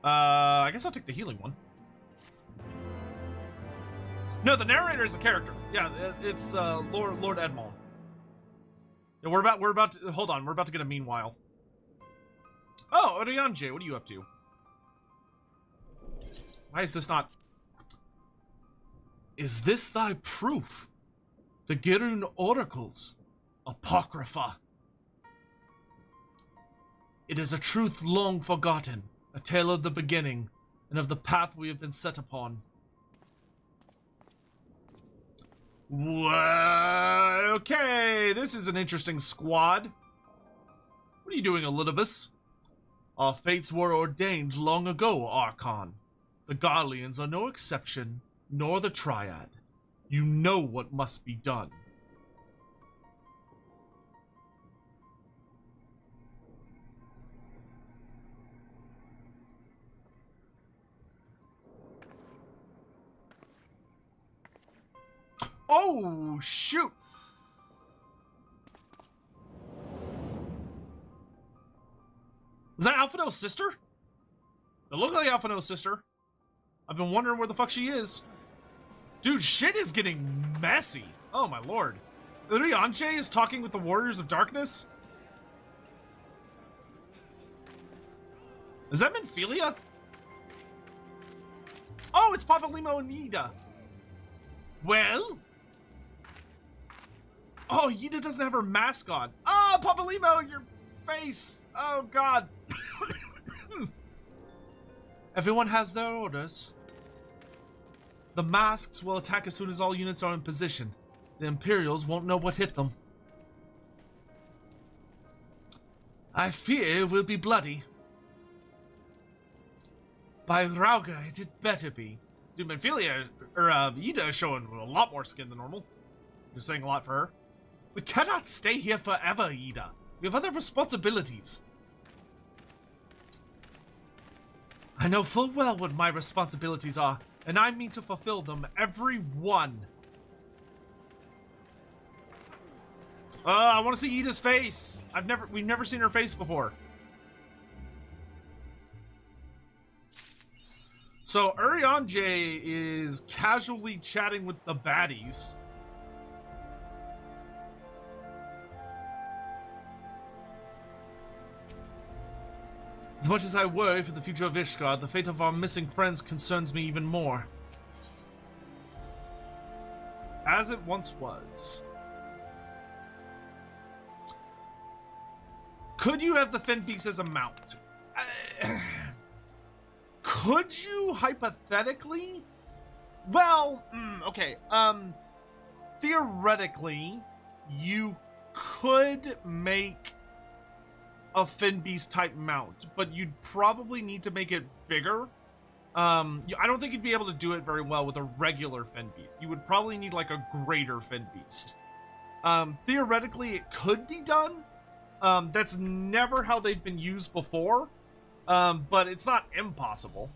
I guess I'll take the healing one. No, the narrator is a character. Yeah, it's Lord Edmont. Yeah, we're about to hold on. We're about to get a meanwhile. Oh, Orianje, what are you up to? Why is this not? Is this thy proof? The Girun oracles, Apocrypha. It is a truth long forgotten, a tale of the beginning, and of the path we have been set upon. Okay, this is an interesting squad. What are you doing, Elidibus? Our fates were ordained long ago, Archon. The Garleans are no exception, nor the Triad. You know what must be done. Oh, shoot! Is that Alphinaud's sister? It looks like Alphinaud's sister. I've been wondering where the fuck she is. Dude, shit is getting messy. Oh my lord. Urianche is talking with the Warriors of Darkness? Is that Menphilia? Oh, it's Papalimo and Ida. Well? Oh, Ida doesn't have her mask on. Oh, Papalimo, your face. Oh, God. Everyone has their orders. The masks will attack as soon as all units are in position. The Imperials won't know what hit them. I fear it will be bloody. By Rauga, it had better be. Dude, Menphilia, or Ida is showing a lot more skin than normal. Just saying a lot for her. We cannot stay here forever, Ida. We have other responsibilities. I know full well what my responsibilities are, and I mean to fulfill them, every one. I want to see Ida's face. We've never seen her face before. So Uriange is casually chatting with the baddies. As much as I worry for the future of Ishgard, the fate of our missing friends concerns me even more. As it once was. Could you have the Fen Beast as a mount? Could you hypothetically? Well, okay. Theoretically, you could make a Fen Beast type mount, but you'd probably need to make it bigger. I don't think you'd be able to do it very well with a regular Fen Beast. You would probably need like a greater Fen Beast. Theoretically, it could be done. That's never how they've been used before. But it's not impossible.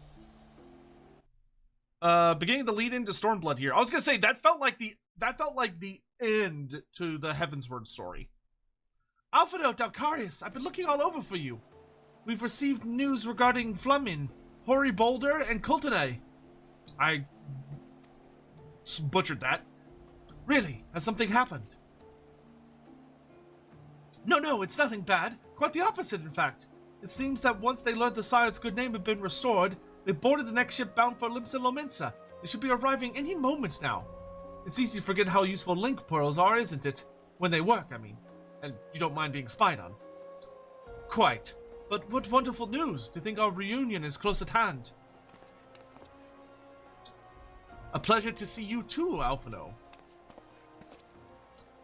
Beginning the lead into Stormblood here. I was gonna say that felt like the end to the Heavensward story. Alphinaud, Dalcarius, I've been looking all over for you. We've received news regarding Flamin, Hoary Boulder, and Kultane. I butchered that. Really? Has something happened? No, it's nothing bad. Quite the opposite, in fact. It seems that once they learned the Sire's good name had been restored, they boarded the next ship bound for Limsa Lominsa. They should be arriving any moment now. It's easy to forget how useful link pearls are, isn't it? When they work, I mean. And you don't mind being spied on. Quite. But what wonderful news! To think our reunion is close at hand. A pleasure to see you too, Alphino.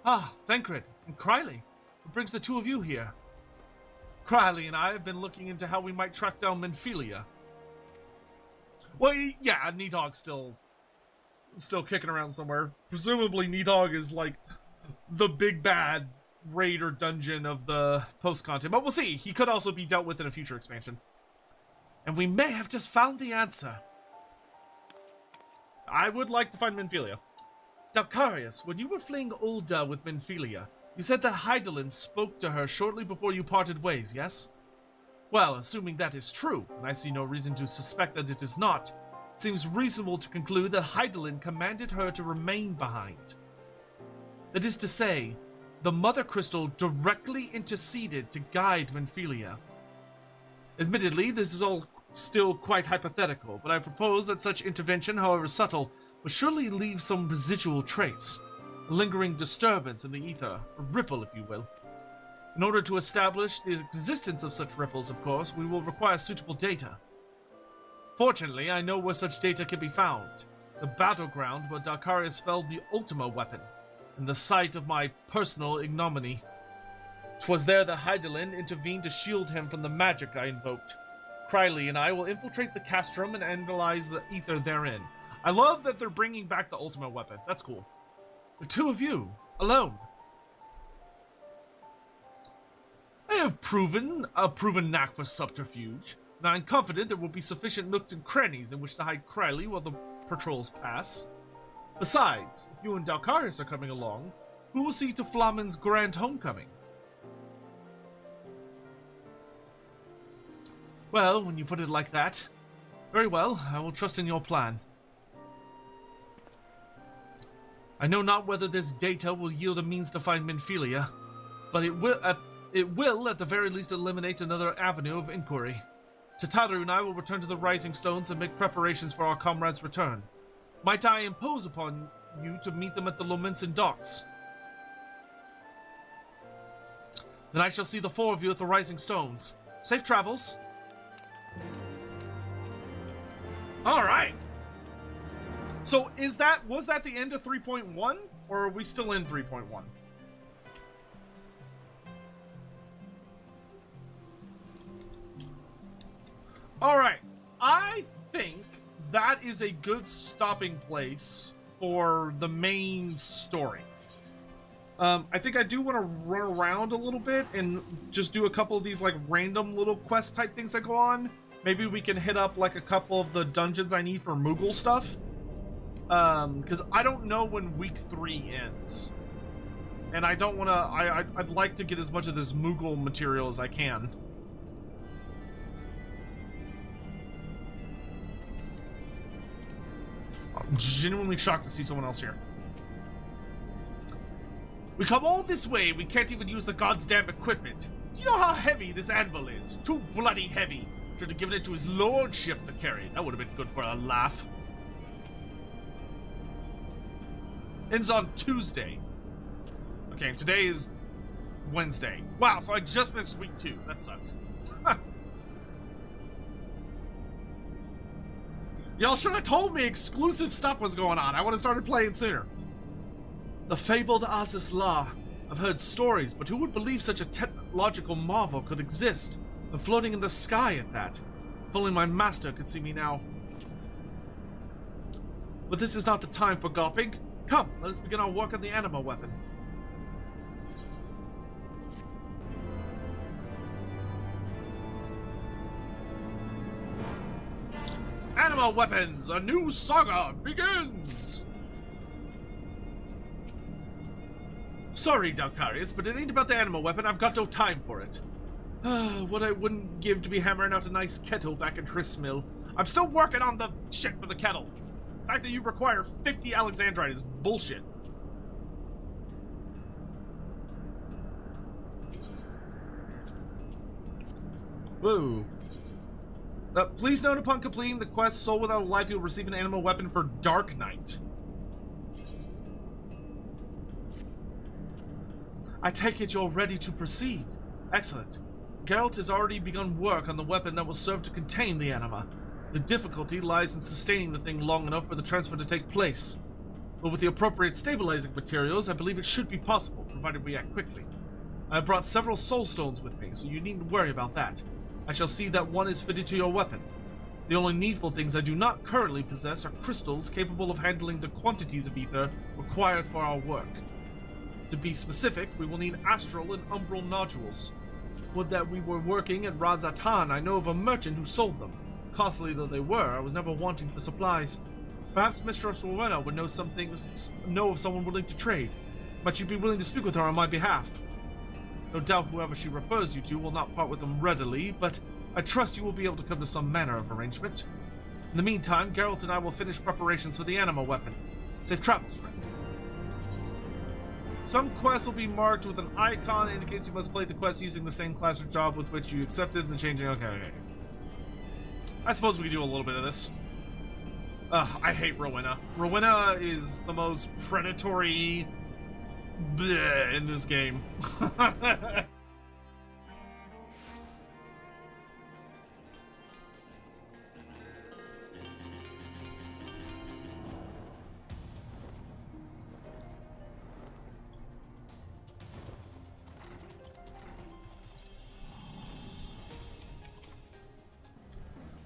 Ah, Thancred and Criley. What brings the two of you here? Criley and I have been looking into how we might track down Menphelia. Well, yeah, Needhog's still kicking around somewhere. Presumably Needhog is like the big bad raid or dungeon of the post-content, but we'll see. He could also be dealt with in a future expansion. And we may have just found the answer. I would like to find Menphelia. Dalcarius, when you were fleeing Ulda with Menphelia, you said that Hydaelyn spoke to her shortly before you parted ways, yes? Well, assuming that is true, and I see no reason to suspect that it is not, it seems reasonable to conclude that Hydaelyn commanded her to remain behind. That is to say, the Mother Crystal directly interceded to guide Menphelia. Admittedly, this is all still quite hypothetical, but I propose that such intervention, however subtle, will surely leave some residual trace, a lingering disturbance in the ether, a ripple, if you will. In order to establish the existence of such ripples, of course, we will require suitable data. Fortunately, I know where such data can be found. The battleground where Dalcarius felled the Ultima weapon, and the site of my personal ignominy. 'Twas there that Hydaelyn intervened to shield him from the magic I invoked. Criley and I will infiltrate the castrum and analyze the ether therein. I love that they're bringing back the Ultima weapon. That's cool. The two of you, alone. I have a proven knack for subterfuge, and I am confident there will be sufficient nooks and crannies in which to hide Criley while the patrols pass. Besides, if you and Dalcarius are coming along, who will see to Flamin's grand homecoming? Well, when you put it like that, very well, I will trust in your plan. I know not whether this data will yield a means to find Menphelia, but it will at the very least eliminate another avenue of inquiry. Tataru and I will return to the Rising Stones and make preparations for our comrade's return. Might I impose upon you to meet them at the Lominsan docks? Then I shall see the four of you at the Rising Stones. Safe travels. Alright. So was that the end of 3.1? Or are we still in 3.1? Alright. I think that is a good stopping place for the main story. I think I do want to run around a little bit and just do a couple of these like random little quest type things that go on. Maybe we can hit up like a couple of the dungeons I need for Moogle stuff. Because I don't know when week 3 ends. And I don't want to, I'd like to get as much of this Moogle material as I can. I'm genuinely shocked to see someone else here. We come all this way, we can't even use the god's damn equipment. Do you know how heavy this anvil is? Too bloody heavy. Should have given it to his lordship to carry. That would have been good for a laugh. Ends on Tuesday. Okay, and today is Wednesday. Wow, so I just missed week 2. That sucks. Y'all should have told me exclusive stuff was going on. I would have started playing sooner. The fabled Asis La. I've heard stories, but who would believe such a technological marvel could exist? And floating in the sky at that. If only my master could see me now. But this is not the time for gawping. Come, let us begin our work on the Anima weapon. Anima weapons! A new saga begins! Sorry, Dalcarius, but it ain't about the Anima weapon. I've got no time for it. What I wouldn't give to be hammering out a nice kettle back in Gristmill. I'm still working on the shit for the kettle. The fact that you require 50 Alexandrite is bullshit. Whoa. Please note upon completing the quest Soul Without a Life, you'll receive an Anima weapon for Dark Knight. I take it you're ready to proceed. Excellent. Geralt has already begun work on the weapon that will serve to contain the Anima. The difficulty lies in sustaining the thing long enough for the transfer to take place. But with the appropriate stabilizing materials, I believe it should be possible, provided we act quickly. I have brought several soul stones with me, so you needn't worry about that. I shall see that one is fitted to your weapon. The only needful things I do not currently possess are crystals capable of handling the quantities of ether required for our work. To be specific, we will need astral and umbral nodules. Would that we were working at Radzatan, I know of a merchant who sold them. Costly though they were, I was never wanting for supplies. Perhaps Mistress Rowena would know of someone willing to trade. Might you be willing to speak with her on my behalf? No doubt whoever she refers you to will not part with them readily, but I trust you will be able to come to some manner of arrangement. In the meantime, Geralt and I will finish preparations for the Anima weapon. Safe travels, friend. Some quests will be marked with an icon that indicates you must play the quest using the same class or job with which you accepted and changing. Okay. I suppose we could do a little bit of this. I hate Rowena. Rowena is the most predatory bleh in this game.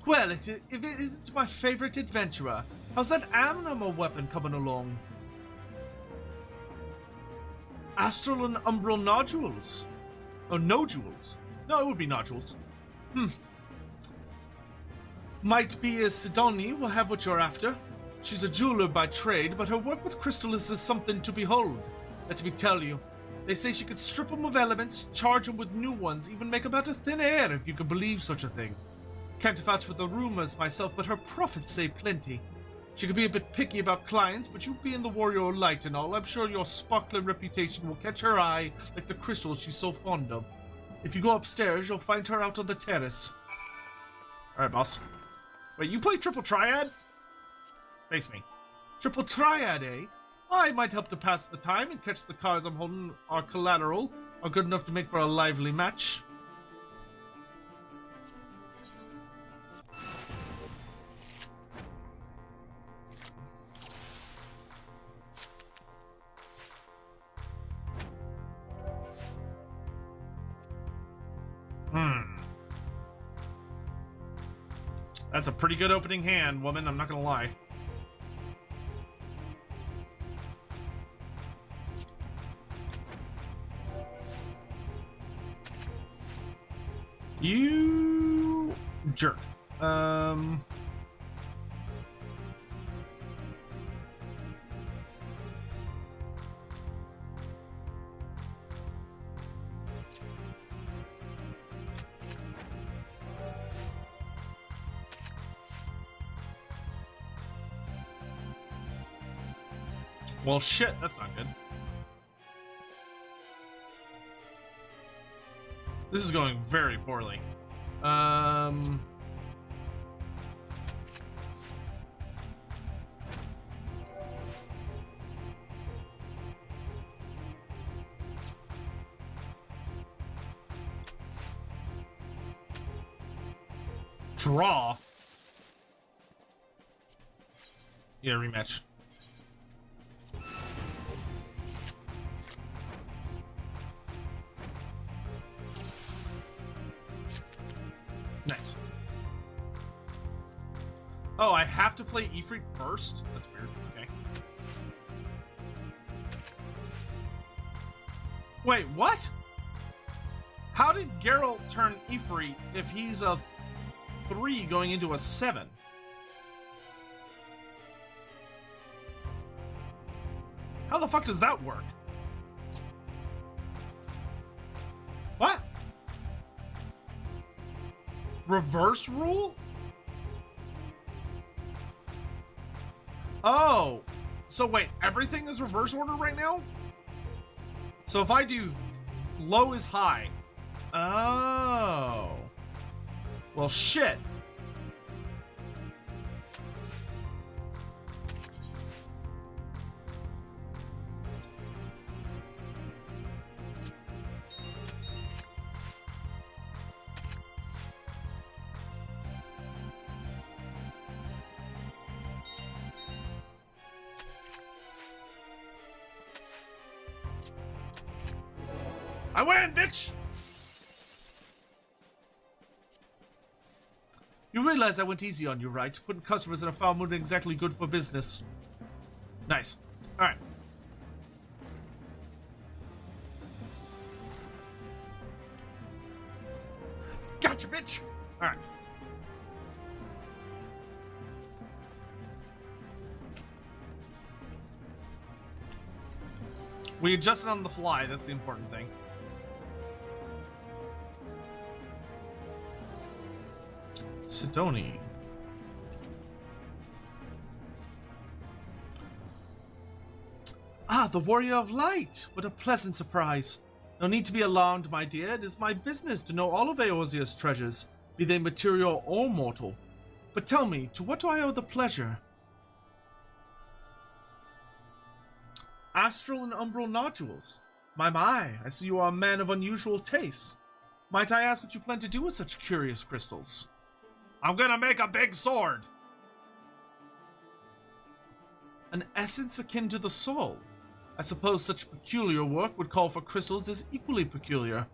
Well, if it isn't my favorite adventurer, how's that Anima weapon coming along? Astral and umbral nodules. Oh, nodules. No, it would be nodules. Might be as Sidoni will have what you're after. She's a jeweler by trade, but her work with crystals is something to behold. Let me tell you. They say she could strip them of elements, charge them with new ones, even make them out of thin air, if you could believe such a thing. Can't vouch for the rumors myself, but her prophets say plenty. She could be a bit picky about clients, but you being the warrior of light and all, I'm sure your sparkling reputation will catch her eye like the crystals she's so fond of. If you go upstairs, you'll find her out on the terrace. Alright, boss. Wait, you play Triple Triad? Face me. Triple Triad, eh? I might help to pass the time and catch the cards I'm holding are collateral, are good enough to make for a lively match. That's a pretty good opening hand, woman, I'm not gonna lie. You jerk. Well, shit, that's not good. This is going very poorly. Draw? Yeah, rematch. Nice. Oh, I have to play Ifrit first? That's weird. Okay. Wait, what? How did Geralt turn Ifrit if he's a 3 going into a 7? How the fuck does that work? What? Reverse rule? Oh, so wait, everything is reverse order right now? So if I do low is high. Oh. Well, shit. I win, bitch! You realize I went easy on you, right? Putting customers in a foul mood ain't exactly good for business. Nice. Alright. Gotcha, bitch! Alright. We adjusted on the fly, that's the important thing. Sidoni. Ah, the Warrior of Light! What a pleasant surprise. No need to be alarmed, my dear. It is my business to know all of Eorzea's treasures, be they material or mortal. But tell me, to what do I owe the pleasure? Astral and umbral nodules. My, I see you are a man of unusual tastes. Might I ask what you plan to do with such curious crystals? I'm gonna make a big sword! An essence akin to the soul. I suppose such peculiar work would call for crystals as equally peculiar.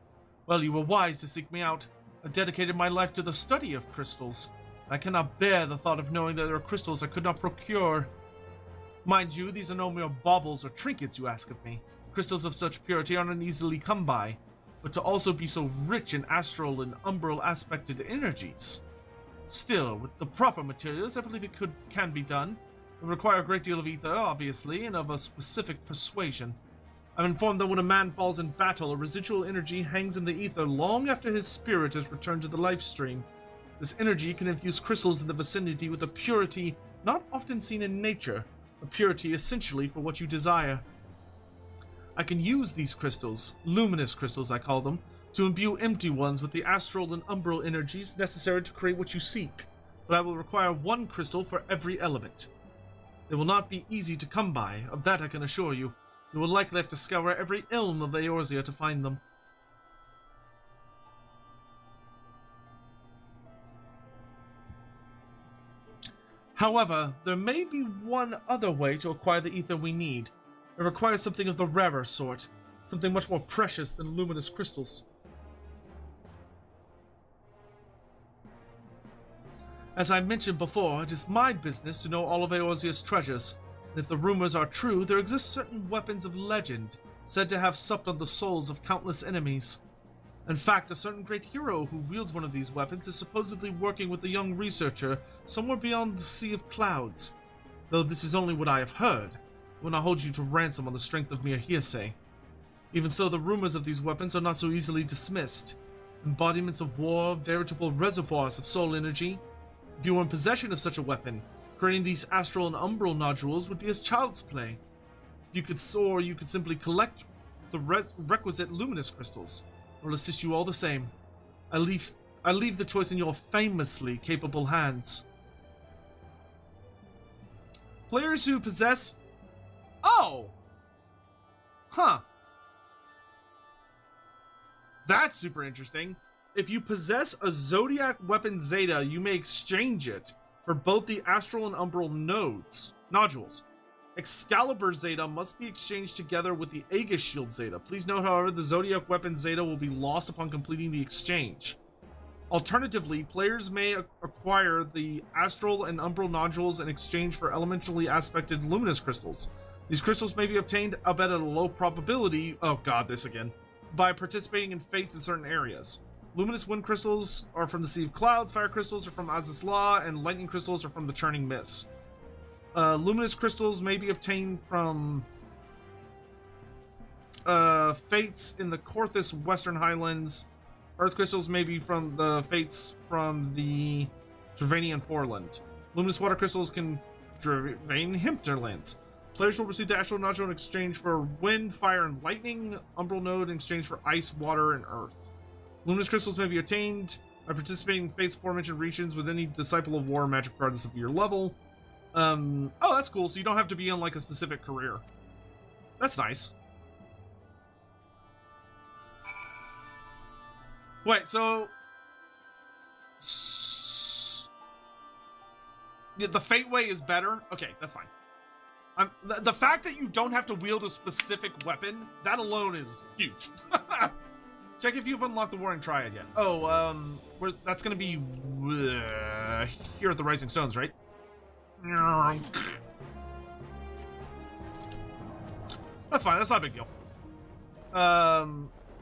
Well, you were wise to seek me out. I dedicated my life to the study of crystals. I cannot bear the thought of knowing that there are crystals I could not procure. Mind you, these are no mere baubles or trinkets you ask of me. Crystals of such purity are not easily come by, but to also be so rich in astral and umbral aspected energies. Still, with the proper materials, I believe it can be done. It would require a great deal of ether, obviously, and of a specific persuasion. I'm informed that when a man falls in battle, a residual energy hangs in the ether long after his spirit has returned to the life stream. This energy can infuse crystals in the vicinity with a purity not often seen in nature, a purity essentially for what you desire. I can use these crystals, luminous crystals I call them, to imbue empty ones with the astral and umbral energies necessary to create what you seek, but I will require one crystal for every element. They will not be easy to come by, of that I can assure you. You will likely have to scour every ilm of Eorzea to find them. However, there may be one other way to acquire the ether we need. It requires something of the rarer sort, something much more precious than luminous crystals. As I mentioned before, it is my business to know all of Eorzea's treasures, and if the rumors are true, there exist certain weapons of legend, said to have supped on the souls of countless enemies. In fact, a certain great hero who wields one of these weapons is supposedly working with a young researcher somewhere beyond the Sea of Clouds. Though this is only what I have heard, I will not hold you to ransom on the strength of mere hearsay. Even so, the rumors of these weapons are not so easily dismissed. Embodiments of war, veritable reservoirs of soul energy. If you were in possession of such a weapon, creating these astral and umbral nodules would be as child's play. You could soar, you could simply collect the requisite luminous crystals. I will assist you all the same. I leave the choice in your famously capable hands. Players who possess... Oh! Huh. That's super interesting. If you possess a Zodiac Weapon Zeta, you may exchange it for both the Astral and Umbral nodules. Excalibur Zeta must be exchanged together with the Aegis Shield Zeta. Please note, however, the Zodiac Weapon Zeta will be lost upon completing the exchange. Alternatively, players may acquire the Astral and Umbral nodules in exchange for elementally aspected luminous crystals. These crystals may be obtained, albeit at a low probability, oh god, this again, by participating in fates in certain areas. Luminous wind crystals are from the Sea of Clouds, fire crystals are from Azys Law, and lightning crystals are from the Churning Mist. Luminous crystals may be obtained from fates in the Korthus Western Highlands. Earth crystals may be from the fates from the Dravanian Foreland. Luminous water crystals can drain hinterlands. Players will receive the Astral Nodule in exchange for wind, fire, and lightning. Umbral Node in exchange for ice, water, and earth. Luminous crystals may be obtained By participating in Fate's aforementioned regions with any Disciple of War magic regardless of your level. Oh, that's cool. So you don't have to be in like a specific career. That's nice. Wait, so... Yeah, the Fate way is better? Okay, that's fine. The fact that you don't have to wield a specific weapon, that alone is huge. Check if you've unlocked the Warring Triad yet. Oh, that's gonna be here at the Rising Stones, right? That's fine, that's not a big deal.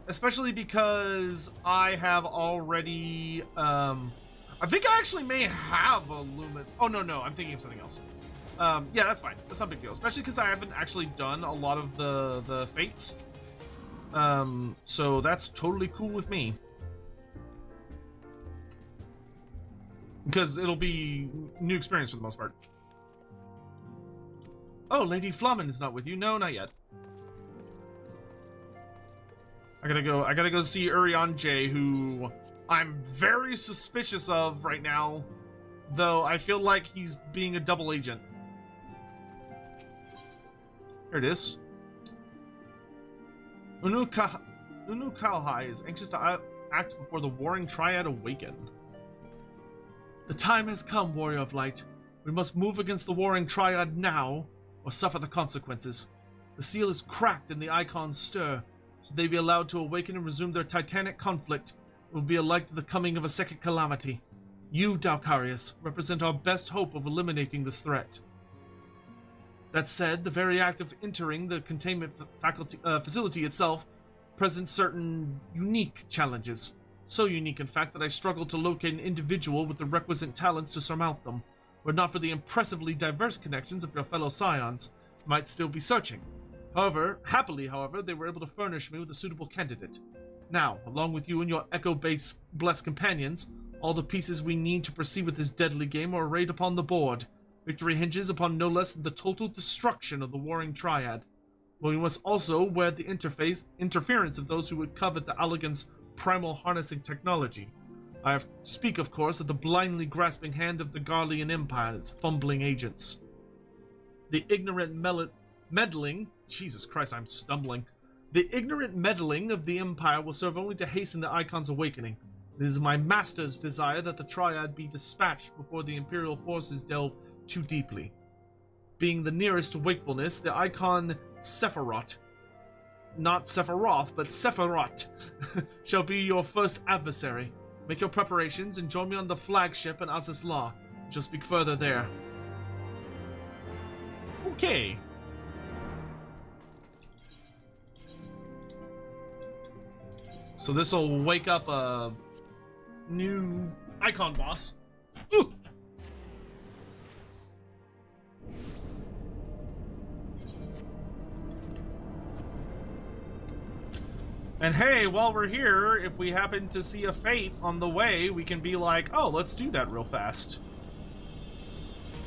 Especially because I have already, I think I actually may have a Lumen. Oh, no, I'm thinking of something else. Yeah, that's fine. That's not a big deal. Especially because I haven't actually done a lot of the Fates. So that's totally cool with me. Because it'll be new experience for the most part. Oh, Lady Flamen is not with you. No, not yet. I gotta go see Urian J, who I'm very suspicious of right now, though I feel like he's being a double agent. Here it is. Unu Kalhai is anxious to act before the Warring Triad awaken. The time has come, Warrior of Light. We must move against the Warring Triad now, or suffer the consequences. The seal is cracked and the icons stir. Should they be allowed to awaken and resume their titanic conflict, it will be alike to the coming of a second calamity. You, Dalcarius, represent our best hope of eliminating this threat. That said, the very act of entering the containment facility itself presents certain unique challenges. So unique, in fact, that I struggle to locate an individual with the requisite talents to surmount them. Were it not for the impressively diverse connections of your fellow scions, I might still be searching. Happily, they were able to furnish me with a suitable candidate. Now, along with you and your Echo-based blessed companions, all the pieces we need to proceed with this deadly game are arrayed upon the board. Victory hinges upon no less than the total destruction of the Warring Triad. But we must also wear the interference of those who would covet the Allagan's primal harnessing technology. I speak, of course, of the blindly grasping hand of the Garlean Empire, its fumbling agents. The ignorant meddling... Jesus Christ, I'm stumbling. The ignorant meddling of the Empire will serve only to hasten the Icon's awakening. It is my master's desire that the Triad be dispatched before the Imperial forces delve too deeply. Being the nearest to wakefulness, the Icon Sephirot, not Sephiroth, but Sephirot, shall be your first adversary. Make your preparations and join me on the flagship in Azizla. Just speak further there. Okay. So this will wake up a new Icon boss. Ooh. And hey, while we're here, if we happen to see a Fate on the way, we can be like, oh, let's do that real fast.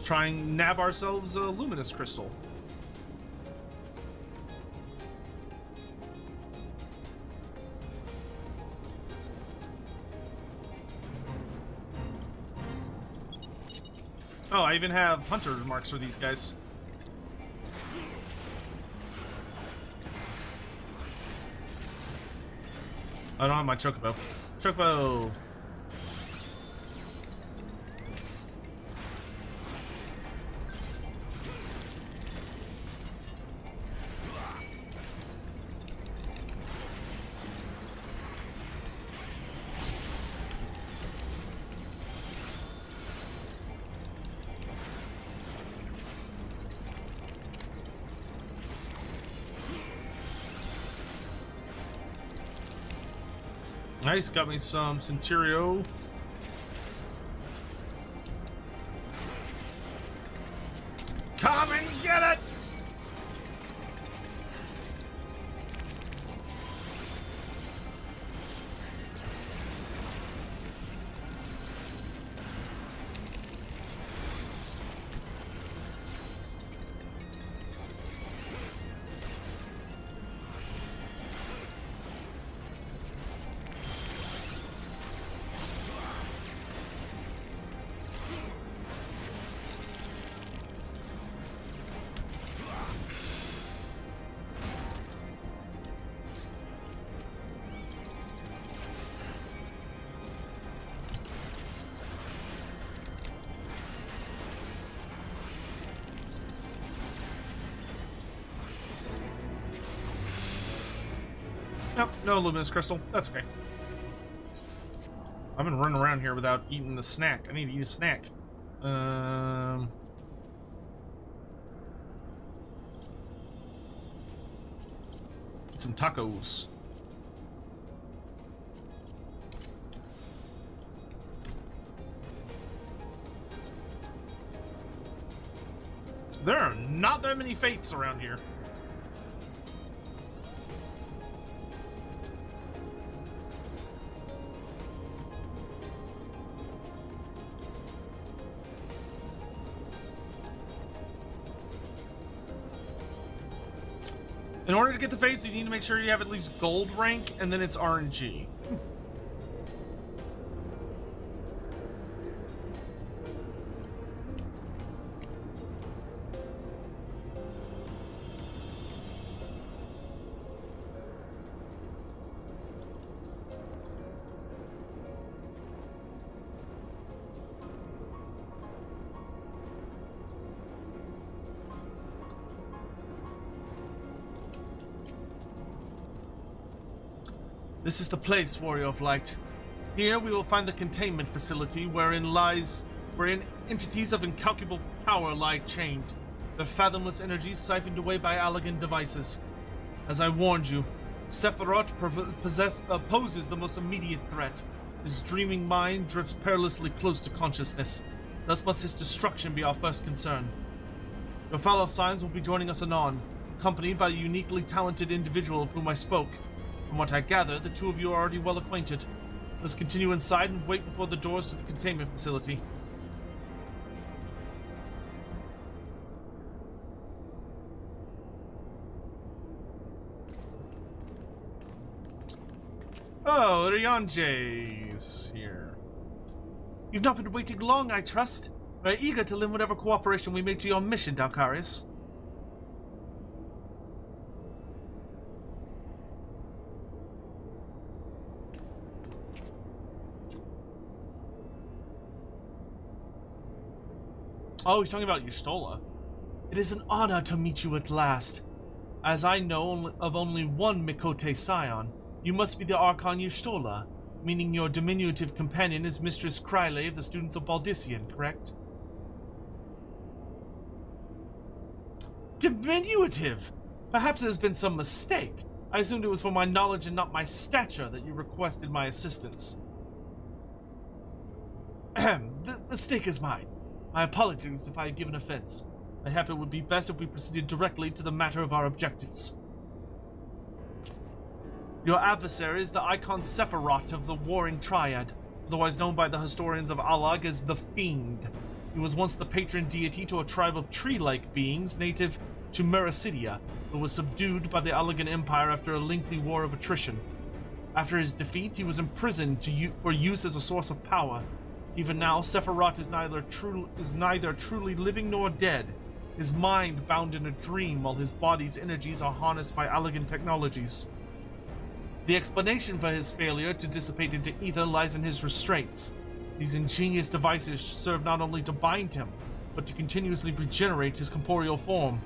Try and nab ourselves a Luminous Crystal. Oh, I even have hunter marks for these guys. I don't have my Chocobo. Chocobo! Nice, got me some Centurio. Come and get it! Nope, no luminous crystal. That's okay. I've been running around here without eating a snack. I need to eat a snack. Some tacos. There are not that many fates around here. In order to get the fates, you need to make sure you have at least gold rank, and then it's RNG. This is the place, Warrior of Light. Here we will find the containment facility wherein entities of incalculable power lie chained, their fathomless energies siphoned away by elegant devices. As I warned you, Sephirot poses the most immediate threat. His dreaming mind drifts perilously close to consciousness. Thus must his destruction be our first concern. Your fellow Signs will be joining us anon, accompanied by a uniquely talented individual of whom I spoke. From what I gather, the two of you are already well acquainted. Let's continue inside and wait before the doors to the containment facility. Oh, Ryanje's here. You've not been waiting long, I trust. We're eager to lend whatever cooperation we make to your mission, Dalkarius. Oh, he's talking about Y'shtola. It is an honor to meet you at last. As I know of only one Mikote scion, you must be the Archon Y'shtola, meaning your diminutive companion is Mistress Kryle of the Students of Baldician, correct? Diminutive? Perhaps there has been some mistake. I assumed it was for my knowledge and not my stature that you requested my assistance. Ahem, the mistake is mine. My apologies if I have given offense. Perhaps it would be best if we proceeded directly to the matter of our objectives. Your adversary is the Icon Sephirot of the Warring Triad, otherwise known by the historians of Alag as the Fiend. He was once the patron deity to a tribe of tree-like beings native to Mericidia, but was subdued by the Allagan Empire after a lengthy war of attrition. After his defeat, he was imprisoned for use as a source of power. Even now, Sephirot is neither truly living nor dead, his mind bound in a dream while his body's energies are harnessed by Allagan technologies. The explanation for his failure to dissipate into ether lies in his restraints. These ingenious devices serve not only to bind him, but to continuously regenerate his corporeal form.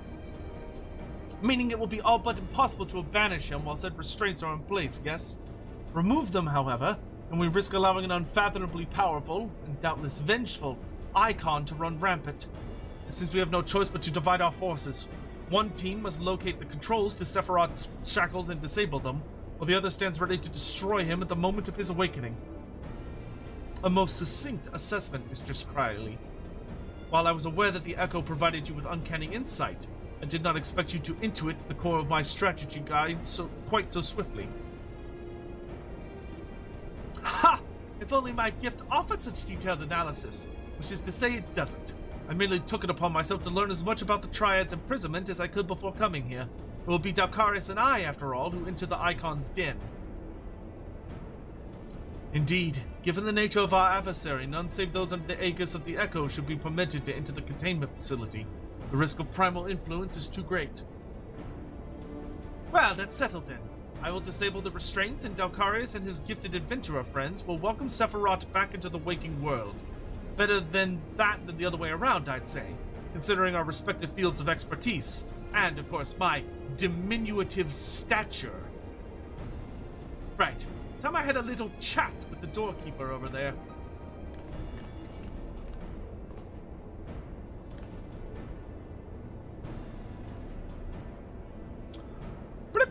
Meaning it will be all but impossible to banish him while said restraints are in place, yes? Remove them, however, and we risk allowing an unfathomably powerful, and doubtless vengeful, Icon to run rampant. And since we have no choice but to divide our forces, one team must locate the controls to Sephirot's shackles and disable them, while the other stands ready to destroy him at the moment of his awakening. A most succinct assessment, Mistress Kryle. While I was aware that the Echo provided you with uncanny insight, I did not expect you to intuit the core of my strategy guide quite so swiftly. Ha! If only my gift offered such detailed analysis, which is to say it doesn't. I merely took it upon myself to learn as much about the Triad's imprisonment as I could before coming here. It will be Dalkarius and I, after all, who enter the Icon's den. Indeed, given the nature of our adversary, none save those under the aegis of the Echo should be permitted to enter the containment facility. The risk of primal influence is too great. Well, that's settled then. I will disable the restraints, and Dalkarius and his gifted adventurer friends will welcome Sephirot back into the waking world. Better than that than the other way around, I'd say, considering our respective fields of expertise, and, of course, my diminutive stature. Right. Time I had a little chat with the doorkeeper over there. Blip.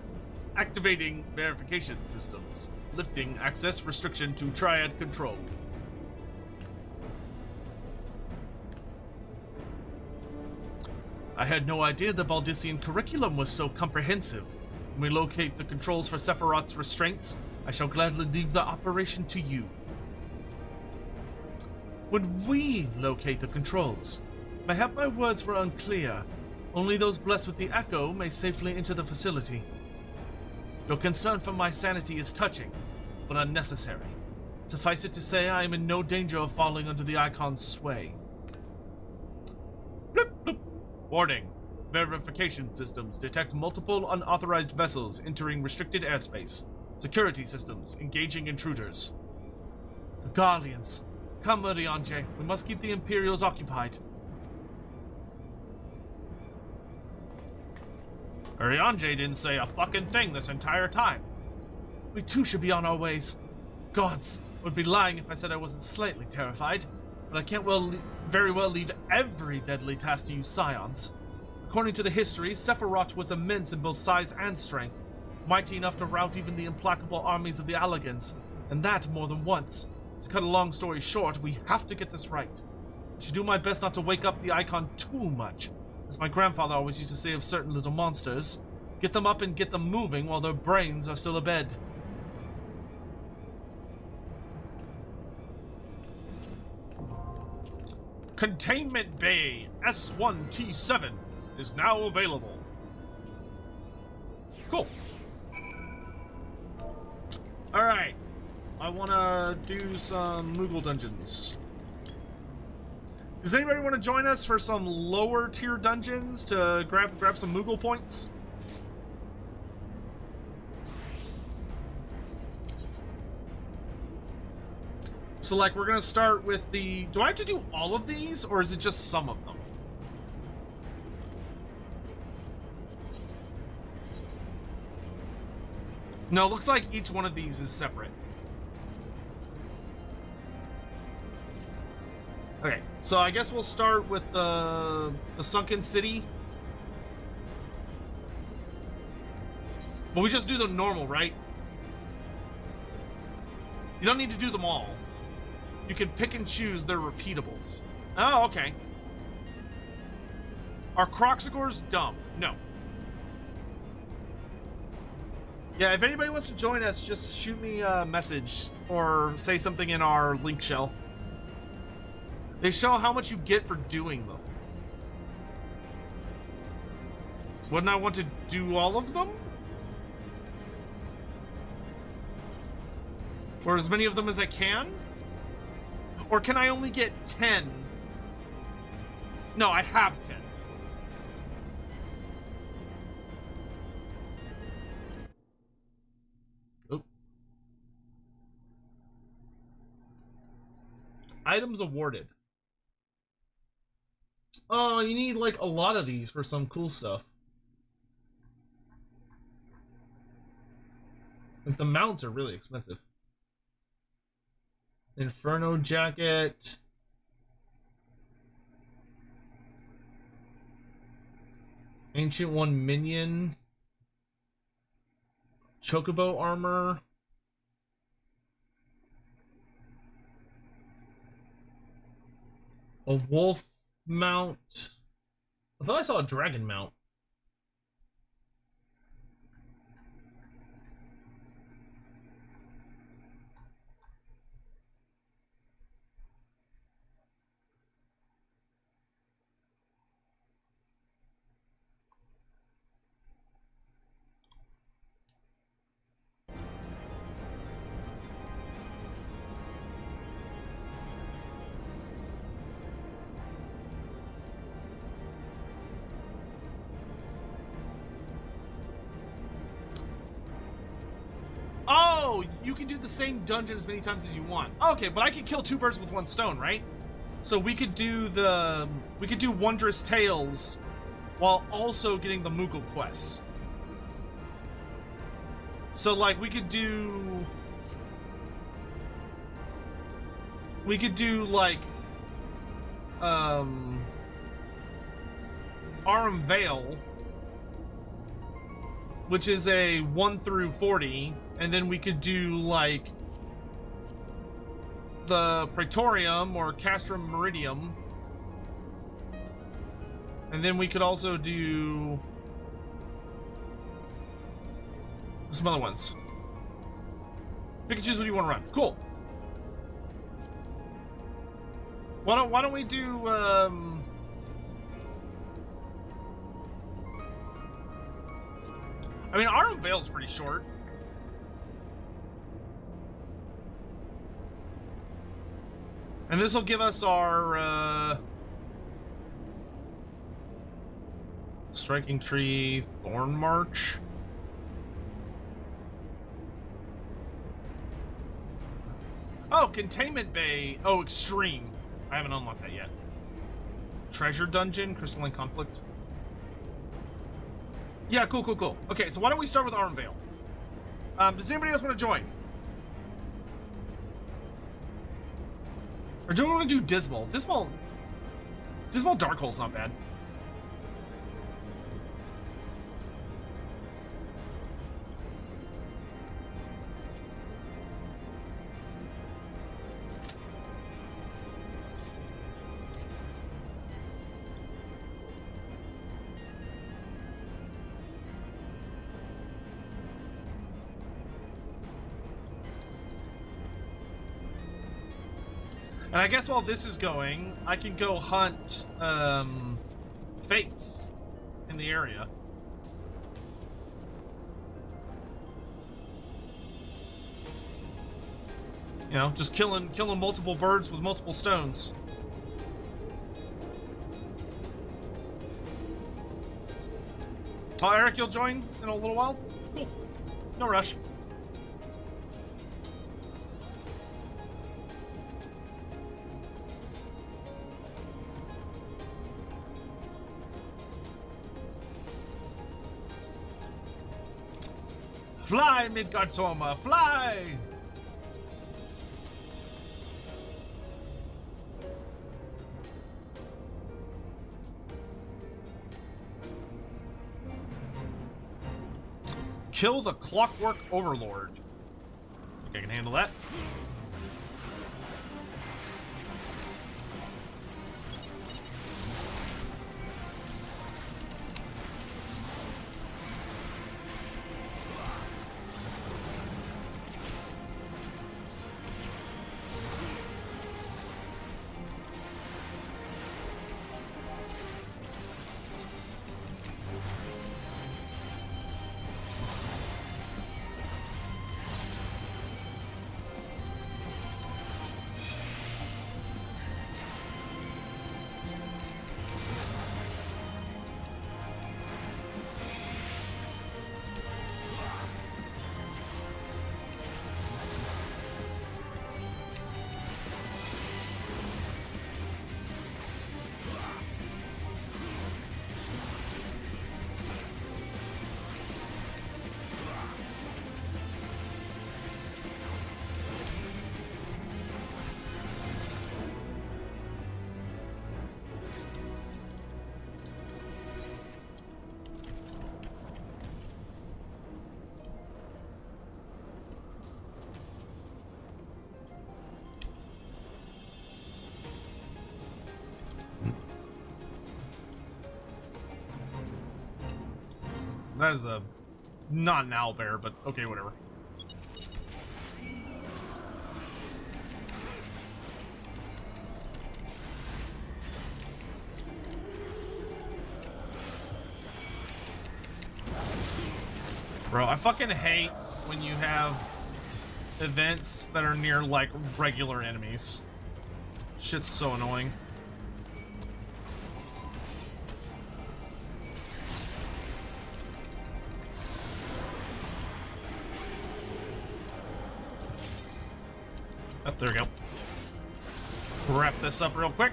Activating verification systems. Lifting access restriction to Triad control. I had no idea the Baldician curriculum was so comprehensive. When we locate the controls for Sephirot's restraints, I shall gladly leave the operation to you. When we locate the controls, mayhap my words were unclear. Only those blessed with the echo may safely enter the facility. Your concern for my sanity is touching, but unnecessary. Suffice it to say, I am in no danger of falling under the Icon's sway. Blip, blip. Warning. Verification systems detect multiple unauthorized vessels entering restricted airspace. Security systems engaging intruders. The Guardians. Come, Urianger. We must keep the Imperials occupied. Urianger didn't say a fucking thing this entire time. We too should be on our ways. Gods, I would be lying if I said I wasn't slightly terrified, but I can't very well leave every deadly task to you scions. According to the history, Sephirot was immense in both size and strength, mighty enough to rout even the implacable armies of the Allegans, and that more than once. To cut a long story short, we have to get this right. I should do my best not to wake up the Icon too much. As my grandfather always used to say of certain little monsters, get them up and get them moving while their brains are still abed. Containment Bay S1T7 is now available. Cool. Alright. I want to do some Moogle dungeons. Does anybody want to join us for some lower tier dungeons to grab some Moogle points? So like we're gonna start with the... Do I have to do all of these or is it just some of them? No, it looks like each one of these is separate. Okay, so I guess we'll start with the Sunken City. But we just do the normal, right? You don't need to do them all. You can pick and choose their repeatables. Oh, okay. Are Croxigors dumb? No. Yeah, if anybody wants to join us, just shoot me a message or say something in our link shell. They show how much you get for doing them. Wouldn't I want to do all of them? Or as many of them as I can? Or can I only get 10? No, I have 10. Oh. Items awarded. Oh, you need like a lot of these for some cool stuff. Like the mounts are really expensive. Inferno jacket. Ancient One minion. Chocobo armor. A wolf mount. I thought I saw a dragon mount. Oh, you can do the same dungeon as many times as you want. Okay, but I can kill two birds with one stone, right? So we could do Wondrous Tales while also getting the Moogle quests. So, like, we could do, like, Aurum Vale, which is a 1 through 40, and then we could do, like, the Praetorium or Castrum Meridium, and then we could also do some other ones. Pick and choose what you want to run. Cool. Why don't we do I mean, Aurum Vale's pretty short. And this will give us our Striking Tree, Thorn March. Oh, Containment Bay. Oh, Extreme. I haven't unlocked that yet. Treasure Dungeon, Crystalline Conflict. Yeah, cool, cool, cool. Okay, so why don't we start with Aurum Vale? Does anybody else want to join? Or do we want to do Dismal? Dismal Darkhold's not bad. And I guess while this is going, I can go hunt fates in the area. You know, just killing multiple birds with multiple stones. Oh, Eric, you'll join in a little while? Cool. No rush. Fly, Midgard Toma, fly! Kill the Clockwork Overlord. Think I can handle that. That is a not an owlbear, but okay, whatever. Bro, I fucking hate when you have events that are near like regular enemies. Shit's so annoying. Oh, there we go. Wrap this up real quick.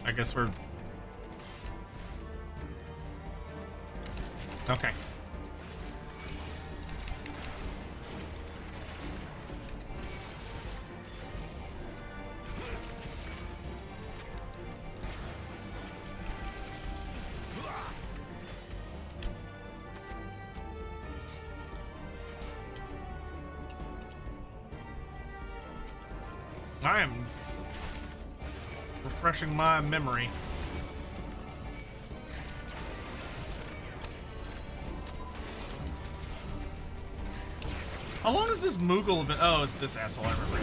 I guess we're... Okay. I am refreshing my memory. How long has this Moogle been? Oh, it's this asshole, I remember.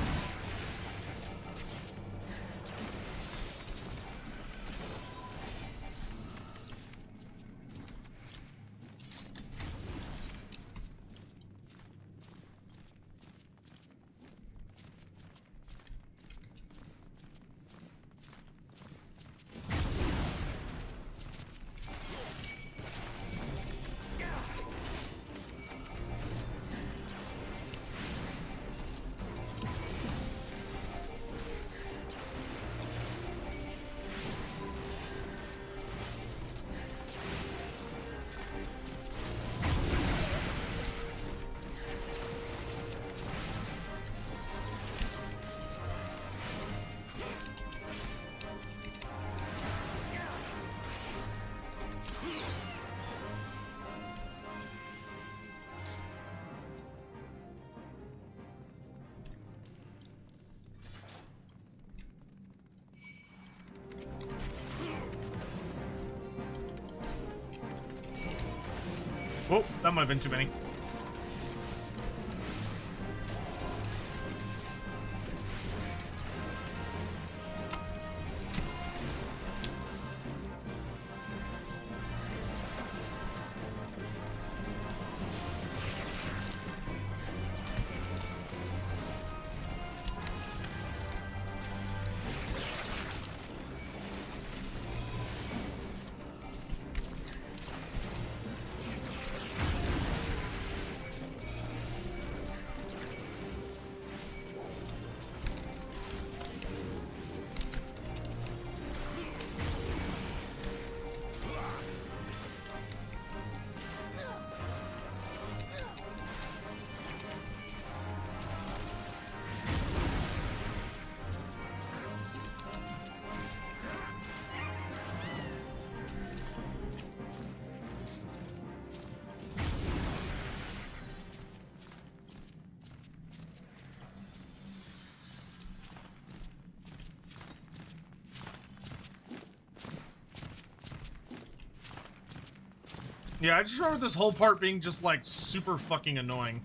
Whoa, that might have been too many. Yeah, I just remember this whole part being just like super fucking annoying.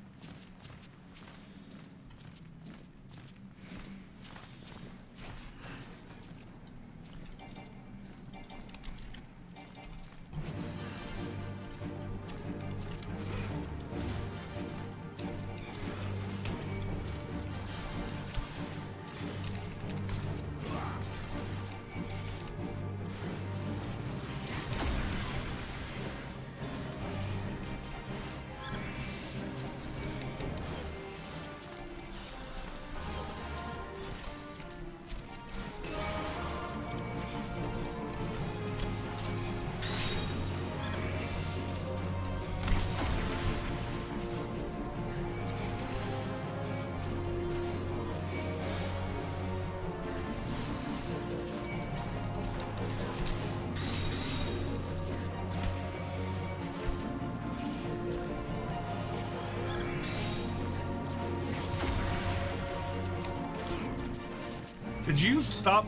Could you stop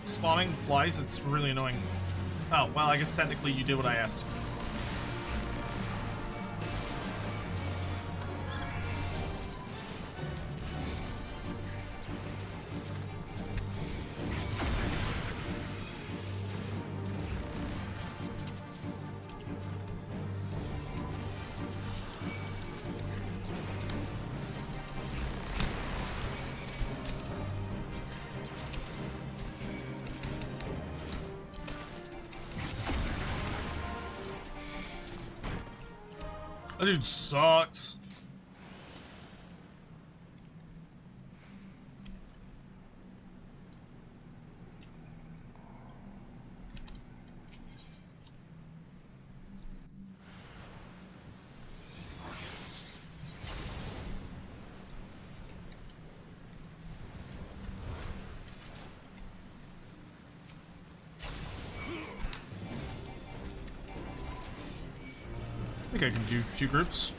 spawning flies? It's really annoying. Oh, well, I guess technically you did what I asked. That dude sucks. I think I can do 2 groups.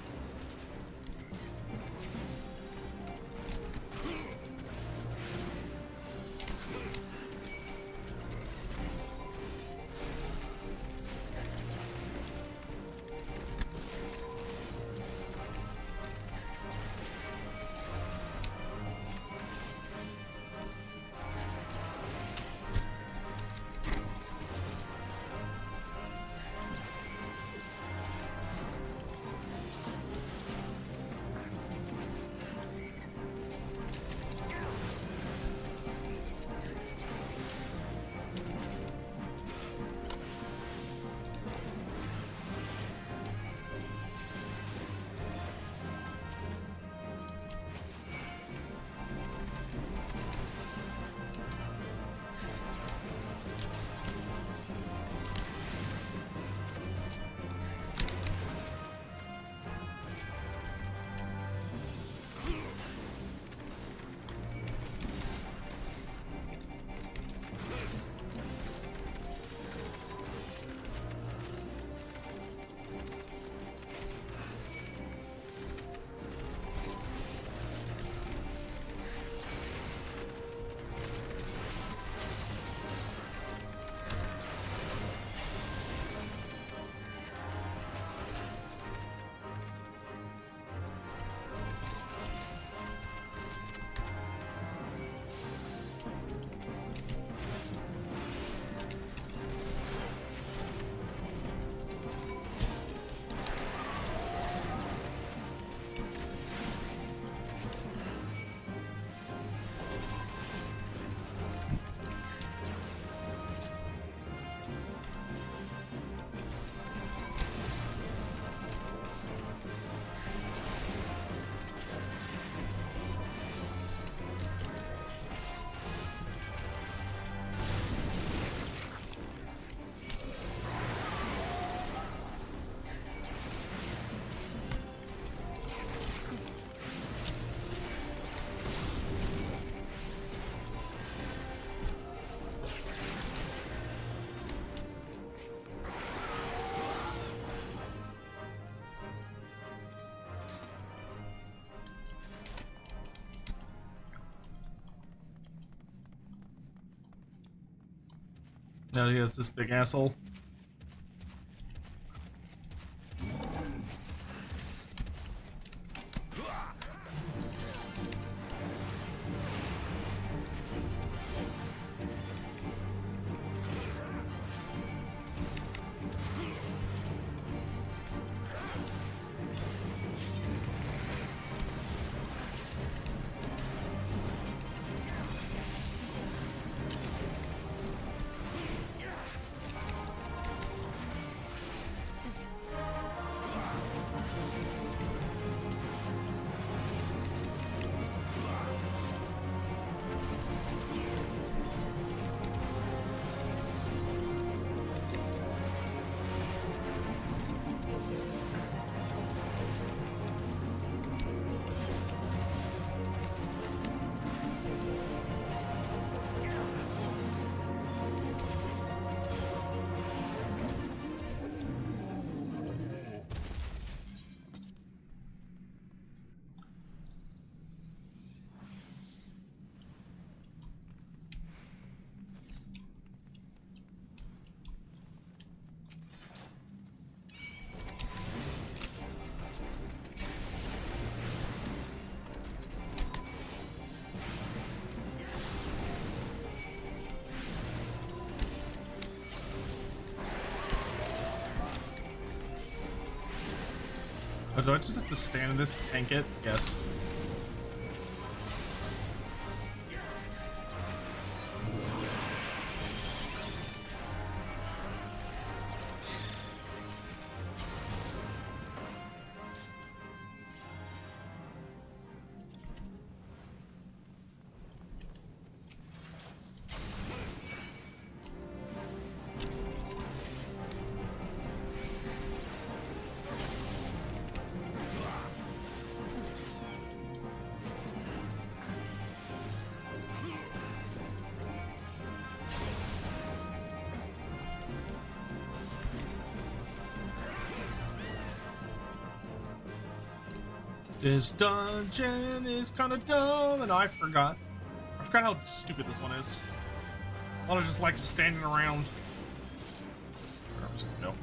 Now he has this big asshole. Oh, do I just have to stand in this and tank it? Yes. This dungeon is kind of dumb, and I forgot how stupid this one is. A lot of just like standing around. I'm just gonna go.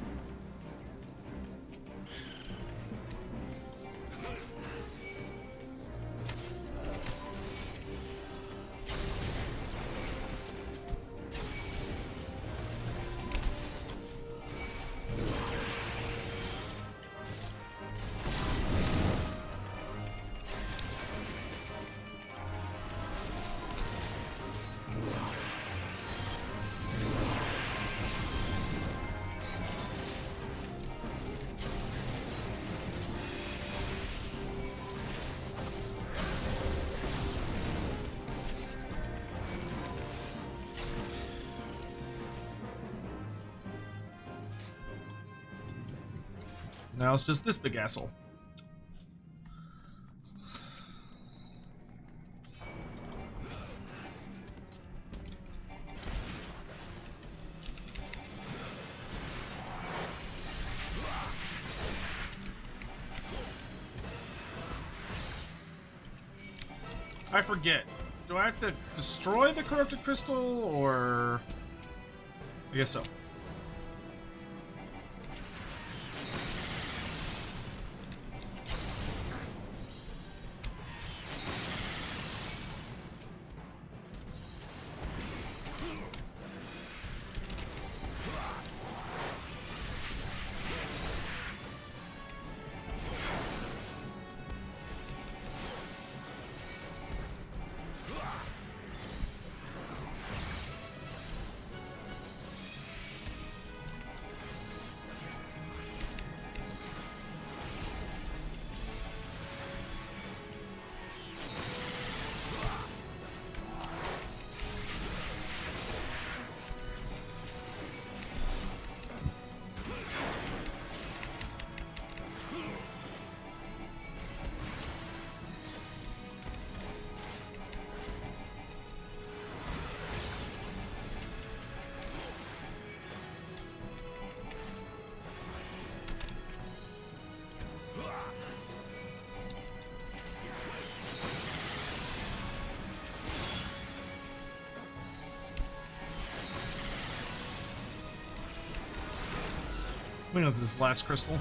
Now it's just this big asshole. I forget. Do I have to destroy the corrupted crystal, or... I guess so. I think that's this last crystal.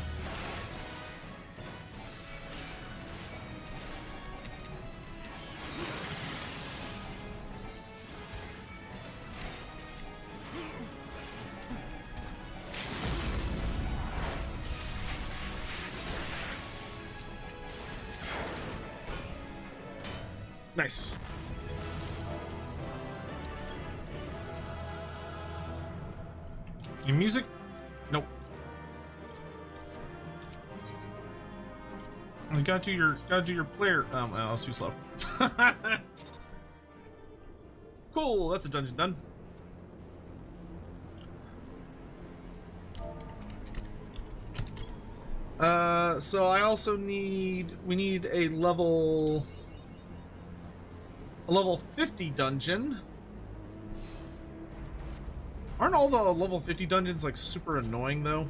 Nice. Any music? Nope. You gotta do your player. Oh, I was too slow. Cool, that's a dungeon done. So I also we need a level 50 dungeon. Aren't all the level 50 dungeons like super annoying though?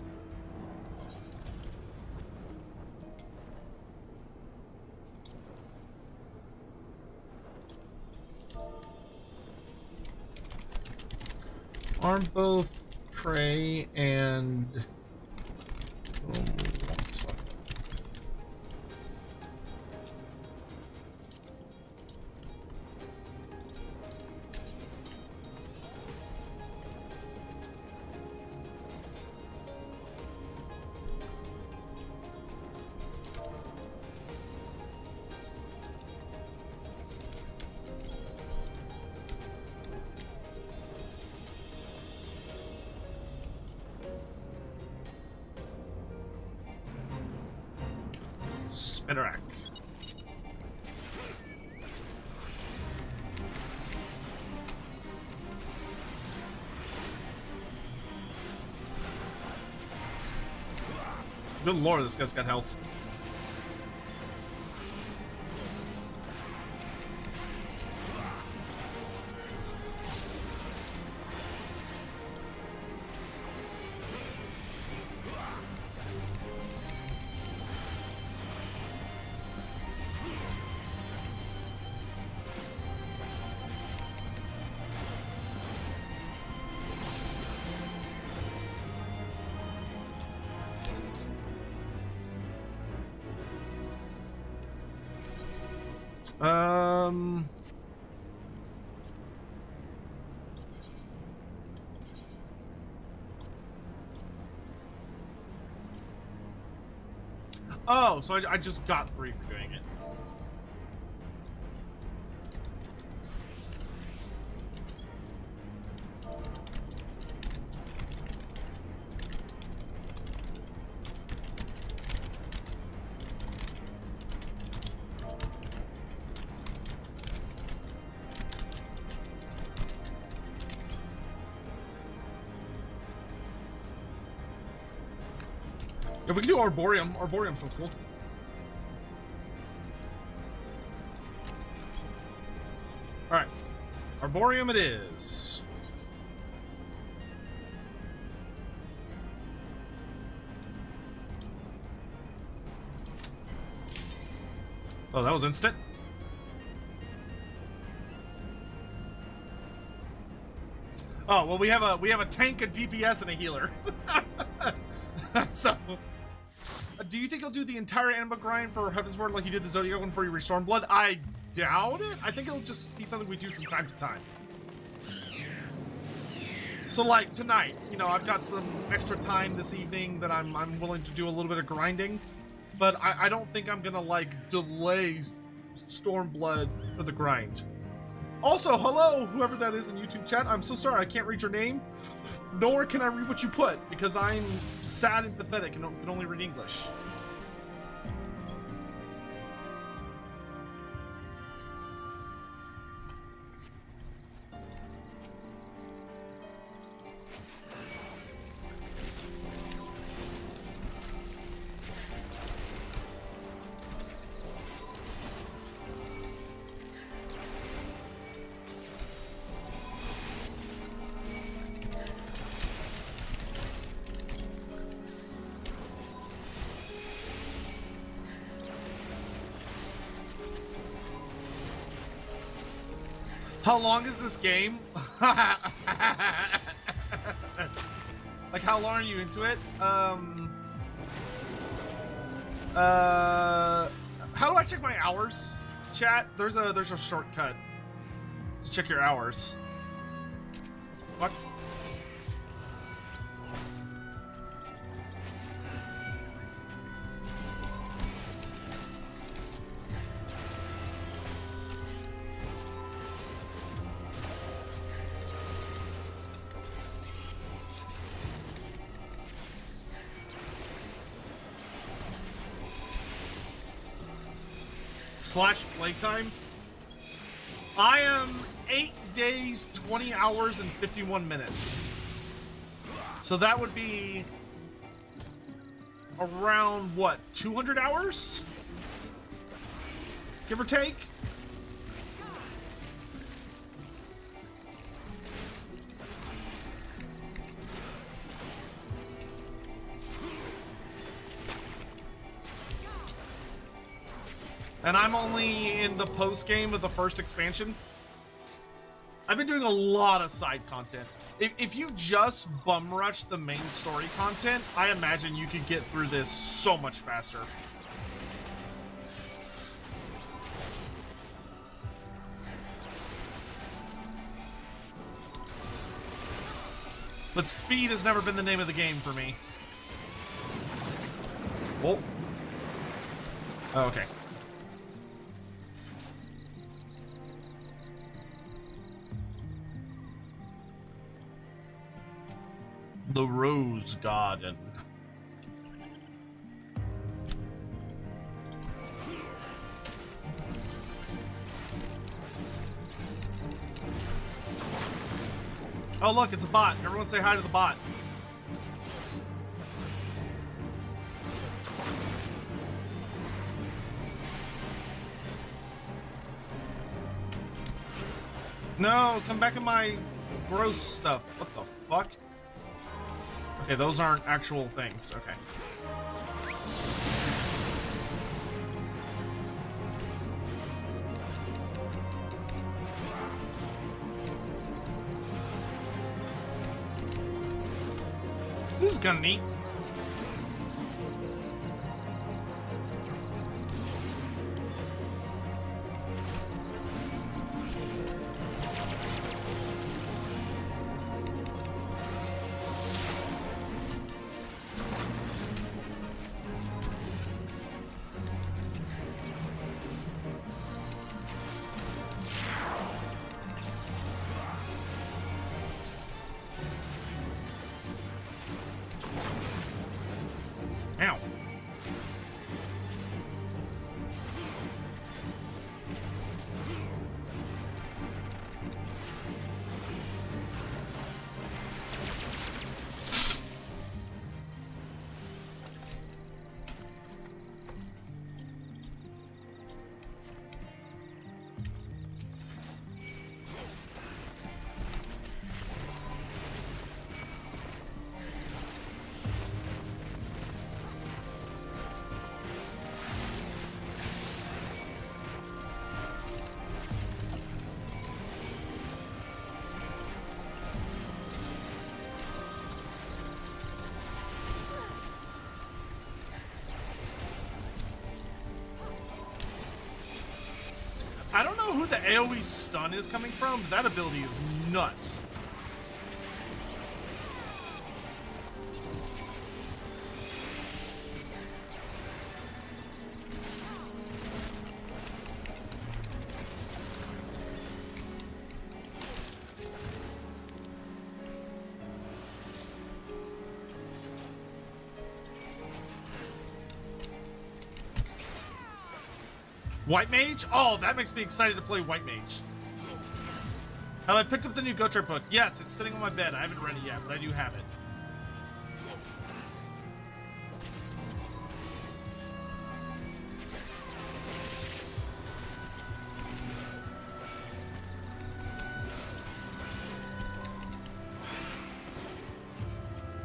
Aren't both prey and Spinnerack. Good lord, this guy's got health. Oh, so I just got 3 for doing it. Yeah, we can do Arboreum. Arboreum sounds cool. Alright. Arboreum it is. Oh, that was instant? Oh, well we have a tank, a DPS, and a healer. So do you think he'll do the entire Anima grind for Heavensward like he did the Zodiac one before you restore Stormblood? I doubt it. I think it'll just be something we do from time to time. So like tonight, you know, I've got some extra time this evening that I'm willing to do a little bit of grinding, but I don't think I'm gonna like delay Stormblood for the grind. Also, hello, whoever that is in YouTube chat. I'm so sorry I can't read your name, nor can I read what you put because I'm sad and pathetic and can only read English. How long is this game? Like, how long are you into it? How do I check my hours? Chat, there's a shortcut to check your hours. What? Slash playtime. I am 8 days, 20 hours, and 51 minutes. So that would be around, what, 200 hours? Give or take? And I'm only in the post-game of the first expansion. I've been doing a lot of side content. If you just bum rush the main story content, I imagine you could get through this so much faster. But speed has never been the name of the game for me. Whoa. Oh, okay. The Rose Garden. Oh look, it's a bot. Everyone say hi to the bot. No, come back in my gross stuff. What the fuck? Okay, those aren't actual things. Okay. This is kind of neat. I don't know who the AoE stun is coming from, but that ability is nuts. White Mage? Oh, that makes me excited to play White Mage. Have I picked up the new Gotrek book? Yes, it's sitting on my bed. I haven't read it yet, but I do have it.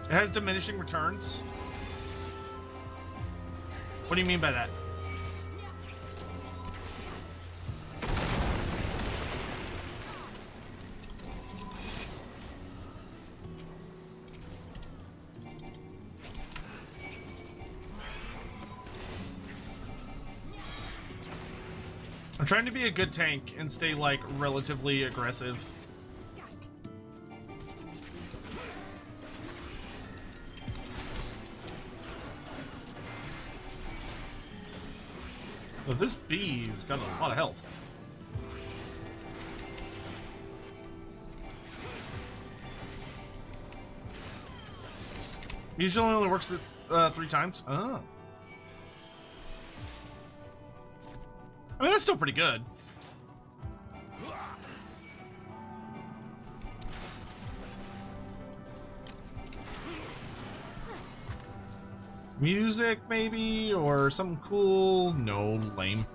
It has diminishing returns. What do you mean by that? I'm trying to be a good tank and stay, like, relatively aggressive. Well, this bee's got a lot of health. Usually only works 3 times. Oh. I mean, that's still pretty good. Music, maybe? Or something cool? No, lame.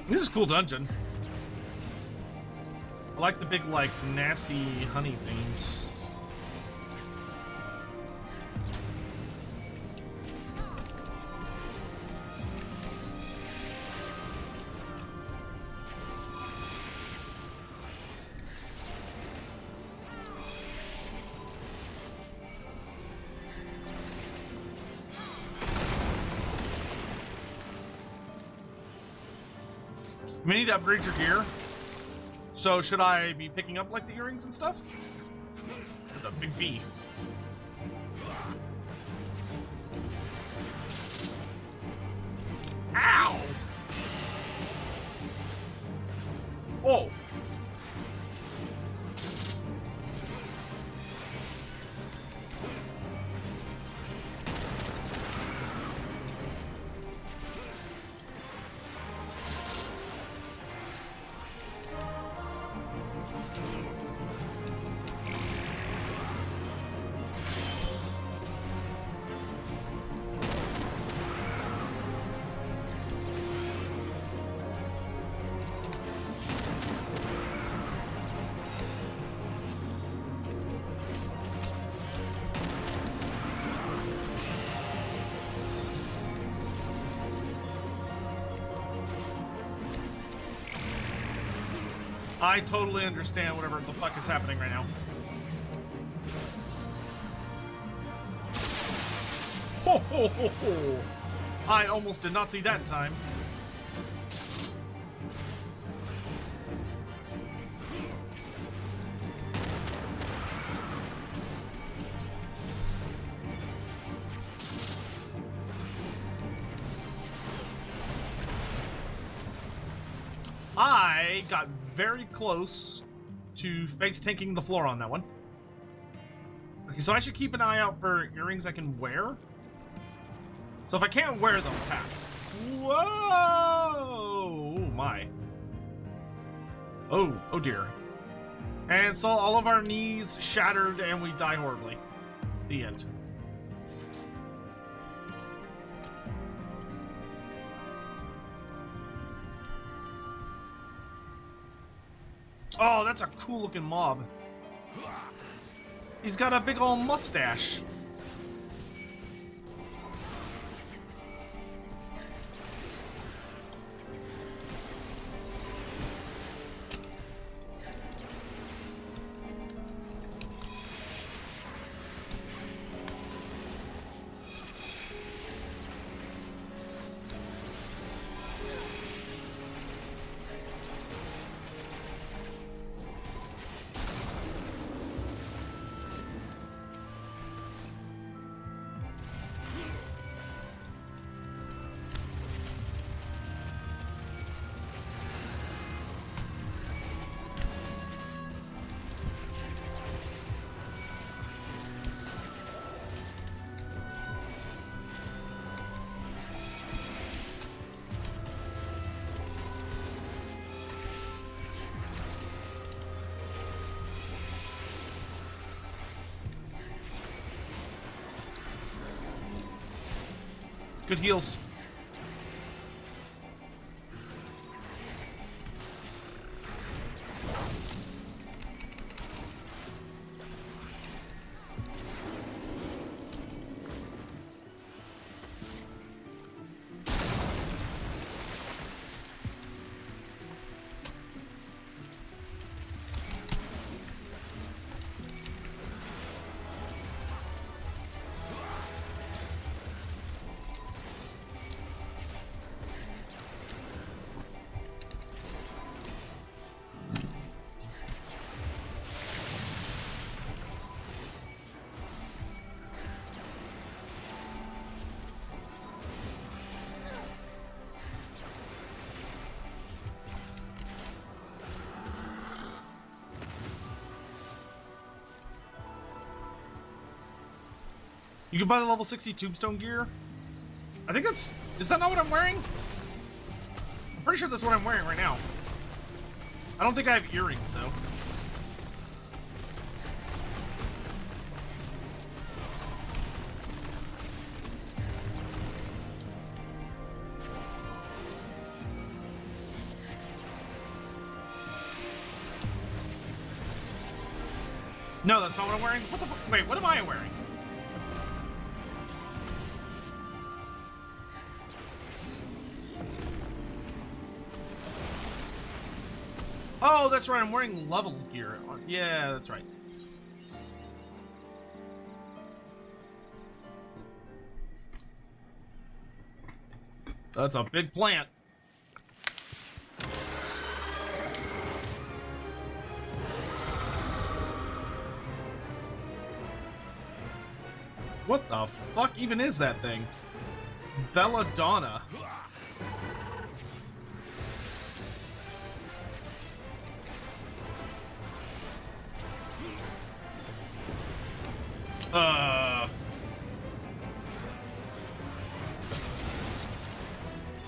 This is a cool dungeon. I like the big, like, nasty honey themes. You may need to upgrade your gear. So should I be picking up like the earrings and stuff? That's a big bee. Ow! Whoa! I totally understand whatever the fuck is happening right now. Ho ho ho ho! I almost did not see that in time. I got very close to face tanking the floor on that one. Okay, so I should keep an eye out for earrings I can wear. So if I can't wear them, pass. Whoa! Oh my. Oh dear. And so all of our knees shattered and we die horribly. The end. Oh, that's a cool looking mob. He's got a big old mustache. Good heals. You can buy the level 60 tombstone gear. I think that's... Is that not what I'm wearing? I'm pretty sure that's what I'm wearing right now. I don't think I have earrings, though. No, that's not what I'm wearing. What the fuck? Wait, what am I wearing? Oh, that's right. I'm wearing level gear. Yeah, that's right. That's a big plant. What the fuck even is that thing? Belladonna.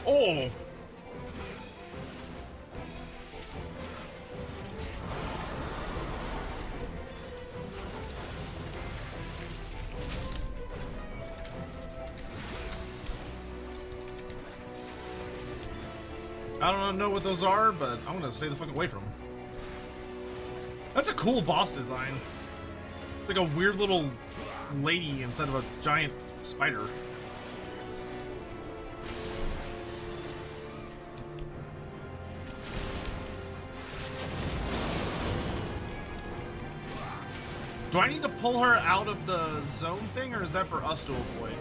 Oh. I don't know what those are, but I'm gonna stay the fuck away from them. That's a cool boss design. It's like a weird little lady instead of a giant spider. Do I need to pull her out of the zone thing, or is that for us to avoid?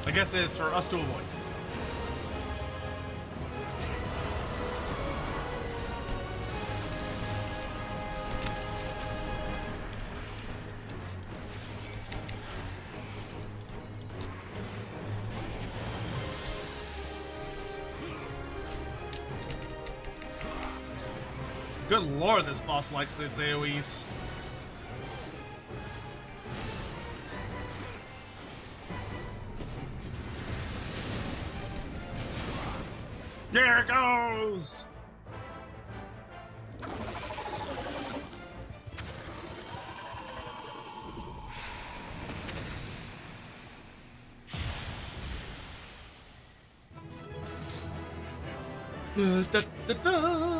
I guess it's for us to avoid. Good lord, this boss likes its AoEs. There it goes! Da, da, da.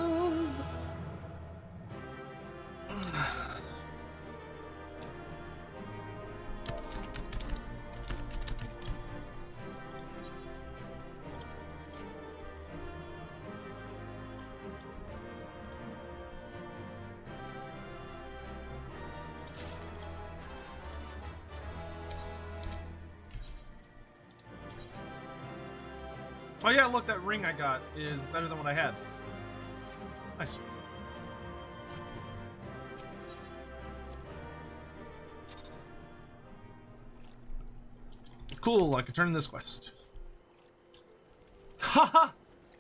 Oh yeah, look, that ring I got is better than what I had. Nice. Cool, I can turn in this quest. Haha!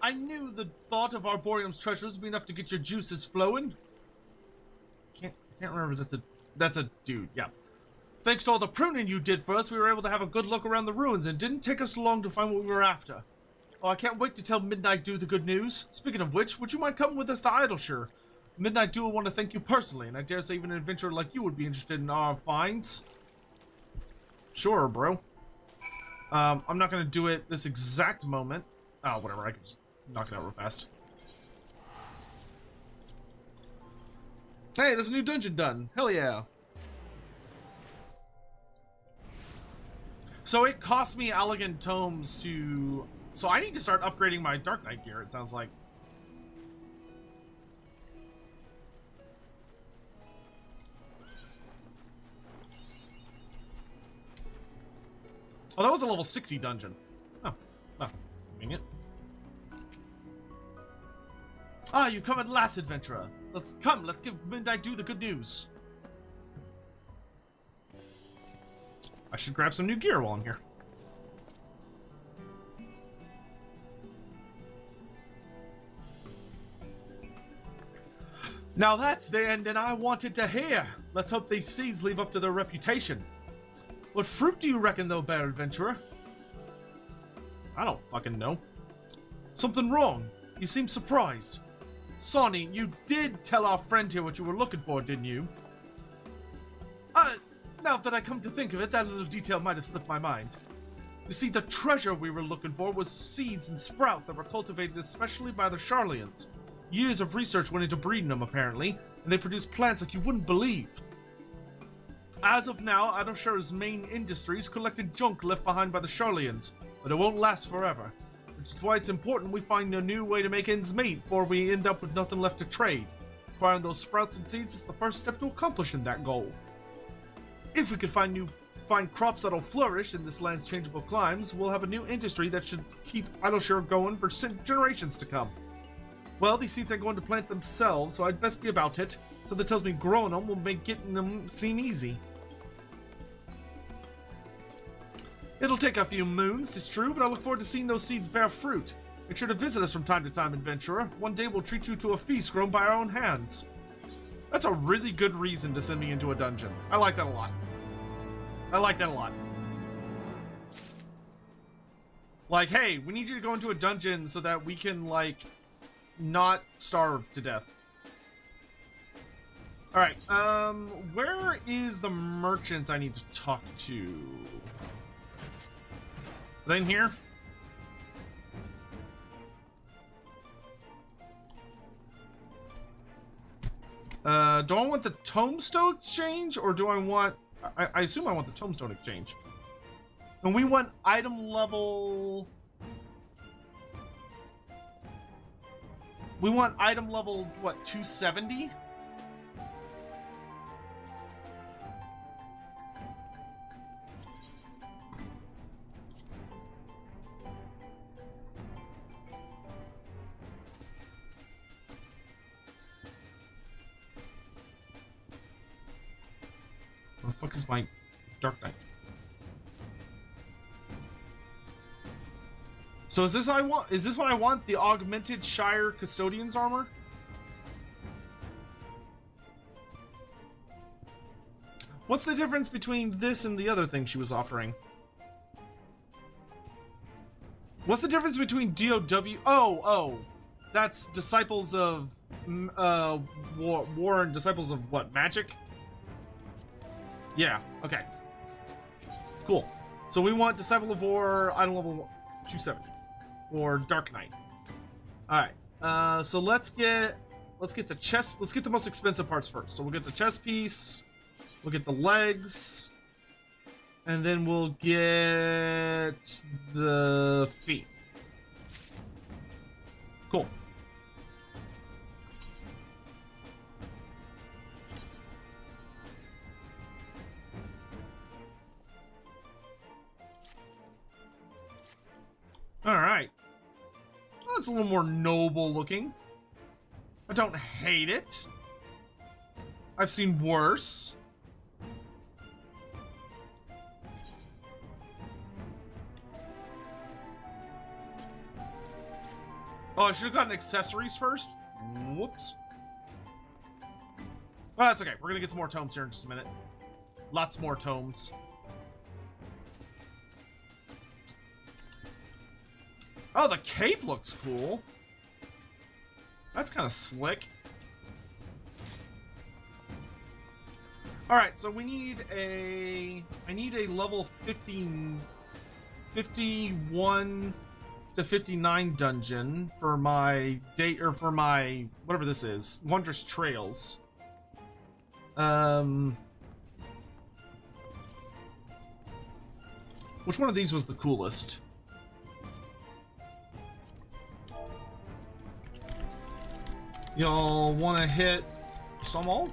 I knew the thought of Arboreum's treasures would be enough to get your juices flowing. Can't remember. That's a dude. Yeah. Thanks to all the pruning you did for us, we were able to have a good look around the ruins, and it didn't take us long to find what we were after. Oh, I can't wait to tell Midnight Dew the good news. Speaking of which, would you mind coming with us to Idleshire? Midnight Dew will want to thank you personally, and I dare say even an adventurer like you would be interested in our finds. Sure, bro. I'm not gonna do it this exact moment. Oh, whatever, I can just knock it out real fast. Hey, there's a new dungeon done. Hell yeah. So it cost me elegant tomes to... So I need to start upgrading my Dark Knight gear, it sounds like. Oh, that was a level 60 dungeon. Oh, convenient. Ah, you've come at last, adventurer. Let's give Midnight Dew the good news. I should grab some new gear while I'm here. Now that's the ending I wanted to hear. Let's hope these seeds live up to their reputation. What fruit do you reckon, though, Bear Adventurer? I don't fucking know. Something wrong? You seem surprised. Sonny, you did tell our friend here what you were looking for, didn't you? Now that I come to think of it, that little detail might have slipped my mind. You see, the treasure we were looking for was seeds and sprouts that were cultivated especially by the Charlians. Years of research went into breeding them, apparently, and they produce plants like you wouldn't believe. As of now, Idleshire's main industry is collecting junk left behind by the Charlians, but it won't last forever. Which is why it's important we find a new way to make ends meet before we end up with nothing left to trade. Acquiring those sprouts and seeds is the first step to accomplishing that goal. If we could find crops that'll flourish in this land's changeable climes, we'll have a new industry that should keep Idleshire going for generations to come. Well, these seeds are going to plant themselves, so I'd best be about it. Something tells me growing them will make getting them seem easy. It'll take a few moons, 'tis true, but I look forward to seeing those seeds bear fruit. Make sure to visit us from time to time, adventurer. One day we'll treat you to a feast grown by our own hands. That's a really good reason to send me into a dungeon. I like that a lot. I like that a lot. Like, hey, we need you to go into a dungeon so that we can, like, not starve to death. Alright, where is the merchant I need to talk to? Are they in here? Do I want the Tombstone exchange, or do I want... I assume I want the Tombstone exchange. And we want item level... We want item level, what, 270? Where the fuck is my Dark Knight? So is this what I want? The augmented Shire Custodian's armor? What's the difference between this and the other thing she was offering? What's the difference between DOW? Oh, that's Disciples of War and Disciples of what? Magic? Yeah, okay. Cool. So we want Disciple of War, item level 270. Or Dark Knight. Alright. So let's get the chest. Let's get the most expensive parts first. So we'll get the chest piece. We'll get the legs. And then we'll get the feet. Cool. Alright. Well, it's a little more noble looking. I don't hate it. I've seen worse. Oh, I should have gotten accessories first. Whoops. Well, that's okay. We're gonna get some more tomes here in just a minute. Lots more tomes. Oh, the cape looks cool. That's kind of slick. Alright, so we need a... I need a level 51 to 59 dungeon for my date, or for my... whatever this is. Wondrous Trails. Which one of these was the coolest? Y'all want to hit Somol?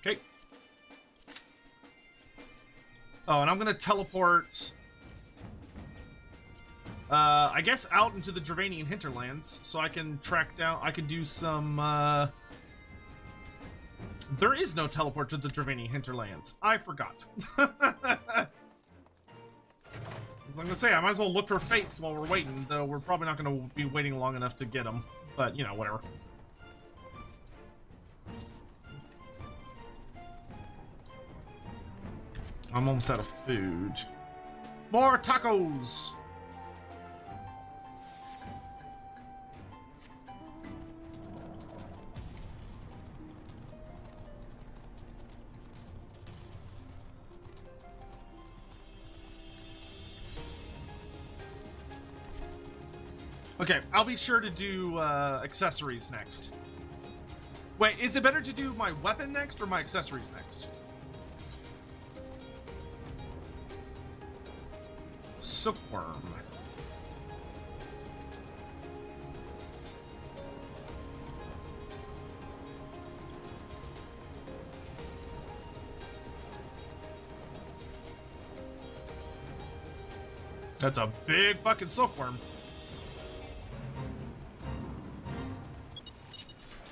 Okay. Oh, and I'm gonna teleport, I guess out into the Dravanian hinterlands, so I can track down, I can do some, there is no teleport to the Dravanian hinterlands. I forgot. As I'm gonna say, I might as well look for fates while we're waiting, though we're probably not gonna be waiting long enough to get them. But, you know, whatever. I'm almost out of food. More tacos! Okay, I'll be sure to do accessories next. Wait, is it better to do my weapon next or my accessories next? Silkworm. That's a big fucking silkworm.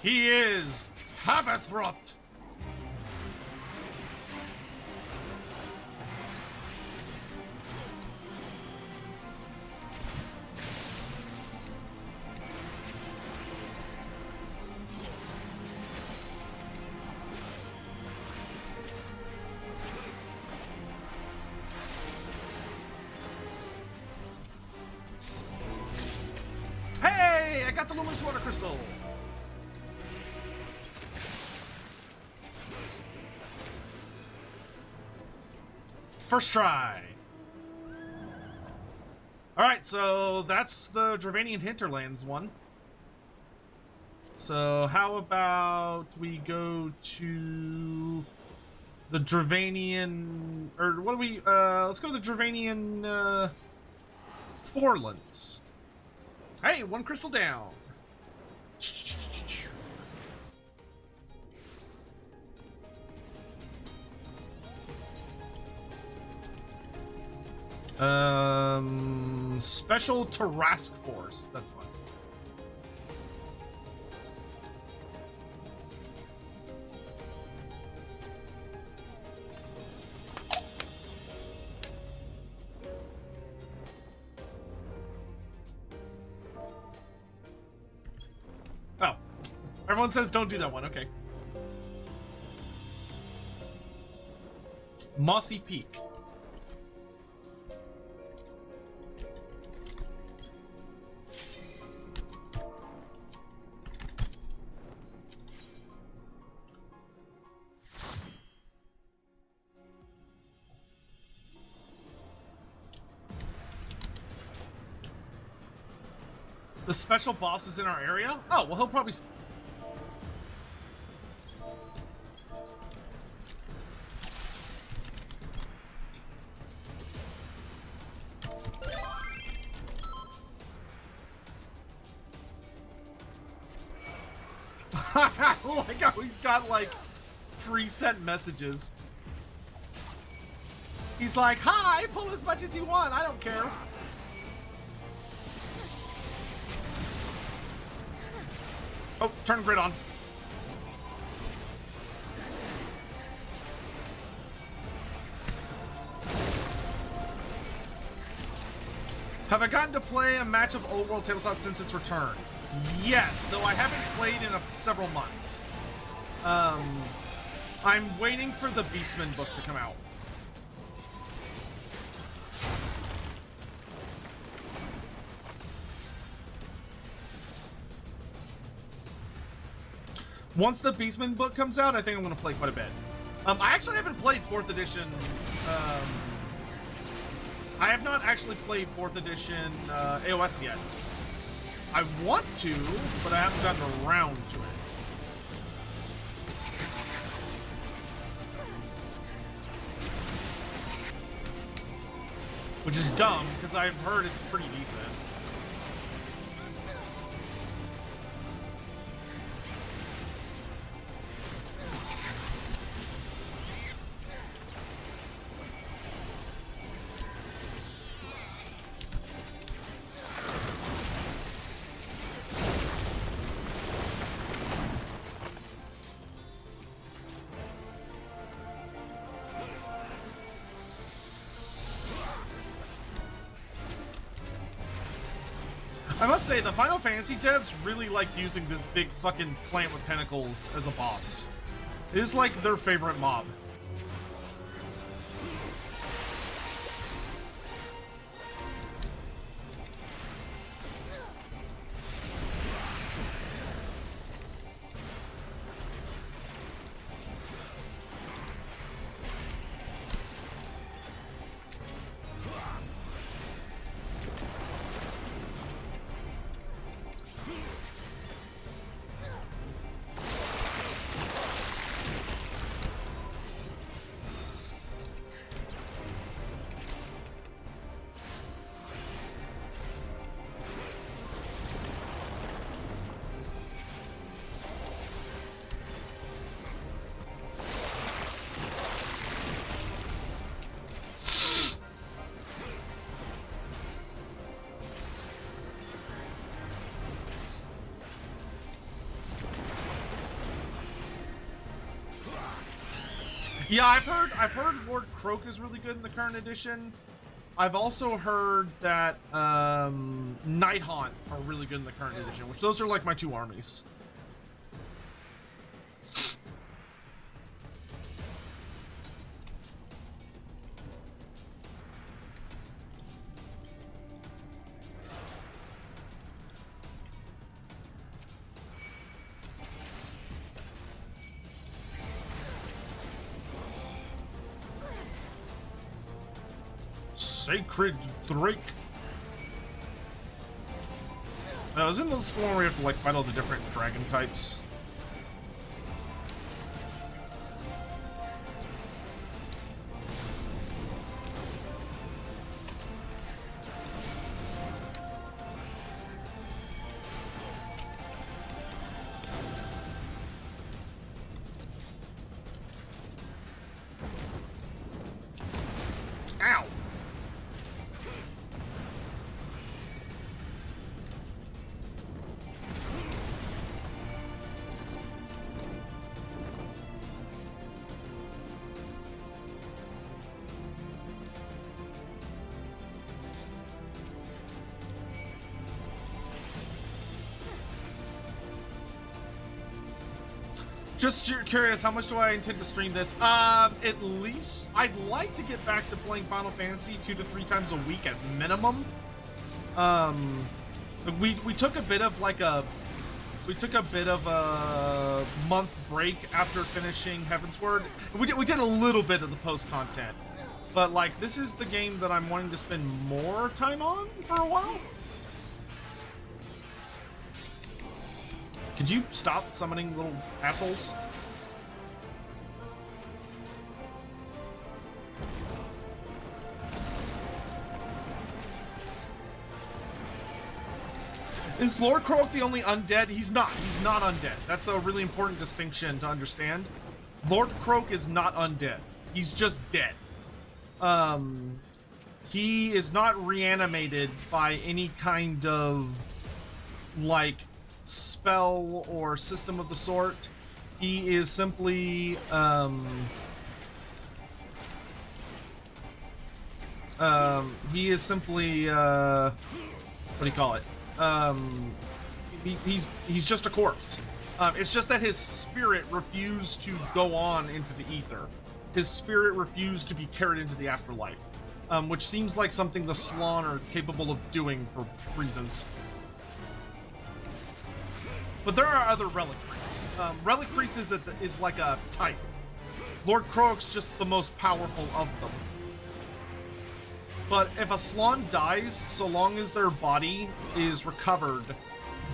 He is Heavensward. Hey, I got the luminous water crystal. First try. Alright, so that's the Dravanian Hinterlands one. So how about we go to the Dravanian, or what do we, let's go to the Dravanian, Forelands. Hey, one crystal down. Special Task Force. That's fine. Oh. Everyone says don't do that one. Okay. Mossy Peak. The special boss is in our area? Oh, well, he'll probably... Like how he's got, like, preset messages. He's like, hi, pull as much as you want, I don't care. Oh, turn grid on. Have I gotten to play a match of Old World Tabletop since its return? Yes, though I haven't played in several months. I'm waiting for the Beastman book to come out. Once the Beastman book comes out, I think I'm going to play quite a bit. I actually haven't played 4th edition. I have not actually played 4th edition AOS yet. I want to, but I haven't gotten around to it. Which is dumb, because I've heard it's pretty decent. I must say, the Final Fantasy devs really like using this big fucking plant with tentacles as a boss. It is like their favorite mob. Yeah, I've heard Lord Croak is really good in the current edition. I've also heard that Nighthaunt are really good in the current edition, which those are like my two armies. Sacred Drake. Isn't this the one where you have to like fight all the different dragon types? Ow! Just curious, how much do I intend to stream this? At least I'd like to get back to playing Final Fantasy 2 to 3 times a week at minimum. We took a bit of like a month break after finishing Heavensward. We did a little bit of the post content, but like this is the game that I'm wanting to spend more time on for a while. Could you stop summoning little assholes? Is Lord Croak the only undead? He's not. He's not undead. That's a really important distinction to understand. Lord Croak is not undead. He's just dead. He is not reanimated by any kind of like spell or system of the sort. He is simply He is simply, what do you call it? He's just a corpse. It's just that his spirit refused to go on into the ether. His spirit refused to be carried into the afterlife, which seems like something the Slann are capable of doing for reasons. But there are other reliquaries. Reliquaries is like a type. Lord Kroak's just the most powerful of them. But if a Slann dies, so long as their body is recovered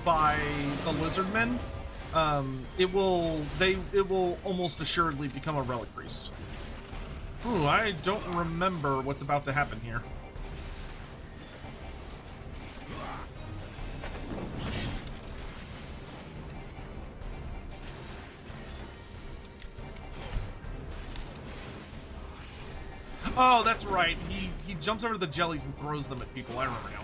by the Lizardmen, it will almost assuredly become a relic priest. Ooh, I don't remember what's about to happen here. Oh, that's right. He jumps over the jellies and throws them at people. I remember now.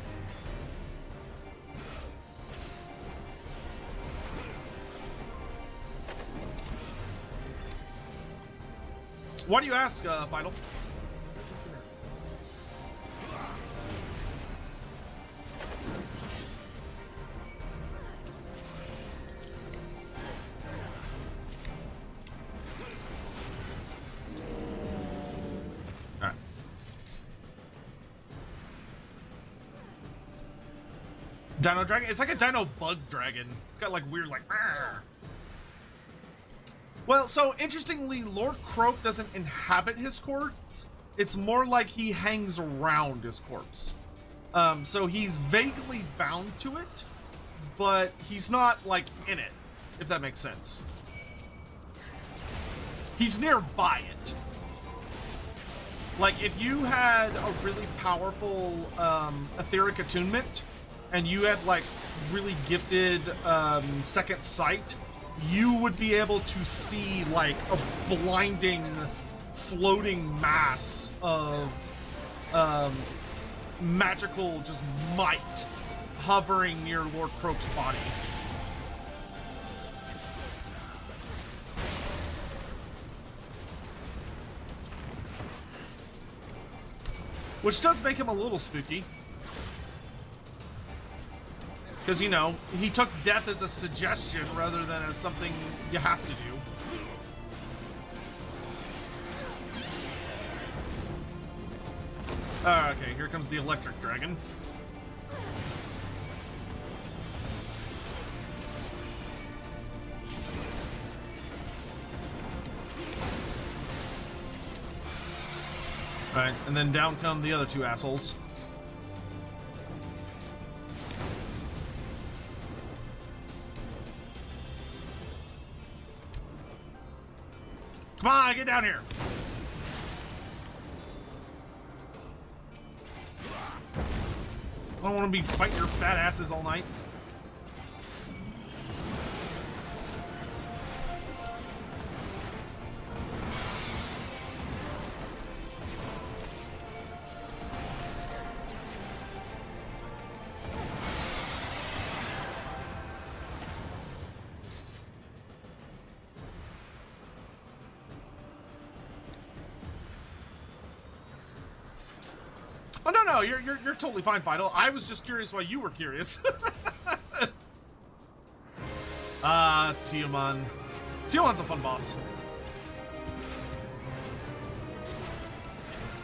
Why do you ask, Vital? Alright. Dino dragon? It's like a dino bug dragon. It's got like weird like... Argh. Well, so interestingly, Lord Kroak doesn't inhabit his corpse. It's more like he hangs around his corpse. So he's vaguely bound to it, but he's not like in it, if that makes sense. He's nearby it. Like if you had a really powerful etheric attunement and you had like really gifted second sight, you would be able to see like a blinding floating mass of magical just might hovering near Lord Kroak's body. Which does make him a little spooky. Because, you know, he took death as a suggestion rather than as something you have to do. Okay, here comes the electric dragon. Alright, and then down come the other two assholes. Come on, get down here. I don't want to be fighting your fat asses all night. Oh, no, you're totally fine, Vital. I was just curious why you were curious. Tiamat. Tiamat's a fun boss.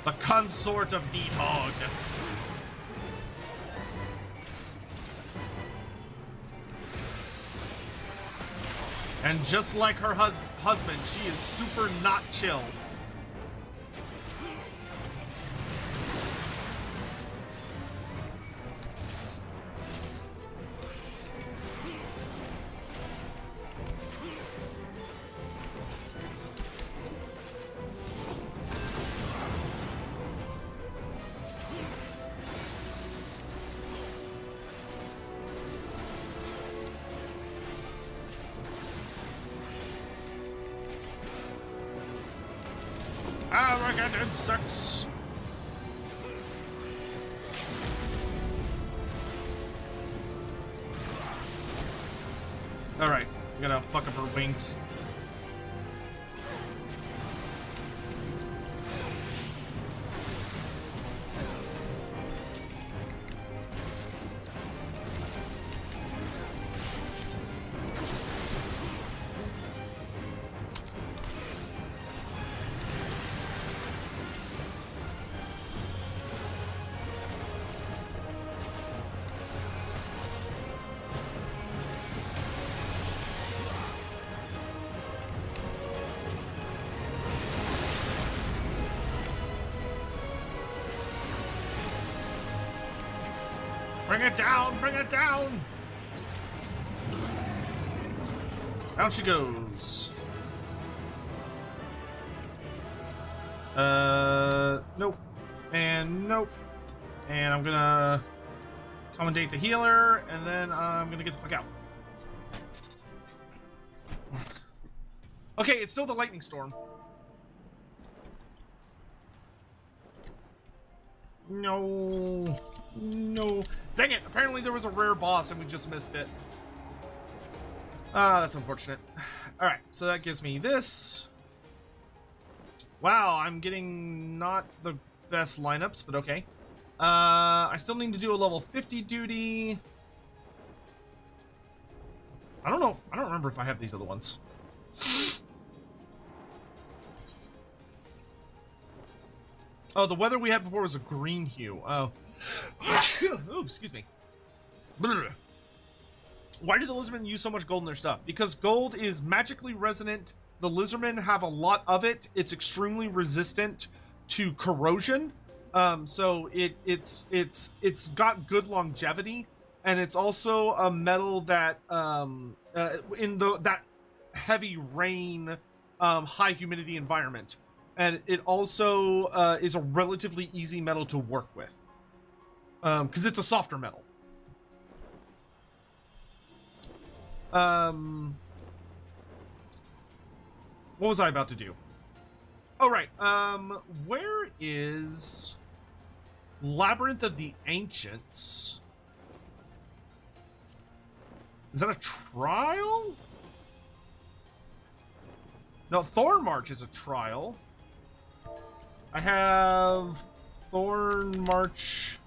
The consort of Nidhogg. And just like her husband, she is super not chill. Arrogant insects! Alright, I'm gonna fuck up her wings. Bring it down! Bring it down! Down she goes. Nope. And nope. And I'm gonna commendate the healer, and then I'm gonna get the fuck out. Okay, it's still the lightning storm. No. No. Dang it! Apparently there was a rare boss and we just missed it. Ah, that's unfortunate. Alright, so that gives me this. Wow, I'm getting not the best lineups, but okay. I still need to do a level 50 duty. I don't know. I don't remember if I have these other ones. Oh, the weather we had before was a green hue. Oh. Ooh, excuse me. Why do the lizardmen use so much gold in their stuff? Because gold is magically resonant. The lizardmen have a lot of it. It's extremely resistant to corrosion. So it's got good longevity, and it's also a metal that in that heavy rain, high humidity environment, and it also is a relatively easy metal to work with, because it's a softer metal. What was I about to do? Oh, right. Where is Labyrinth of the Ancients? Is that a trial? No, Thorn March is a trial. I have Thorn March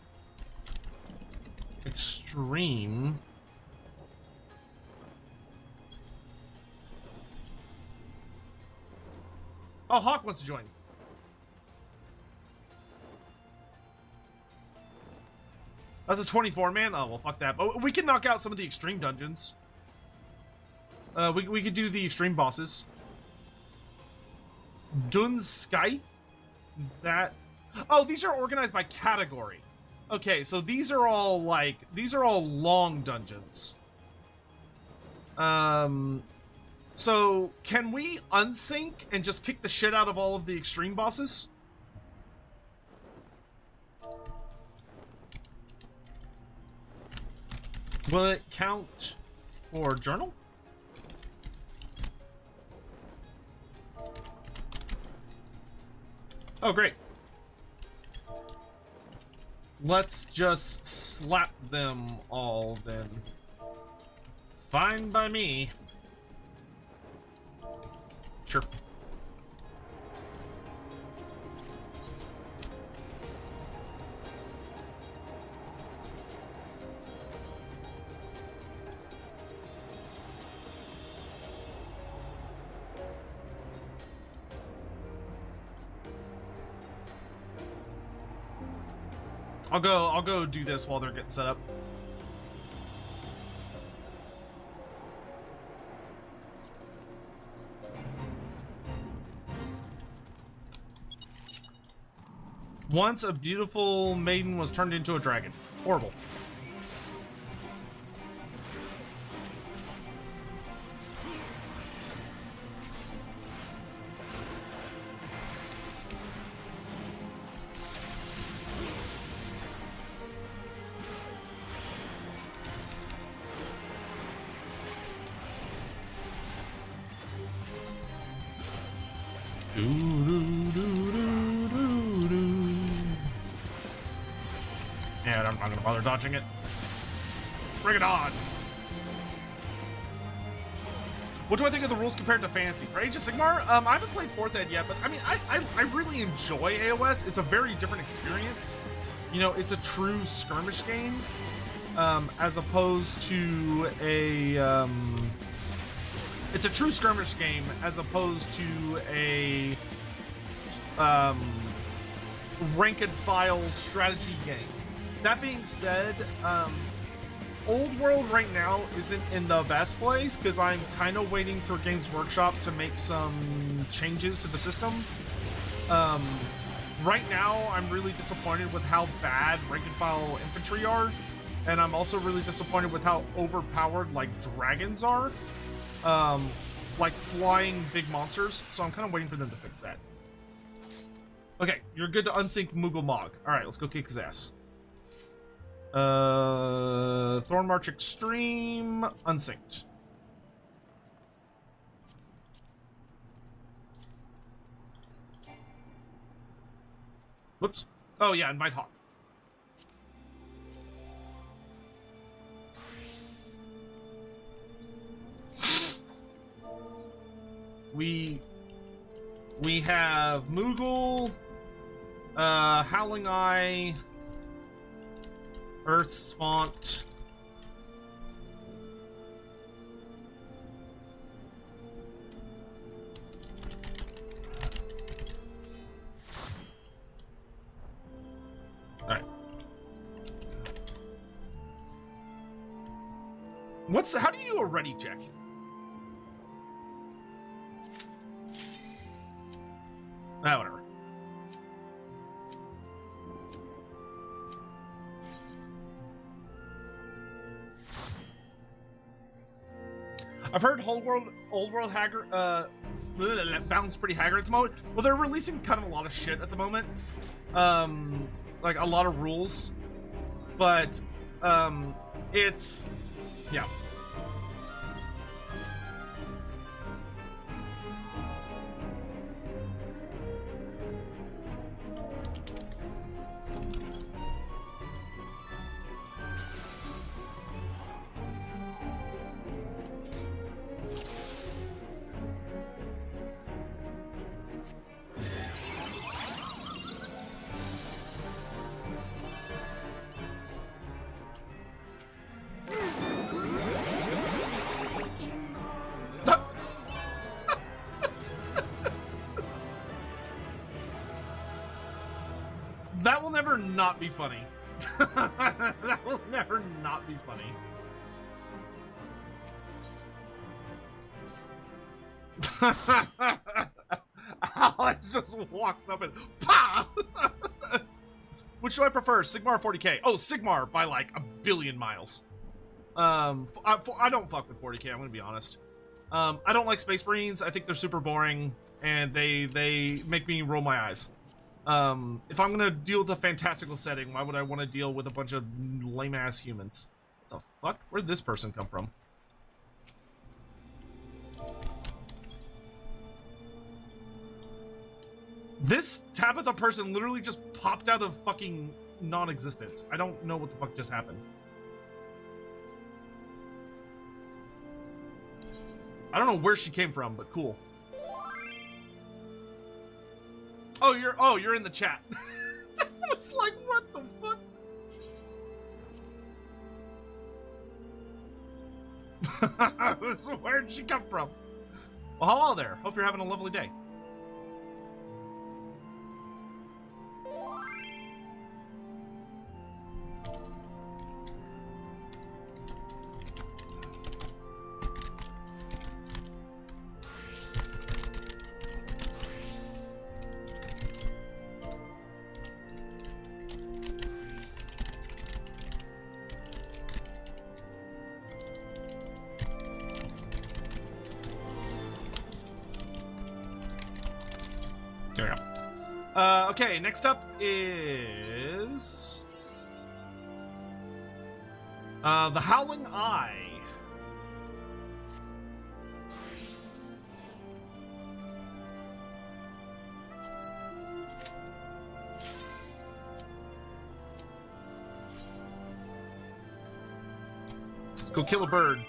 Extreme. Oh, Hawk wants to join. That's a 24-man? Oh, well, fuck that. But we can knock out some of the extreme dungeons. We could do the extreme bosses. Dun Scythe? That... Oh, these are organized by category. Okay, so these are all, like... These are all long dungeons. So, can we unsync and just kick the shit out of all of the extreme bosses? Will it count for journal? Oh, great. Let's just slap them all, then. Fine by me. Sure. I'll go do this while they're getting set up. Once a beautiful maiden was turned into a dragon. Horrible. Yeah, I'm not gonna bother dodging it. Bring it on! What do I think of the rules compared to Fantasy? For Age of Sigmar, I haven't played 4th Ed yet, but I mean, I really enjoy AOS. It's a very different experience. You know, it's a true skirmish game, as opposed to a, it's a true skirmish game as opposed to a, rank and file strategy game. That being said, Old World right now isn't in the best place because I'm kind of waiting for Games Workshop to make some changes to the system. Right now, I'm really disappointed with how bad rank and file infantry are. and I'm also really disappointed with how overpowered like dragons are, like flying big monsters. So I'm kind of waiting for them to fix that. Okay, you're good to unsync Moogle Mog. All right, let's go kick his ass. Thorn March Extreme unsynced. Whoops. Oh yeah, and Nighthawk. We have Moogle, Howling Eye, Earth's Font. Alright. How do you do a ready check? Ah, whatever. I've heard old world haggard, Bound's pretty haggard at the moment. Well, they're releasing kind of a lot of shit at the moment. Like a lot of rules. But, it's, yeah. That will never not be funny. That will never not be funny. Alex just walked up and PAH! Which do I prefer, Sigmar or 40k? Oh, Sigmar by like a billion miles. I don't fuck with 40k, I'm gonna be honest. I don't like Space Marines. I think they're super boring, and they make me roll my eyes. If I'm gonna deal with a fantastical setting, why would I want to deal with a bunch of lame-ass humans? The fuck? Where'd this person come from? This Tabitha person literally just popped out of fucking non-existence. I don't know what the fuck just happened. I don't know where she came from, but cool. Oh, you're in the chat. I was like, what the fuck? So where'd she come from? Well, hello there. Hope you're having a lovely day. Okay, next up is the Howling Eye. Let's go kill a bird.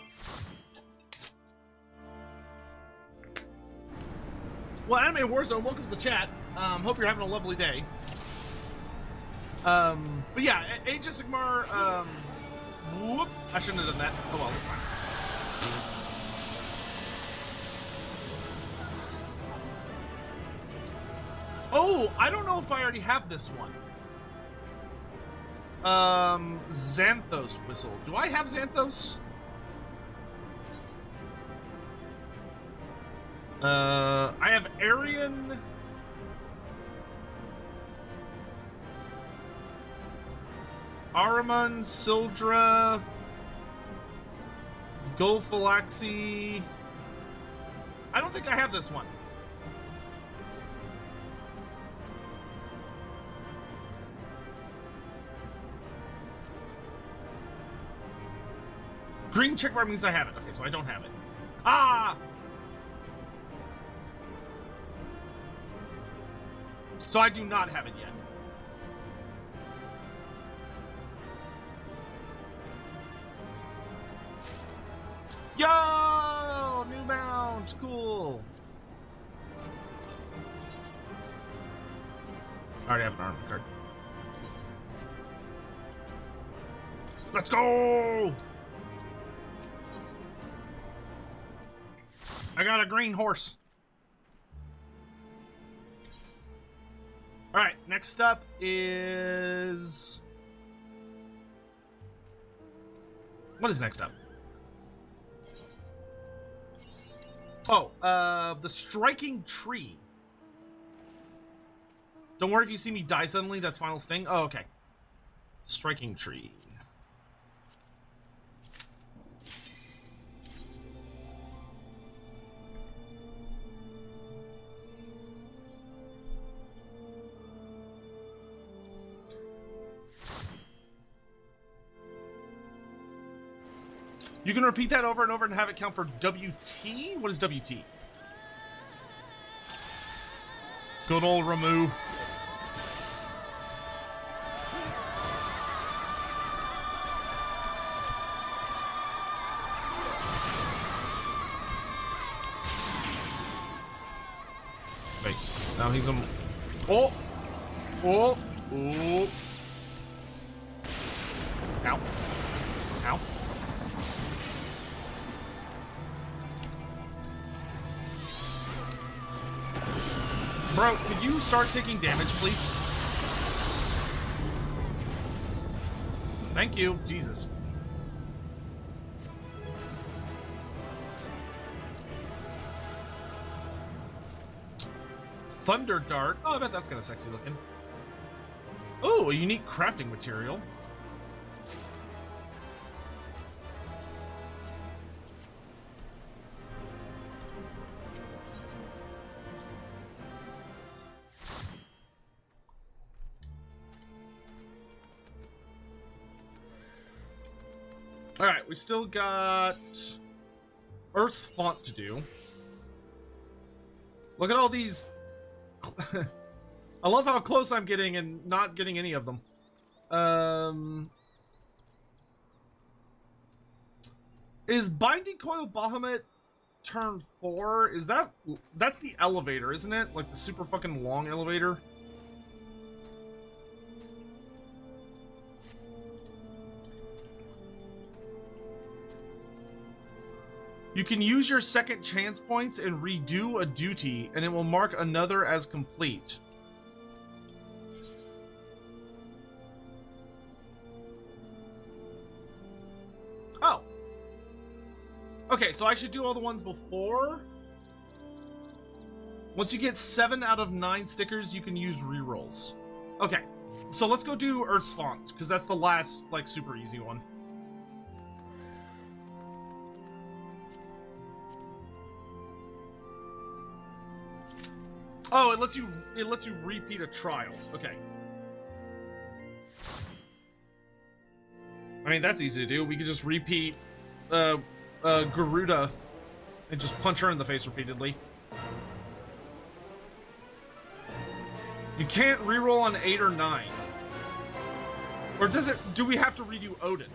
Well, Anime Warzone, welcome to the chat. Hope you're having a lovely day. But yeah, Age of Sigmar, whoop, I shouldn't have done that. Oh well, it's fine. Oh, I don't know if I already have this one. Zanthos Whistle. Do I have Zanthos? I have Aryan. Ahriman, Sildra, Golfalaxi. I don't think I have this one. Green checkmark means I have it. Okay, so I don't have it. Ah! So I do not have it yet. Yo! New mount! Cool! I already have an armor card. Let's go! I got a green horse. Alright, next up is... What is next up? Oh, the Striking Tree. Don't worry if you see me die suddenly, that's Final Sting. Oh, okay. Striking Tree. You can repeat that over and over and have it count for WT? What is WT? Good old Ramu. Wait, now he's a... Oh! Oh! Oh! Ow. Ow. Bro, could you start taking damage, please? Thank you. Jesus. Thunder Dart. Oh, I bet that's kind of sexy looking. Oh, a unique crafting material. Alright, we still got Earth's Font to do. Look at all these. I love how close I'm getting and not getting any of them. Is Binding Coil Bahamut turn 4? Is that's the elevator, isn't it? Like the super fucking long elevator? You can use your second chance points and redo a duty, and it will mark another as complete. Oh. Okay, so I should do all the ones before? Once you get 7 out of 9 stickers, you can use rerolls. Okay, so let's go do Earth's Font, because that's the last, like, super easy one. Oh, it lets you repeat a trial. Okay. I mean, that's easy to do. We could just repeat Garuda and just punch her in the face repeatedly. You can't reroll on 8 or 9. Or do we have to redo Odin?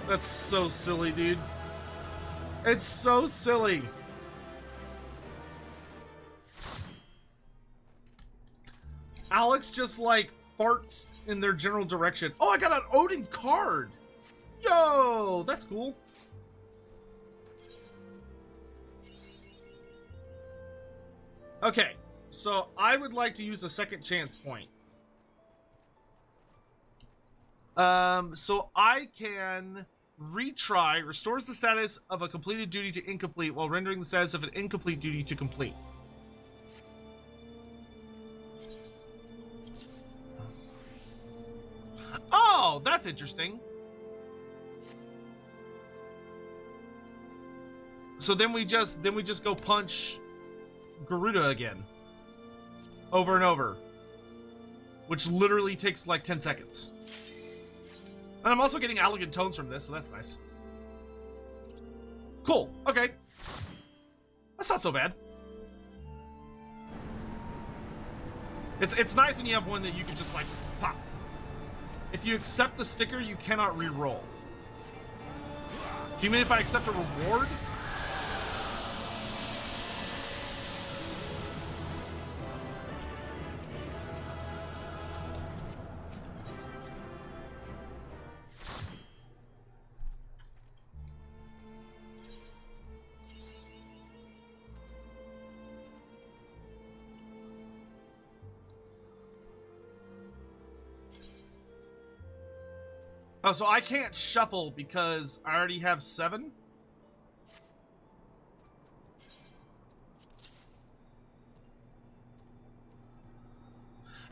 That's so silly, dude. It's so silly. Alex just, like, farts in their general direction. Oh, I got an Odin card! Yo, that's cool. Okay, so I would like to use a second chance point. So I can retry, restores the status of a completed duty to incomplete while rendering the status of an incomplete duty to complete. Oh, that's interesting. So then we just go punch Garuda again. Over and over. Which literally takes like 10 seconds. And I'm also getting elegant tones from this, so that's nice. Cool. Okay. That's not so bad. It's nice when you have one that you can just like pop. If you accept the sticker, you cannot re-roll. Do you mean if I accept a reward? Oh, so I can't shuffle because I already have 7?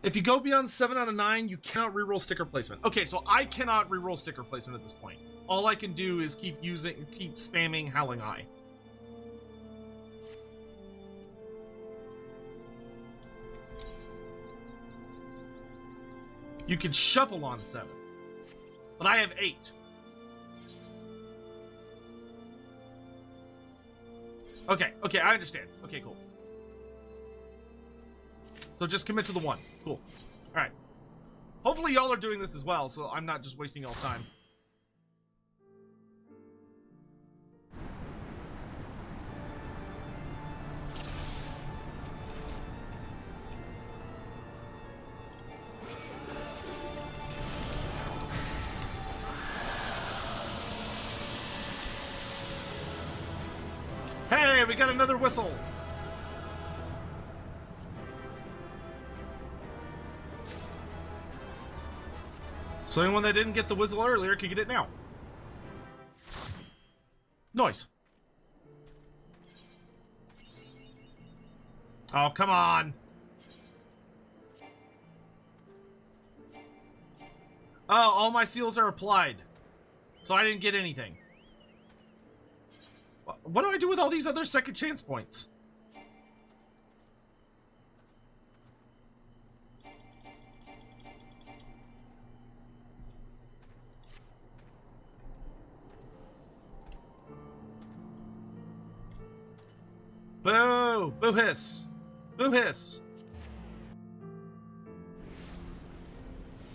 If you go beyond 7 out of 9, you cannot reroll sticker placement. Okay, so I cannot reroll sticker placement at this point. All I can do is keep spamming Howling Eye. You can shuffle on 7. But I have 8. Okay, I understand. Okay, cool. So just commit to the 1. Cool. Alright. Hopefully y'all are doing this as well, so I'm not just wasting y'all's time. Hey, we got another whistle. So anyone that didn't get the whistle earlier can get it now. Nice. Oh, come on. Oh, all my seals are applied. So I didn't get anything. What do I do with all these other second chance points? Boo! Boo hiss! Boo hiss!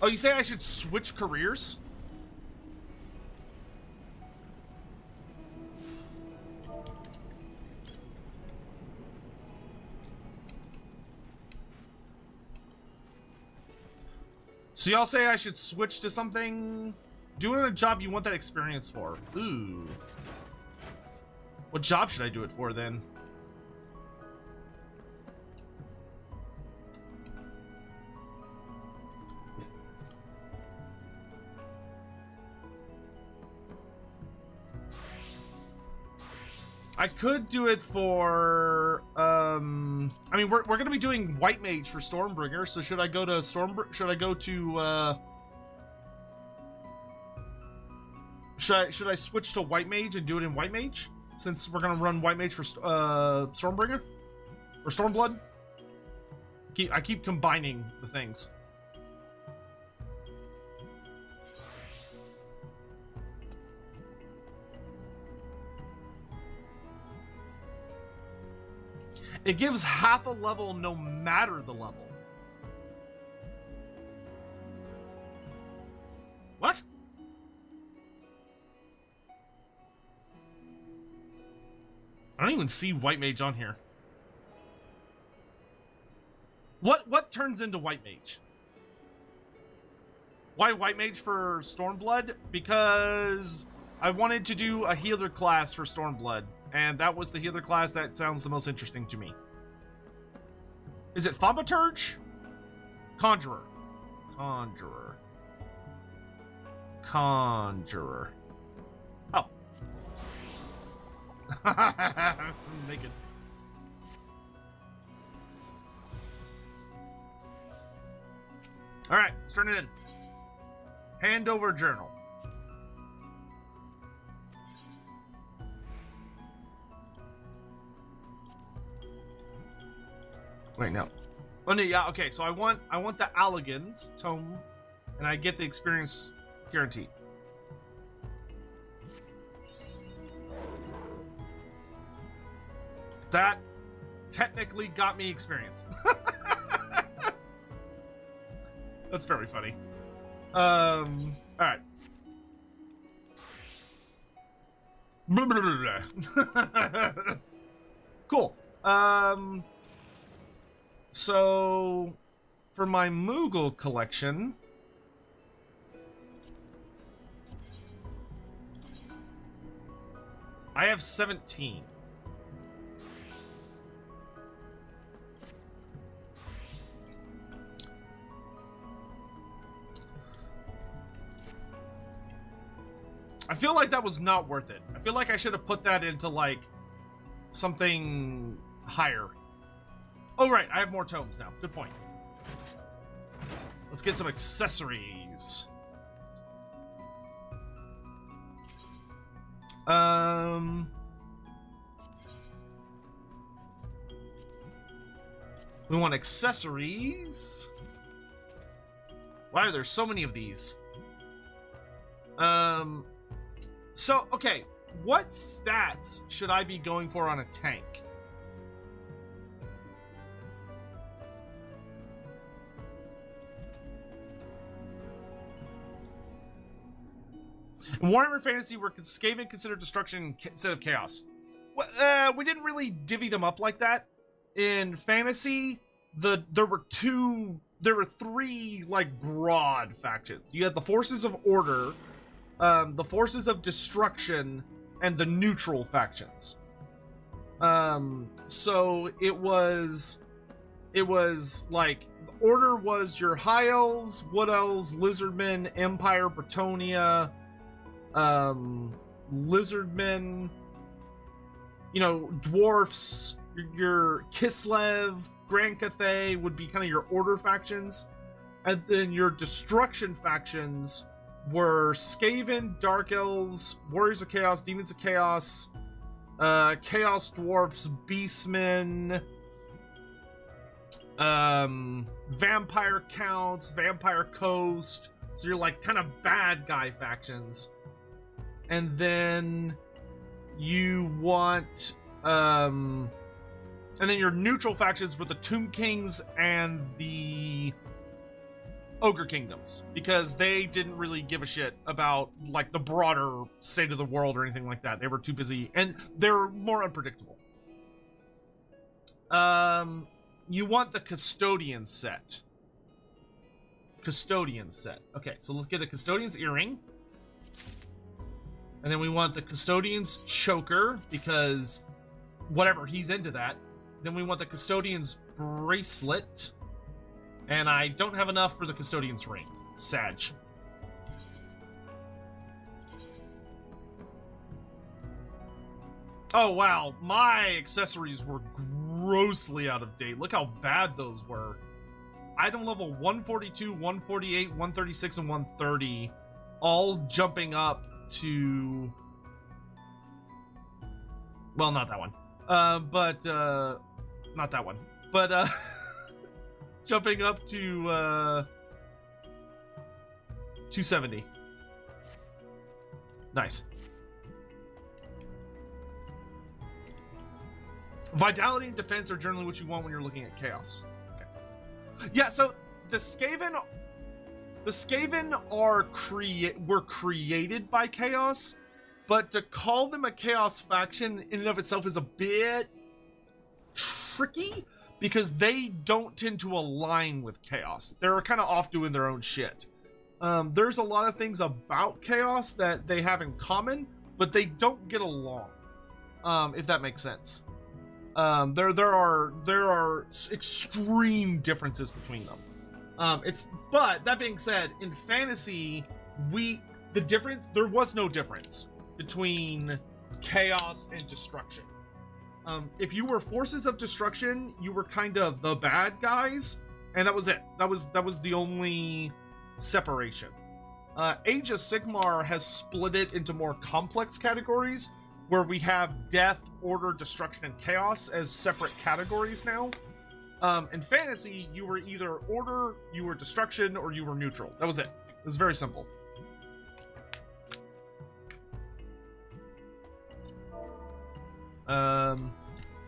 Oh, you say I should switch careers? So y'all say I should switch to something? Doing a job you want that experience for. Ooh. What job should I do it for then? I could do it for, I mean, we're gonna be doing White Mage for Stormbringer, so should I go to should I switch to White Mage and do it in White Mage? Since we're gonna run White Mage for, Stormbringer? Or Stormblood? I keep combining the things. It gives half a level no matter the level. What? I don't even see White Mage on here. What turns into White Mage? Why White Mage for Stormblood? Because I wanted to do a healer class for Stormblood. And that was the healer class that sounds the most interesting to me. Is it Thaumaturge? Conjurer. Conjurer. Conjurer. Oh. Naked. Alright, let's turn it in. Hand over journal. Wait, no. Oh no, yeah, okay, so I want the Alligans tome, and I get the experience guarantee. That technically got me experience. That's very funny. Alright. Cool. So for my Moogle collection, I have 17. I feel like that was not worth it. I feel like I should have put that into, like, something higher. Oh, right. I have more tomes now. Good point. Let's get some accessories. We want accessories. Why are there so many of these? So, okay, what stats should I be going for on a tank? In Warhammer Fantasy, were Skaven considered destruction instead of chaos? Well, we didn't really divvy them up like that. In Fantasy, there were three, like, broad factions. You had the Forces of Order, the Forces of Destruction, and the neutral factions. So it was like, Order was your High Elves, Wood Elves, Lizardmen, Empire, Bretonia, Lizardmen, you know, Dwarfs, your Kislev, Grand Cathay would be kind of your Order factions. And then your Destruction factions were Skaven, Dark Elves, Warriors of Chaos, Demons of Chaos, Chaos Dwarfs, Beastmen, Vampire Counts, Vampire Coast. So you're like kind of bad guy factions. And then you want, and then your neutral factions were the Tomb Kings and the Ogre Kingdoms, because they didn't really give a shit about, like, the broader state of the world or anything like that. They were too busy, and they're more unpredictable. You want the Custodian set. Custodian set. Okay, so let's get a Custodian's earring. And then we want the Custodian's choker, because whatever, he's into that. Then we want the Custodian's bracelet. And I don't have enough for the Custodian's ring. Sag. Oh, wow. My accessories were grossly out of date. Look how bad those were. Item level 142, 148, 136, and 130. All jumping up to... Well, not that one. Not that one. But, jumping up to, 270. Nice. Vitality and defense are generally what you want when you're looking at chaos. Okay. Yeah, so the Skaven were created by chaos, but to call them a chaos faction in and of itself is a bit tricky, because they don't tend to align with chaos. They're kind of off doing their own shit. There's a lot of things about chaos that they have in common, but they don't get along, if that makes sense. There are extreme differences between them. But that being said, in fantasy, there was no difference between chaos and destruction. If you were forces of destruction, you were kind of the bad guys, and that was it. That was the only separation. Age of Sigmar has split it into more complex categories, where we have death, order, destruction, and chaos as separate categories now. In fantasy, you were either order, you were destruction, or you were neutral. That was it. It was very simple.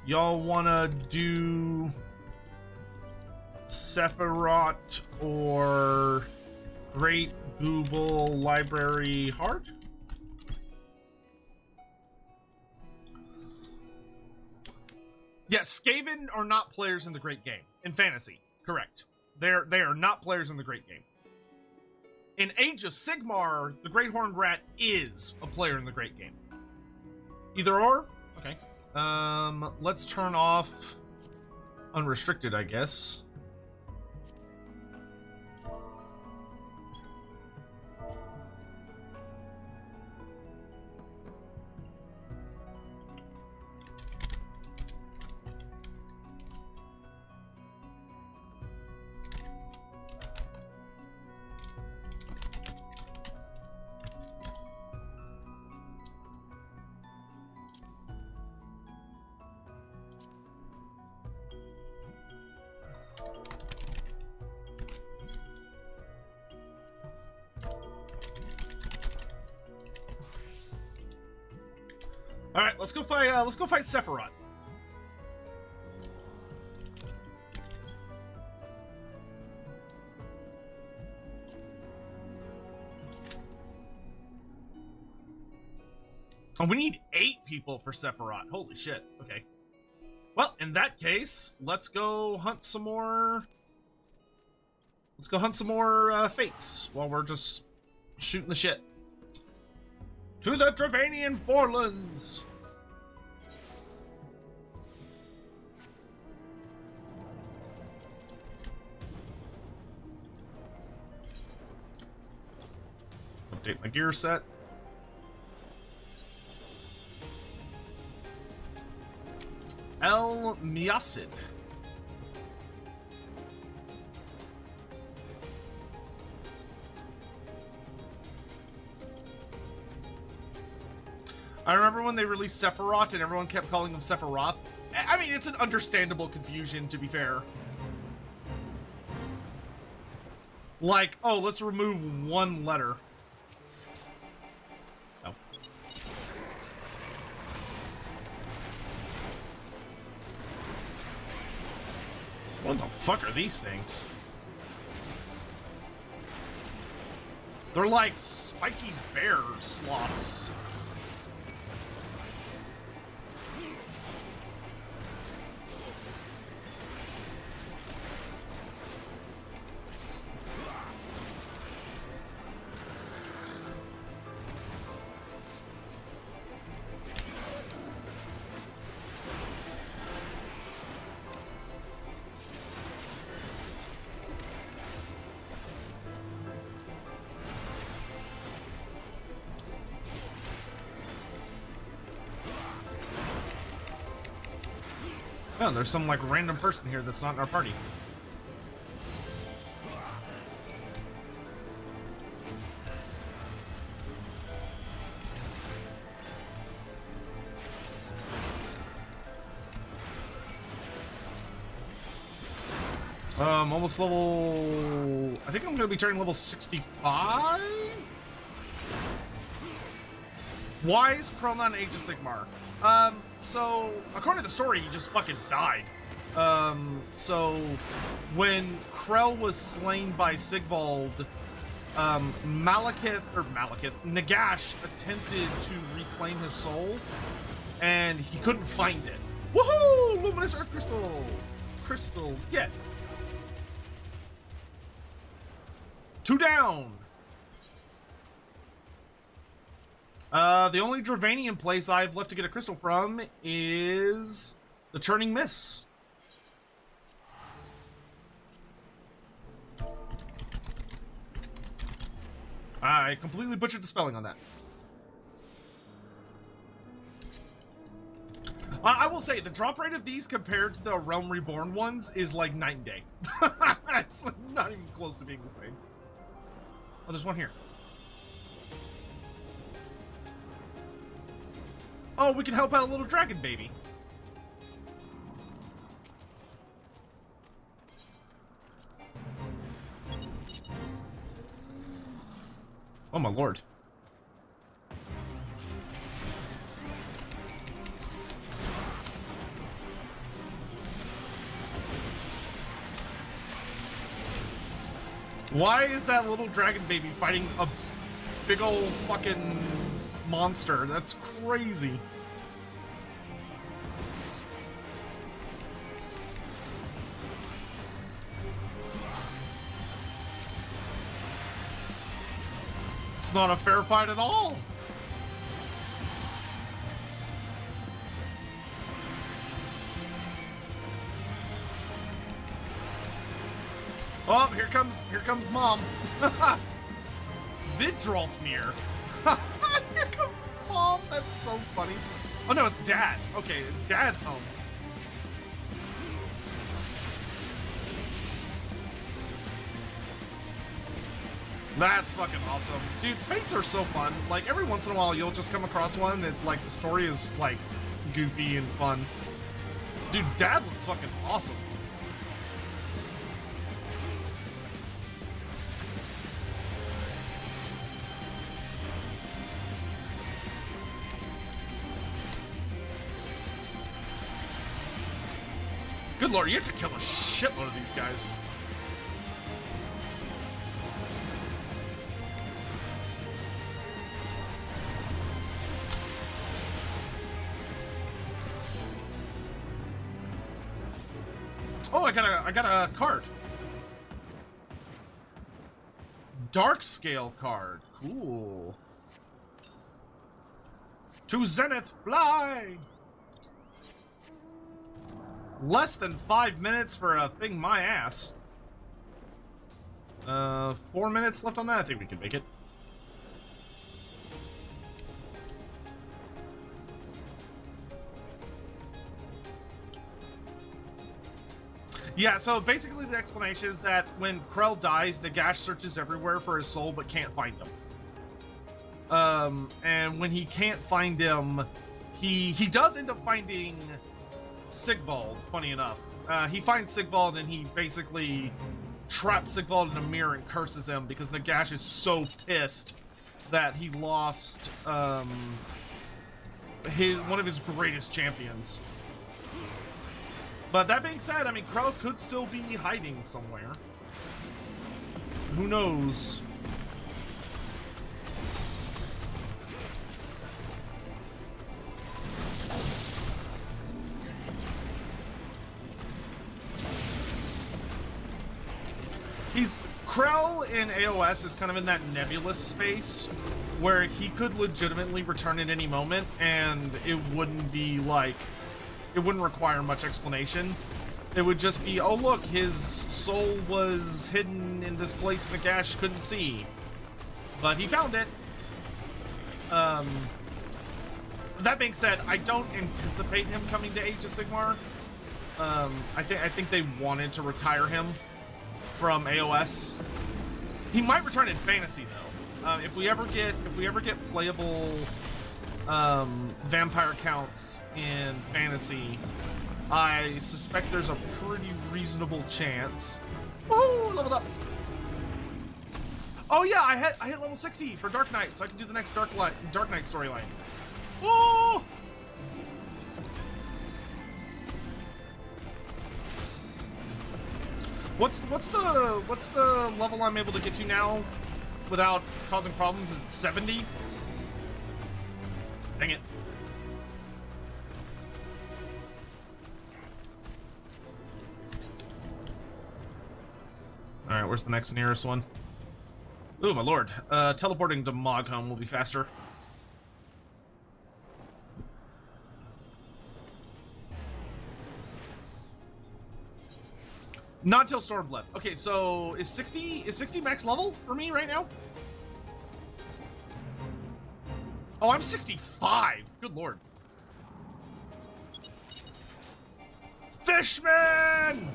Y'all wanna do Sephirot or Great Google Library Hard? Yes, Skaven are not players in the Great Game. In fantasy, correct. They are not players in the Great Game. In Age of Sigmar, the Great Horned Rat is a player in the Great Game. Either or? Okay. Let's turn off Unrestricted, I guess. All right, let's go fight Sephirot. Oh, we need 8 people for Sephirot. Holy shit. Okay. Well, in that case, let's go hunt some more. Let's go hunt some more fates while we're just shooting the shit. To the Dravanian Forelands! Update my gear set. El Miacid. I remember when they released Sephirot and everyone kept calling him Sephiroth. I mean, it's an understandable confusion, to be fair. Like, oh, let's remove one letter. Oh. What the fuck are these things? They're like spiky bear sloths. Oh, there's some like random person here that's not in our party. Almost level... I think I'm gonna be turning level 65? Why is Krell not an Age of Sigmar? So, according to the story, he just fucking died. So, when Krell was slain by Sigvald, Nagash attempted to reclaim his soul, and he couldn't find it. Woohoo! Luminous Earth Crystal! Crystal, yeah. 2 down! The only Dravanian place I've left to get a crystal from is The Churning Mists. I completely butchered the spelling on that. I will say, the drop rate of these compared to the Realm Reborn ones is like night and day. It's like not even close to being the same. Oh, there's one here. Oh, we can help out a little dragon baby. Oh my lord. Why is that little dragon baby fighting a big old fucking monster? That's crazy. It's not a fair fight at all. Oh, here comes Mom. Vidofnir. Here comes Mom. That's so funny. Oh no, it's Dad. Okay, Dad's home. That's fucking awesome. Dude, fates are so fun. Like, every once in a while, you'll just come across one that, like, the story is, like, goofy and fun. Dude, Dad looks fucking awesome. Good lord, you have to kill a shitload of these guys. Oh, I got a card. Dark Scale card. Cool. To Zenith fly! Less than 5 minutes for a thing my ass. 4 minutes left on that. I think we can make it. Yeah, so basically the explanation is that when Krell dies, Nagash searches everywhere for his soul but can't find him. And when he can't find him, he does end up finding Sigvald, funny enough. He finds Sigvald and he basically traps Sigvald in a mirror and curses him because Nagash is so pissed that he lost one of his greatest champions. But that being said, I mean, Krell could still be hiding somewhere. Who knows? Krell in AOS is kind of in that nebulous space where he could legitimately return at any moment and it wouldn't be like, it wouldn't require much explanation. It would just be, oh look, his soul was hidden in this place Nagash couldn't see. But he found it. That being said, I don't anticipate him coming to Age of Sigmar. I think they wanted to retire him from AOS. He might return in Fantasy though. If we ever get playable vampire counts in Fantasy, I suspect there's a pretty reasonable chance. Oh, leveled up. Oh yeah, I hit level 60 for Dark Knight, so I can do the next Dark Knight storyline. Oh! What's the level I'm able to get to now without causing problems? Is it 70? Dang it. Alright, where's the next nearest one? Ooh, my lord. Teleporting to Moghelm will be faster. Not till Stormblood. Okay, so is 60 max level for me right now? Oh, I'm 65. Good lord. Fishman!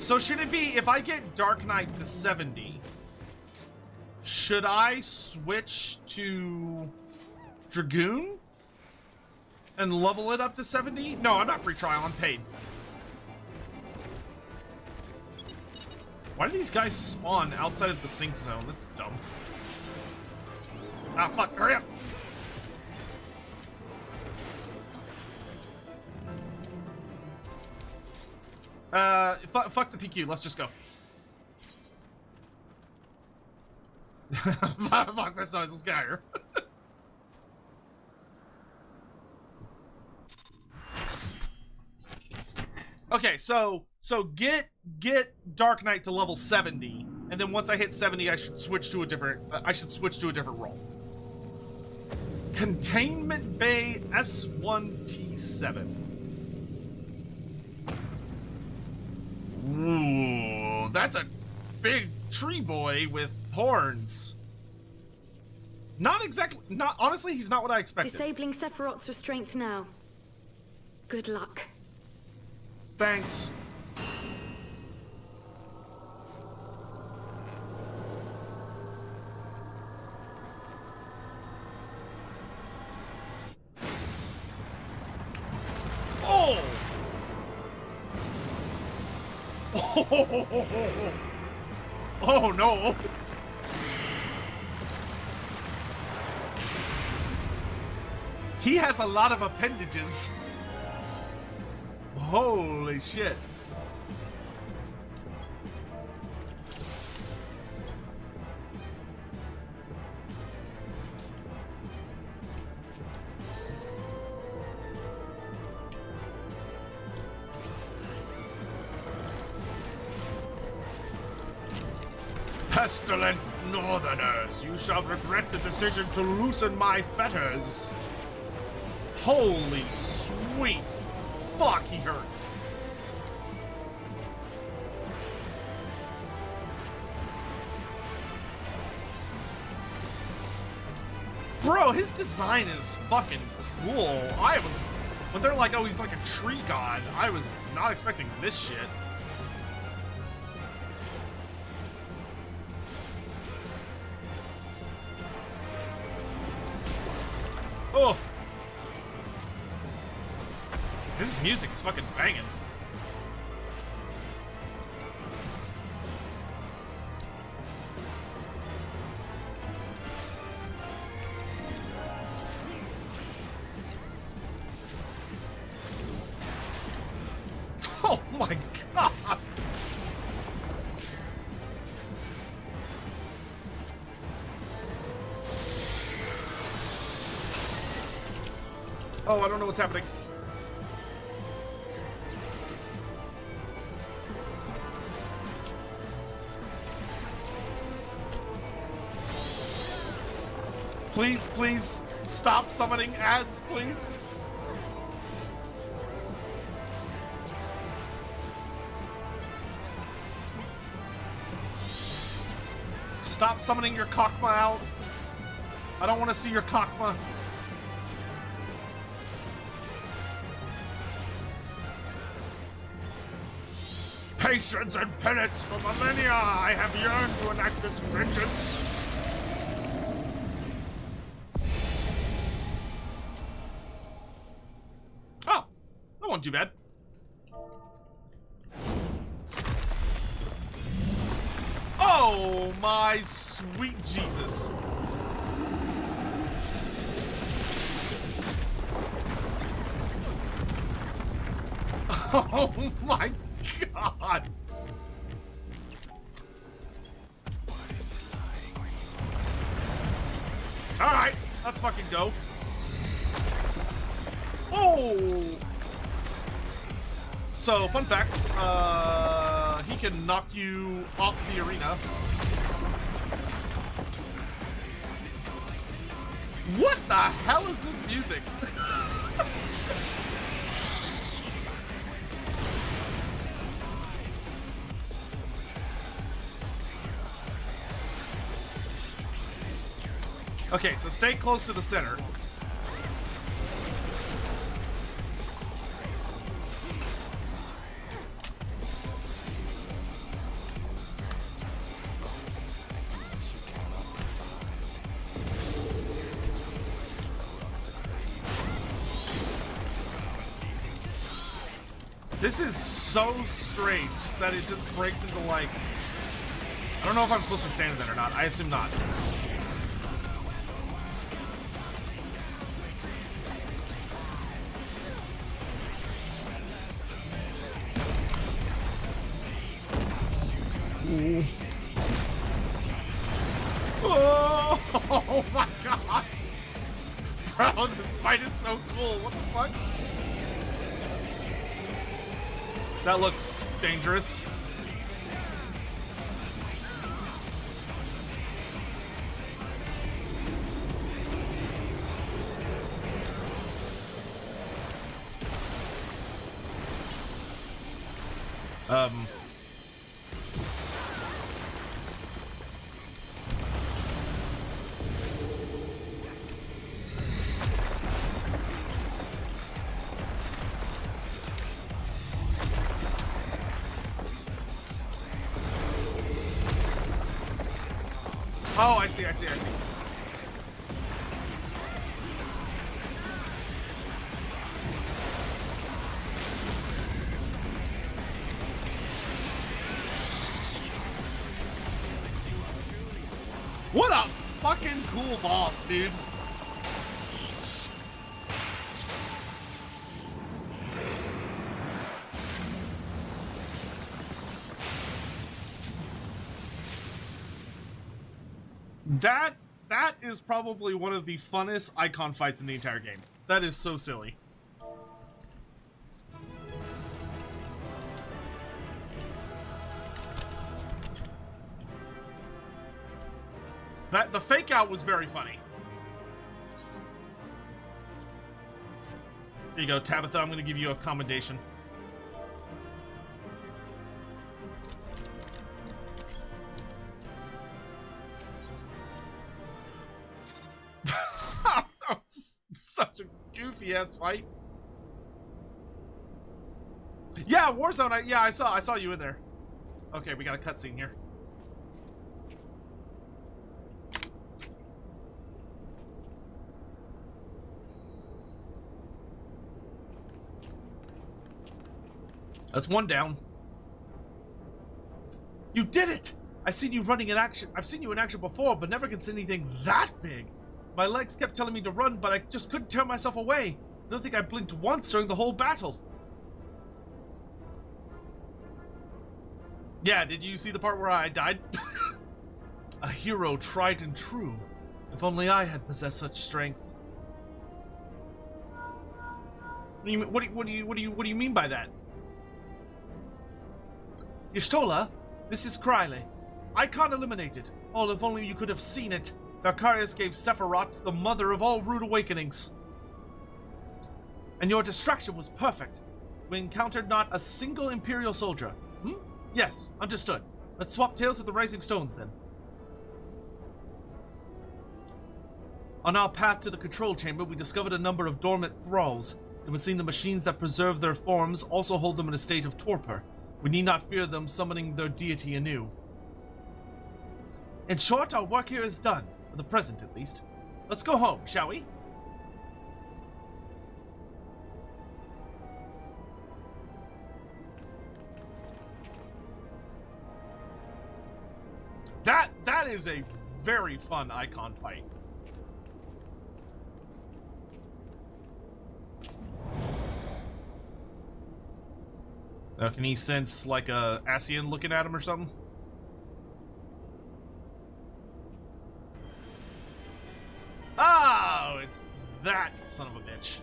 So should it be, if I get Dark Knight to 70, should I switch to Dragoon and level it up to 70? No, I'm not free trial, I'm paid. Why do these guys spawn outside of the sync zone? That's dumb. Ah, fuck, hurry up! Fuck the PQ, let's just go. Fuck this noise, let's get out of here. Okay, so get Dark Knight to level 70, and then once I hit 70, I should switch to a different role. Containment Bay S1T7. Ooh, that's a big tree boy with horns. Honestly, he's not what I expected. Disabling Sephirot's restraints now. Good luck. Thanks. Oh! Oh no! He has a lot of appendages. Holy shit. Pestilent Northerners, you shall regret the decision to loosen my fetters. Holy sweet. Fuck, he hurts. Bro, his design is fucking cool. When they're like, oh, he's like a tree god, I was not expecting this shit. Oh! His music is fucking banging. Oh my god! Oh, I don't know what's happening. Please, please, stop summoning ads, please. Stop summoning your Cockma out. I don't want to see your Cockma. Patience and penance for millennia! I have yearned to enact this vengeance! Oh, that wasn't too bad. Oh my sweet Jesus. Oh my God. All right, let's fucking go. Oh. So, fun fact, he can knock you off the arena. What the hell is this music? Okay, so stay close to the center. This is so strange that it just breaks into like... I don't know if I'm supposed to stand in that or not. I assume not. Ooh. Oh my god! Bro, this fight is so cool. What the fuck? That looks dangerous. Oh, I see. What a fucking cool boss, dude. That is probably one of the funnest icon fights in the entire game. That is so silly. The fake out was very funny. Here you go, Tabitha. I'm going to give you a commendation. Such a goofy ass fight. Yeah, Warzone. I saw you in there. Okay, we got a cutscene here. That's one down. You did it! I've seen you running in action. I've seen you in action before, but never against anything that big. My legs kept telling me to run, but I just couldn't tear myself away. I don't think I blinked once during the whole battle. Yeah, did you see the part where I died? A hero tried and true. If only I had possessed such strength. What do you mean by that? Y'shtola, this is Kryle. Icon eliminated. Oh, if only you could have seen it. Valkyrius gave Sephirot the mother of all rude awakenings. And your distraction was perfect. We encountered not a single Imperial soldier. Yes, understood. Let's swap tales at the Rising Stones, then. On our path to the control chamber, we discovered a number of dormant thralls. It would seem the machines that preserve their forms also hold them in a state of torpor. We need not fear them summoning their deity anew. In short, our work here is done. For the present, at least. Let's go home, shall we? That is a very fun icon fight. Can he sense like a Ascian looking at him or something? Oh, it's that son of a bitch.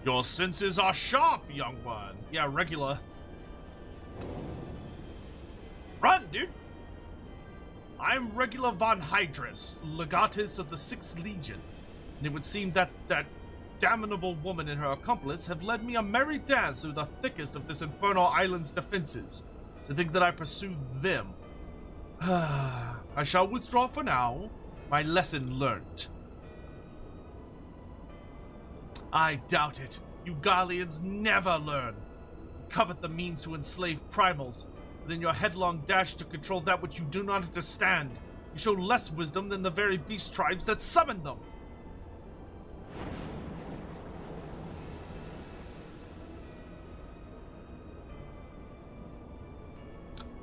Your senses are sharp, young one. Yeah, regular. Run, dude. I'm Regular von Hydrus, legatus of the 6th Legion, and it would seem that that damnable woman and her accomplice have led me a merry dance through the thickest of this infernal island's defenses. To think that I pursued them. I shall withdraw for now. My lesson learnt. I doubt it. You Garleans never learn. You covet the means to enslave primals, but in your headlong dash to control that which you do not understand, you show less wisdom than the very beast tribes that summon them.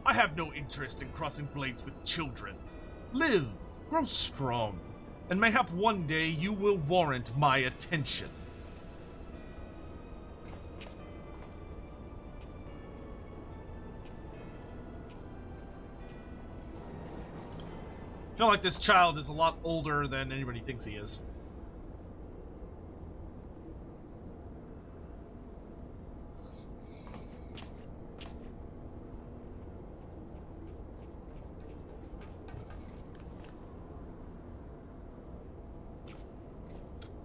I have no interest in crossing blades with children. Live, grow strong, and mayhap one day you will warrant my attention. I feel like this child is a lot older than anybody thinks he is.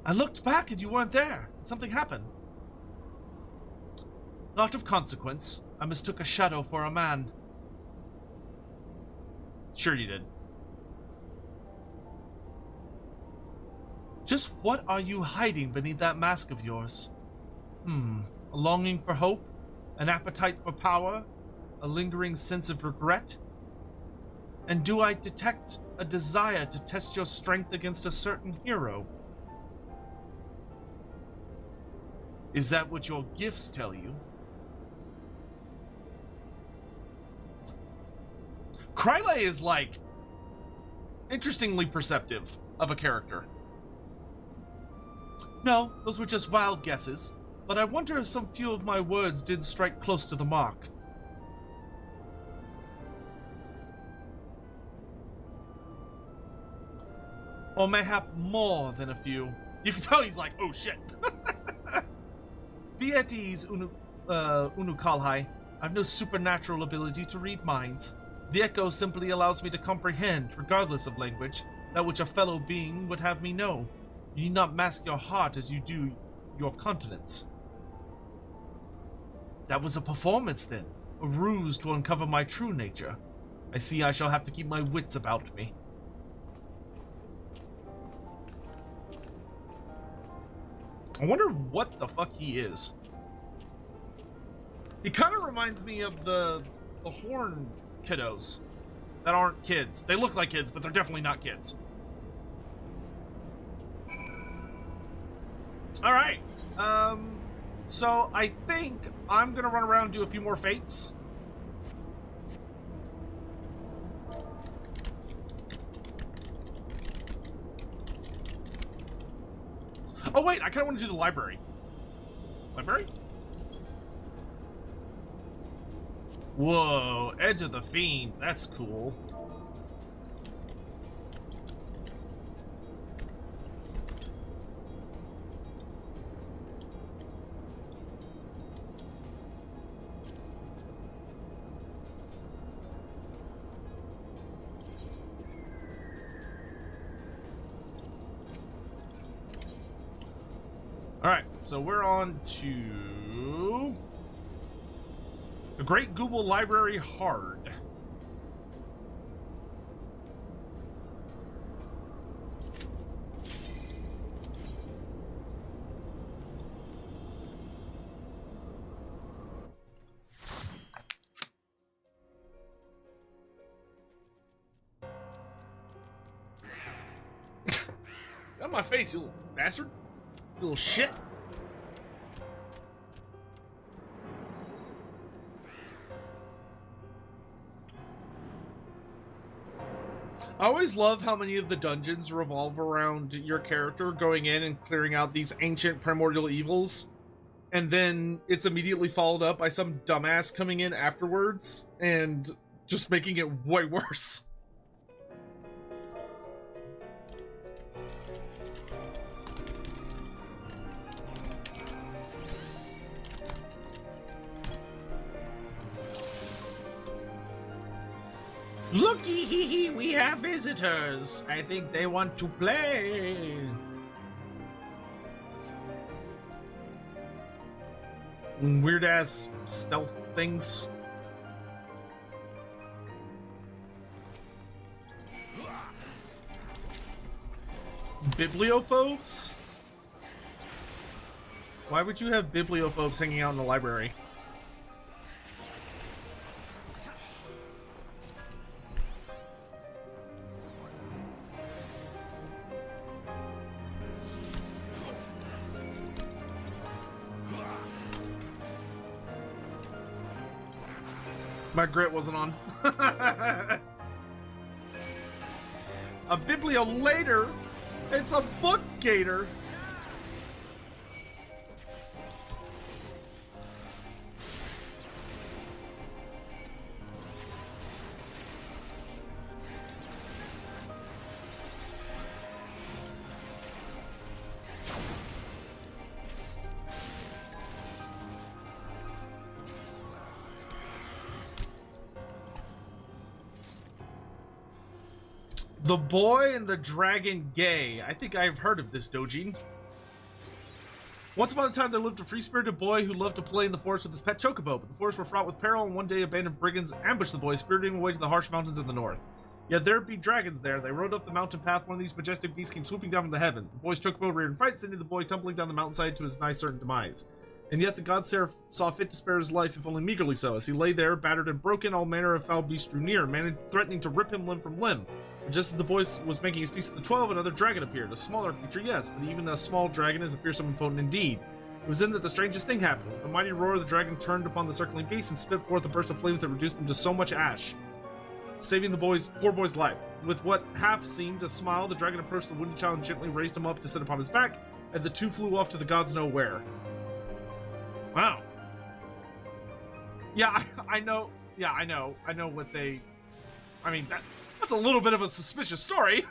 I looked back and you weren't there. Did something happen? Not of consequence. I mistook a shadow for a man. Sure you did. Just what are you hiding beneath that mask of yours? A longing for hope? An appetite for power? A lingering sense of regret? And do I detect a desire to test your strength against a certain hero? Is that what your gifts tell you? Kryle is, like, interestingly perceptive of a character. No, those were just wild guesses, but I wonder if some few of my words did strike close to the mark. Or mayhap more than a few. You can tell he's like, oh shit. Be at ease, Unukalhai. I've no supernatural ability to read minds. The echo simply allows me to comprehend, regardless of language, that which a fellow being would have me know. You need not mask your heart as you do your countenance. That was a performance, then. A ruse to uncover my true nature. I see I shall have to keep my wits about me. I wonder what the fuck he is. He kind of reminds me of the horn kiddos that aren't kids. They look like kids, but they're definitely not kids. All right. So I think I'm gonna run around and do a few more fates. Oh wait, I kind of want to do the library. Library? Whoa, Edge of the Fiend. That's cool. Alright, so we're on to the Great Google Library Hard. Got my face, you little bastard. You little shit. I always love how many of the dungeons revolve around your character going in and clearing out these ancient primordial evils, and then it's immediately followed up by some dumbass coming in afterwards and just making it way worse. Looky hee hee, we have visitors. I think they want to play. Weird ass stealth things. Bibliophobes? Why would you have bibliophobes hanging out in the library? My grit wasn't on. A bibliolater? It's a book gator. The Boy and the Dragon Gay. I think I've heard of this Dojin. Once upon a time, there lived a free-spirited boy who loved to play in the forest with his pet Chocobo, but the forests were fraught with peril, and one day abandoned brigands ambushed the boy, spiriting him away to the harsh mountains in the north. Yet there be dragons there. They rode up the mountain path. One of these majestic beasts came swooping down from the heaven. The boy's Chocobo reared in fright, sending the boy tumbling down the mountainside to his nigh certain demise. And yet the god Seraph saw fit to spare his life, if only meagerly so. As he lay there, battered and broken, all manner of foul beasts drew near, threatening to rip him limb from limb. But just as the boy was making his peace with the 12, another dragon appeared. A smaller creature, yes, but even a small dragon is a fearsome and potent indeed. It was then that the strangest thing happened. With a mighty roar, the dragon turned upon the circling beast and spit forth a burst of flames that reduced them to so much ash, saving the poor boy's life. With what half seemed a smile, the dragon approached the wounded child and gently raised him up to sit upon his back, and the two flew off to the gods know where. Wow. Yeah, I know. Yeah, I know what they... I mean, that's a little bit of a suspicious story.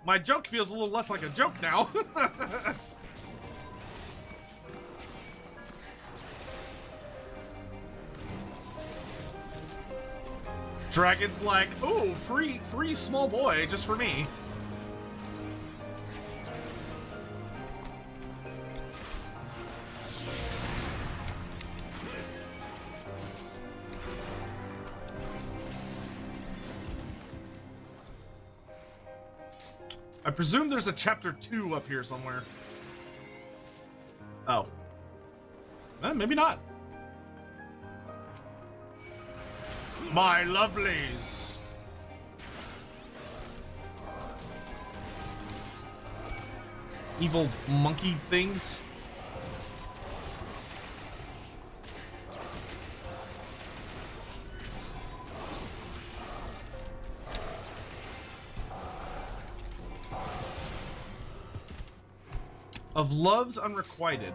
My joke feels a little less like a joke now. Dragon's like, ooh, free small boy just for me. I presume there's a chapter 2 up here somewhere. Oh. Maybe not. My lovelies. Evil monkey things. Of loves unrequited.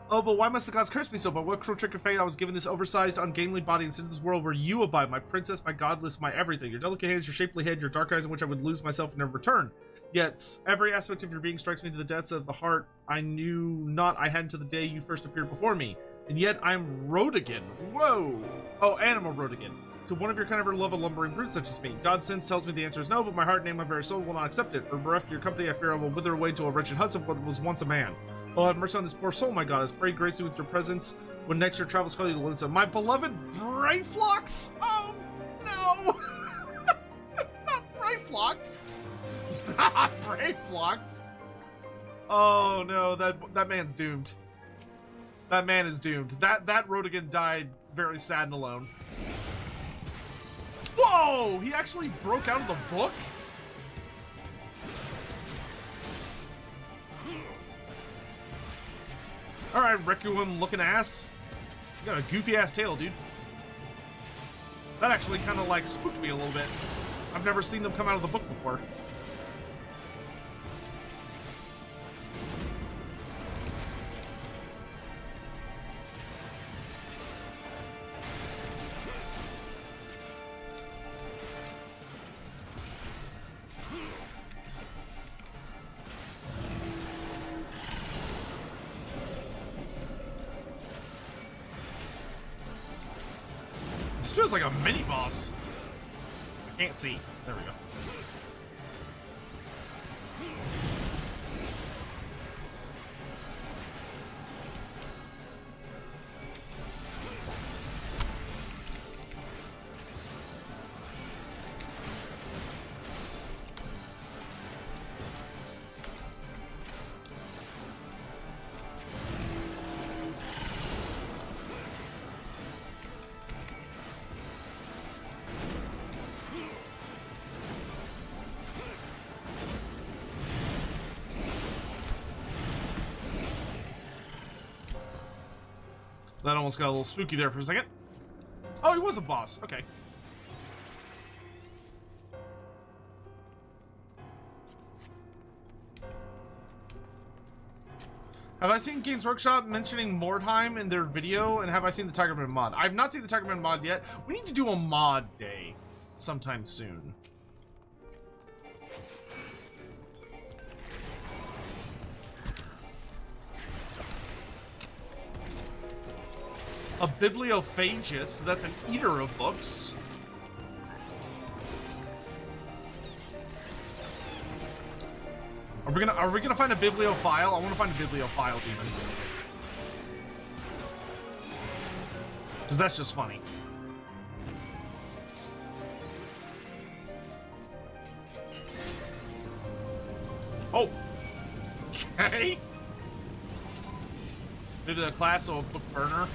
Oh, but why must the gods curse me so? By what cruel trick of fate I was given this oversized, ungainly body and sent to this world where you abide, my princess, my godless, my everything. Your delicate hands, your shapely head, your dark eyes in which I would lose myself and never return. Yet every aspect of your being strikes me to the depths of the heart I knew not I had until the day you first appeared before me. And yet I am Rodigan. Whoa! Oh, Anima Rodigan. Could one of your kind ever love a lumbering brute such as me? God's sense tells me the answer is no, but my heart and my very soul will not accept it. For bereft of your company, I fear I will wither away to a wretched husk of what was once a man. Oh, have mercy on this poor soul, my goddess. Pray grace me with your presence when next your travels call you to Linsa. My beloved Brayflox? Oh, no! Not Brayflox! Brayflox! Oh, no, that man's doomed. That man is doomed. That Rodigan died very sad and alone. Whoa! He actually broke out of the book? Alright, Requiem looking ass. You got a goofy ass tail, dude. That actually kind of like spooked me a little bit. I've never seen them come out of the book before. This feels like a mini boss. I can't see. There we go. That almost got a little spooky there for a second. Oh, he was a boss. Okay. Have I seen Games Workshop mentioning Mordheim in their video, and have I seen the Tigerman mod? I've not seen the Tigerman mod yet. We need to do a mod day sometime soon. A bibliophagus, so that's an eater of books. Are we gonna find a bibliophile? I want to find a bibliophile demon. Because that's just funny. Oh! Okay! Did a class of book burner.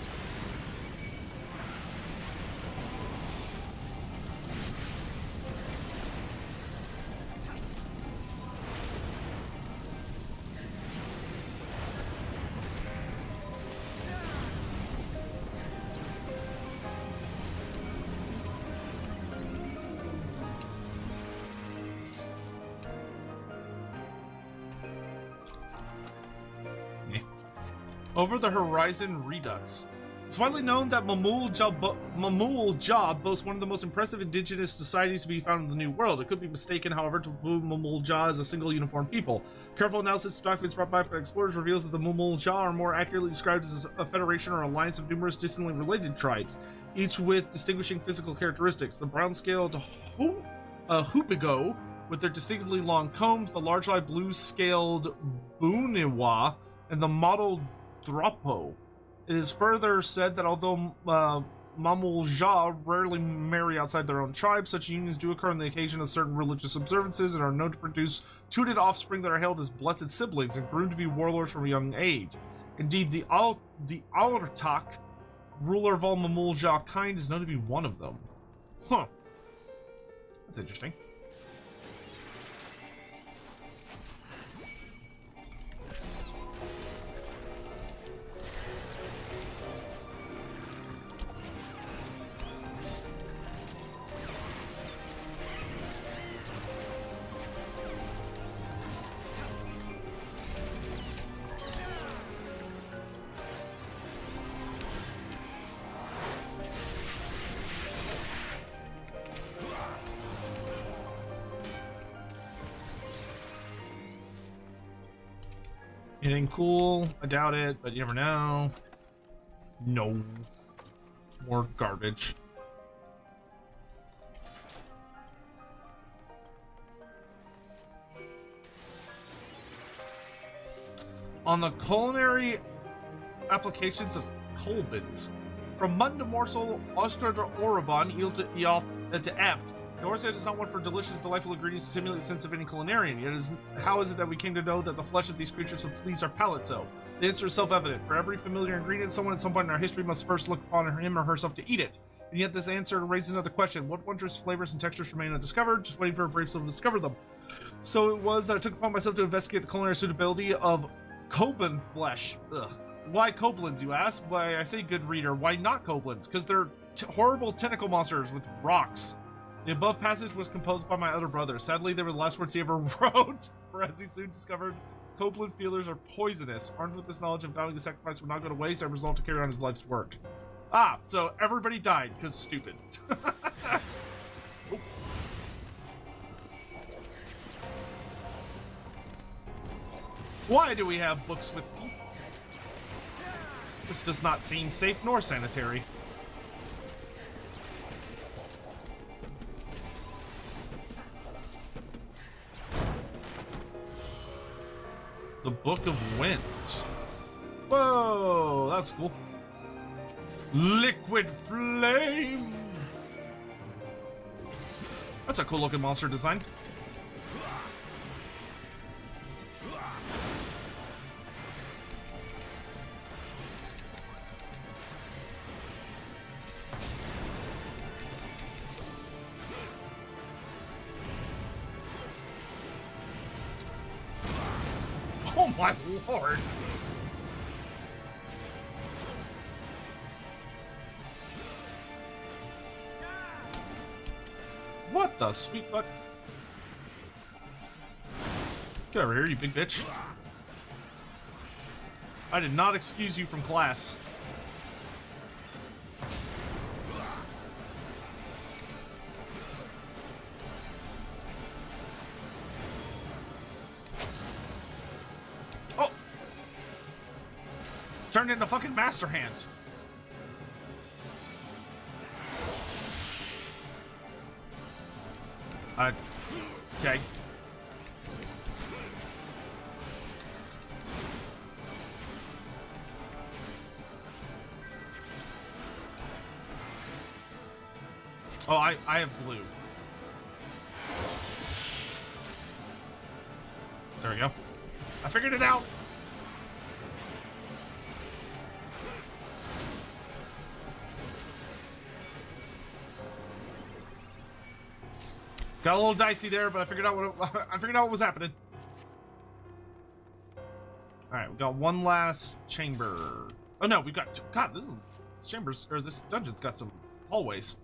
Over the Horizon Redux. It's widely known that Moogle Job boasts one of the most impressive indigenous societies to be found in the New World. It could be mistaken, however, to view Moogle Job as a single uniform people. Careful analysis of documents brought back by explorers reveals that the Moogle Job are more accurately described as a federation or alliance of numerous distantly related tribes, each with distinguishing physical characteristics. The brown-scaled Hoopigo, with their distinctively long combs, the large-eyed blue-scaled Booniwa, and the mottled Dropo. It is further said that although Mamulja rarely marry outside their own tribe, such unions do occur on the occasion of certain religious observances and are known to produce tutored offspring that are hailed as blessed siblings and groomed to be warlords from a young age. Indeed, the Aurtak, ruler of all Mamulja kind, is known to be one of them. Huh. That's interesting. Anything cool? I doubt it, but you never know. No. More garbage. On the culinary applications of colbins. From mutton to morsel, oyster to orabon, eel to eoth, to eft. Norse does not want for delicious, delightful ingredients to stimulate the sense of any culinarian. Yet how is it that we came to know that the flesh of these creatures would please our palate so? The answer is self-evident. For every familiar ingredient, someone at some point in our history must first look upon him or herself to eat it. And yet this answer raises another question. What wondrous flavors and textures remain undiscovered, just waiting for a brave soul to discover them? So it was that I took upon myself to investigate the culinary suitability of Koblin flesh. Ugh. Why Koblins, you ask? Why, I say, good reader, why not Koblins? Because they're horrible tentacle monsters with rocks. The above passage was composed by my other brother. Sadly, they were the last words he ever wrote, for as he soon discovered, Koblin feelers are poisonous. Armed with this knowledge, and vowing the sacrifice would not go to waste, I resolved to carry on his life's work. Ah, so everybody died, because stupid. Oh. Why do we have books with teeth? This does not seem safe nor sanitary. Book of Wind. Whoa, that's cool. Liquid Flame. That's a cool looking monster design. Oh my lord. What the sweet fuck? Get over here, you big bitch. I did not excuse you from class. Oh! Turned into fucking Master Hand. Okay. Oh, I have blue. There we go. I figured it out. Got a little dicey there, but I figured out what was happening. All right, we got one last chamber. Oh no, we've got God. This chambers or this dungeon's got some hallways.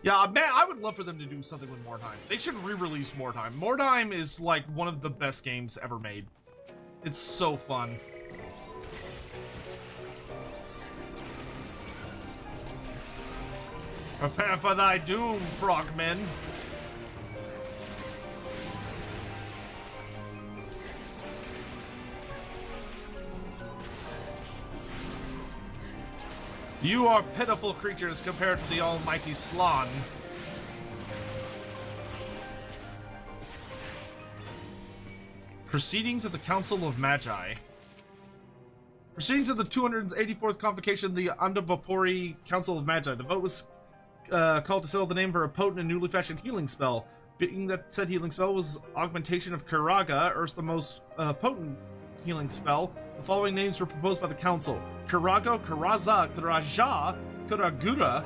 Yeah, man, I would love for them to do something with Mordheim. They should re-release Mordheim. Mordheim is like one of the best games ever made. It's so fun. Prepare for thy doom, frogmen. You are pitiful creatures compared to the almighty Slann. Proceedings of the Council of Magi. Proceedings of the 284th Convocation of the Andavapuri Council of Magi. The vote was called to settle the name for a potent and newly fashioned healing spell. Being that said healing spell was augmentation of Karaga, Earth's the most potent healing spell. The following names were proposed by the council: Karago, Karaza, Karaja, Karagura.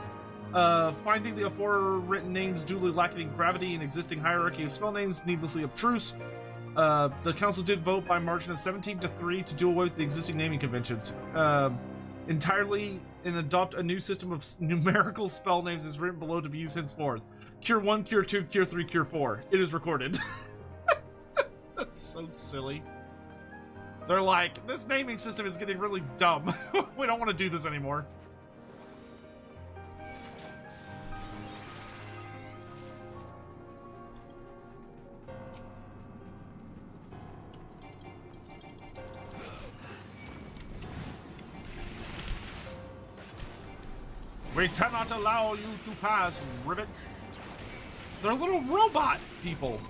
Finding the aforewritten names duly lacking in gravity and existing hierarchy of spell names needlessly obtruse, the council did vote by a margin of 17-3 to do away with the existing naming conventions entirely and adopt a new system of numerical spell names as written below to be used henceforth. Cure 1, Cure 2, Cure 3, Cure 4. It is recorded. That's so silly. They're like, this naming system is getting really dumb. We don't want to do this anymore. We cannot allow you to pass, Ribbit. They're little robot people.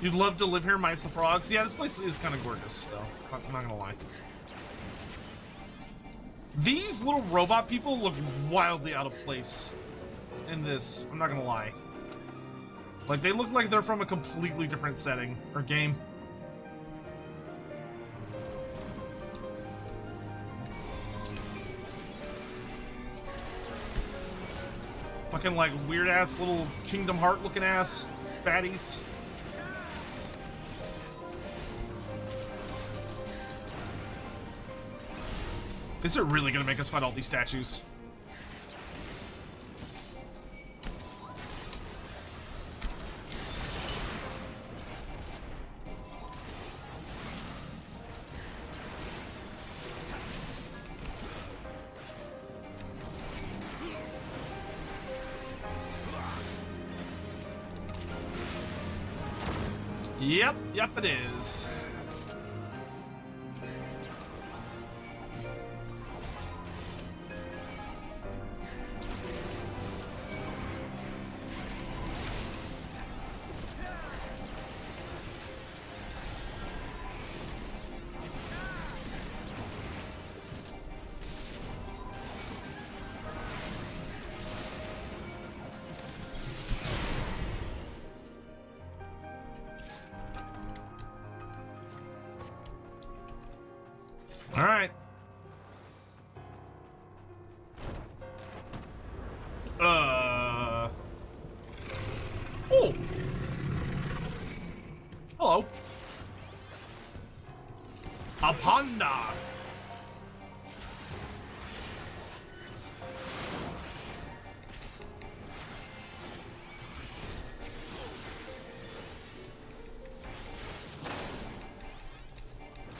You'd love to live here, minus the frogs. Yeah, this place is kind of gorgeous, though. I'm not gonna lie. These little robot people look wildly out of place in this. I'm not gonna lie. Like, they look like they're from a completely different setting or game. Fucking like weird ass little Kingdom Heart looking ass baddies. Is it really gonna make us fight all these statues? Yep, it is. All right. Oh. Hello. A panda.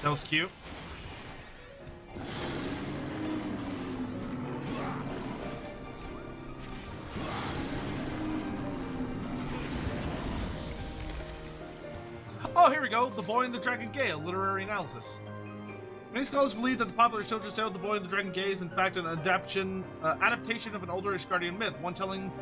That was cute. Oh, here we go. The Boy and the Dragon Gale, literary analysis. Many scholars believe that the popular children's tale, The Boy and the Dragon Gale, is in fact an adaptation of an older Ishgardian myth, one telling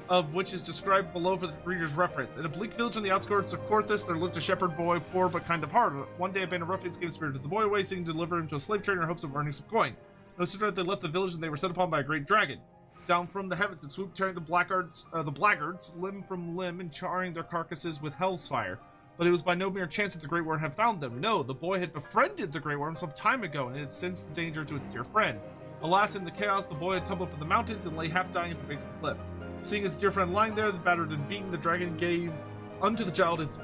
of which is described below for the reader's reference. In a bleak village on the outskirts of Korthus, there lived a shepherd boy, poor but kind of hard. One day, a band of ruffians gave spirited the boy away, seeking to deliver him to a slave trader in hopes of earning some coin. No sooner had they left the village than they were set upon by a great dragon. Down from the heavens it swooped, tearing the blackguards limb from limb and charring their carcasses with hell's fire. But it was by no mere chance that the Great Worm had found them. No, the boy had befriended the Great Worm some time ago, and it had sensed the danger to its dear friend. Alas, in the chaos, the boy had tumbled from the mountains and lay half dying at the base of the cliff. Seeing its dear friend lying there, the battered and beaten, the dragon gave unto the child its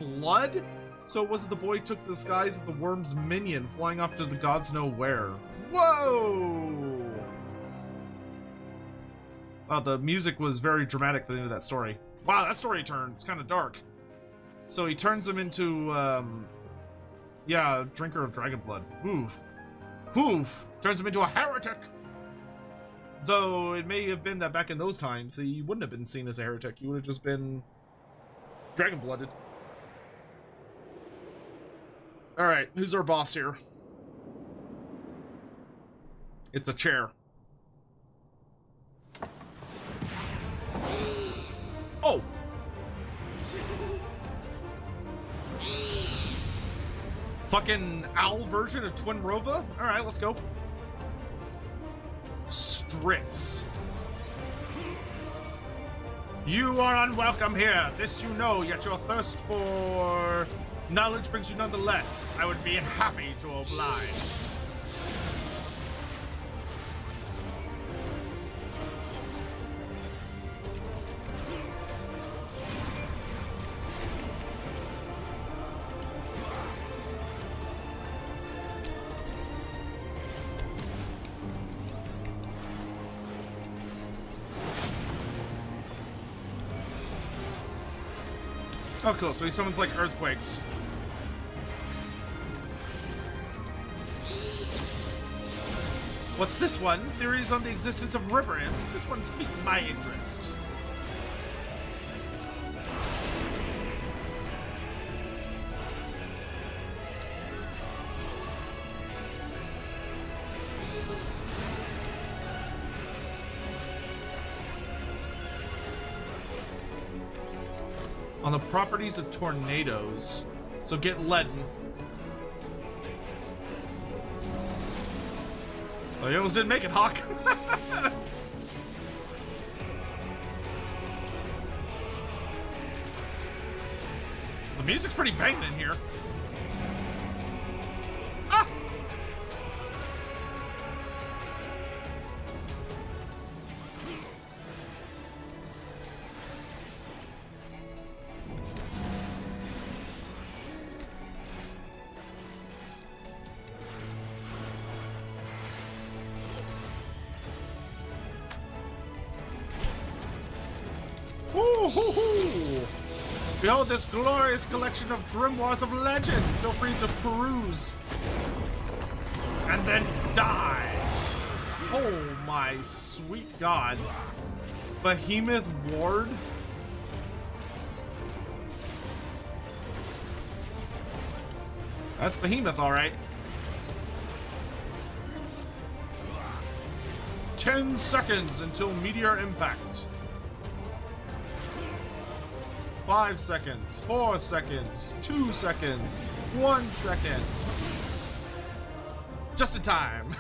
blood? So it was that the boy took the disguise of the worm's minion, flying off to the gods know where. Whoa! Wow, the music was very dramatic for the end of that story. Wow, that story turned. It's kind of dark. So he turns him into, yeah, drinker of dragon blood. Oof. Oof. Turns him into a heretic. Though it may have been that back in those times, he wouldn't have been seen as a heretic. He would have just been dragon-blooded. Alright, who's our boss here? It's a chair. Oh! Fucking owl version of Twin Rova? Alright, let's go. Strix. You are unwelcome here. This you know, yet your thirst for knowledge brings you nonetheless. I would be happy to oblige. Oh, cool. So he summons, like, earthquakes. What's this one? Theories on the existence of river imps. This one's piqued my interest. On the properties of tornadoes. So get leaden. Oh, you almost didn't make it, Hawk. The music's pretty banging in here. Ah! Behold this glorious collection of grimoires of legend. Feel free to peruse. And then die. Oh my sweet god. Behemoth Ward? That's Behemoth, alright. 10 seconds until meteor impact. 5 seconds, 4 seconds, 2 seconds, 1 second. Just in time.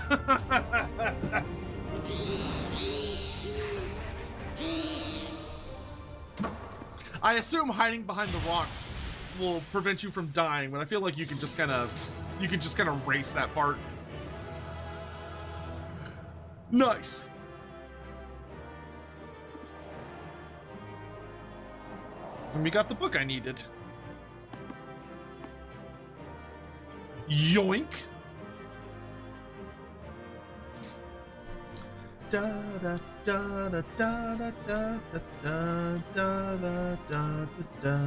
I assume hiding behind the rocks will prevent you from dying, but I feel like you can just kind of You can just kind of race that part. Nice. And we got the book I needed. Yoink. Da da da da da da da da da da da da.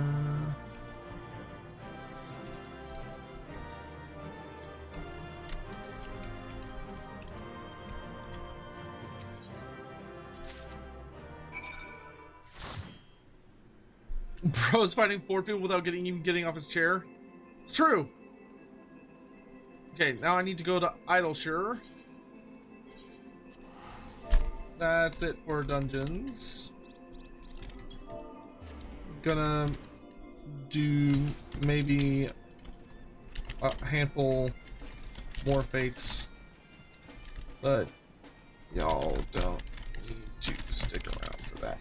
Bro's fighting 4 people without even getting off his chair. It's true. Okay, now I need to go to Idleshire. That's it for dungeons. Gonna do maybe a handful more fates, but y'all don't need to stick around for that.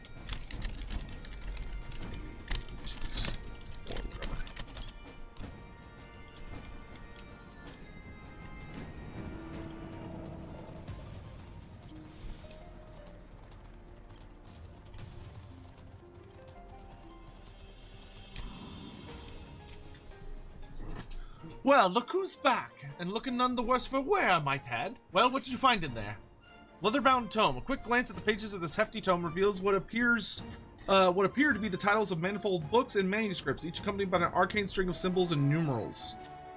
Well, look who's back, and looking none the worse for wear, I might add. Well, what did you find in there? Leather-bound tome. A quick glance at the pages of this hefty tome reveals what appear to be the titles of manifold books and manuscripts, each accompanied by an arcane string of symbols and numerals.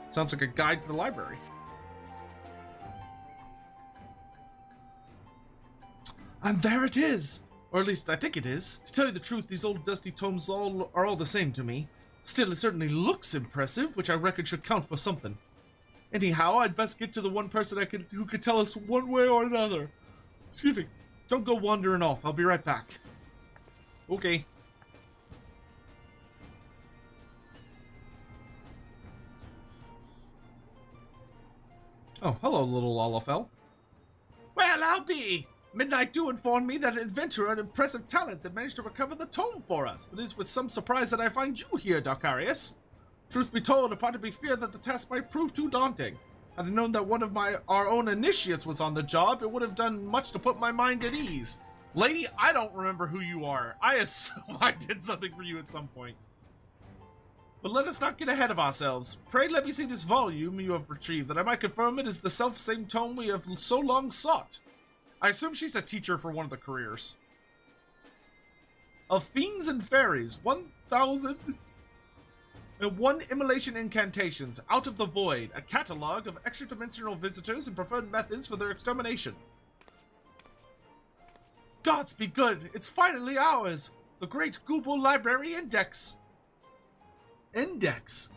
Sounds like a guide to the library. And there it is! Or at least I think it is. To tell you the truth, these old dusty tomes are all the same to me. Still, it certainly looks impressive, which I reckon should count for something. Anyhow, I'd best get to the one person who could tell us one way or another. Excuse me. Don't go wandering off. I'll be right back. Okay. Oh, hello, little Lalafell. Well, I'll be. Midnight Dew informed me that an adventurer of impressive talents had managed to recover the tome for us, but it is with some surprise that I find you here, Darkarius. Truth be told, it partly feared that the task might prove too daunting. Had I known that one of our own initiates was on the job, it would have done much to put my mind at ease. Lady, I don't remember who you are. I assume I did something for you at some point. But let us not get ahead of ourselves. Pray let me see this volume you have retrieved, that I might confirm it is the self-same tome we have so long sought. I assume she's a teacher for one of the careers. Of Fiends and Fairies, 1,001 Immolation Incantations, Out of the Void, a catalog of extra-dimensional visitors and preferred methods for their extermination. Gods be good, it's finally ours! The Great Google Library Index! Index?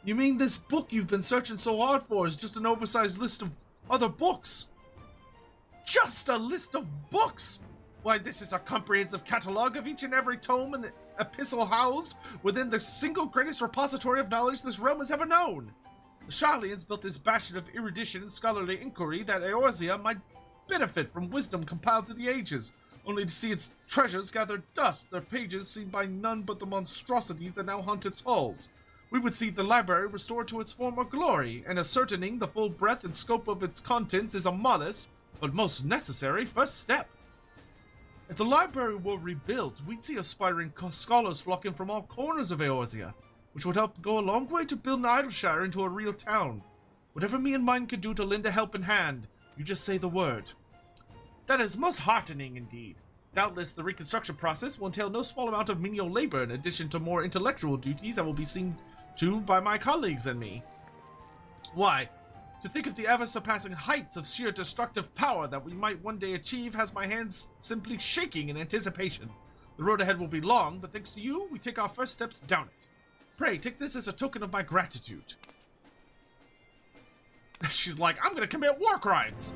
You mean this book you've been searching so hard for is just an oversized list of other books? Just a list of books? Why, this is a comprehensive catalog of each and every tome and epistle housed within the single greatest repository of knowledge this realm has ever known. The Sharlians built this bastion of erudition and scholarly inquiry that Eorzea might benefit from wisdom compiled through the ages, only to see its treasures gather dust, their pages seen by none but the monstrosities that now haunt its halls. We would see the library restored to its former glory, and ascertaining the full breadth and scope of its contents is a modest, but most necessary first step. If the library were rebuilt, we'd see aspiring scholars flocking from all corners of Eorzea, which would help go a long way to build Idleshire into a real town. Whatever me and mine could do to lend a helping hand, you just say the word. That is most heartening indeed. Doubtless the reconstruction process will entail no small amount of menial labor in addition to more intellectual duties that will be seen to by my colleagues and me. Why, to think of the ever-surpassing heights of sheer destructive power that we might one day achieve has my hands simply shaking in anticipation. The road ahead will be long, but thanks to you, we take our first steps down it. Pray, take this as a token of my gratitude. She's like, I'm gonna commit war crimes!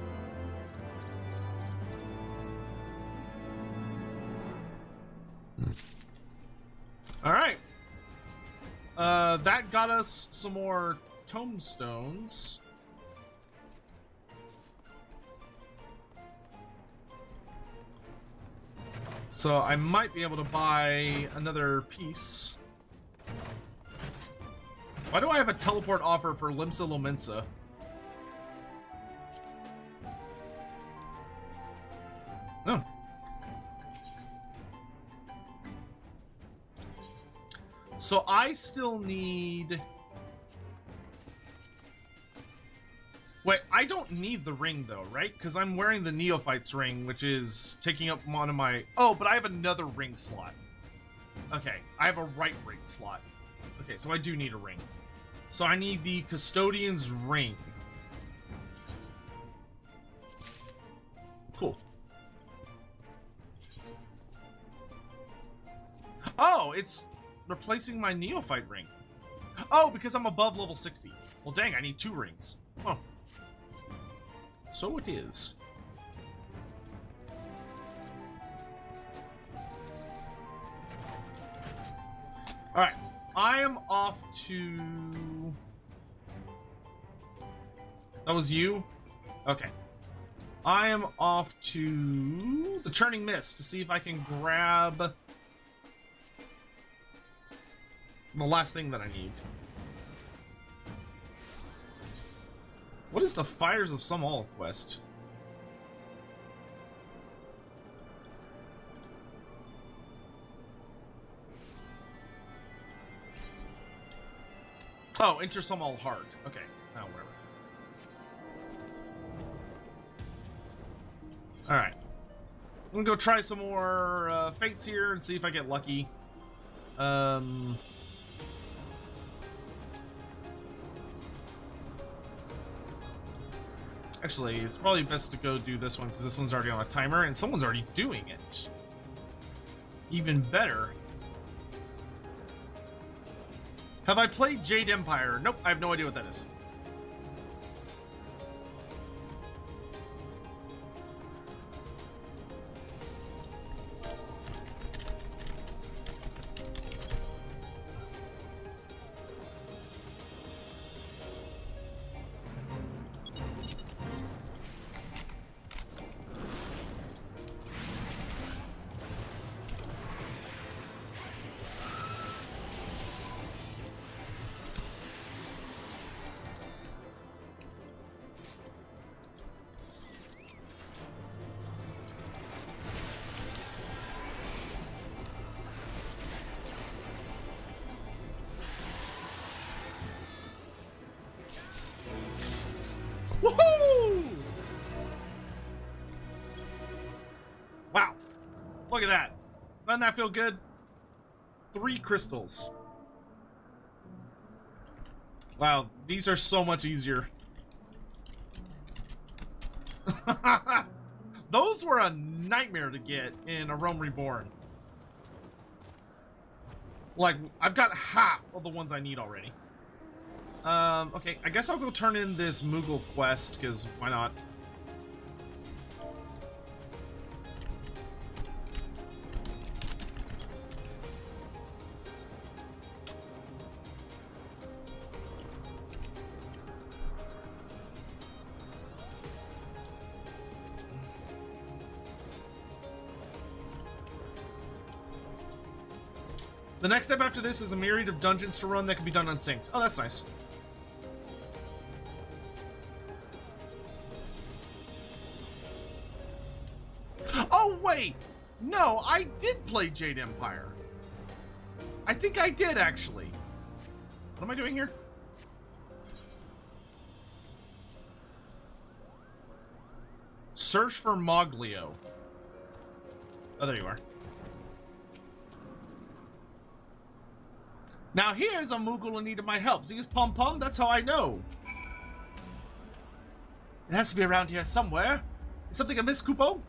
Alright. That got us some more tomestones. So I might be able to buy another piece. Why do I have a teleport offer for Limsa Lominsa? Oh. So I still need... Wait, I don't need the ring though, right? Because I'm wearing the Neophyte's ring, which is taking up one of my... Oh, but I have another ring slot. Okay, I have a right ring slot. Okay, so I do need a ring. So I need the Custodian's ring. Cool. Oh, it's replacing my Neophyte ring. Oh, because I'm above level 60. Well, dang, I need 2 rings. Oh. So it is. Alright, I am off to... That was you? Okay. I am off to the Churning Mist to see if I can grab the last thing that I need. What is the Fires of Sumall quest? Oh, enter Sumall hard. Okay, now whatever. Alright. I'm gonna go try some more fates here and see if I get lucky. Actually, it's probably best to go do this one because this one's already on a timer and someone's already doing it. Even better. Have I played Jade Empire? Nope, I have no idea what that is. Woohoo! Wow. Look at that. Doesn't that feel good? 3 crystals. Wow, these are so much easier. Those were a nightmare to get in Aurum Reborn. Like, I've got half of the ones I need already. Okay, I guess I'll go turn in this Moogle quest, because why not? The next step after this is a myriad of dungeons to run that can be done unsynced. Oh, that's nice. Oh, wait! No, I did play Jade Empire. I think I did, actually. What am I doing here? Search for Moglio. Oh, there you are. Now here's a Moogle in need of my help. See his pom-pom? That's how I know. It has to be around here somewhere. Is something amiss, Kupo?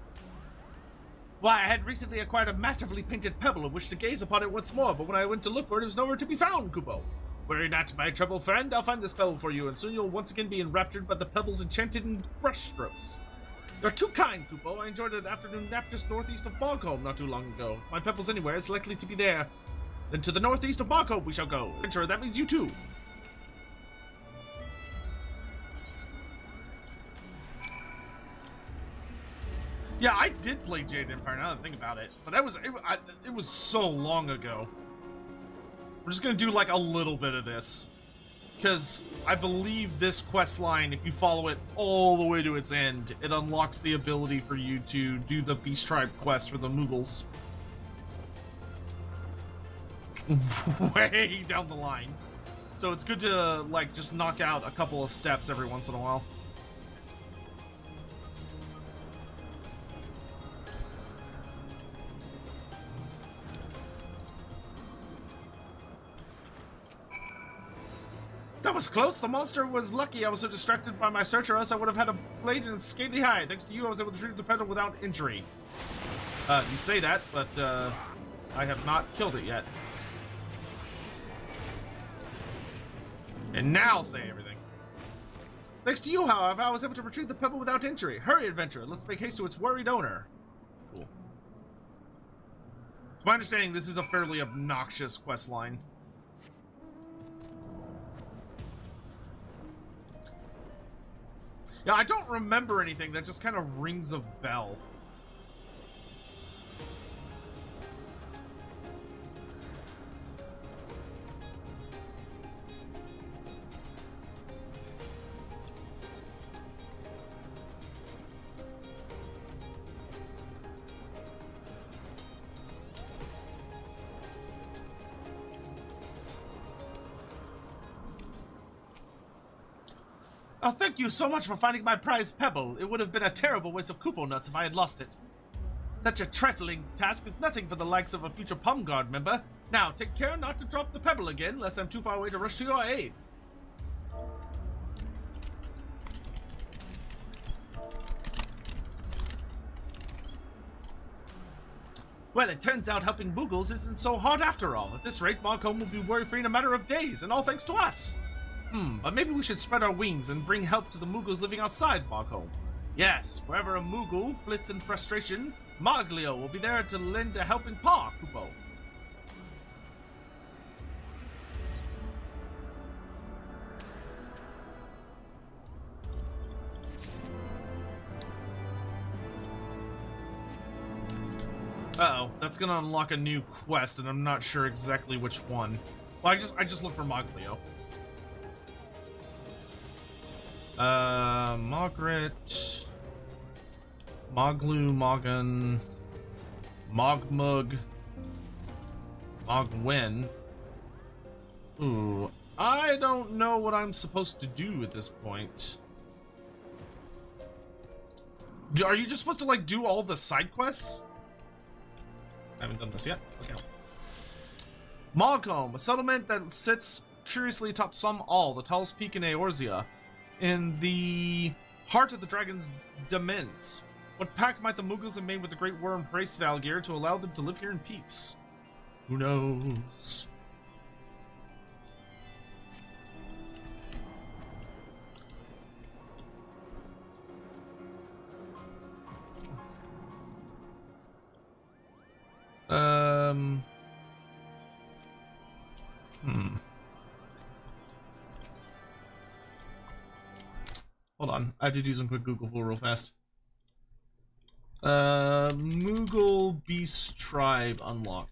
Why, I had recently acquired a masterfully painted pebble and wished to gaze upon it once more, but when I went to look for it, it was nowhere to be found, Kupo. Worry not, my troubled friend. I'll find this pebble for you, and soon you'll once again be enraptured by the pebble's enchanted brushstrokes. You're too kind, Kupo. I enjoyed an afternoon nap just northeast of Bogholm not too long ago. If my pebble's anywhere, it's likely to be there. Then to the northeast of Bogholm we shall go. And sure, that means you too. Yeah, I did play Jade Empire, now that I think about it. But it was so long ago. We're just gonna do like a little bit of this. Because I believe this quest line, if you follow it all the way to its end, it unlocks the ability for you to do the Beast Tribe quest for the Moogles. Way down the line. So it's good to, like, just knock out a couple of steps every once in a while. That was close. The monster was lucky I was so distracted by my search, or else I would have had a blade in its scaly hide. Thanks to you, I was able to retrieve the pedal without injury. You say that, but I have not killed it yet. And now say everything. Thanks to you, however, I was able to retrieve the pebble without injury. Hurry, adventurer. Let's make haste to its worried owner. Cool. To my understanding, this is a fairly obnoxious quest line. Yeah, I don't remember anything. That just kind of rings a bell. Oh, thank you so much for finding my prized pebble. It would have been a terrible waste of Kupo nuts if I had lost it. Such a trifling task is nothing for the likes of a future Palm Guard member. Now, take care not to drop the pebble again, lest I'm too far away to rush to your aid. Well, it turns out helping Moogles isn't so hard after all. At this rate, Mogpendium will be worry-free in a matter of days, and all thanks to us. But maybe we should spread our wings and bring help to the Moogles living outside Mogpendium. Yes, wherever a Moogle flits in frustration, Moglio will be there to lend a helping paw, Kupo. Uh-oh, that's gonna unlock a new quest, and I'm not sure exactly which one. Well, I just look for Moglio. Margaret, Moglu, Moggun, Mogmug, Mogwen. Ooh, I don't know what I'm supposed to do at this point. Are you just supposed to, like, do all the side quests? I haven't done this yet. Okay. Mogcombe, a settlement that sits curiously atop Some All, the tallest peak in Eorzea, in the heart of the dragon's demesne. What pact might the Moogles have made with the great worm Hraesvelgir to allow them to live here in peace? Who knows? Hold on, I have to do some quick Google real fast. Moogle Beast Tribe unlock.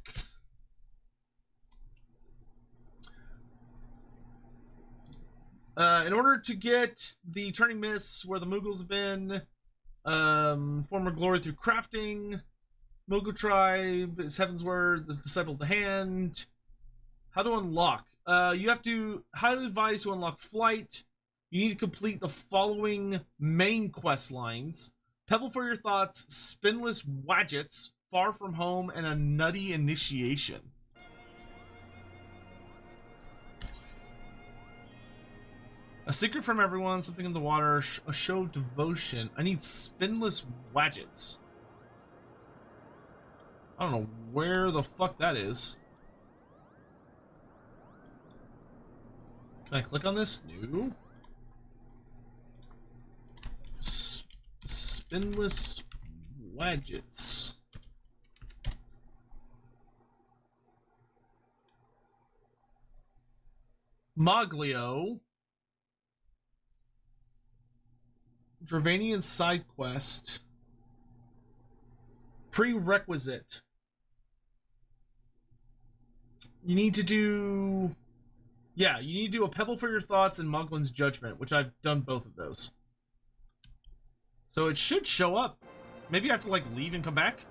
In order to get the Turning Mists where the Moogles have been, former glory through crafting, Moogle Tribe is Heavensward, the Disciple of the Hand. How to unlock? You have to highly advise to unlock Flight. You need to complete the following main quest lines: Pebble for Your Thoughts, Spinless Wadgets, Far From Home, and a Nutty Initiation. A secret from everyone, something in the water, a show of devotion. I need Spinless Wadgets. I don't know where the fuck that is. Can I click on this? No. Spinless Wadgets. Moglio. Dravanian side quest. Prerequisite. You need to do Yeah, you need to do a Pebble for your thoughts and Moglin's Judgment, which I've done both of those. So it should show up. Maybe I have to, like, leave and come back?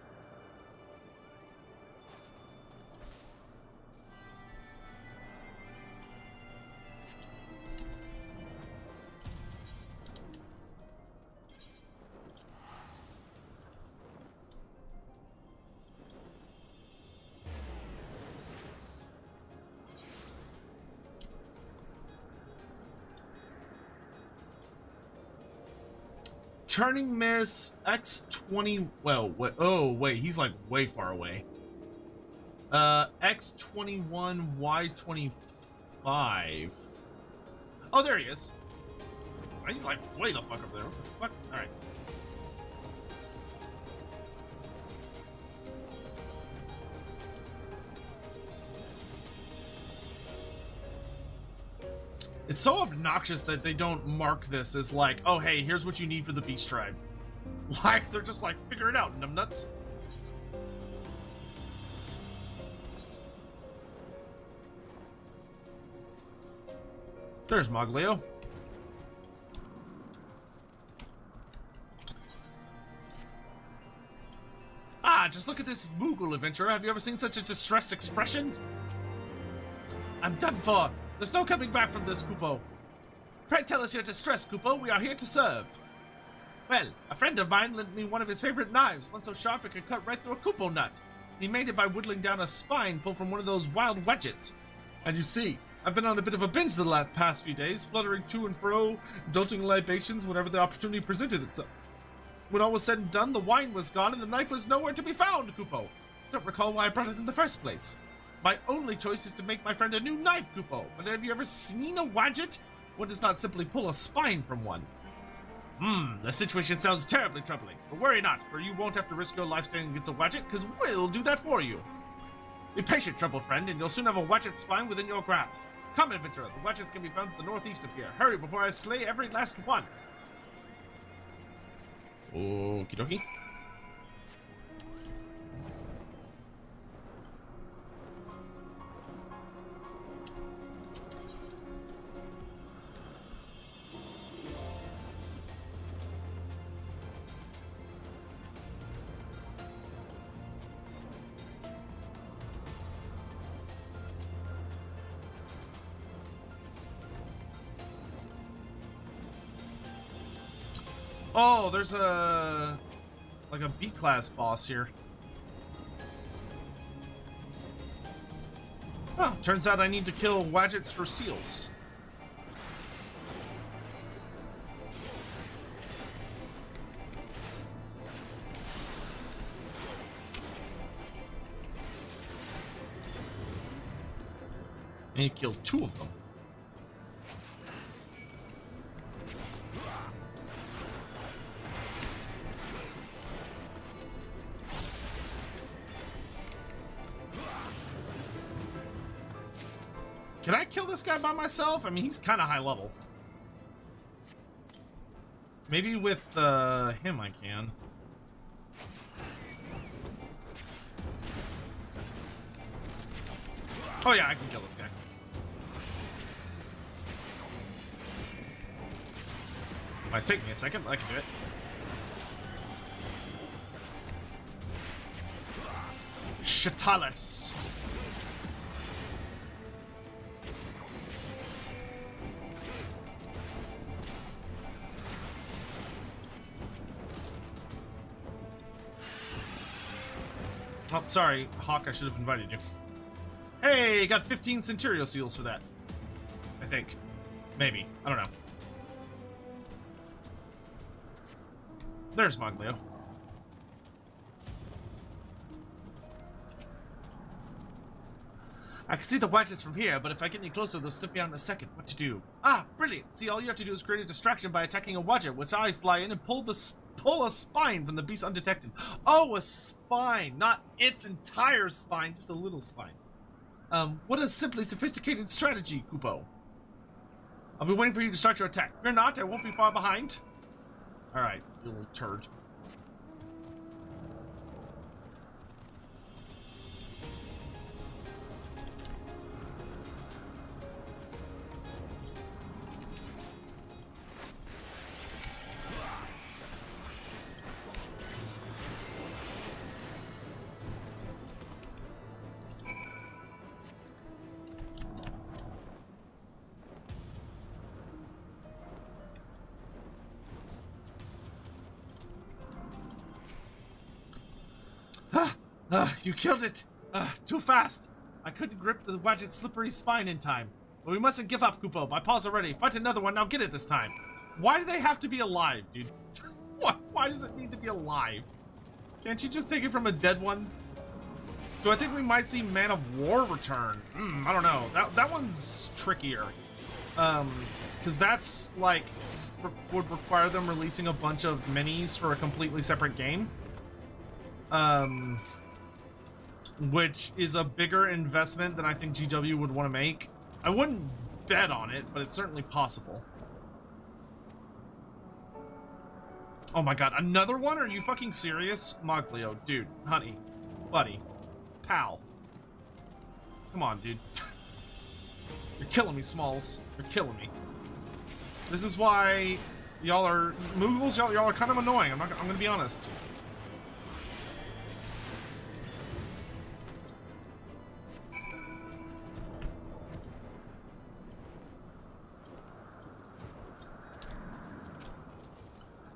Turning miss X20. Well, oh wait, he's like way far away. X21 Y25. Oh, there he is. He's like way the fuck up there. What the fuck? All right. It's so obnoxious that they don't mark this as like, oh, hey, here's what you need for the Beast Tribe. Like, they're just like, figure it out, numbnuts. There's Moglio. Ah, just look at this Moogle adventurer. Have you ever seen such a distressed expression? I'm done for. There's no coming back from this, Kupo. Pray tell us your distress, Kupo. We are here to serve. Well, a friend of mine lent me one of his favorite knives, one so sharp it could cut right through a Kupo nut. He made it by whittling down a spine pulled from one of those wild wedgets. And you see, I've been on a bit of a binge the past few days, fluttering to and fro, indulging libations whenever the opportunity presented itself. When all was said and done, the wine was gone and the knife was nowhere to be found, Kupo. Don't recall why I brought it in the first place. My only choice is to make my friend a new knife, Kupo. But have you ever seen a wadget? One does not simply pull a spine from one. The situation sounds terribly troubling. But worry not, for you won't have to risk your life standing against a wadget, because we'll do that for you. Be patient, troubled friend, and you'll soon have a wadget spine within your grasp. Come, adventurer, the wadgets can be found to the northeast of here. Hurry before I slay every last one. Okie dokie. Oh, there's a like a B-class boss here. Oh, turns out I need to kill wadgets for seals. And you killed 2 of them. Can I kill this guy by myself? I mean, he's kind of high level. Maybe with him I can. Oh yeah, I can kill this guy. Might take me a second, but I can do it. Shatalis. Oh, sorry, Hawk, I should have invited you. Hey, got 15 Centurio seals for that. I think. Maybe. I don't know. There's Moglio. I can see the wedges from here, but if I get any closer, they'll slip me out in a second. What to do? Ah, brilliant! See, all you have to do is create a distraction by attacking a wedget, which I fly in and pull a spine from the beast undetected. Oh, a spine, not its entire spine, just a little spine. What a simply sophisticated strategy, Kupo. I'll be waiting for you to start your attack. Fear not, I won't be far behind. Alright, you little turd. You killed it! Too fast! I couldn't grip the Wadget's slippery spine in time. But we mustn't give up, Kupo. My paws are ready. Fight another one, now get it this time. Why do they have to be alive, dude? Why does it need to be alive? Can't you just take it from a dead one? Do I think we might see Man of War return? I don't know. That one's trickier. Because that's, like, would require them releasing a bunch of minis for a completely separate game. Which is a bigger investment than I think GW would want to make. I wouldn't bet on it, but it's certainly possible. Oh my god, another one? Are you fucking serious? Moglio, dude, honey, buddy, pal. Come on, dude. You're killing me, Smalls. You're killing me. This is why y'all are Moogles. Y'all are kind of annoying. I'm gonna be honest.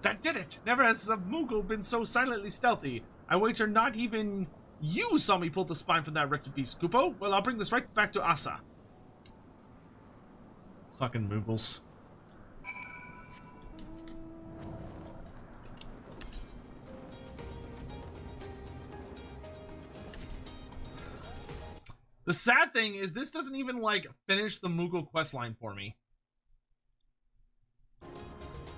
That did it! Never has a Moogle been so silently stealthy. I wager not even you saw me pull the spine from that wretched beast, Kupo. Well, I'll bring this right back to Asa. Fucking Moogles. The sad thing is this doesn't even, like, finish the Moogle questline for me.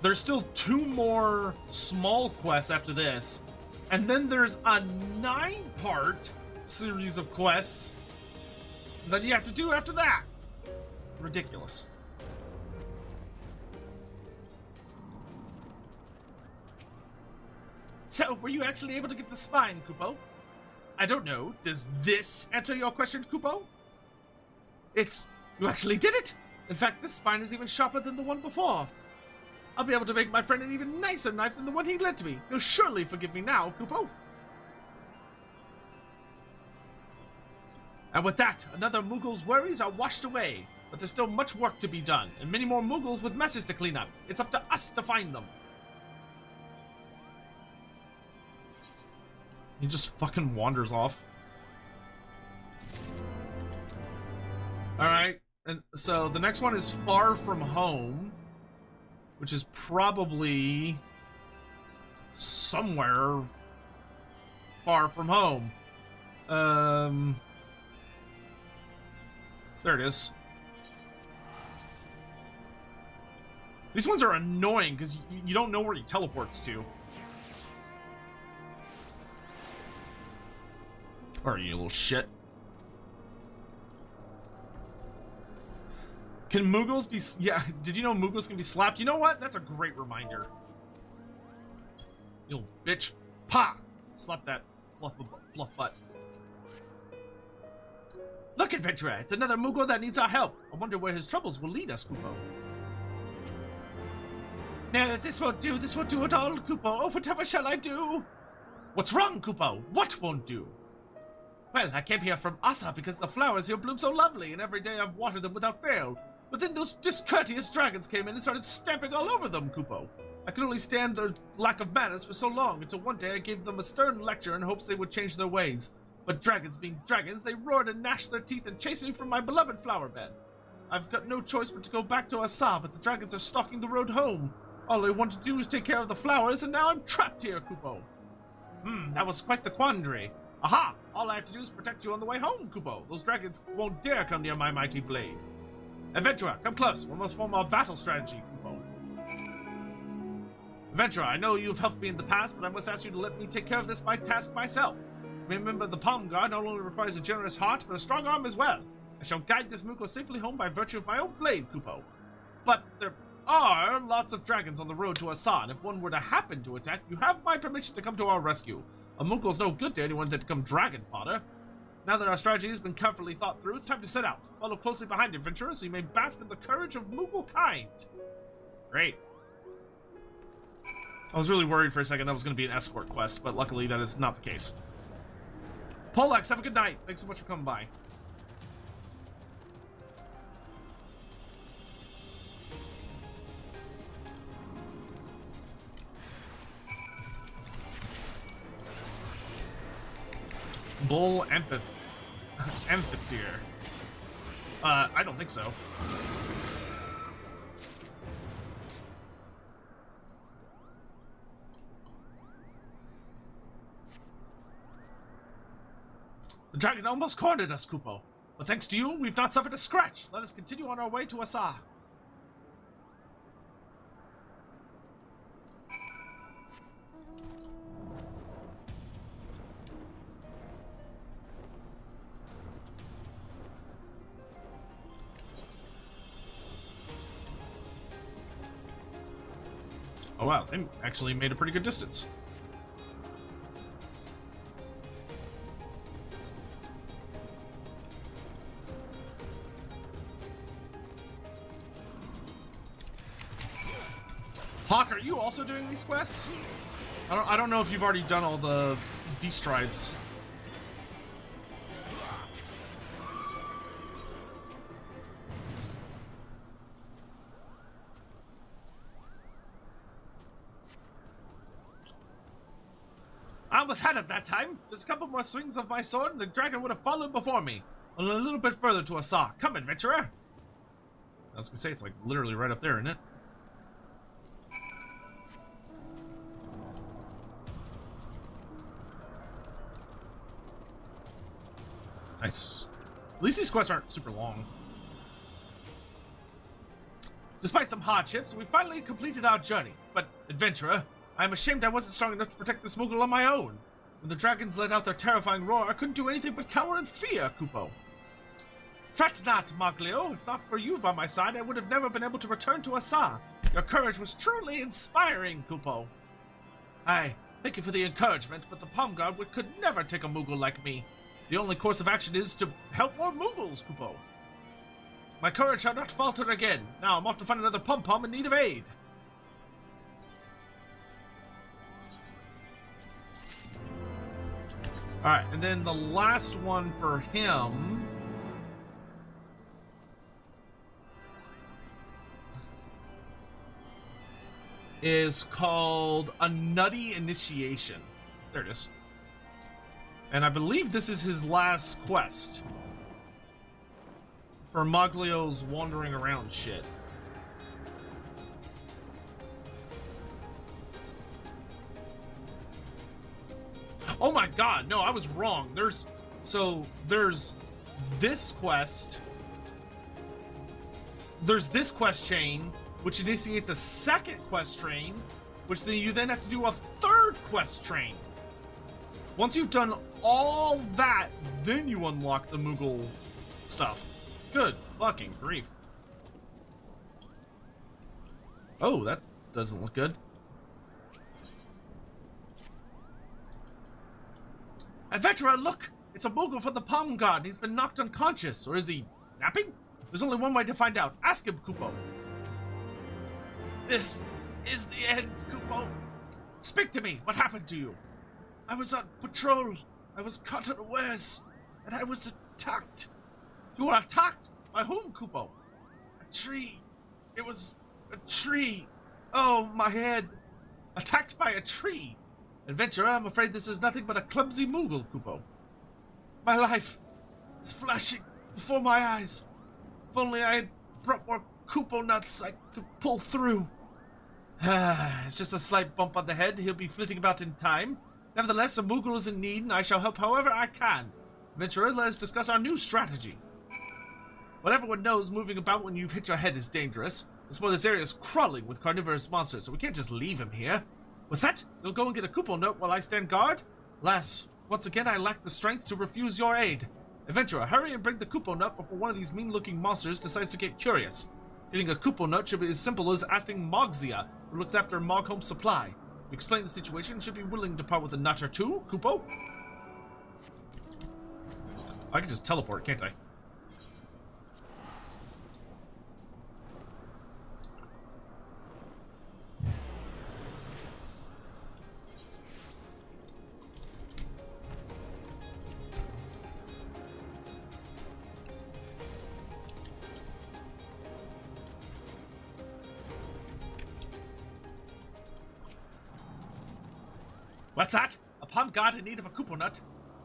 There's still 2 more small quests after this, and then there's a 9-part series of quests that you have to do after that. Ridiculous. So, were you actually able to get the spine, Kupo? I don't know. Does this answer your question, Kupo? You actually did it! In fact, this spine is even sharper than the one before. I'll be able to make my friend an even nicer knife than the one he lent me. You'll surely forgive me now, Kupo. And with that, another Moogle's worries are washed away. But there's still much work to be done, and many more Moogles with messes to clean up. It's up to us to find them. He just fucking wanders off. Alright, and so the next one is Far From Home, which is probably somewhere far from home. There it is. These ones are annoying because you don't know where he teleports to. Are you little shit? Can Moogles be... Yeah, did you know Moogles can be slapped? You know what? That's a great reminder. You little bitch. Pa! Slap that fluff butt. Look, adventurer! It's another Moogle that needs our help. I wonder where his troubles will lead us, Kupo. No, this won't do. This won't do at all, Kupo. Oh, whatever shall I do? What's wrong, Kupo? What won't do? Well, I came here from Asa because the flowers here bloom so lovely, and every day I've watered them without fail. But then those discourteous dragons came in and started stamping all over them, Kupo. I could only stand their lack of manners for so long, until one day I gave them a stern lecture in hopes they would change their ways. But dragons being dragons, they roared and gnashed their teeth and chased me from my beloved flower bed. I've got no choice but to go back to Asa, but the dragons are stalking the road home. All I want to do is take care of the flowers, and now I'm trapped here, Kupo. That was quite the quandary. Aha! All I have to do is protect you on the way home, Kupo. Those dragons won't dare come near my mighty blade. Adventurer, come close. We must form our battle strategy, Kupo. Adventurer, I know you've helped me in the past, but I must ask you to let me take care of this by task myself. Remember, the Palm Guard not only requires a generous heart, but a strong arm as well. I shall guide this Moogle safely home by virtue of my own blade, Kupo. But there are lots of dragons on the road to Asa, and if one were to happen to attack, you have my permission to come to our rescue. A Moogle's no good to anyone that become dragon fodder. Now that our strategy has been carefully thought through, it's time to set out. Follow closely behind, adventurers, so you may bask in the courage of Moogle kind. Great. I was really worried for a second that was going to be an escort quest, but luckily that is not the case. Polex, have a good night. Thanks so much for coming by. Bull Amphitheater. I don't think so. The dragon almost cornered us, Kupo. But thanks to you, we've not suffered a scratch. Let us continue on our way to Asa. Oh wow, they actually made a pretty good distance. Hawk, are you also doing these quests? I don't know if you've already done all the beast tribes. I almost had it that time. Just a couple more swings of my sword and the dragon would have fallen before me. Only a little bit further to Asa. Come, adventurer. I was gonna say, it's like literally right up there, isn't it? Nice. At least these quests aren't super long. Despite some hardships, we finally completed our journey. But, adventurer, I am ashamed I wasn't strong enough to protect this Moogle on my own. When the dragons let out their terrifying roar, I couldn't do anything but cower in fear, Kupo. Fret not, Moglio. If not for you by my side, I would have never been able to return to Asa. Your courage was truly inspiring, Kupo. Aye, thank you for the encouragement, but the Palm Guard could never take a Moogle like me. The only course of action is to help more Moogles, Kupo. My courage shall not falter again. Now I'm off to find another pom-pom in need of aid. Alright, and then the last one for him is called A Nutty Initiation. There it is. And I believe this is his last quest for Moglio's wandering around shit. Oh my god, no, I was wrong. There's this quest. There's this quest chain, which initiates a second quest train, which then you then have to do a third quest train. Once you've done all that, then you unlock the Moogle stuff. Good fucking grief. Oh, that doesn't look good. Adventurer, look! It's a Moogle from the Palm Guard. He's been knocked unconscious. Or is he napping? There's only one way to find out. Ask him, Kupo. This is the end, Kupo. Speak to me. What happened to you? I was on patrol. I was caught unawares. And I was attacked. You were attacked? By whom, Kupo? A tree. It was a tree. Oh, my head. Attacked by a tree. Adventurer, I'm afraid this is nothing but a clumsy Moogle, Kupo. My life is flashing before my eyes. If only I had brought more Kupo nuts, I could pull through. It's just a slight bump on the head. He'll be flitting about in time. Nevertheless, a Moogle is in need, and I shall help however I can. Adventurer, let us discuss our new strategy. What everyone knows, moving about when you've hit your head is dangerous. What's more, this area is crawling with carnivorous monsters, so we can't just leave him here. What's that? You'll go and get a Kupo note while I stand guard? Alas, once again I lack the strength to refuse your aid. Adventurer, hurry and bring the Kupo nut before one of these mean-looking monsters decides to get curious. Getting a Kupo nut should be as simple as asking Mogzia, who looks after Moghome's supply. You explain the situation and should be willing to part with a nut or two, Kupo? I can just teleport, can't I? What's that? A palm guard in need of a Kupo nut?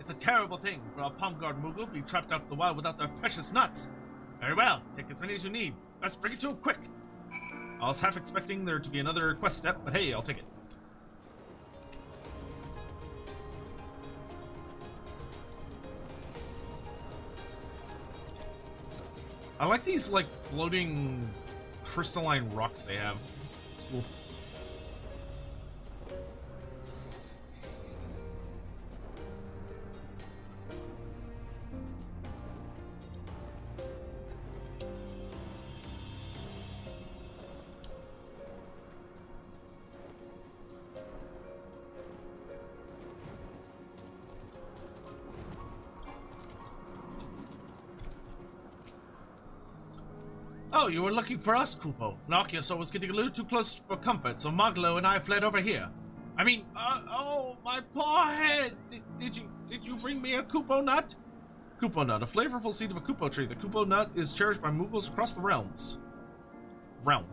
It's a terrible thing for a palm guard Moogle to be trapped out in the wild without their precious nuts. Very well, take as many as you need. Best bring it to him quick. I was half expecting there to be another quest step, but hey, I'll take it. I like these, like, floating crystalline rocks they have. It's cool. Oh, you were looking for us, Chocobo. Nokia was getting a little too close for comfort, so Moglo and I fled over here. I mean, oh, my poor head! Did you bring me a Chocobo nut? Chocobo nut, a flavorful seed of a Chocobo tree. The Chocobo nut is cherished by Moogles across the realms. Realm.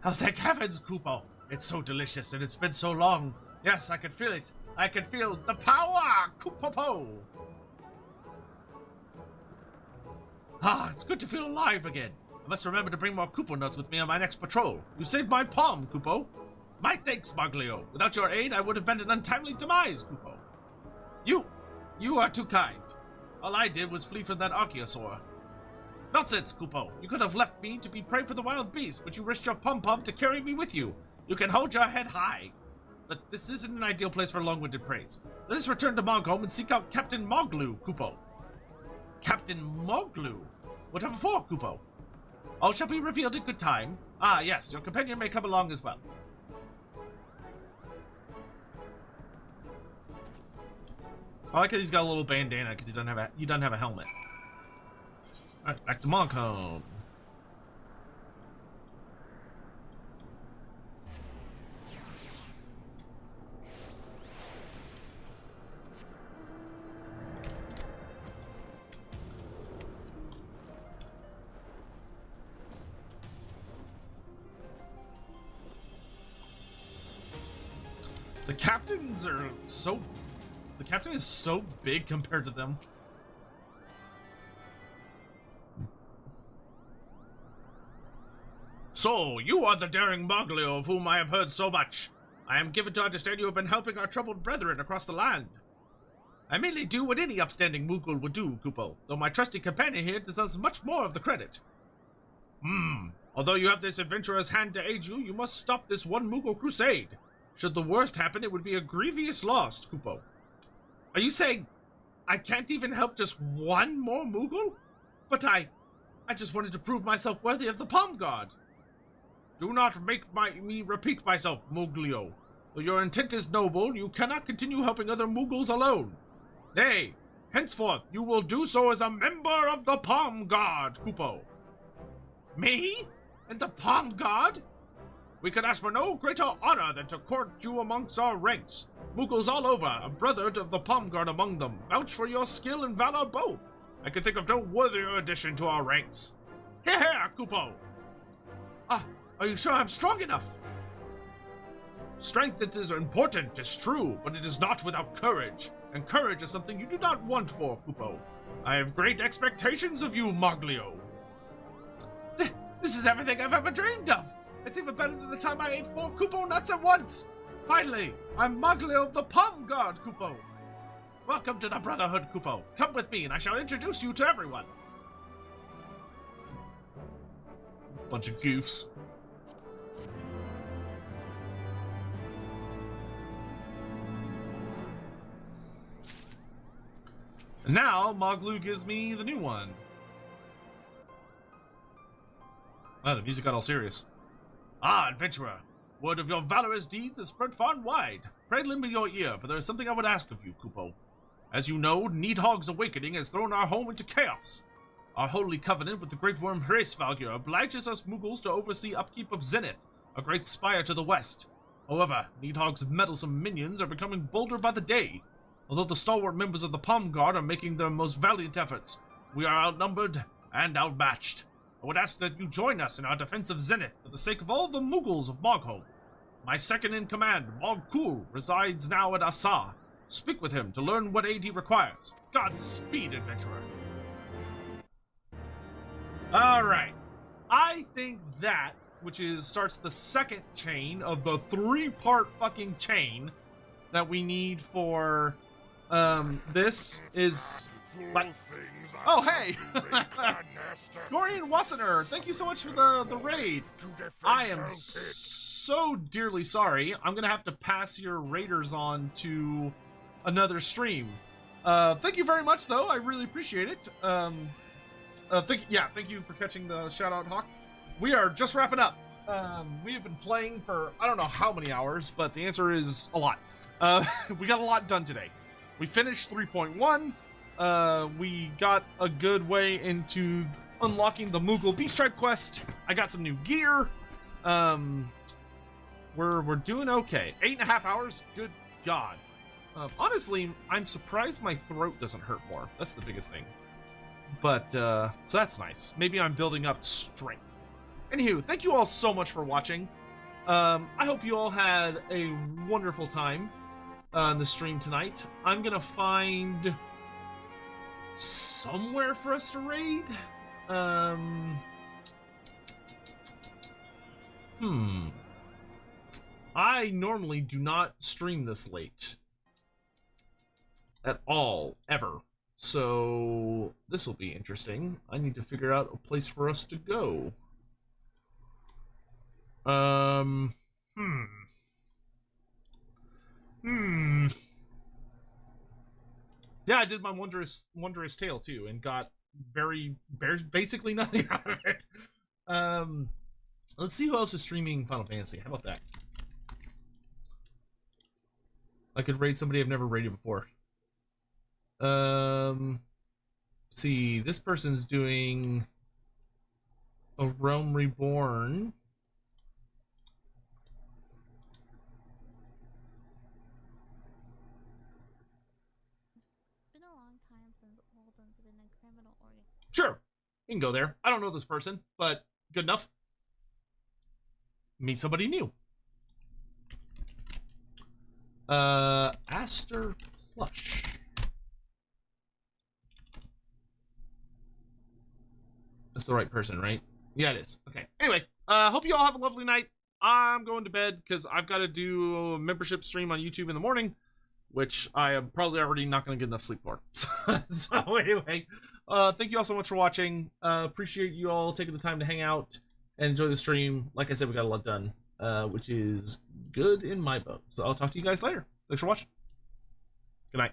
Oh, thank heavens, Chocobo! It's so delicious, and it's been so long. Yes, I can feel it. I can feel the power, Chocobo! Ah, it's good to feel alive again. I must remember to bring more Chocobo nuts with me on my next patrol. You saved my palm, Chocobo. My thanks, Moglio. Without your aid, I would have been an untimely demise, Chocobo. You are too kind. All I did was flee from that Archaeosaur. Nonsense, Chocobo. You could have left me to be prey for the wild beasts, but you risked your pom-pom to carry me with you. You can hold your head high. But this isn't an ideal place for long-winded praise. Let us return to Mogholm and seek out Captain Moglu, Chocobo. Captain Moglu? Whatever for, Chocobo? All shall be revealed in good time. Ah, yes, your companion may come along as well. I like how he's got a little bandana because he doesn't have a helmet. Alright, back to Mogholm. The captains are so... The captain is so big compared to them. So, you are the daring Moglio of whom I have heard so much. I am given to understand you have been helping our troubled brethren across the land. I merely do what any upstanding Moogle would do, Chocobo, though my trusty companion here deserves much more of the credit. Although you have this adventurer's hand to aid you, you must stop this one Moogle crusade. Should the worst happen, it would be a grievous loss, Chocobo. Are you saying I can't even help just one more Moogle? But I just wanted to prove myself worthy of the Palm God. Do not make me repeat myself, Moglio. Though your intent is noble, you cannot continue helping other Moogles alone. Nay, henceforth you will do so as a member of the Palm God, Chocobo. Me? And the Palm God? We could ask for no greater honor than to court you amongst our ranks. Moogles all over, a brother of the Palm Guard among them, vouch for your skill and valor both. I can think of no worthier addition to our ranks. Hear, hear, Chocobo! Are you sure I'm strong enough? Strength that is important is true, but it is not without courage. And courage is something you do not want for, Chocobo. I have great expectations of you, Moglio. This is everything I've ever dreamed of. It's even better than the time I ate 4 Chocobo nuts at once. Finally, I'm Moglio of the Palm Guard, Chocobo. Welcome to the Brotherhood, Chocobo. Come with me and I shall introduce you to everyone. Bunch of goofs. And now, Moglu gives me the new one. Oh, the music got all serious. Ah, adventurer. Word of your valorous deeds is spread far and wide. Pray lend me your ear, for there is something I would ask of you, Chocobo. As you know, Needhog's awakening has thrown our home into chaos. Our holy covenant with the great worm Hraesvalgir obliges us Moogles to oversee upkeep of Zenith, a great spire to the west. However, Needhog's meddlesome minions are becoming bolder by the day. Although the stalwart members of the Palm Guard are making their most valiant efforts, we are outnumbered and outmatched. I would ask that you join us in our defense of Zenith for the sake of all the Moogles of Mogholm. My second-in-command, Mogul, resides now at Asa. Speak with him to learn what aid he requires. Godspeed, adventurer. Alright. I think that, which starts the second chain of the 3-part fucking chain that we need for, this is... Oh, hey! Gorian Wassener, thank you so much for the raid. I am so dearly sorry. I'm gonna have to pass your raiders on to another stream. Thank you very much, though. I really appreciate it. Thank you for catching the shout-out, Hawk. We are just wrapping up. We have been playing for, I don't know how many hours, but the answer is a lot. We got a lot done today. We finished 3.1. We got a good way into unlocking the Moogle B-Stripe quest. I got some new gear. We're doing okay. 8.5 hours? Good God. Honestly, I'm surprised my throat doesn't hurt more. That's the biggest thing. But, so that's nice. Maybe I'm building up strength. Anywho, thank you all so much for watching. I hope you all had a wonderful time on the stream tonight. I'm gonna find somewhere for us to raid. I normally do not stream this late. At all, ever. So, this will be interesting. I need to figure out a place for us to go. Yeah, I did my Wondrous Tale too, and got basically nothing out of it. Let's see who else is streaming Final Fantasy. How about that? I could raid somebody I've never raided before. See, this person's doing a Realm Reborn. It's been a long time since Walden's been a criminal organization. Sure, you can go there. I don't know this person, but good enough. Meet somebody new. Aster Plush. That's the right person, right? Yeah, it is. Okay. Anyway, hope you all have a lovely night. I'm going to bed because I've got to do a membership stream on YouTube in the morning, which I am probably already not going to get enough sleep for. So anyway, thank you all so much for watching. Appreciate you all taking the time to hang out and enjoy the stream. Like I said, we got a lot done, which is good in my book. So I'll talk to you guys later. Thanks for watching. Good night.